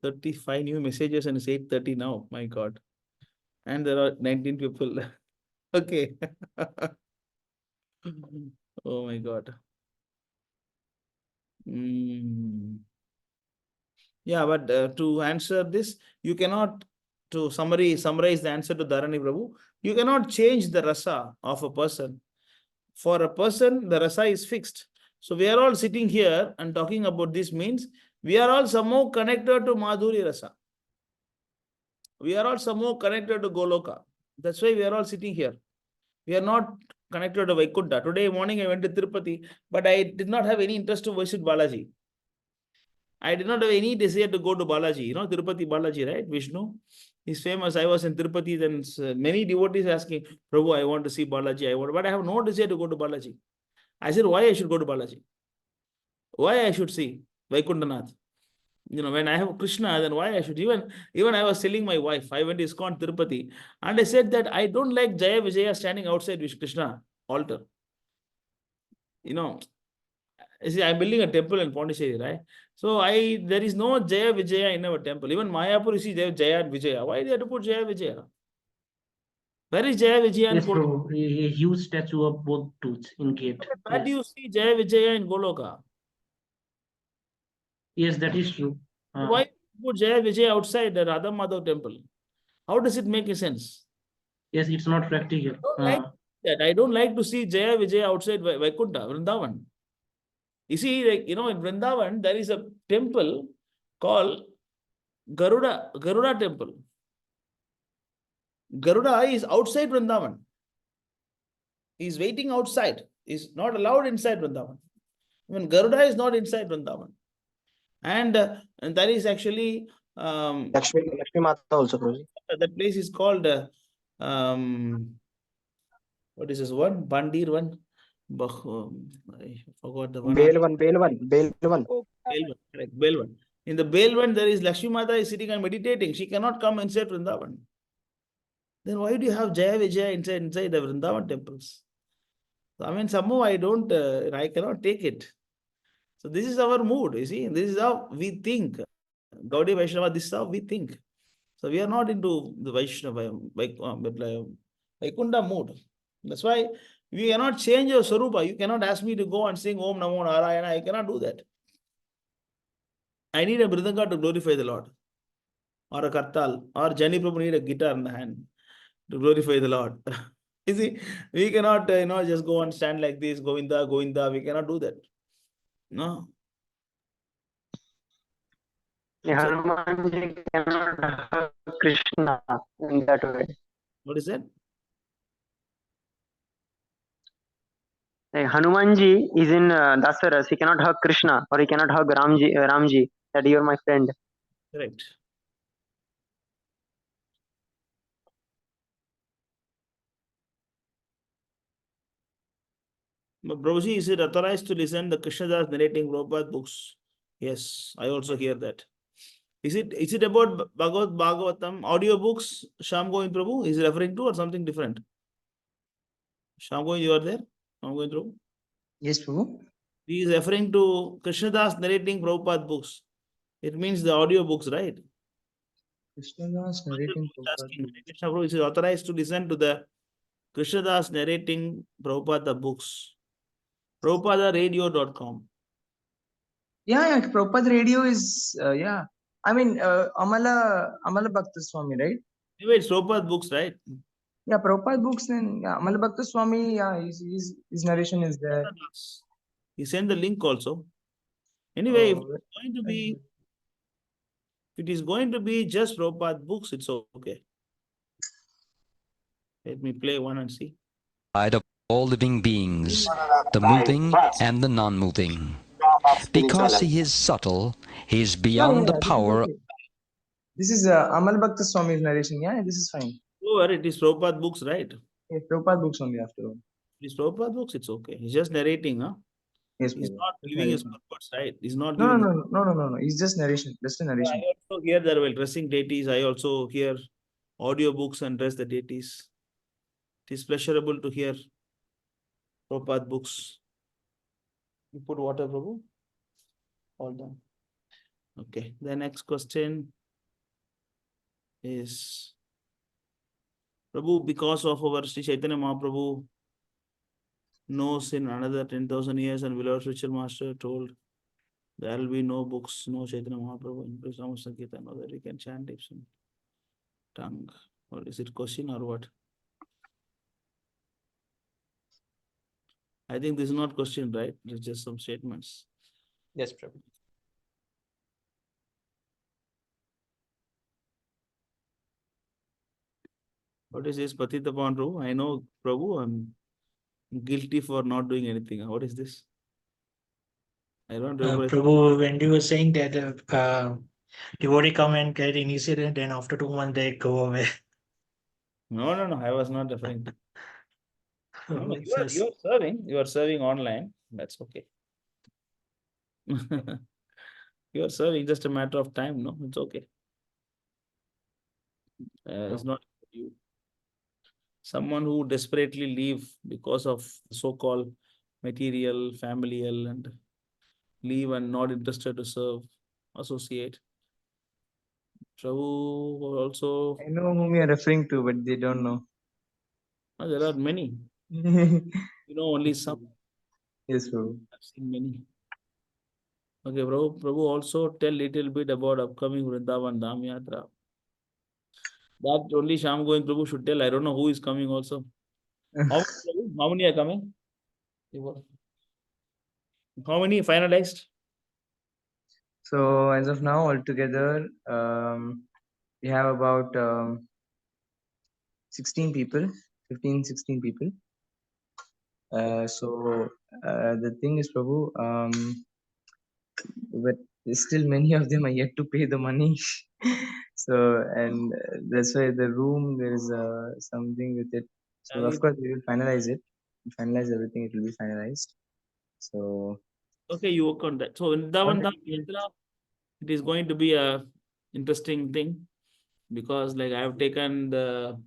35 new messages and it's 8:30 now. My God. And there are 19 people. Okay. Oh my God. Yeah, but to answer this, you cannot, to summarize the answer to Dharani Prabhu, you cannot change the rasa of a person. For a person, the rasa is fixed. So we are all sitting here and talking about this means we are all somehow connected to Madhuri rasa. We are all somehow connected to Goloka. That's why we are all sitting here. We are not connected to Vaikunta. Today morning I went to Tirupati, but I did not have any interest to visit Balaji. I did not have any desire to go to Balaji. Tirupati Balaji, right? Vishnu. He's famous. I was in Tirupati, then many devotees asking, Prabhu, I want to see Balaji. But I have no desire to go to Balaji. I said, why I should go to Balaji? Why I should see Vaikuntanath? When I have Krishna, then why I should? Even I was telling my wife, I went to ISKCON Tirupati, and I said that I don't like Jaya Vijaya standing outside Krishna altar. See, I'm building a temple in Pondicherry, right? So there is no Jaya Vijaya in our temple. Even Mayapur, you see, they have Jaya and Vijaya. Why they have to put Jaya Vijaya? Where is Jaya Vijaya? Yes, bro. A huge statue of both truths in gate. Where do you see Jaya Vijaya in Goloka? Yes, that is true. Why put Jaya Vijaya outside the Radha Madhav temple? How does it make sense? Yes, it's not practical. I don't like to see Jaya Vijaya outside Vaikunta, Vrindavan. You see, in Vrindavan, there is a temple called Garuda temple. Garuda is outside Vrindavan. He's waiting outside. He's not allowed inside Vrindavan. Even Garuda is not inside Vrindavan. And that is actually Lakshmi Mata also, Prabhuji. that place is called what is this one? Bandir one? I forgot the one. Belvan. Correct, Belvan. In the Belvan, there is Lakshmi Mata is sitting and meditating. She cannot come inside Vrindavan. Then why do you have Jaya Vijaya inside the Vrindavan temples? So, I mean, somehow I don't, I cannot take it. So this is our mood, you see. This is how we think. Gaudiya Vaishnava, this is how we think. So we are not into the Vaishnava, Vaikunda mood. That's why we cannot change your Sarupa. You cannot ask me to go and sing Om Namo Narayana. I cannot do that. I need a Mridanga to glorify the Lord. Or a Kartal. Or Jani Prabhu need a guitar in the hand to glorify the Lord. You see, we cannot, just go and stand like this, Govinda, Govinda. We cannot do that. No. Hanumanji cannot hug Krishna in that way. What is that? Hanumanji is in Dasaras. He cannot hug Krishna or he cannot hug Ramji, that you are my friend. Correct. But Prabhuji, is it authorized to listen the Krishnadas narrating Prabhupada books? Yes, I also hear that. Is it about Bhagavatam audio books, Shyam Govind Prabhu is referring to, or something different? Shyam Govind, you are there? Shyam Govind Prabhu? Yes, Prabhu. He is referring to Krishnadas narrating Prabhupada books. It means the audio books, right? Krishnadas narrating Prabhupada. Krishna Prabhu is authorized to listen to the Krishnadas narrating Prabhupada books. PrabhupadaRadio.com. Yeah, Prabhupada Radio is yeah. I mean Amala Bhakta Swami, right? Anyway, it's Prabhupada books, right? Yeah, Prabhupada books, then yeah, Amala Bhakta Swami, yeah, his narration is there. He sent the link also. Anyway, if it is going to be just Prabhupada books, it's okay. Let me play one and see. Of all living beings, the moving and the non-moving. Because he is subtle, he is beyond the power. This is Amal Bhakta Swami's narration. Yeah, this is fine. Oh, it is Prabhupada books, right? Yeah, Prabhupada books only after all. It is Prabhupada books, it's okay. He's just narrating, huh? Yes, he's Prabhu. not giving his purpose, right? He's not No, giving. no. It's just narration. Just a narration. I also hear that while dressing deities, I also hear audio books and dress the deities. It is pleasurable to hear Prabhupada books. You put water, Prabhu? All done. Okay. The next question is, Prabhu, because of our Sri Chaitanya Mahaprabhu knows in another 10,000 years and beloved spiritual master told there will be no books, no Chaitanya Mahaprabhu in Krishna Sankirtan, or that we can chant lips and tongue. Or is it question or what? I think this is not question, right? It's just some statements. Yes, Prabhu. What is this, Patita Pawan Prabhu? I know, Prabhu, I'm guilty for not doing anything. What is this? I don't remember. Prabhu, when you were saying that devotee come and get initiated, and after 2 months they go away. No, I was not referring to. No, you are serving. You are serving online. That's okay. You are serving, just a matter of time. No, it's okay. It's not you. Someone who desperately leave because of so-called material, familial, and leave and not interested to serve, associate. Prabhu also. I know whom you are referring to, but they don't know. Oh, there are many. You know only some. Yes, Prabhu. I've seen many. Okay, Prabhu also tell little bit about upcoming Vrindavan Dham Yatra. That only Shyam Govind Prabhu should tell. I don't know who is coming also. How many are coming? How many finalized? So as of now, altogether, we have about 16 people, 15, 16 people. So the thing is, Prabhu, but still many of them are yet to pay the money. So, and that's why the room, there is something with it. So of course we will finalize it. Finalize everything, it will be finalized. So okay, you work on that. So in Vrindavan Dham Yatra, it is going to be a interesting thing because like I have taken the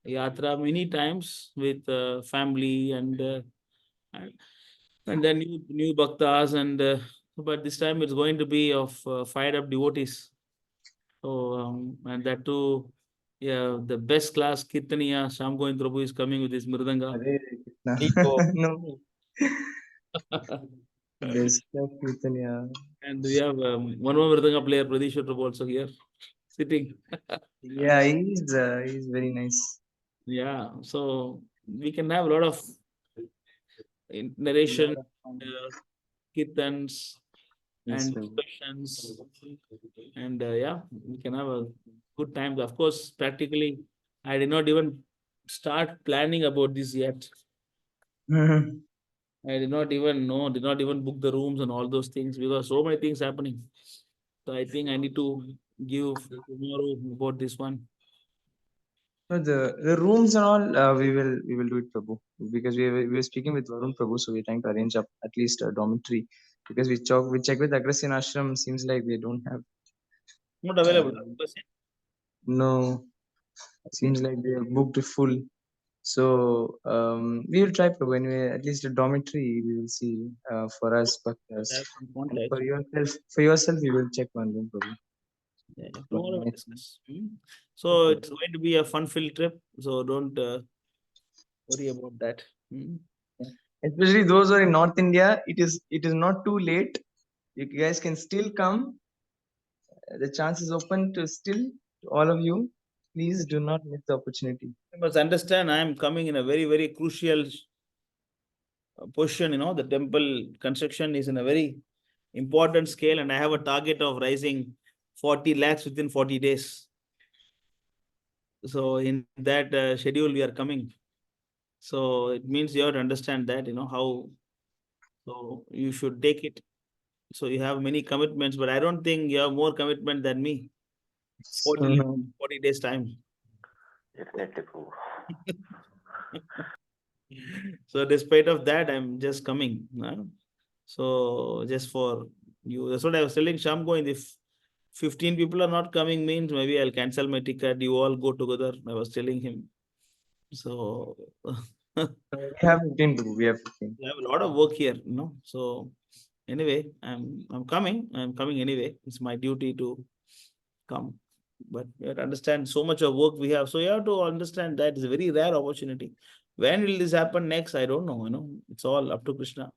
yatra many times with family and then new bhaktas but this time it's going to be of fired up devotees. So and that too, yeah, the best class Kirtaniya Sham Govind Prabhu is coming with his mridanga. no. Best of Kirtaniya. And we have one more mridanga player, Pradesh Prabhu, also here sitting. Yeah, he's very nice. Yeah, so we can have a lot of narration, kirtans, Yes, and Prabhu. discussions, and yeah, we can have a good time. Of course, practically, I did not even start planning about this yet. I did not even know, did not even book the rooms and all those things because so many things happening. So I think I need to give tomorrow about this one. No, the rooms and all we will do it, Prabhu, because we were speaking with Varun Prabhu, so we're trying to arrange up at least a dormitory because we check with Agrasian Ashram, seems like they don't have Not available. no, seems like they are booked full. So we will try, Prabhu, anyway, at least a dormitory we will see for us, but and for yourself we will check one room, Prabhu. Yeah, tomorrow we'll discuss. So it's going to be a fun-filled trip. So don't worry about that. Especially those who are in North India, it is not too late. You guys can still come. The chance is open to still to all of you. Please do not miss the opportunity. You must understand, I am coming in a very, very crucial position. You know, the temple construction is in a very important scale, and I have a target of raising 40 lakhs within 40 days. So in that schedule, we are coming. So it means you have to understand that, you know, how, so you should take it. So you have many commitments, but I don't think you have more commitment than me. 40 days time. Definitely, Prabhu. So despite of that, I'm just coming. So just for you, that's what I was telling Shamgo. If 15 people are not coming, means maybe I'll cancel my ticket. You all go together. I was telling him. So we have 15 Prabhu. We have 15. I have a lot of work here, you know. So anyway, I'm coming. I'm coming anyway. It's my duty to come. But you have to understand so much of work we have. So you have to understand that it's a very rare opportunity. When will this happen next? I don't know. You know, it's all up to Krishna.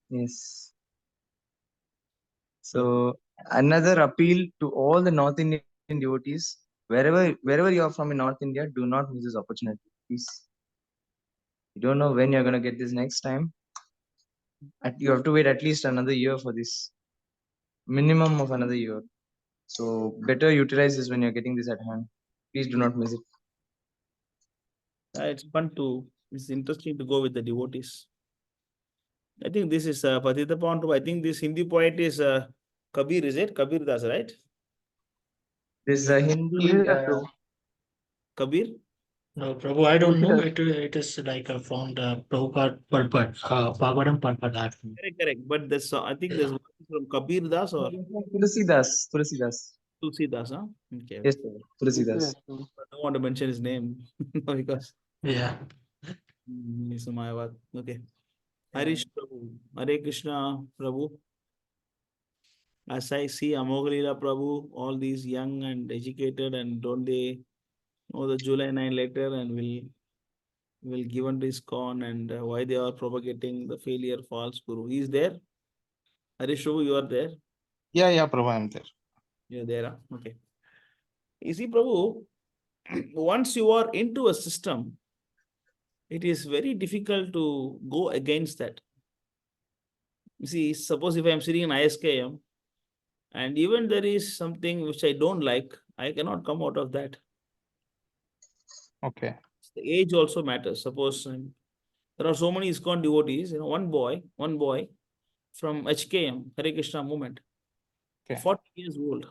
Yes. So another appeal to all the North Indian devotees, wherever you are from in North India, do not miss this opportunity, please. You don't know when you're gonna get this next time. You have to wait at least another year for this, minimum of another year. So better utilize this when you're getting this at hand. Please do not miss it. It's fun to, it's interesting to go with the devotees. I think this is Patita Pandu. I think this Hindi poet is Kabir, is it? Kabir Das, right? This is a Hindi. Kabir? No, Prabhu, I don't know. It is like from the Prabhupada Purport, Bhagavatam Purport. Correct. But this, I think there's one from Kabir Das or Tulsidas. Tulsidas, huh? Okay. Yes, sir. Tulsidas. I don't want to mention his name because yeah, he's a Mayavad. Okay. Harish Prabhu, Hare Krishna Prabhu. As I see Amogalila Prabhu, all these young and educated, and don't they know the July 9 letter and will given to ISKCON and why they are propagating the failure false guru. He is there. Harish Prabhu, you are there. Yeah, Prabhu, I'm there. You're there. Huh? Okay. You see, Prabhu, once you are into a system, it is very difficult to go against that. You see, suppose if I am sitting in ISKM and even there is something which I don't like, I cannot come out of that. Okay. The age also matters. Suppose there are so many ISKCON devotees, one boy from HKM, Hare Krishna movement, Okay. 40 years old.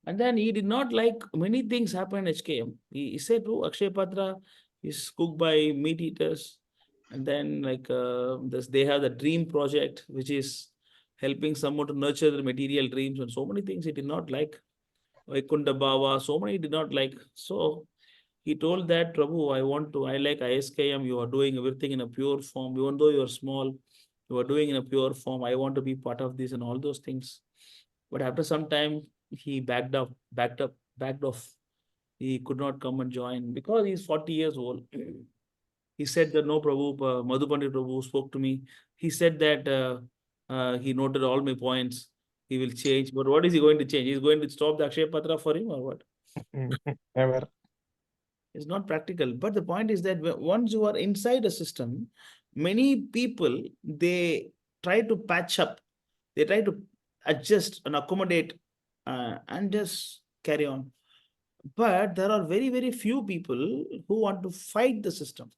And then he did not like many things happen in HKM. He said, oh, Akshay Patra is cooked by meat eaters. And then they have the dream project, which is helping someone to nurture their material dreams, and so many things he did not like. Vaikunta Bhava, so many he did not like. So he told that, Prabhu, I like ISKM, you are doing everything in a pure form, even though you are small, you are doing in a pure form. I want to be part of this and all those things. But after some time, he backed off. He could not come and join because he's 40 years old. He said that no, Prabhu, Madhu Pandit Prabhu spoke to me. He said that he noted all my points. He will change. But what is he going to change? He's going to stop the Akshay Patra for him or what? Never. It's not practical. But the point is that once you are inside a system, many people, they try to patch up. They try to adjust and accommodate and just carry on. But there are very, very few people who want to fight the system.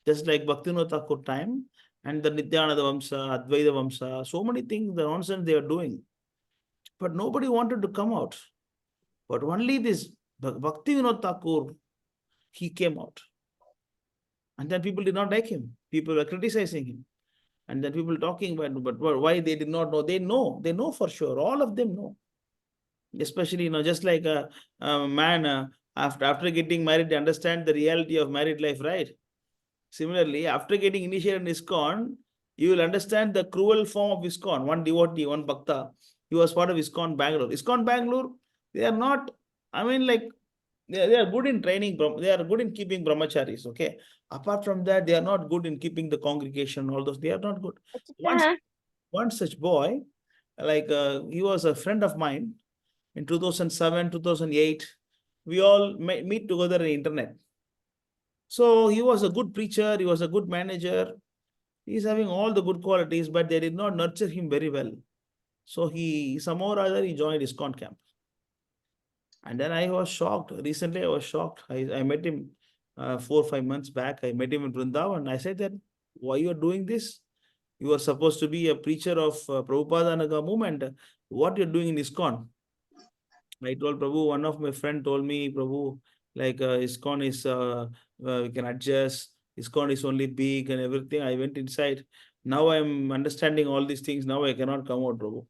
Just like Bhaktivinoda Thakur time and the Nityananda Vamsa, Advaita Vamsa, so many things, the nonsense they are doing. But nobody wanted to come out. But only this Bhaktivinoda Thakur, he came out. And then people did not like him. People were criticizing him. And then people talking about, but why they did not know? They know for sure. All of them know. Especially, just like a man, after getting married, they understand the reality of married life, right? Similarly, after getting initiated in ISKCON, you will understand the cruel form of ISKCON. One devotee, one bhakta, he was part of ISKCON Bangalore. ISKCON Bangalore, they are not, they are good in training, they are good in keeping brahmacharis, okay? Apart from that, they are not good in keeping the congregation, all those, they are not good. One such boy, he was a friend of mine in 2007, 2008. We all meet together on the internet. So he was a good preacher, he was a good manager. He's having all the good qualities, but they did not nurture him very well. So somehow or other, he joined ISKCON camp. And then I was shocked. Recently, I was shocked. I met him 4 or 5 months back. I met him in Vrindavan. I said that, why you are doing this? You are supposed to be a preacher of Prabhupada Naga movement. What you're doing in ISKCON? I told Prabhu, one of my friend told me, Prabhu, ISKCON is, we can adjust. ISKCON is only big and everything. I went inside. Now I'm understanding all these things. Now I cannot come out, Prabhu.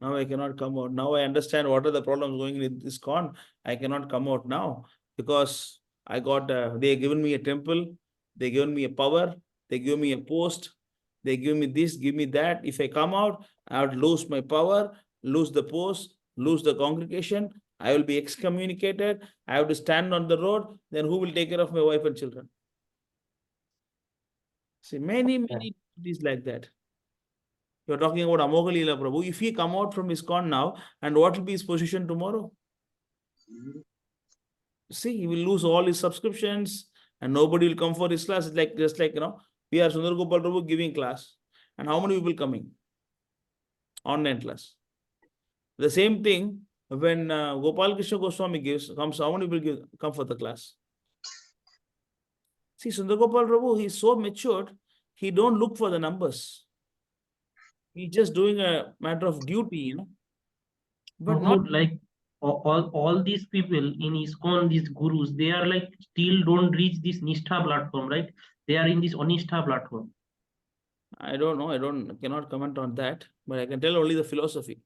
Now I cannot come out. Now I understand what are the problems going in ISKCON. I cannot come out now because they given me a temple. They given me a power. They give me a post. They give me this, give me that. If I come out, I would lose my power, lose the post, lose the congregation. I will be excommunicated. I have to stand on the road. Then who will take care of my wife and children? See, many things like that. You're talking about Amoga Leela Prabhu. If he come out from ISKCON now, and what will be his position tomorrow? See, he will lose all his subscriptions and nobody will come for his class. It's just like, we are Sundar Gopal Prabhu giving class. And how many people coming? Online class. The same thing when Gopal Krishna Goswami comes, how many people come for the class? See, Sundar Gopal Prabhu, he is so matured, he don't look for the numbers. He's just doing a matter of duty, But Mahmood, like all these people in ISKCON, these gurus, they are like still don't reach this Nishtha platform, right? They are in this Anishtha platform. I don't know. Cannot comment on that, but I can tell only the philosophy.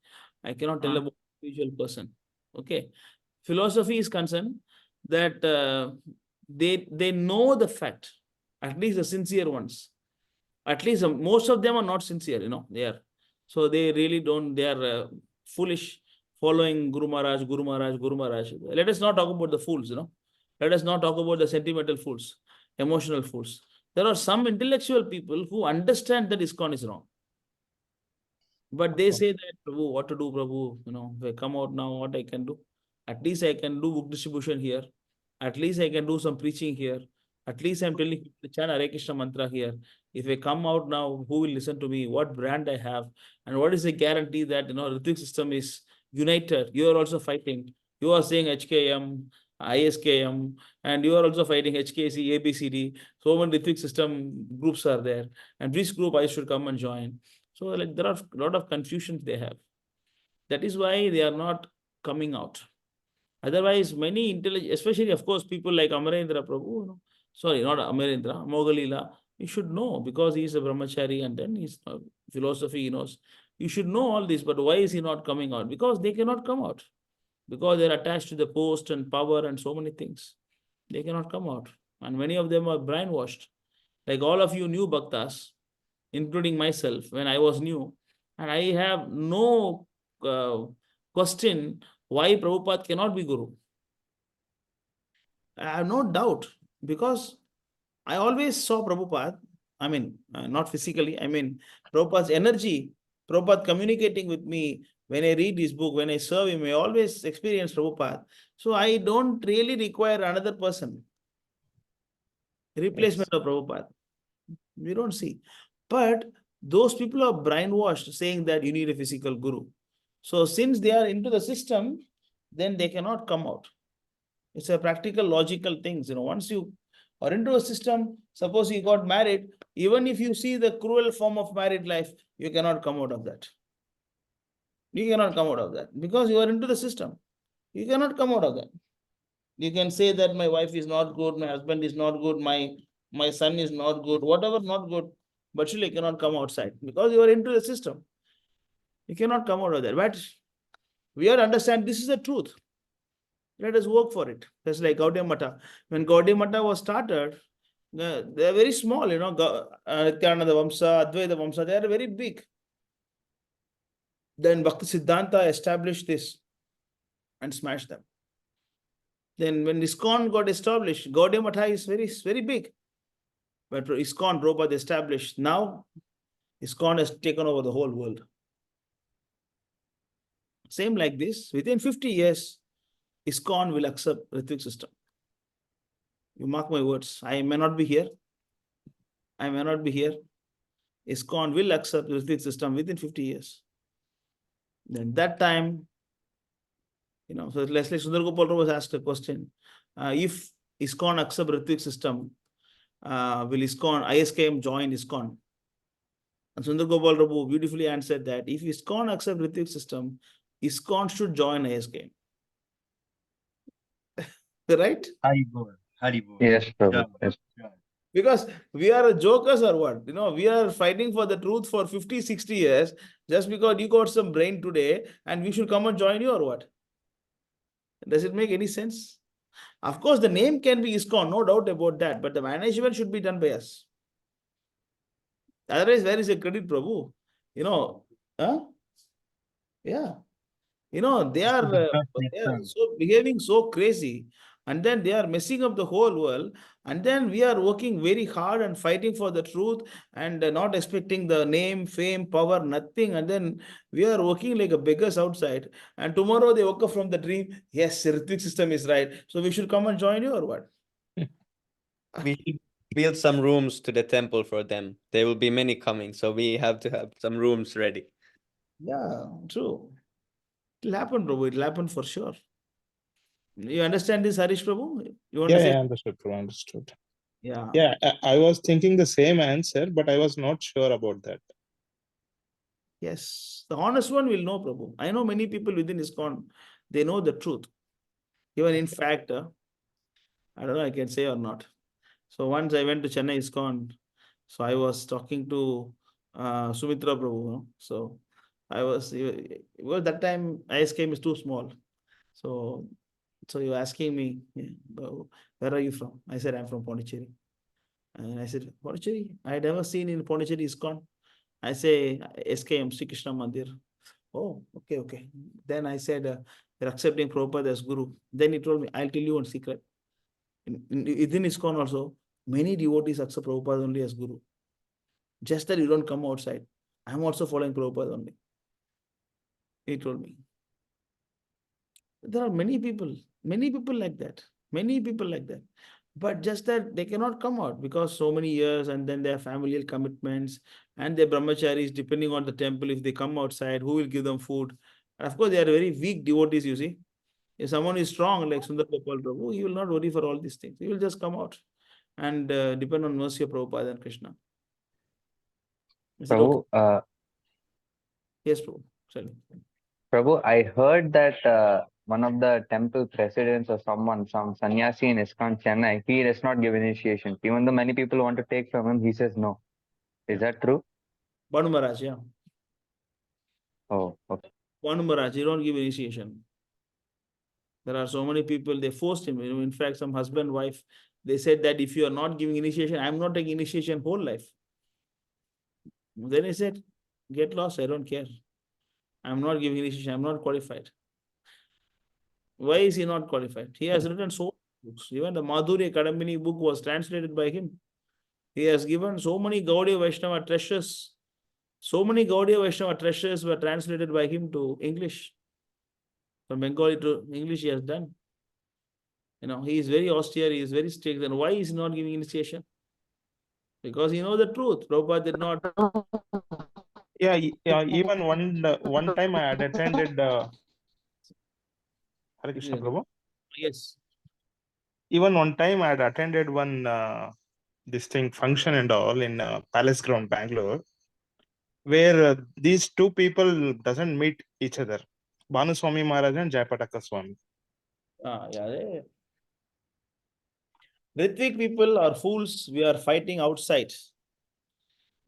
I cannot tell about individual person. Okay. Philosophy is concerned that they know the fact, at least the sincere ones. At least most of them are not sincere, they are. So they really don't, they are foolish, following Guru Maharaj, Guru Maharaj, Guru Maharaj. Let us not talk about the fools, Let us not talk about the sentimental fools, emotional fools. There are some intellectual people who understand that ISKCON is wrong. But they say that, Prabhu, what to do, Prabhu? If I come out now, what I can do? At least I can do book distribution here. At least I can do some preaching here. At least I'm telling people to chant Hare Krishna mantra here. If I come out now, who will listen to me? What brand I have? And what is the guarantee that, Ritik system is united? You are also fighting. You are saying HKM, ISKM, and you are also fighting HKC, ABCD. So many Ritwik system groups are there. And which group I should come and join? So like there are a lot of confusions they have. That is why they are not coming out. Otherwise, many intelligent, especially of course, people like Amarendra Prabhu, sorry, not Amarendra, Mogalila, you should know because he is a brahmachari and then his philosophy he knows. You should know all this, but why is he not coming out? Because they cannot come out. Because they're attached to the post and power and so many things. They cannot come out. And many of them are brainwashed. Like all of you new bhaktas, including myself, when I was new, and I have no question why Prabhupada cannot be Guru. I have no doubt because I always saw Prabhupada, I mean, not physically, I mean, Prabhupada's energy, Prabhupada communicating with me, when I read his book, when I serve him, I always experience Prabhupada. So I don't really require another person. Replacement of Prabhupada. We don't see. But those people are brainwashed saying that you need a physical guru. So since they are into the system, then they cannot come out. It's a practical, logical things. Once you are into a system, suppose you got married, even if you see the cruel form of married life, you cannot come out of that. You cannot come out of that because you are into the system. You cannot come out of that. You can say that my wife is not good, my husband is not good, my son is not good, whatever not good, but still you cannot come outside because you are into the system. You cannot come out of that. But we have to understand this is the truth. Let us work for it. Just like Gaudiya Mata. When Gaudiya Mata was started, they are very small, Nityananda Vamsa, Advaita Vamsa, they are very big. Then Bhakti Siddhanta established this and smashed them. Then when ISKCON got established, Gaudiya Mata is very, very big. But ISKCON, Prabhupada established. Now, ISKCON has taken over the whole world. Same like this, within 50 years, ISKCON will accept Ritwik system. You mark my words. I may not be here. I may not be here. ISKCON will accept Ritwik system within 50 years. Then that time, so Leslie Sundar Gopal was asked a question. If ISKCON accept Ritwik system, will ISKM join ISKCON? And Sundar Gopal Prabhu beautifully answered that if ISKCON accept Ritwik system, ISKCON should join ISKM. Right? Haribol. Yes, Prabhu. Yes. Because we are jokers or what? We are fighting for the truth for 50, 60 years just because you got some brain today and we should come and join you or what? Does it make any sense? Of course, the name can be ISKCON, no doubt about that, but the management should be done by us. Otherwise, where is the credit, Prabhu? Yeah. They are so behaving so crazy, and then they are messing up the whole world, and then we are working very hard and fighting for the truth and not expecting the name, fame, power, nothing, and then we are working like a beggars outside, and tomorrow they woke up from the dream, yes, Ritwik system is right, so we should come and join you or what? We should build some rooms to the temple for them. There will be many coming, so we have to have some rooms ready. Yeah, true. It'll happen, Prabhu. It'll happen for sure. You understand this, Harish Prabhu? You want to say? Yeah, understood, Prabhu, understood. Yeah. Yeah, I was thinking the same answer, but I was not sure about that. Yes, the honest one will know, Prabhu. I know many people within ISKCON, they know the truth. Even in fact, I don't know I can say or not. So once I went to Chennai ISKCON, so I was talking to Sumitra Prabhu. So I was, well, that time ISKM is too small. So you were asking me, where are you from? I said, I'm from Pondicherry. And I said, Pondicherry? I had never seen in Pondicherry ISKCON. I say, SKM, Sri Krishna Mandir. Oh, okay. Then I said, you're accepting Prabhupada as Guru. Then he told me, I'll tell you one secret. Within ISKCON also, many devotees accept Prabhupada only as Guru. Just that you don't come outside. I'm also following Prabhupada only. He told me. There are many people like that. Many people like that. But just that they cannot come out because so many years and then their familial commitments and their brahmacharis, depending on the temple, if they come outside, who will give them food? And of course, they are very weak devotees, you see. If someone is strong like Sundar Gopal Prabhu, he will not worry for all these things. He will just come out and depend on mercy of Prabhupada and Krishna. Is it okay? Prabhu, Yes, Prabhu. Sorry. Prabhu, I heard that one of the temple presidents or someone, some sannyasi in ISKCON Chennai, he does not give initiation. Even though many people want to take from him, he says no. Is that true? Banu Maharaj, yeah. Oh, okay. Banu Maharaj, he don't give initiation. There are so many people, they forced him. In fact, some husband, wife, they said that if you are not giving initiation, I'm not taking initiation whole life. Then he said, get lost, I don't care. I'm not giving initiation, I'm not qualified. Why is he not qualified? He has written so many books. Even the Madhurya Kadambini book was translated by him. He has given so many Gaudiya Vaishnava treasures. So many Gaudiya Vaishnava treasures were translated by him to English. From Bengali to English he has done. He is very austere, he is very strict. Then why is he not giving initiation? Because he knows the truth. Prabhupada did not. Yeah, even one time I had attended Hare Krishna Prabhu. Yes. Even one time I had attended one this thing function and all in Palace Ground, Bangalore, where these two people doesn't meet each other. Bhanu Swami Maharaj and Jayapataka Swami. Yeah. Ritvik people are fools. We are fighting outside.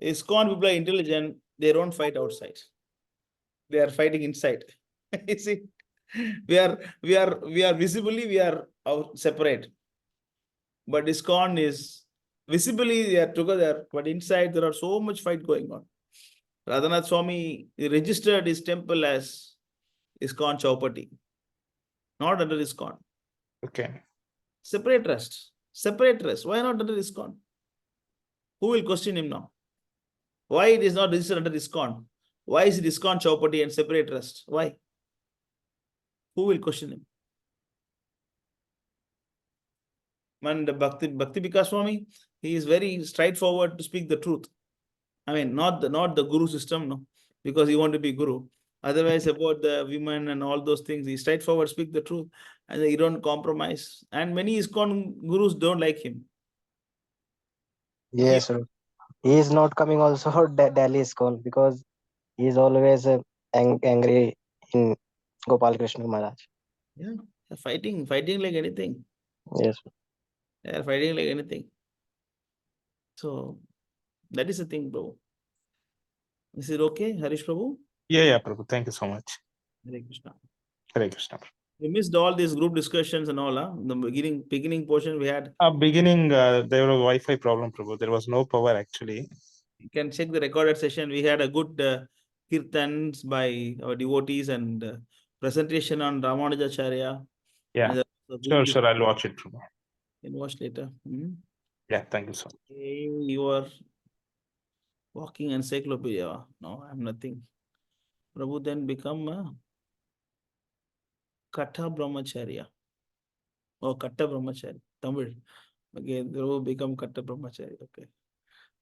ISKCON people are intelligent. They don't fight outside. They are fighting inside. You see, we are visibly we are out separate. But ISKCON is visibly they are together, but inside there are so much fight going on. Radhanath Swami registered his temple as ISKCON Chaupati, not under ISKCON. Okay. Separate trust. Separate trust. Why not under ISKCON? Who will question him now? Why it is not registered under ISKCON? Why is it ISKCON Chaupati and separate trust? Why? Who will question him? And Bhakti Vikas Swami, he is very straightforward to speak the truth. I mean, not the guru system, no, because he want to be guru. Otherwise, about the women and all those things, he straightforward speak the truth, and he don't compromise. And many ISKCON gurus don't like him. Yes, sir. He is not coming also Delhi ISKCON because he is always angry in Gopal Krishna Maharaj. Yeah, fighting like anything. Yes. They are fighting like anything. So that is the thing, Prabhu. Is it okay, Harish Prabhu? Yeah, Prabhu. Thank you so much. Hare Krishna. Hare Krishna. We missed all these group discussions and all. The beginning portion we had. Beginning, there was Wi-Fi problem, Prabhu. There was no power actually. You can check the recorded session. We had a good kirtans by our devotees and presentation on Ramanujacharya. Yeah, sure. I'll watch it, Prabhu. You can watch later. Yeah, thank you so much. Okay, you are walking encyclopedia. No, I'm nothing. Prabhu then become Katha Brahmacharya. Oh, Katha Brahmachari. Tamil. Okay, Prabhu become Katha Brahmachari. Okay.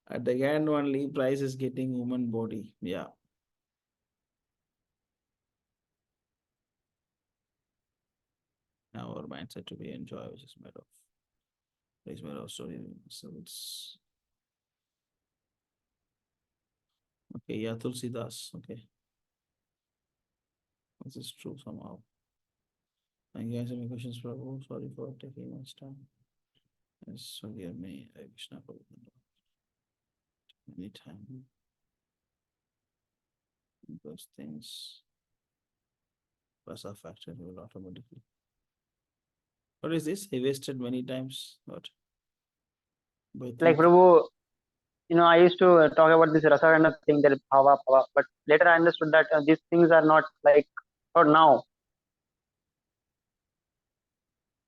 At the end only, price is getting woman body. Yeah. Now our mindset to be enjoy, which is matter of. Is matter of story. So it's okay. Yeah, Tulsidas. Okay. This is true somehow. Thank you guys. Any questions, Prabhu? Sorry for taking much time. Yes, forgive me. Hare Krishna Prabhu. Anytime. Those things. Plus a factor will automatically. What is this? He wasted many times. What? Like Prabhu, I used to talk about this Rasagana thing, that bhava, but later I understood that these things are not like for now.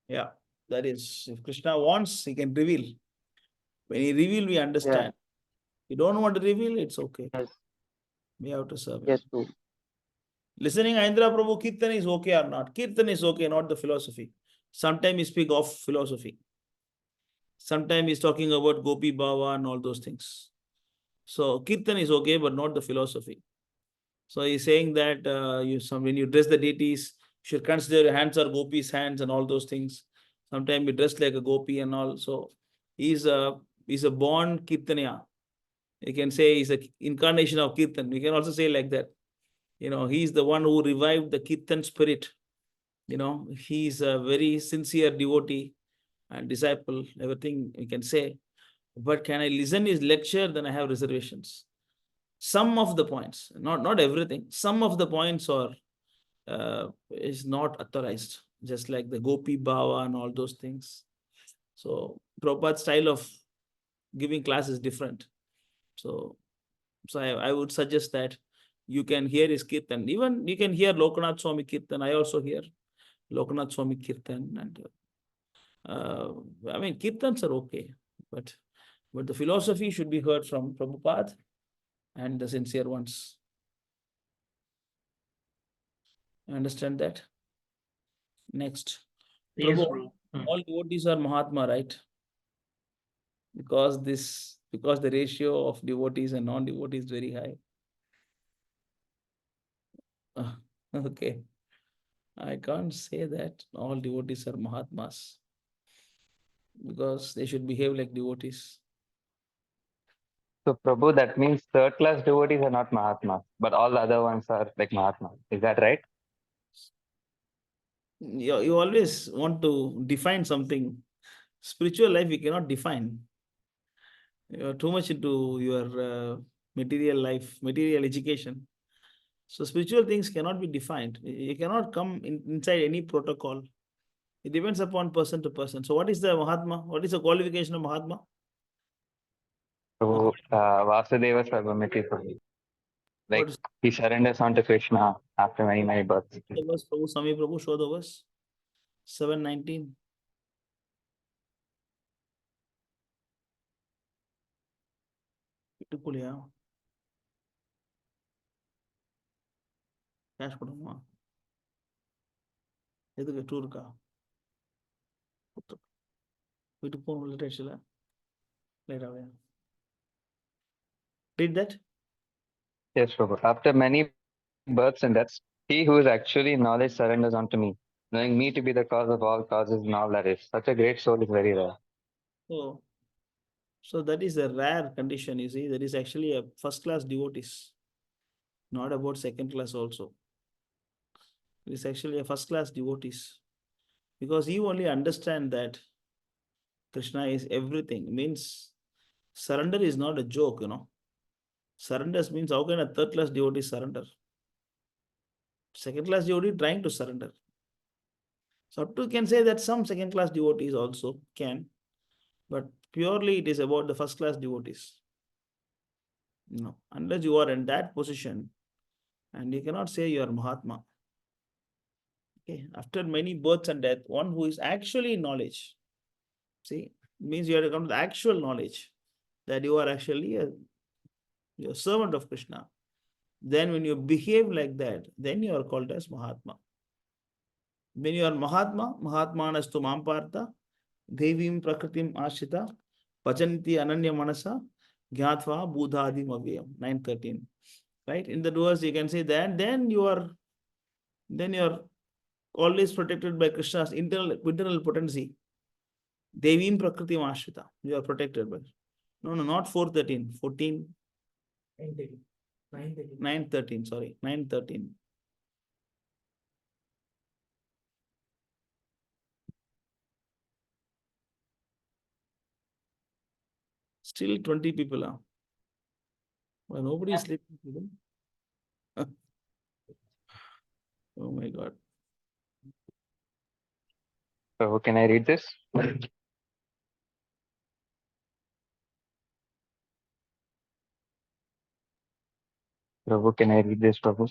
Yeah, that is, if Krishna wants, he can reveal. When he reveal, we understand. Yeah. You don't want to reveal, it's okay. Yes. We have to serve him. Yes, true. Listening Indra Prabhu, Kirtan is okay or not? Kirtan is okay, not the philosophy. Sometimes we speak of philosophy. Sometimes he's talking about Gopi Bhava and all those things. So Kirtan is okay, but not the philosophy. So he's saying that when you dress the deities, should consider your hands are gopi's hands and all those things. Sometimes he dressed like a gopi and all. So he's a born kirtaniya. You can say he's an incarnation of kirtan. We can also say like that. He's the one who revived the kirtan spirit. He's a very sincere devotee and disciple, everything we can say. But can I listen his lecture? Then I have reservations. Some of the points, not everything, some of the points is not authorized, just like the Gopi Bhava and all those things. So Prabhupada's style of giving class is different. So I would suggest that you can hear his kirtan. Even you can hear Lokanath Swami kirtan. I also hear Lokanath Swami kirtan, and I mean kirtans are okay, but the philosophy should be heard from Prabhupada and the sincere ones. Understand that? Next. Yes, Prabhu, bro. all devotees are Mahatma, right? Because the ratio of devotees and non-devotees is very high. Okay. I can't say that all devotees are Mahatmas, because they should behave like devotees. So Prabhu, that means third class devotees are not Mahatmas, but all the other ones are like Mahatmas. Is that right? You always want to define something. Spiritual life we cannot define. You are too much into your material life, material education. So spiritual things cannot be defined. You cannot come inside any protocol. It depends upon person to person. So what is the Mahatma? What is the qualification of Mahatma? So Vasudeva Sarvamiti Prabhu. Like he surrenders on to Krishna after many births. The verse, Prabhu, Swami Prabhu, show the verse. 7:19. Itukuliya. Cash கொடுமா எதுக்கு டூருக்கா வீட்டுக்கு போகணும் லேட்டாக லேட்டாக read that. Yes, Prabhu. After many births and deaths, he who is actually knowledge surrenders unto me, knowing me to be the cause of all causes and all that is. Such a great soul is very rare. So that is a rare condition, you see. That is actually a first class devotees, not about second class also. It is actually a first class devotees, because you only understand that Krishna is everything. Means surrender is not a joke, Surrender means how can a third class devotee surrender? Second class devotee trying to surrender. So up to can say that some second class devotees also can, but purely it is about the first class devotees. Unless you are in that position, and you cannot say you are Mahatma. Okay, after many births and death, one who is actually in knowledge, see, means you have to come to the actual knowledge that you are actually you're a servant of Krishna. Then when you behave like that, then you are called as Mahatma. When you are Mahatma, Mahatmanastu Mampartha, Devim Prakritim Ashita, Pajanti Ananya Manasa, Gyatva Budhadim Avyam, 9:13. Right? In the verse you can say that, then you are always protected by Krishna's internal potency. Devim Prakritim Ashita. You are protected by. No, not 4:13, 14. 9:13, sorry, 9:13. Still 20 people are. Well, nobody is sleeping. Oh my God. So can I read this? Prabhu, can I read this, Prabhu?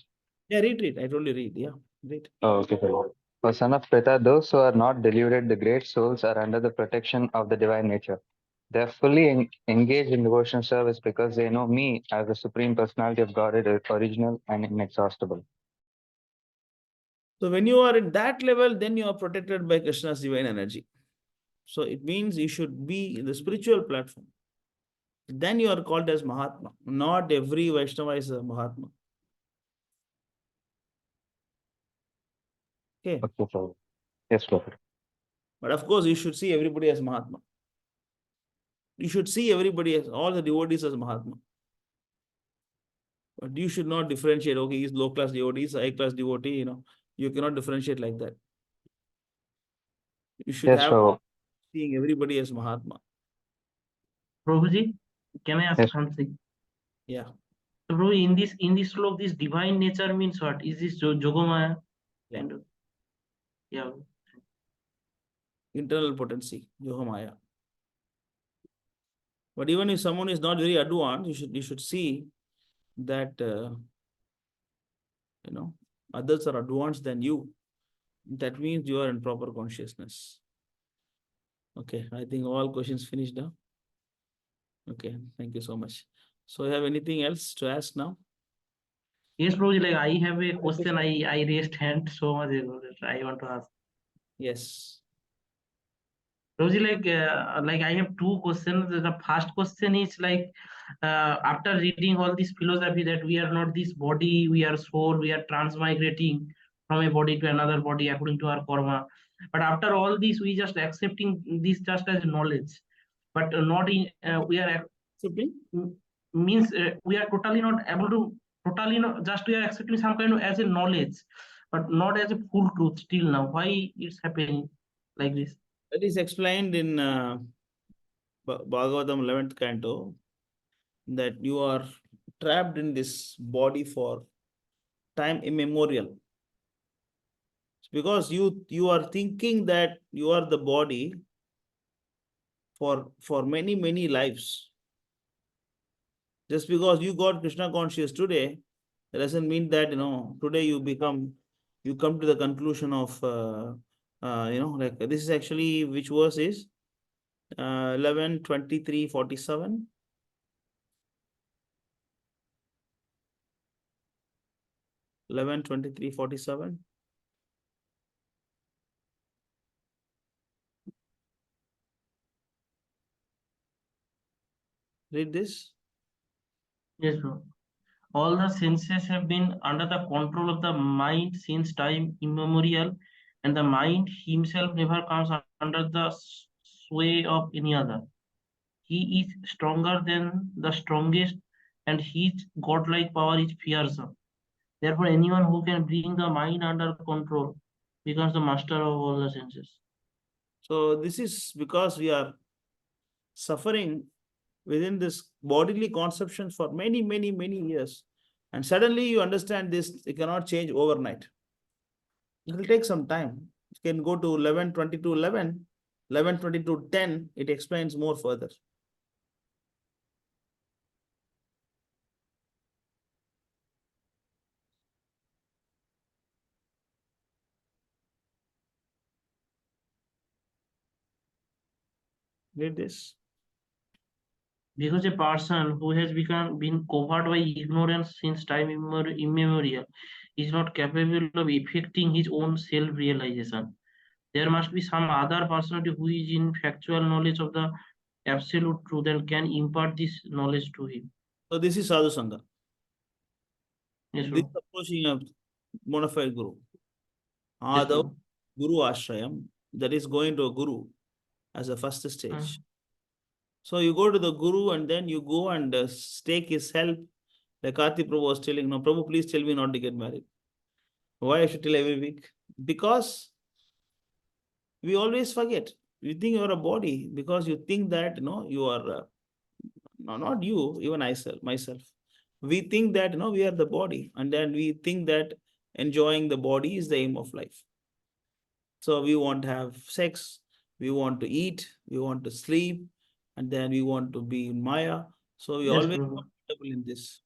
Yeah, read. I told you read. Yeah, read. Oh, okay, Prabhu. O son of Pita, those who are not deluded, the great souls are under the protection of the divine nature. They are fully engaged in devotional service because they know me as the Supreme Personality of Godhead, original and inexhaustible. So when you are in that level, then you are protected by Krishna's divine energy. So it means you should be in the spiritual platform. Then you are called as Mahatma. Not every Vaishnava is a Mahatma. Okay. Okay, Prabhu. Yes, Prabhu. But of course, you should see everybody as Mahatma. You should see everybody as all the devotees as Mahatma. But you should not differentiate. Okay, he's low class devotee, he's high class devotee. You cannot differentiate like that. You should Yes, have Prabhu. seeing everybody as Mahatma. Prabhuji, can I ask Yes. something? Yeah. So, Prabhu, in this slok, this divine nature means what? Is this Jogomaya? Yeah. Kind of. Yeah. Internal potency, Yogamaya. But even if someone is not very advanced, you should see that others are advanced than you. That means you are in proper consciousness. Okay, I think all questions finished now. Okay, thank you so much. So you have anything else to ask now? Yes, Prabhuji, like I have a question. I raised hand so much ago that I want to ask. Yes. Prabhuji, like I have two questions. The first question is like, after reading all this philosophy that we are not this body, we are soul, we are transmigrating from a body to another body according to our karma. But after all this, we just accepting this just as knowledge, but not in we are accepting means we are totally not able to totally not just we are accepting some kind of as a knowledge, but not as a full truth still now. Why it's happening like this? That is explained in Bhagavatam 11th canto, that you are trapped in this body for time immemorial. Because you are thinking that you are the body for many lives. Just because you got Krishna conscious today, that doesn't mean that today you come to the conclusion of like this is actually, which verse is 11, 23, 47. 11, 23, 47. Read this. Yes, bro. All the senses have been under the control of the mind since time immemorial, and the mind himself never comes under the sway of any other. He is stronger than the strongest, and his godlike power is fearsome. Therefore, anyone who can bring the mind under control becomes the master of all the senses. So this is because we are suffering within this bodily conception for many years. And suddenly you understand this, it cannot change overnight. It will take some time. You can go to 11, 22, 11, 11, 22, 10. It explains more further. Read this. Because a person who has been covered by ignorance since time immemorial is not capable of effecting his own self-realization. There must be some other personality who is in factual knowledge of the absolute truth and can impart this knowledge to him. So this is Sadhu Sangha. Yes, This bro. approaching a bona fide guru. Yes, Adav bro. Guru Ashrayam, that is going to a guru as a first stage. So you go to the guru and then you go and take his help. Like Karthi Prabhu was telling, no, Prabhu, please tell me not to get married. Why I should tell every week? Because we always forget. You think you're a body because you think that you are no, not you, even myself. We think that we are the body, and then we think that enjoying the body is the aim of life. So we want to have sex, we want to eat, we want to sleep, and then we want to be in Maya. So we Yes, always bro. comfortable in this.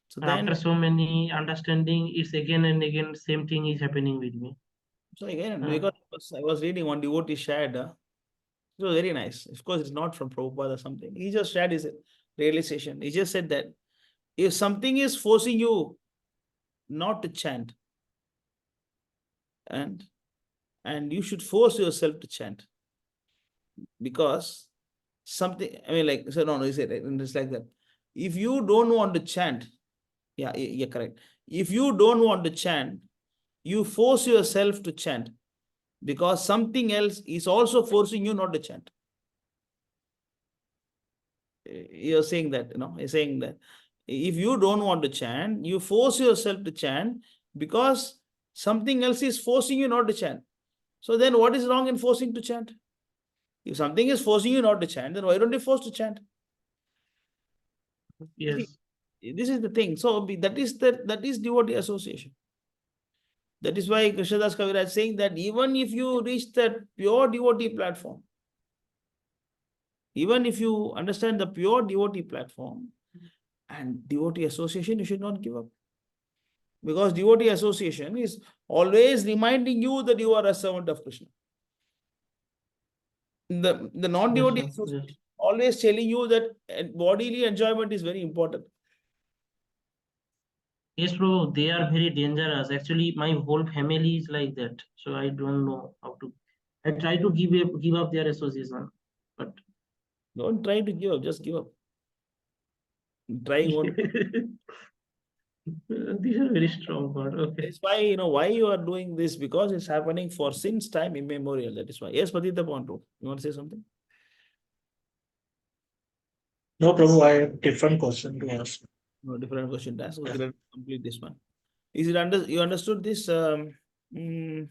So And then after so many understanding, it's again and again same thing is happening with me. so again, because I was reading one devotee shared, it was very nice. Of course, it's not from Prabhupada or something. He just shared his realization. He just said that if something is forcing you not to chant, and you should force yourself to chant, because something, I mean, like, so no, he said it's like that. If you don't want to chant, yeah, correct. If you don't want to chant, you force yourself to chant because something else is also forcing you not to chant. You're saying that, you're saying that if you don't want to chant, you force yourself to chant because something else is forcing you not to chant. So then what is wrong in forcing to chant? If something is forcing you not to chant, then why don't you force to chant? Yes. This is the thing. So that is devotee association. That is why Krishnadas Kaviraj is saying that even if you reach that pure devotee platform, even if you understand the pure devotee platform and devotee association, you should not give up. Because devotee association is always reminding you that you are a servant of Krishna. The non-devotee Yes, sir. association Yes. always telling you that bodily enjoyment is very important. Yes, bro, they are very dangerous. Actually, my whole family is like that. So I don't know how to. I try to give up their association, but Don't try to give up, just give up. Trying won't. these are very strong word. Okay. That's why, why you are doing this, because it's happening for since time immemorial. That is why. Yes, Patita Pontu, you want to say something? No, Prabhu, I have different question to ask. No, different question to ask. Okay, Yes. let's complete this one. Is it you understood this? Yes,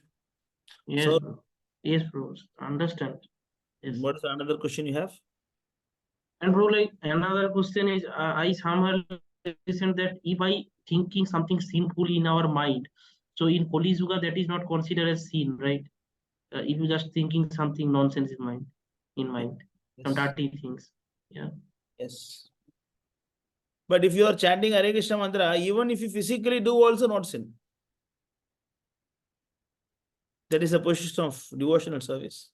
So, bro. Yes, bro. Understand. Yes. what is another question you have? And bro, like another question is, I somehow listen that if I thinking something sinful in our mind, so in Kali Yuga that is not considered as sin, right? If you just thinking something nonsense in mind, some Yes. dirty things. Yeah. Yes. But if you are chanting Hare Krishna mantra, even if you physically do, also not sin. That is a position of devotional service.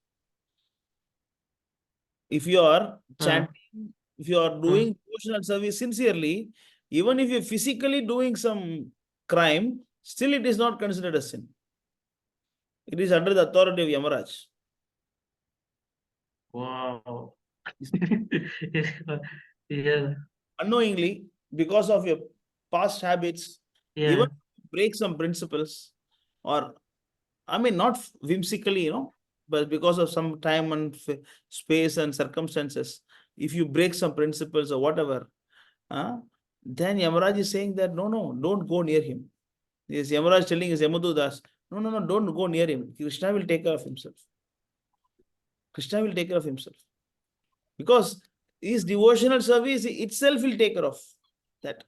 If you are chanting, if you are doing devotional service sincerely, even if you're physically doing some crime, still it is not considered a sin. It is under the authority of Yamaraj. Wow. Yeah. Unknowingly, because of your past habits, Yeah. even break some principles, or not whimsically, but because of some time and space and circumstances, if you break some principles or whatever, then Yamaraj is saying that no, don't go near him. Yes, Yamaraj telling his Yamadu Das, no, don't go near him. Krishna will take care of himself. Krishna will take care of himself. Because his devotional service itself will take care of that.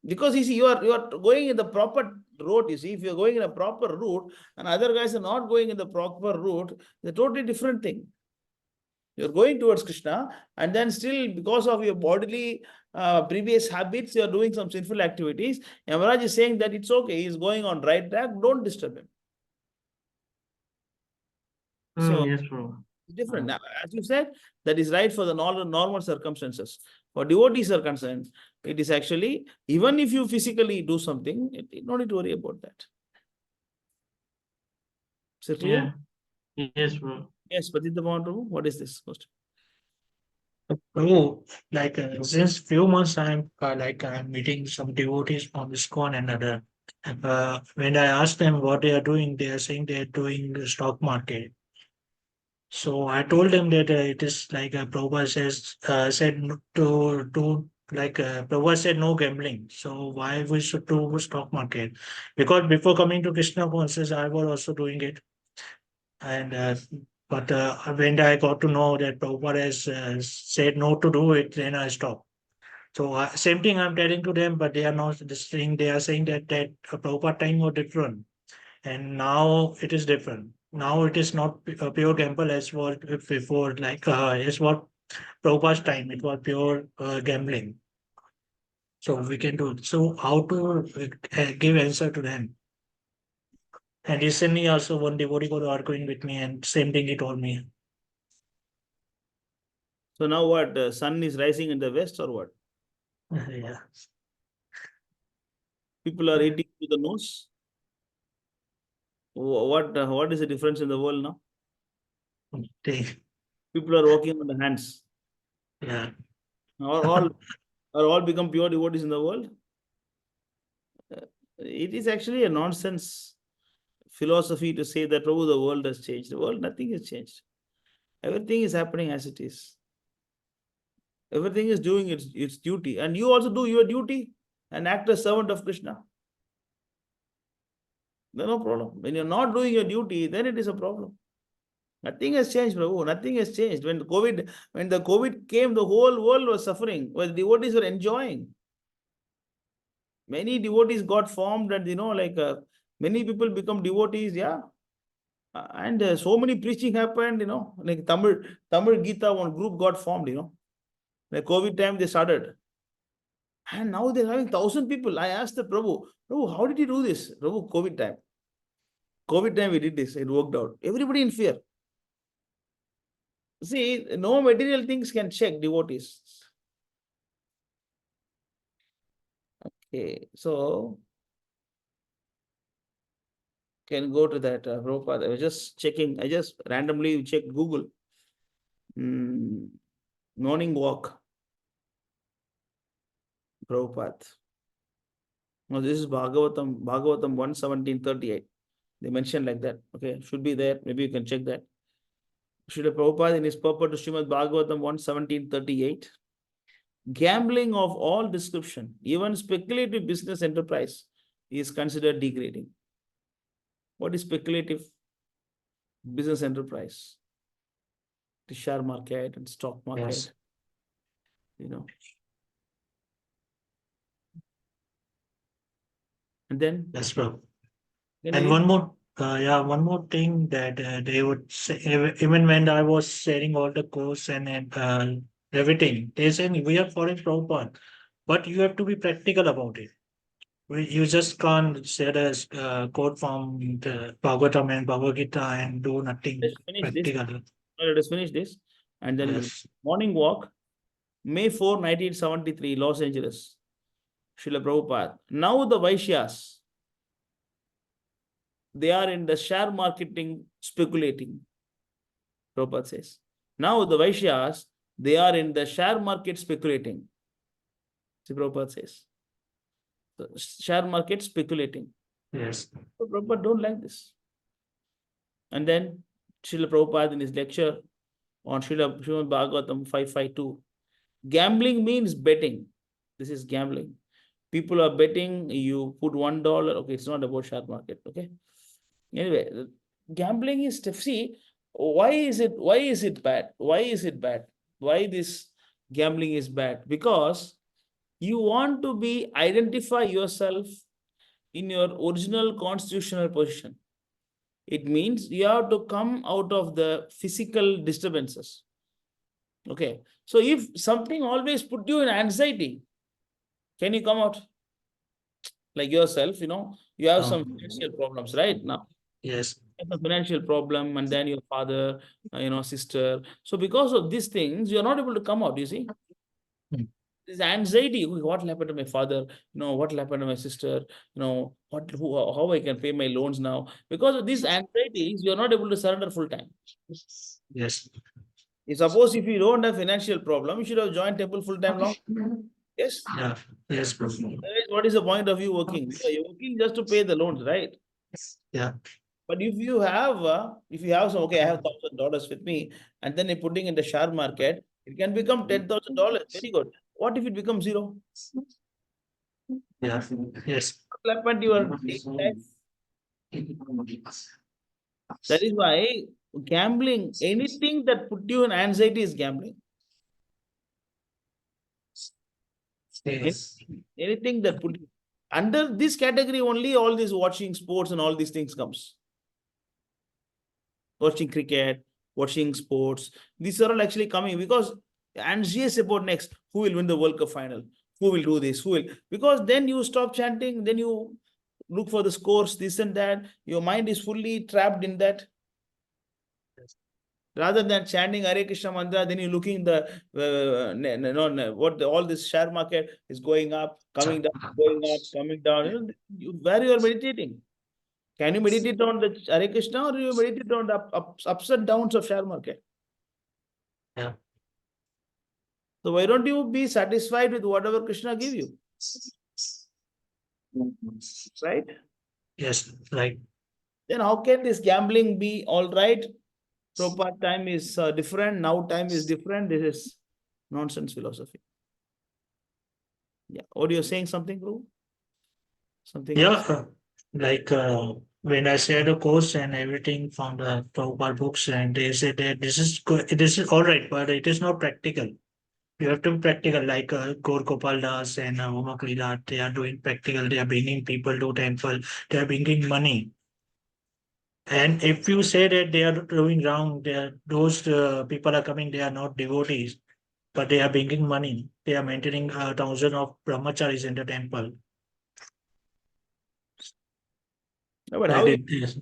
Because you see, you are going in the proper route. You see, if you're going in a proper route and other guys are not going in the proper route, it's a totally different thing. You're going towards Krishna, and then still, because of your bodily previous habits, you're doing some sinful activities. Yamaraj is saying that it's okay, he's going on right track, don't disturb him. So, Yes, bro. it's different. Now, as you said, that is right for the normal circumstances. For devotees are concerned, it is actually, even if you physically do something, you don't need to worry about that. Is it clear? Yeah. Yes, bro. Yes, Patita Prabhu, what is this question? Prabhu, like since few months I'm meeting some devotees from ISKCON and other. When I ask them what they are doing, they are saying they are doing the stock market. So I told them that it is like Prabhupada said Prabhupada said no gambling. So why we should do stock market? Because before coming to Krishna consciousness, I was also doing it. And but when I got to know that Prabhupada has said no to do it, then I stopped. So same thing I'm telling to them, but they are not saying. They are saying that Prabhupada time was different, and now it is different. Now it is not a pure gamble as what before, as what Prabhupada's time. It was pure gambling. So we can do it. So how to give answer to them? And recently also one devotee got arguing with me, and same thing he told me. So now what? Sun is rising in the west or what? Yeah. People are eating to the nose. What is the difference in the world now? People are walking on the hands. Yeah. Are all become pure devotees in the world? It is actually a nonsense. philosophy to say that, Prabhu, the world has changed. The world, nothing has changed. Everything is happening as it is. Everything is doing its duty. And you also do your duty and act as servant of Krishna. There's no problem. When you're not doing your duty, then it is a problem. Nothing has changed, Prabhu. Nothing has changed. When the COVID came, the whole world was suffering, while devotees were enjoying. Many devotees got formed, and many people become devotees, yeah. And so many preaching happened, like Tamil Gita, one group got formed, The COVID time they started. And now they're having 1,000 people. I asked the Prabhu, how did you do this? Prabhu, COVID time. COVID time we did this. It worked out. Everybody in fear. See, no material things can check devotees. Okay, so can go to that Prabhupada. I was just checking. I just randomly checked Google. Morning walk. Prabhupada. No, this is Bhagavatam 1:17:38. They mentioned like that. Okay, should be there. Maybe you can check that. Srila Prabhupada in his purport to Srimad Bhagavatam 1:17:38. Gambling of all description, even speculative business enterprise, is considered degrading. What is speculative business enterprise? The share market and stock market. Yes. And then? Yes, bro. And one more thing that they would say, even when I was sharing all the course and everything, they said we are following Prabhupada, but you have to be practical about it. You just can't share the quote from the Bhagavatam and Bhagavad Gita and do nothing practical. Let us finish this. And then morning walk, May 4, 1973, Los Angeles. Srila Prabhupada. Now the Vaishyas, they are in the share marketing speculating. Prabhupada says. Now the Vaishyas, they are in the share market speculating. See, Prabhupada says. So, share market speculating. Yes. So Prabhupada don't like this. And then Srila Prabhupada in his lecture on Srimad Bhagavatam 5:5:2. Gambling means betting. This is gambling. People are betting, you put $1. Okay, it's not about share market. Okay. Anyway, gambling is tough. See, why is it bad? Why is it bad? Why this gambling is bad? Because you want to identify yourself in your original constitutional position. It means you have to come out of the physical disturbances. Okay. So if something always put you in anxiety, can you come out? Like yourself, you have some financial problems right now. Yes. A financial problem, and then your father, sister. So because of these things, you're not able to come out, you see. This anxiety, what will happen to my father? What will happen to my sister? How I can pay my loans now? Because of these anxieties, you're not able to surrender full time. Yes. Suppose if you don't have financial problem, you should have joined temple full time long. Yes. Yeah. Yes, bro. What is the point of you working? You're working just to pay the loans, right? Yeah. But if you have some, okay, I have $1,000 with me, and then you're putting in the share market, it can become $10,000. Very good. What if it becomes zero? Yeah. Yes. What happened to your life? That is why gambling, anything that put you in anxiety is gambling. Yes. Anything that put you under this category only, all this watching sports and all these things comes. Watching cricket, watching sports, these are all actually coming because anxious about next, who will win the World Cup final, who will do this, who will, because then you stop chanting, then you look for the scores, this and that, your mind is fully trapped in that. Rather than chanting Hare Krishna mantra, then you're looking all this share market is going up, coming down, going up, coming down. Where you are meditating? Can you meditate on the Hare Krishna, or you meditate on the ups and downs of share market? Yeah. So why don't you be satisfied with whatever Krishna give you? Right? Yes, right. Then how can this gambling be all right? Proper time is different. Now time is different. This is nonsense philosophy. Yeah. Or you're saying something, bro? Something else? Yeah, like when I shared a course and everything from the Prabhupada books, and they said that this is all right, but it is not practical. You have to be practical, like Gaur Gopal Das and Uma Klirat, they are doing practical. They are bringing people to temple. They are bringing money. And if you say that they are doing wrong, those people are coming, they are not devotees, but they are bringing money. They are maintaining 1,000 of brahmacharis in the temple. No, but Like how you, this.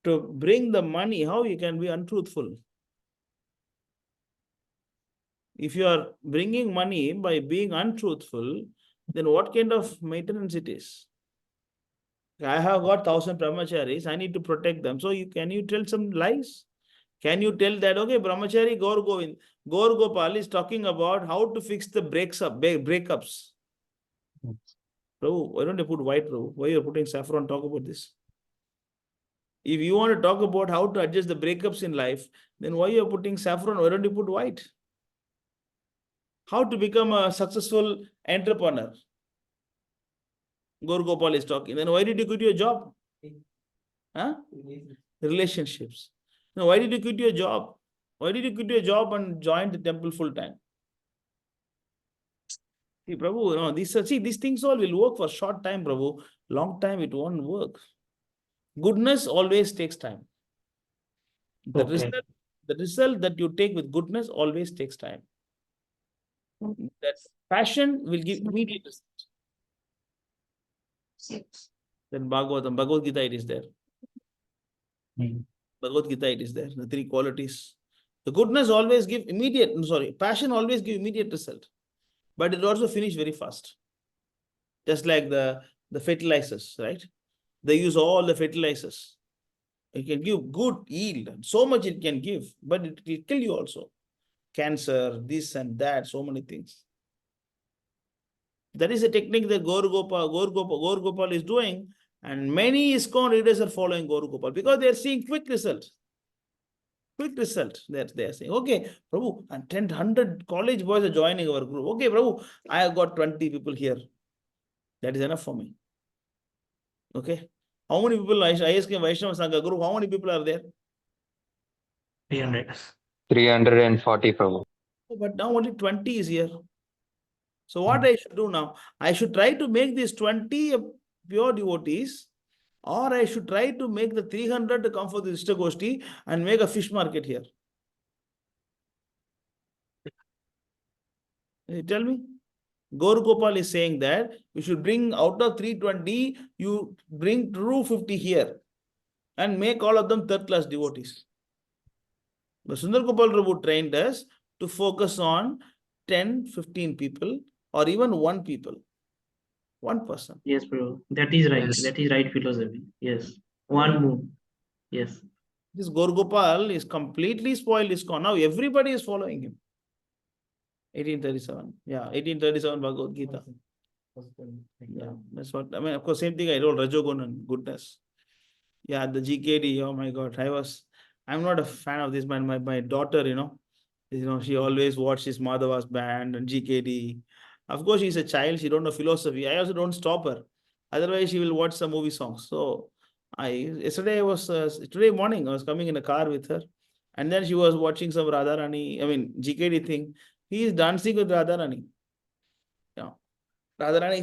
to bring the money, how you can be untruthful? If you are bringing money by being untruthful, then what kind of maintenance it is? I have got 1,000 brahmacharis, I need to protect them. So can you tell some lies? Can you tell that, okay, brahmachari Gaur Gopal is talking about how to fix the breakups. Prabhu, why don't you put white, Prabhu? Why you're putting saffron? Talk about this. If you want to talk about how to adjust the breakups in life, then why you're putting saffron? Why don't you put white? How to become a successful entrepreneur? Gaur Gopal is talking. Then why did you quit your job? Huh? Relationships. Now, why did you quit your job? Why did you quit your job and join the temple full time? See, Prabhu, these things all will work for short time, Prabhu. Long time it won't work. Goodness always takes time. The result that you take with goodness always takes time. That passion will give immediate result. Then Bhagavad Gita, it is there. Bhagavad Gita, it is there. The three qualities. The goodness always give passion always give immediate result. But it also finish very fast. Just like the fertilizers, right? They use all the fertilizers. It can give good yield. So much it can give, but it will kill you also. Cancer, this and that, so many things. That is a technique that Gaur Gopal is doing, and many ISKCON readers are following Gaur Gopal because they are seeing quick result. Quick result. They are saying, okay, Prabhu, and 100 college boys are joining our group. Okay, Prabhu, I have got 20 people here. That is enough for me. Okay. How many people, ISK Vaishnava Sangha group, how many people are there? 300. 340, Prabhu. But now only 20 is here. So what I should do now? I should try to make these 20 pure devotees, or I should try to make the 300 to come for the Istagoshti and make a fish market here. You tell me. Gaur Gopal is saying that you should bring out of 320, you bring 250 here and make all of them third class devotees. But Sundar Gopal Prabhu trained us to focus on 10, 15 people or even one people. One person. Yes, bro. That is right. Yes. That is right philosophy. Yes. One move. Yes. This Gaur Gopal is completely spoiled ISKCON. Now everybody is following him. 1837. Yeah, 1837 Bhagavad Gita. Yeah, that's what I mean. Of course, same thing I wrote, Rajogunan, goodness. Yeah, the GKD. Oh my God, I'm not a fan of this, man. My daughter, she always watches Madhava's band and GKD. Of course, she's a child. She don't know philosophy. I also don't stop her. Otherwise, she will watch some movie songs. So, today morning, I was coming in a car with her, and then she was watching some Radharani, GKD thing. He is dancing with Radharani. Yeah, Radharani.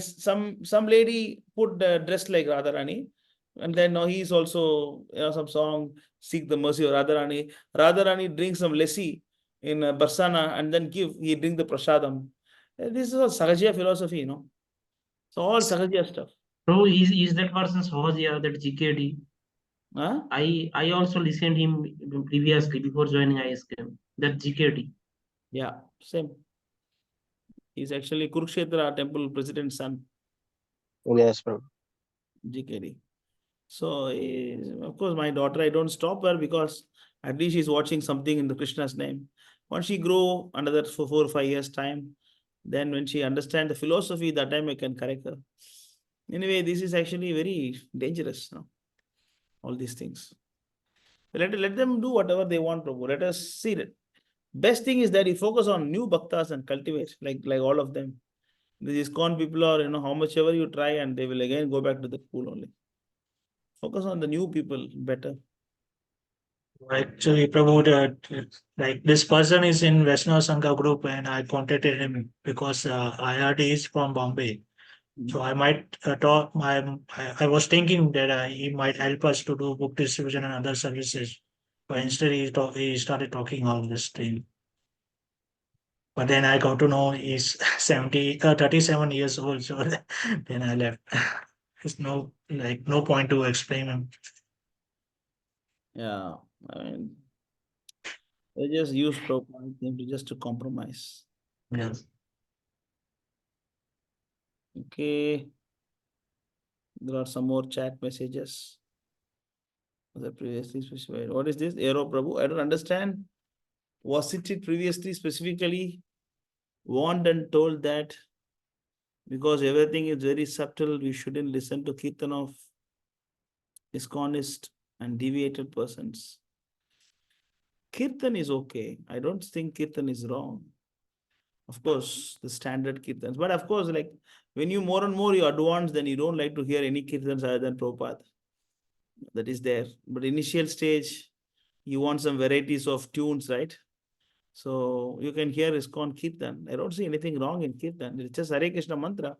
Some lady put dressed like Radharani, and then now he's also some song seek the mercy of Radharani. Radharani drinks some lassi in Barsana and then he drink the prasadam. This is all Sahajya philosophy, So all Sahajya stuff. Bro, is that person Sahajya, that GKD? Huh? I also listened him previously before joining ISKM. That GKD. Yeah, same. He's actually Kurukshetra temple president's son. Yes, bro. GKD. So, of course, my daughter, I don't stop her because at least she's watching something in the Krishna's name. Once she grow another 4 or 5 years time, then when she understands the philosophy, that time I can correct her. Anyway, this is actually very dangerous. all these things. Let them do whatever they want, Prabhu. Let us see it. Best thing is that you focus on new bhaktas and cultivate, like all of them. These ISKCON people are, how much ever you try, and they will again go back to the pool only. Focus on the new people better. Actually, Prabhu, like this person is in Vaishnava Sangha group, and I contacted him because I heard he is from Bombay. So I might talk. I was thinking that he might help us to do book distribution and other services, but instead he started talking all this thing. But then I got to know he's 37 years old. So then I left. There's no point to explain him. Yeah, I mean, they just use Prabhupada just to compromise. Yes. Okay. There are some more chat messages. The previously specified. What is this? Aero Prabhu? I don't understand. Was it previously specifically warned and told that because everything is very subtle, we shouldn't listen to Kirtan of ISKCONist and deviated persons? Kirtan is okay. I don't think Kirtan is wrong. Of course, the standard Kirtans. But of course, like when you more and more you advance, then you don't like to hear any Kirtans other than Prabhupada. That is there. But initial stage, you want some varieties of tunes, right? So you can hear ISKCON Kirtan. I don't see anything wrong in Kirtan. It's just Hare Krishna mantra.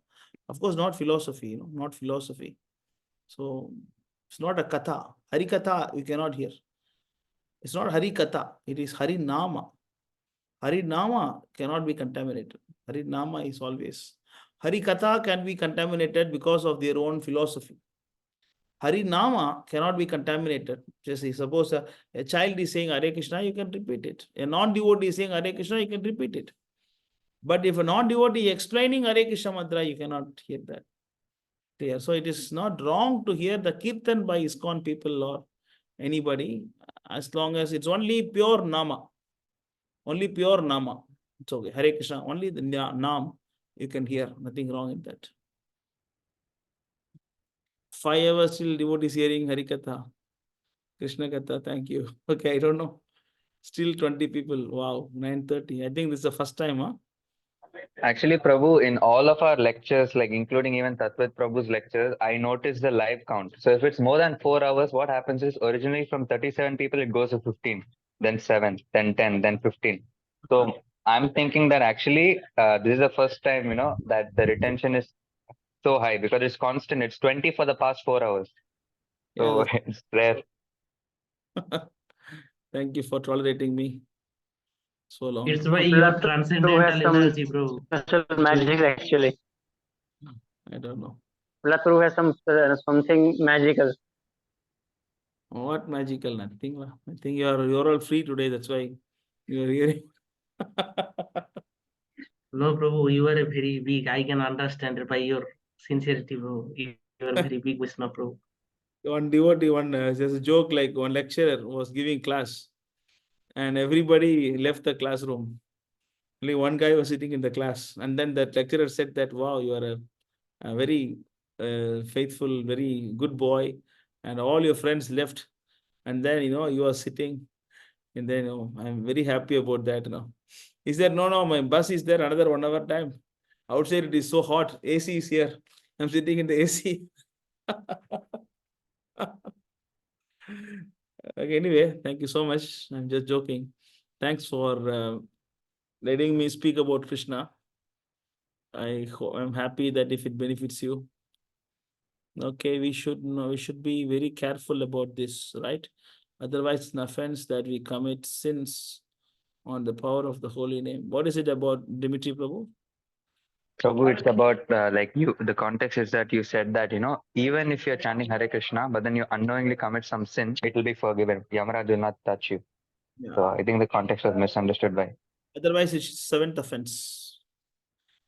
Of course, not philosophy, not philosophy. So it's not a katha. Hari katha, you cannot hear. It's not Hari katha. It is Hari nama. Hari nama cannot be contaminated. Hari nama is always. Hari katha can be contaminated because of their own philosophy. Hari nama cannot be contaminated. Just suppose a child is saying Hare Krishna, you can repeat it. A non-devotee is saying Hare Krishna, you can repeat it. But if a non-devotee explaining Hare Krishna mantra, you cannot hear that. Clear. So it is not wrong to hear the Kirtan by ISKCON people or anybody, as long as it's only pure nama. Only pure nama. It's okay. Hare Krishna, only the nam you can hear. Nothing wrong in that. 5 hours still devotees hearing Harikatha. Krishna Katha, thank you. Okay, I don't know. Still 20 people. Wow, 9:30. I think this is the first time, huh? Actually, Prabhu, in all of our lectures, like including even Tatvat Prabhu's lectures, I noticed the live count. So if it's more than 4 hours, what happens is originally from 37 people, it goes to 15, then 7, then 10, then 15. So I'm thinking that actually this is the first time, that the retention is so high because it's constant. It's 20 for the past 4 hours. So Yeah, it's rare. thank you for tolerating me so long. It's why Prahlad your Prabhu transcendental has some energy, bro. special magic actually. I don't know. Prahlad Prabhu has something magical. What magical? Nothing. I think you're all free today. That's why you're hearing. No, Prabhu, you are a very big. I can understand it by your sincerity, bro. You are very big Vishnu, bro. One devotee, there's a joke like one lecturer was giving class and everybody left the classroom. Only one guy was sitting in the class. And then that lecturer said that, wow, you are a very faithful, very good boy. And all your friends left. And then, you are sitting. And then, I'm very happy about that. He said, no, my bus is there another 1 hour time. Outside it is so hot. AC is here. I'm sitting in the AC. Okay, anyway, thank you so much. I'm just joking. Thanks for letting me speak about Krishna. I'm happy that if it benefits you. Okay, we should be very careful about this, right? Otherwise, it's an offense that we commit sins on the power of the holy name. What is it about, Dimitri Prabhu? Prabhu, it's about the context is that you said that, even if you're chanting Hare Krishna, but then you unknowingly commit some sin, it will be forgiven. Yamaraj will not touch you. Yeah. So I think the context was misunderstood by. Otherwise, it's seventh offense.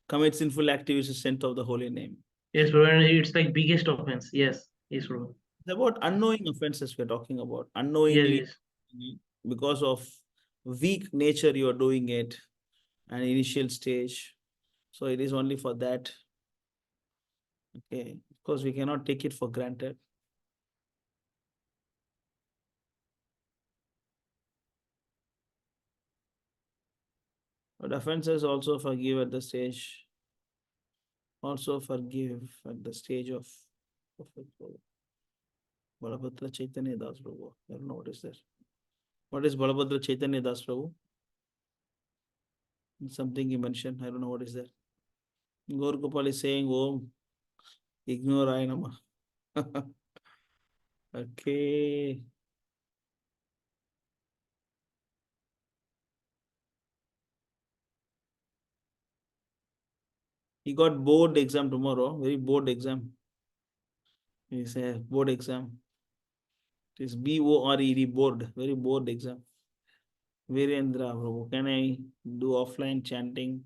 Commit sinful activities in scent of the holy name. Yes, bro. And it's like biggest offense. Yes, bro. It's about unknowing offenses we're talking about. Unknowingly, because of weak nature, you are doing it, an initial stage. So it is only for that. Okay, of course, we cannot take it for granted. But offenses also forgive at the stage. Also forgive at the stage of Balabhadra Chaitanya Das Prabhu. I don't know what is that. What is Balabhadra Chaitanya Das Prabhu? Something he mentioned. I don't know what is that. Gaur Gopal is saying, "Oh, ignore I Nama." Okay. He got board exam tomorrow. Very board exam. It's a board exam. It is BORED board. Very board exam. Virendra Prabhu, can I do offline chanting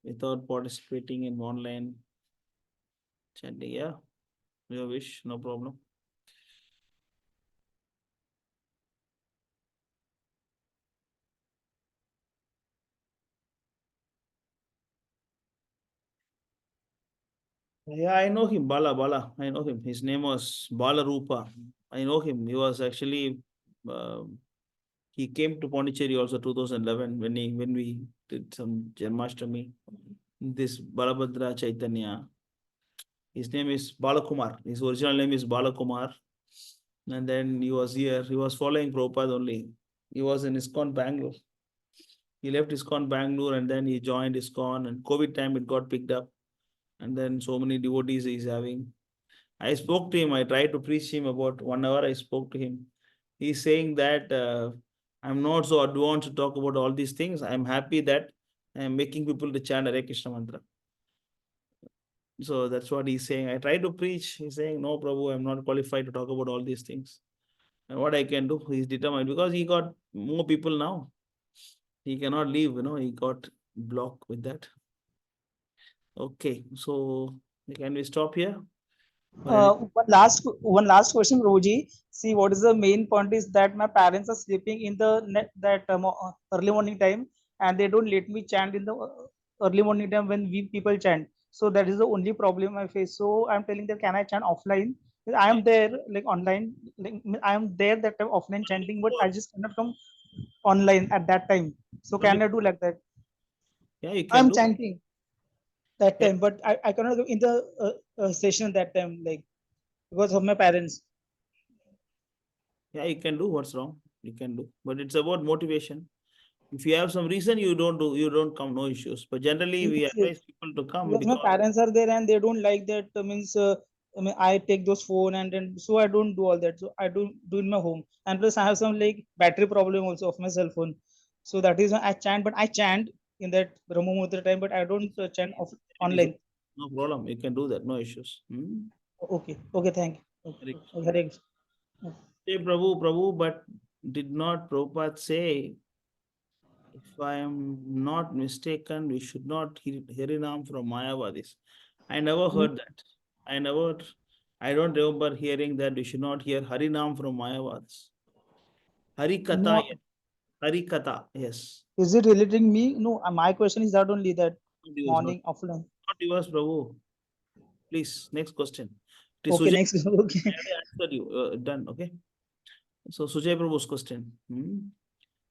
without participating in online chanting? Yeah, your wish, no problem. Yeah, I know him, Bala. I know him. His name was Bala Rupa. I know him. He was actually, he came to Pondicherry also 2011 when we did some Janmashtami. This Balabhadra Chaitanya. His name is Balakumar. His original name is Balakumar. And then he was here. He was following Prabhupada only. He was in ISKCON Bangalore. He left ISKCON Bangalore and then he joined ISKCON. And COVID time it got picked up. And then so many devotees he's having. I spoke to him. I tried to preach him about 1 hour. I spoke to him. He's saying that I'm not so advanced to talk about all these things. I'm happy that I'm making people to chant Hare Krishna mantra. So that's what he's saying. I tried to preach. He's saying, no, Prabhu, I'm not qualified to talk about all these things. And what I can do, he's determined because he got more people now. He cannot leave, he got blocked with that. Okay, so can we stop here? One last question, Roji. See, what is the main point is that my parents are sleeping in the early morning time, and they don't let me chant in the early morning time when we people chant. So that is the only problem I face. So I'm telling them, can I chant offline? I am there like online, like I am there that time offline chanting, but I just cannot come online at that time. So can I do like that? Yeah, you can I'm do. chanting that Yeah. time, but I cannot go in the session that time, like because of my parents. Yeah, you can do. What's wrong? You can do. But it's about motivation. If you have some reason, you don't come, no issues. But generally, we Yes, yes. advise people to come Because my because parents are there and they don't like that. I mean, I take those phone and then so I don't do all that. So I do in my home. And plus, I have some like battery problem also of my cell phone. So that is why I chant, but I chant in that Brahma Mudra time, but I don't chant it is online. no problem. You can do that, no issues. Okay, okay, thank you. Hare Okay, Hare Krishna. Say Prabhu, but did not Prabhupada say, if I am not mistaken, we should not hear Harinam from Mayavadis? I never heard that. I don't remember hearing that we should not hear Harinam from Mayavadis. Harikatha, No, yes. Harikatha, yes. is it relating me? No, my question is that only that Not yours, morning offline. not yours, Prabhu. Please, next question. It is Okay, Sujay. next. Okay. I already answered you. Done, okay? So, Sujay Prabhu's question.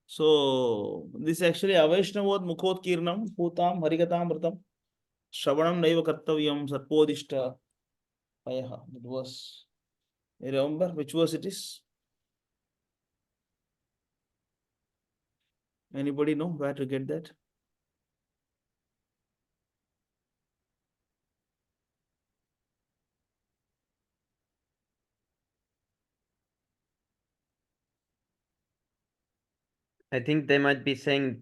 So, this actually Avaishnavad Mukhot Kirnam, Putam, Harikatam, Vratam, Shravanam Naiva Kartavyam, Sarpodishta, Payaha. That was, you remember which verse it is? Anybody know where to get that? I think they might be saying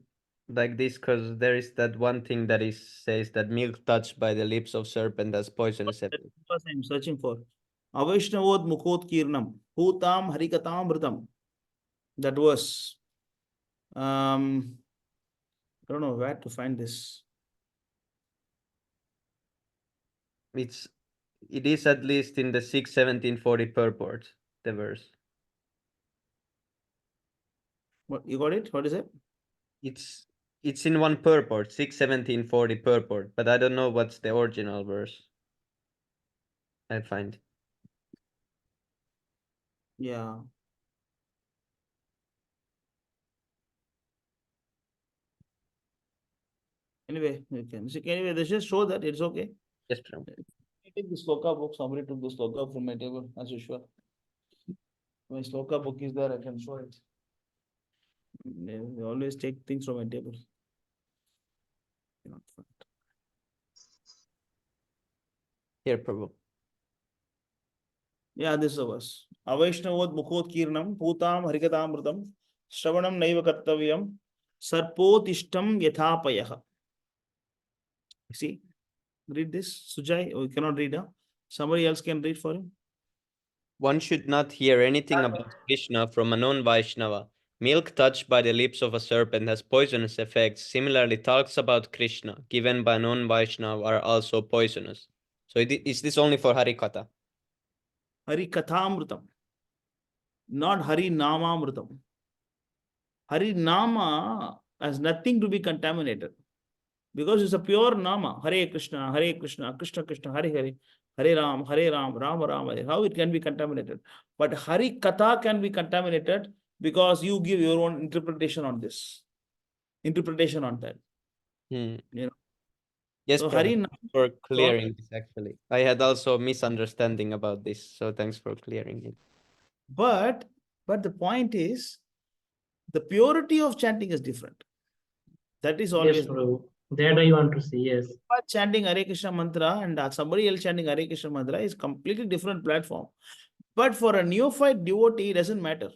like this because there is that one thing that is says that milk touched by the lips of serpent as poisonous. That's what I'm searching for. Avaishnavad Mukhot Kirnam, Putam, Harikatam, Vratam. That was, I don't know where to find this. It is at least in the 6:1740 purport, the verse. What you got it? What is it? It's in one purport, 6:1740 purport, but I don't know what's the original verse. I'll find. Yeah. Anyway, you can see. Anyway, they just show that it's okay. Yes, Prabhu. I take the sloka book. Somebody took the sloka from my table, as usual. My sloka book is there. I can show it. They always take things from my table. Here, Prabhu. Yeah, this is a verse. Avaishnavad mukhot kirnam putam harikatamrutam shravanam naiva kartavyam sarpotishtam yathapayah. See, read this. Sujay, you cannot read. Huh? Somebody else can read for you. One should not hear anything about Krishna from a non-Vaishnava. Milk touched by the lips of a serpent has poisonous effects. Similarly, talks about Krishna given by non-Vaishnava are also poisonous. So is this only for Harikatha? Harikathamrutam, not Harinamamrutam. Harinama has nothing to be contaminated because it's a pure Nama. Hare Krishna, Krishna Krishna, Hare Hare, Hare Ram, Rama Rama. How it can be contaminated? But Harikatha can be contaminated because you give your own interpretation on this, interpretation on that. You know. Yes, so Prabhu, thanks for clearing this actually. I had also misunderstanding about this, so thanks for clearing it. But the point is, the purity of chanting is different. That is always. Yes, Prabhu. That I want to say, yes. Chanting Hare Krishna mantra and somebody else chanting Hare Krishna mantra is completely different platform. But for a neophyte devotee, it doesn't matter.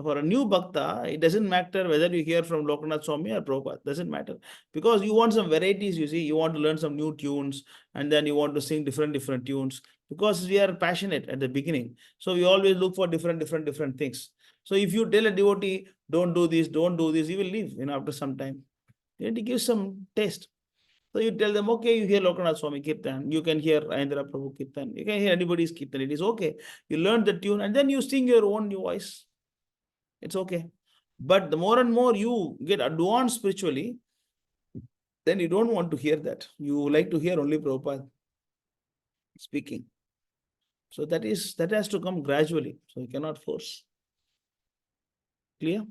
For a new bhakta, it doesn't matter whether you hear from Lokanath Swami or Prabhupada. Doesn't matter. Because you want some varieties, you see. You want to learn some new tunes and then you want to sing different tunes. Because we are passionate at the beginning. So we always look for different things. So if you tell a devotee, don't do this, he will leave, after some time. You need to give some taste. So you tell them, okay, you hear Lokanath Swami Kirtan, you can hear Ayendra Prabhu Kirtan, you can hear anybody's Kirtan, it is okay. You learn the tune and then you sing your own voice. It's okay. But the more and more you get advanced spiritually, then you don't want to hear that. You like to hear only Prabhupada speaking. So that has to come gradually. So you cannot force. Clear?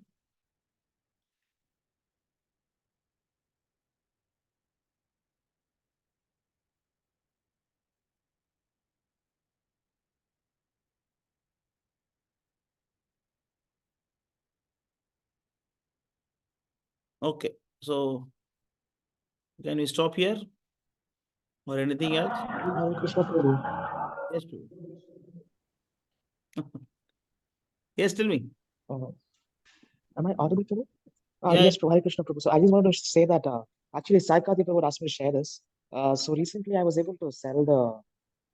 Okay, so can we stop here or anything else? Hare Krishna Prabhu. Yes, Prabhu. Yes, tell me. Am I audible, Prabhu? Yeah, Yes, Prabhu. Hare Krishna Prabhu. So I just wanted to say that actually Sai Karthik Prabhu asked me to share this. So recently I was able to sell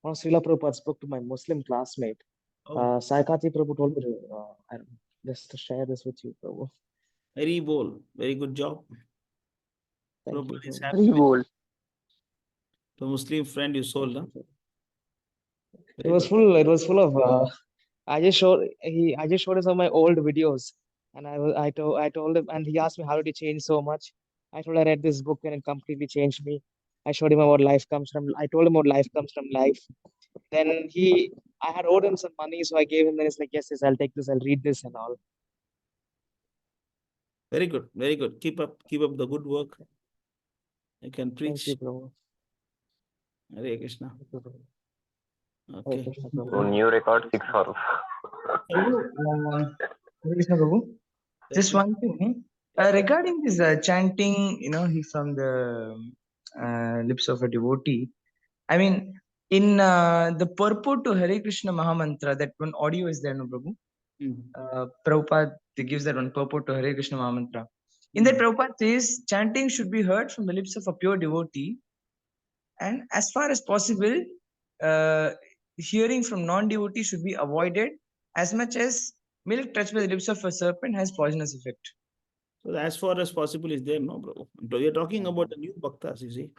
one of Srila Prabhupada's book to my Muslim classmate. Sai Karthik Prabhu told me to just to share this with you, Prabhu. Very bold. Very good job. Thank you, is Prabhu. happy Very with bold. the Muslim friend you sold, huh? It was full. It was full of. I just showed him some of my old videos, and I told him, and he asked me how did you change so much. I told him I read this book and it completely changed me. I showed him about life comes from. I told him about life comes from life. Then I had owed him some money, so I gave him. Then it's like, yes, I'll take this. I'll read this and all. Very good, very good. Keep up the good work. You can preach. Thank you, bro. Hare Krishna. Hare Okay. Krishna, So Prabhu. new record 6 hours. Hare Krishna Prabhu. Just one thing. Regarding this chanting, from the lips of a devotee. I mean, in the purport to Hare Krishna Mahamantra, that one audio is there, no Prabhu? Prabhupada gives that one purport to Hare Krishna Mahamantra. In that, Prabhupada says chanting should be heard from the lips of a pure devotee, and as far as possible, hearing from non-devotee should be avoided, as much as milk touched by the lips of a serpent has poisonous effect. So as far as possible is there, no, bro. We are talking about the new bhaktas, you see.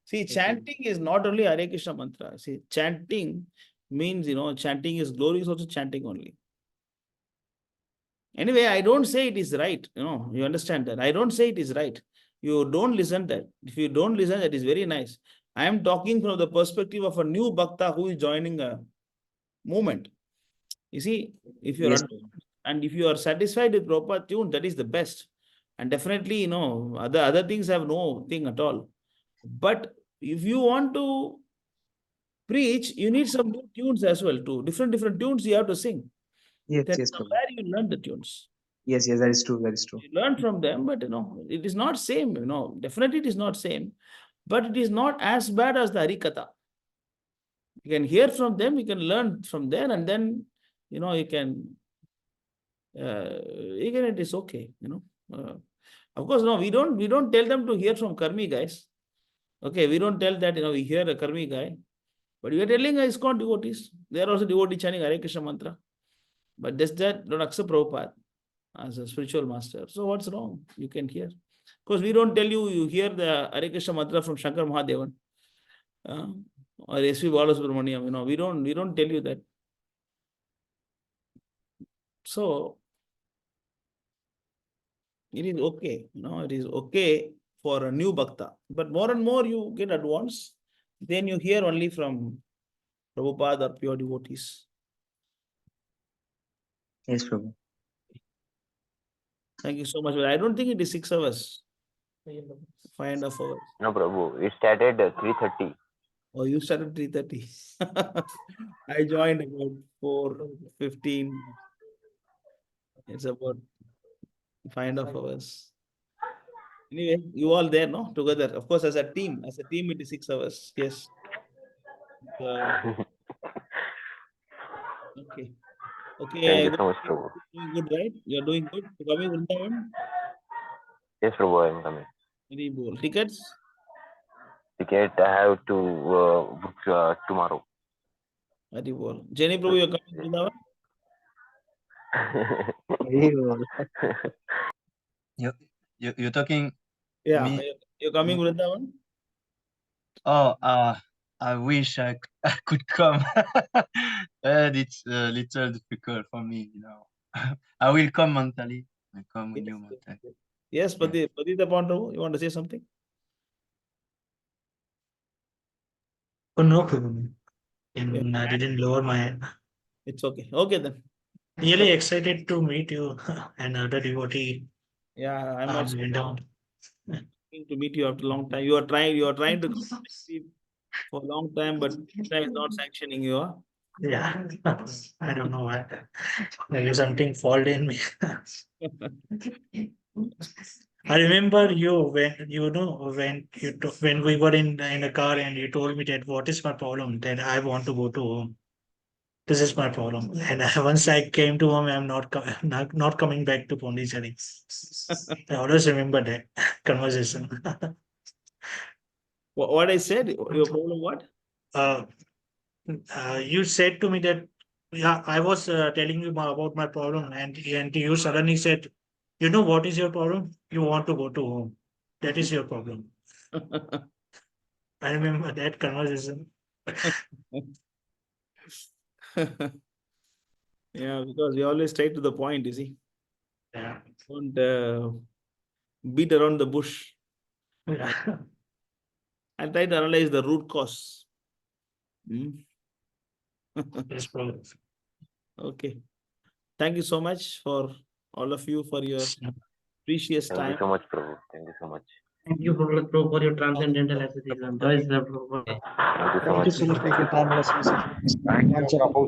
See, chanting is not only Hare Krishna mantra. See, chanting means, chanting is glory is also chanting only. Anyway, I don't say it is right. You understand that. I don't say it is right. You don't listen that. If you don't listen, that is very nice. I am talking from the perspective of a new bhakta who is joining a movement. You see, if you are Yes. and if you are satisfied with proper tune, that is the best. And definitely, other things have no thing at all. But if you want to preach, you need some new tunes as well too. Different tunes you have to sing. Yes, Then yes, from Prabhu. where you learn the tunes. Yes, that is true. That is true. You learn from them, but it is not same. Definitely it is not same, but it is not as bad as the Harikatha. You can hear from them, you can learn from there, and then you can. Again, it is okay. Of course, no, we don't tell them to hear from Karmi guys. Okay, we don't tell that we hear a Karmi guy, but we are telling ISKCON devotees. They are also devotees chanting Hare Krishna mantra, but just that don't accept Prabhupada as a spiritual master. So what's wrong? You can hear. Because we don't tell you hear the Hare Krishna mantra from Shankar Mahadevan or S.V. Balasubramaniam. We don't tell you that. So it is okay. It is okay for a new bhakta. But more and more you get advanced, then you hear only from Prabhupada or pure devotees. Yes, Prabhu. Thank you so much. But I don't think it is 6 hours. 5.5 hours. No, Prabhu. It started at 3:30. Oh, you started 3:30. I joined about 4:15. It's about 5.5 hours. Anyway, you all there, no? Together. Of course, as a team. As a team, it is 6 hours. Yes. Okay. Okay. Thank you so much, Prabhu. Doing good, right? You're doing good. You're coming, Vrindavan? Yes, Prabhu, I am coming. Very cool. Tickets? Ticket I have to book tomorrow. Very cool. Jenny Prabhu, you're coming, Vrindavan? You're talking Yeah. me? You're coming, Vrindavan? Oh, I wish I could come. But it's a little difficult for me, I will come mentally. I come with you mentally. Yes, Padita Pandavu, you want to say something? Oh, no problem. I didn't lower my hand. It's okay. Okay then. Really excited to meet you and other devotee. Yeah, I'm also Vrindavan. to meet you after a long time. You are trying to come for a long time, but Krishna is not sanctioning you. Huh? Yeah, I don't know why. Maybe something fault in me. I remember you when we were in a car and you told me that what is my problem, that I want to go to home. This is my problem. And once I came to home, I'm not coming back to Pondicherry. I always remember that conversation. What I said? Your problem what? You said to me that I was telling you about my problem, and you suddenly said, "You know what is your problem? You want to go to home. That is your problem." I remember that conversation. Yeah, because we always straight to the point, you see. Yeah. Don't beat around the bush. Yeah. And try to analyze the root cause. Yes, problem. Okay. Thank you so much for all of you for your precious Thank time. you so much, Prabhu. Thank you so much. Thank you, Prahlad Prabhu, for your transcendental asceticism. Jai Sri Prabhupada. Thank you so much. Thank you so much for your time, lessons.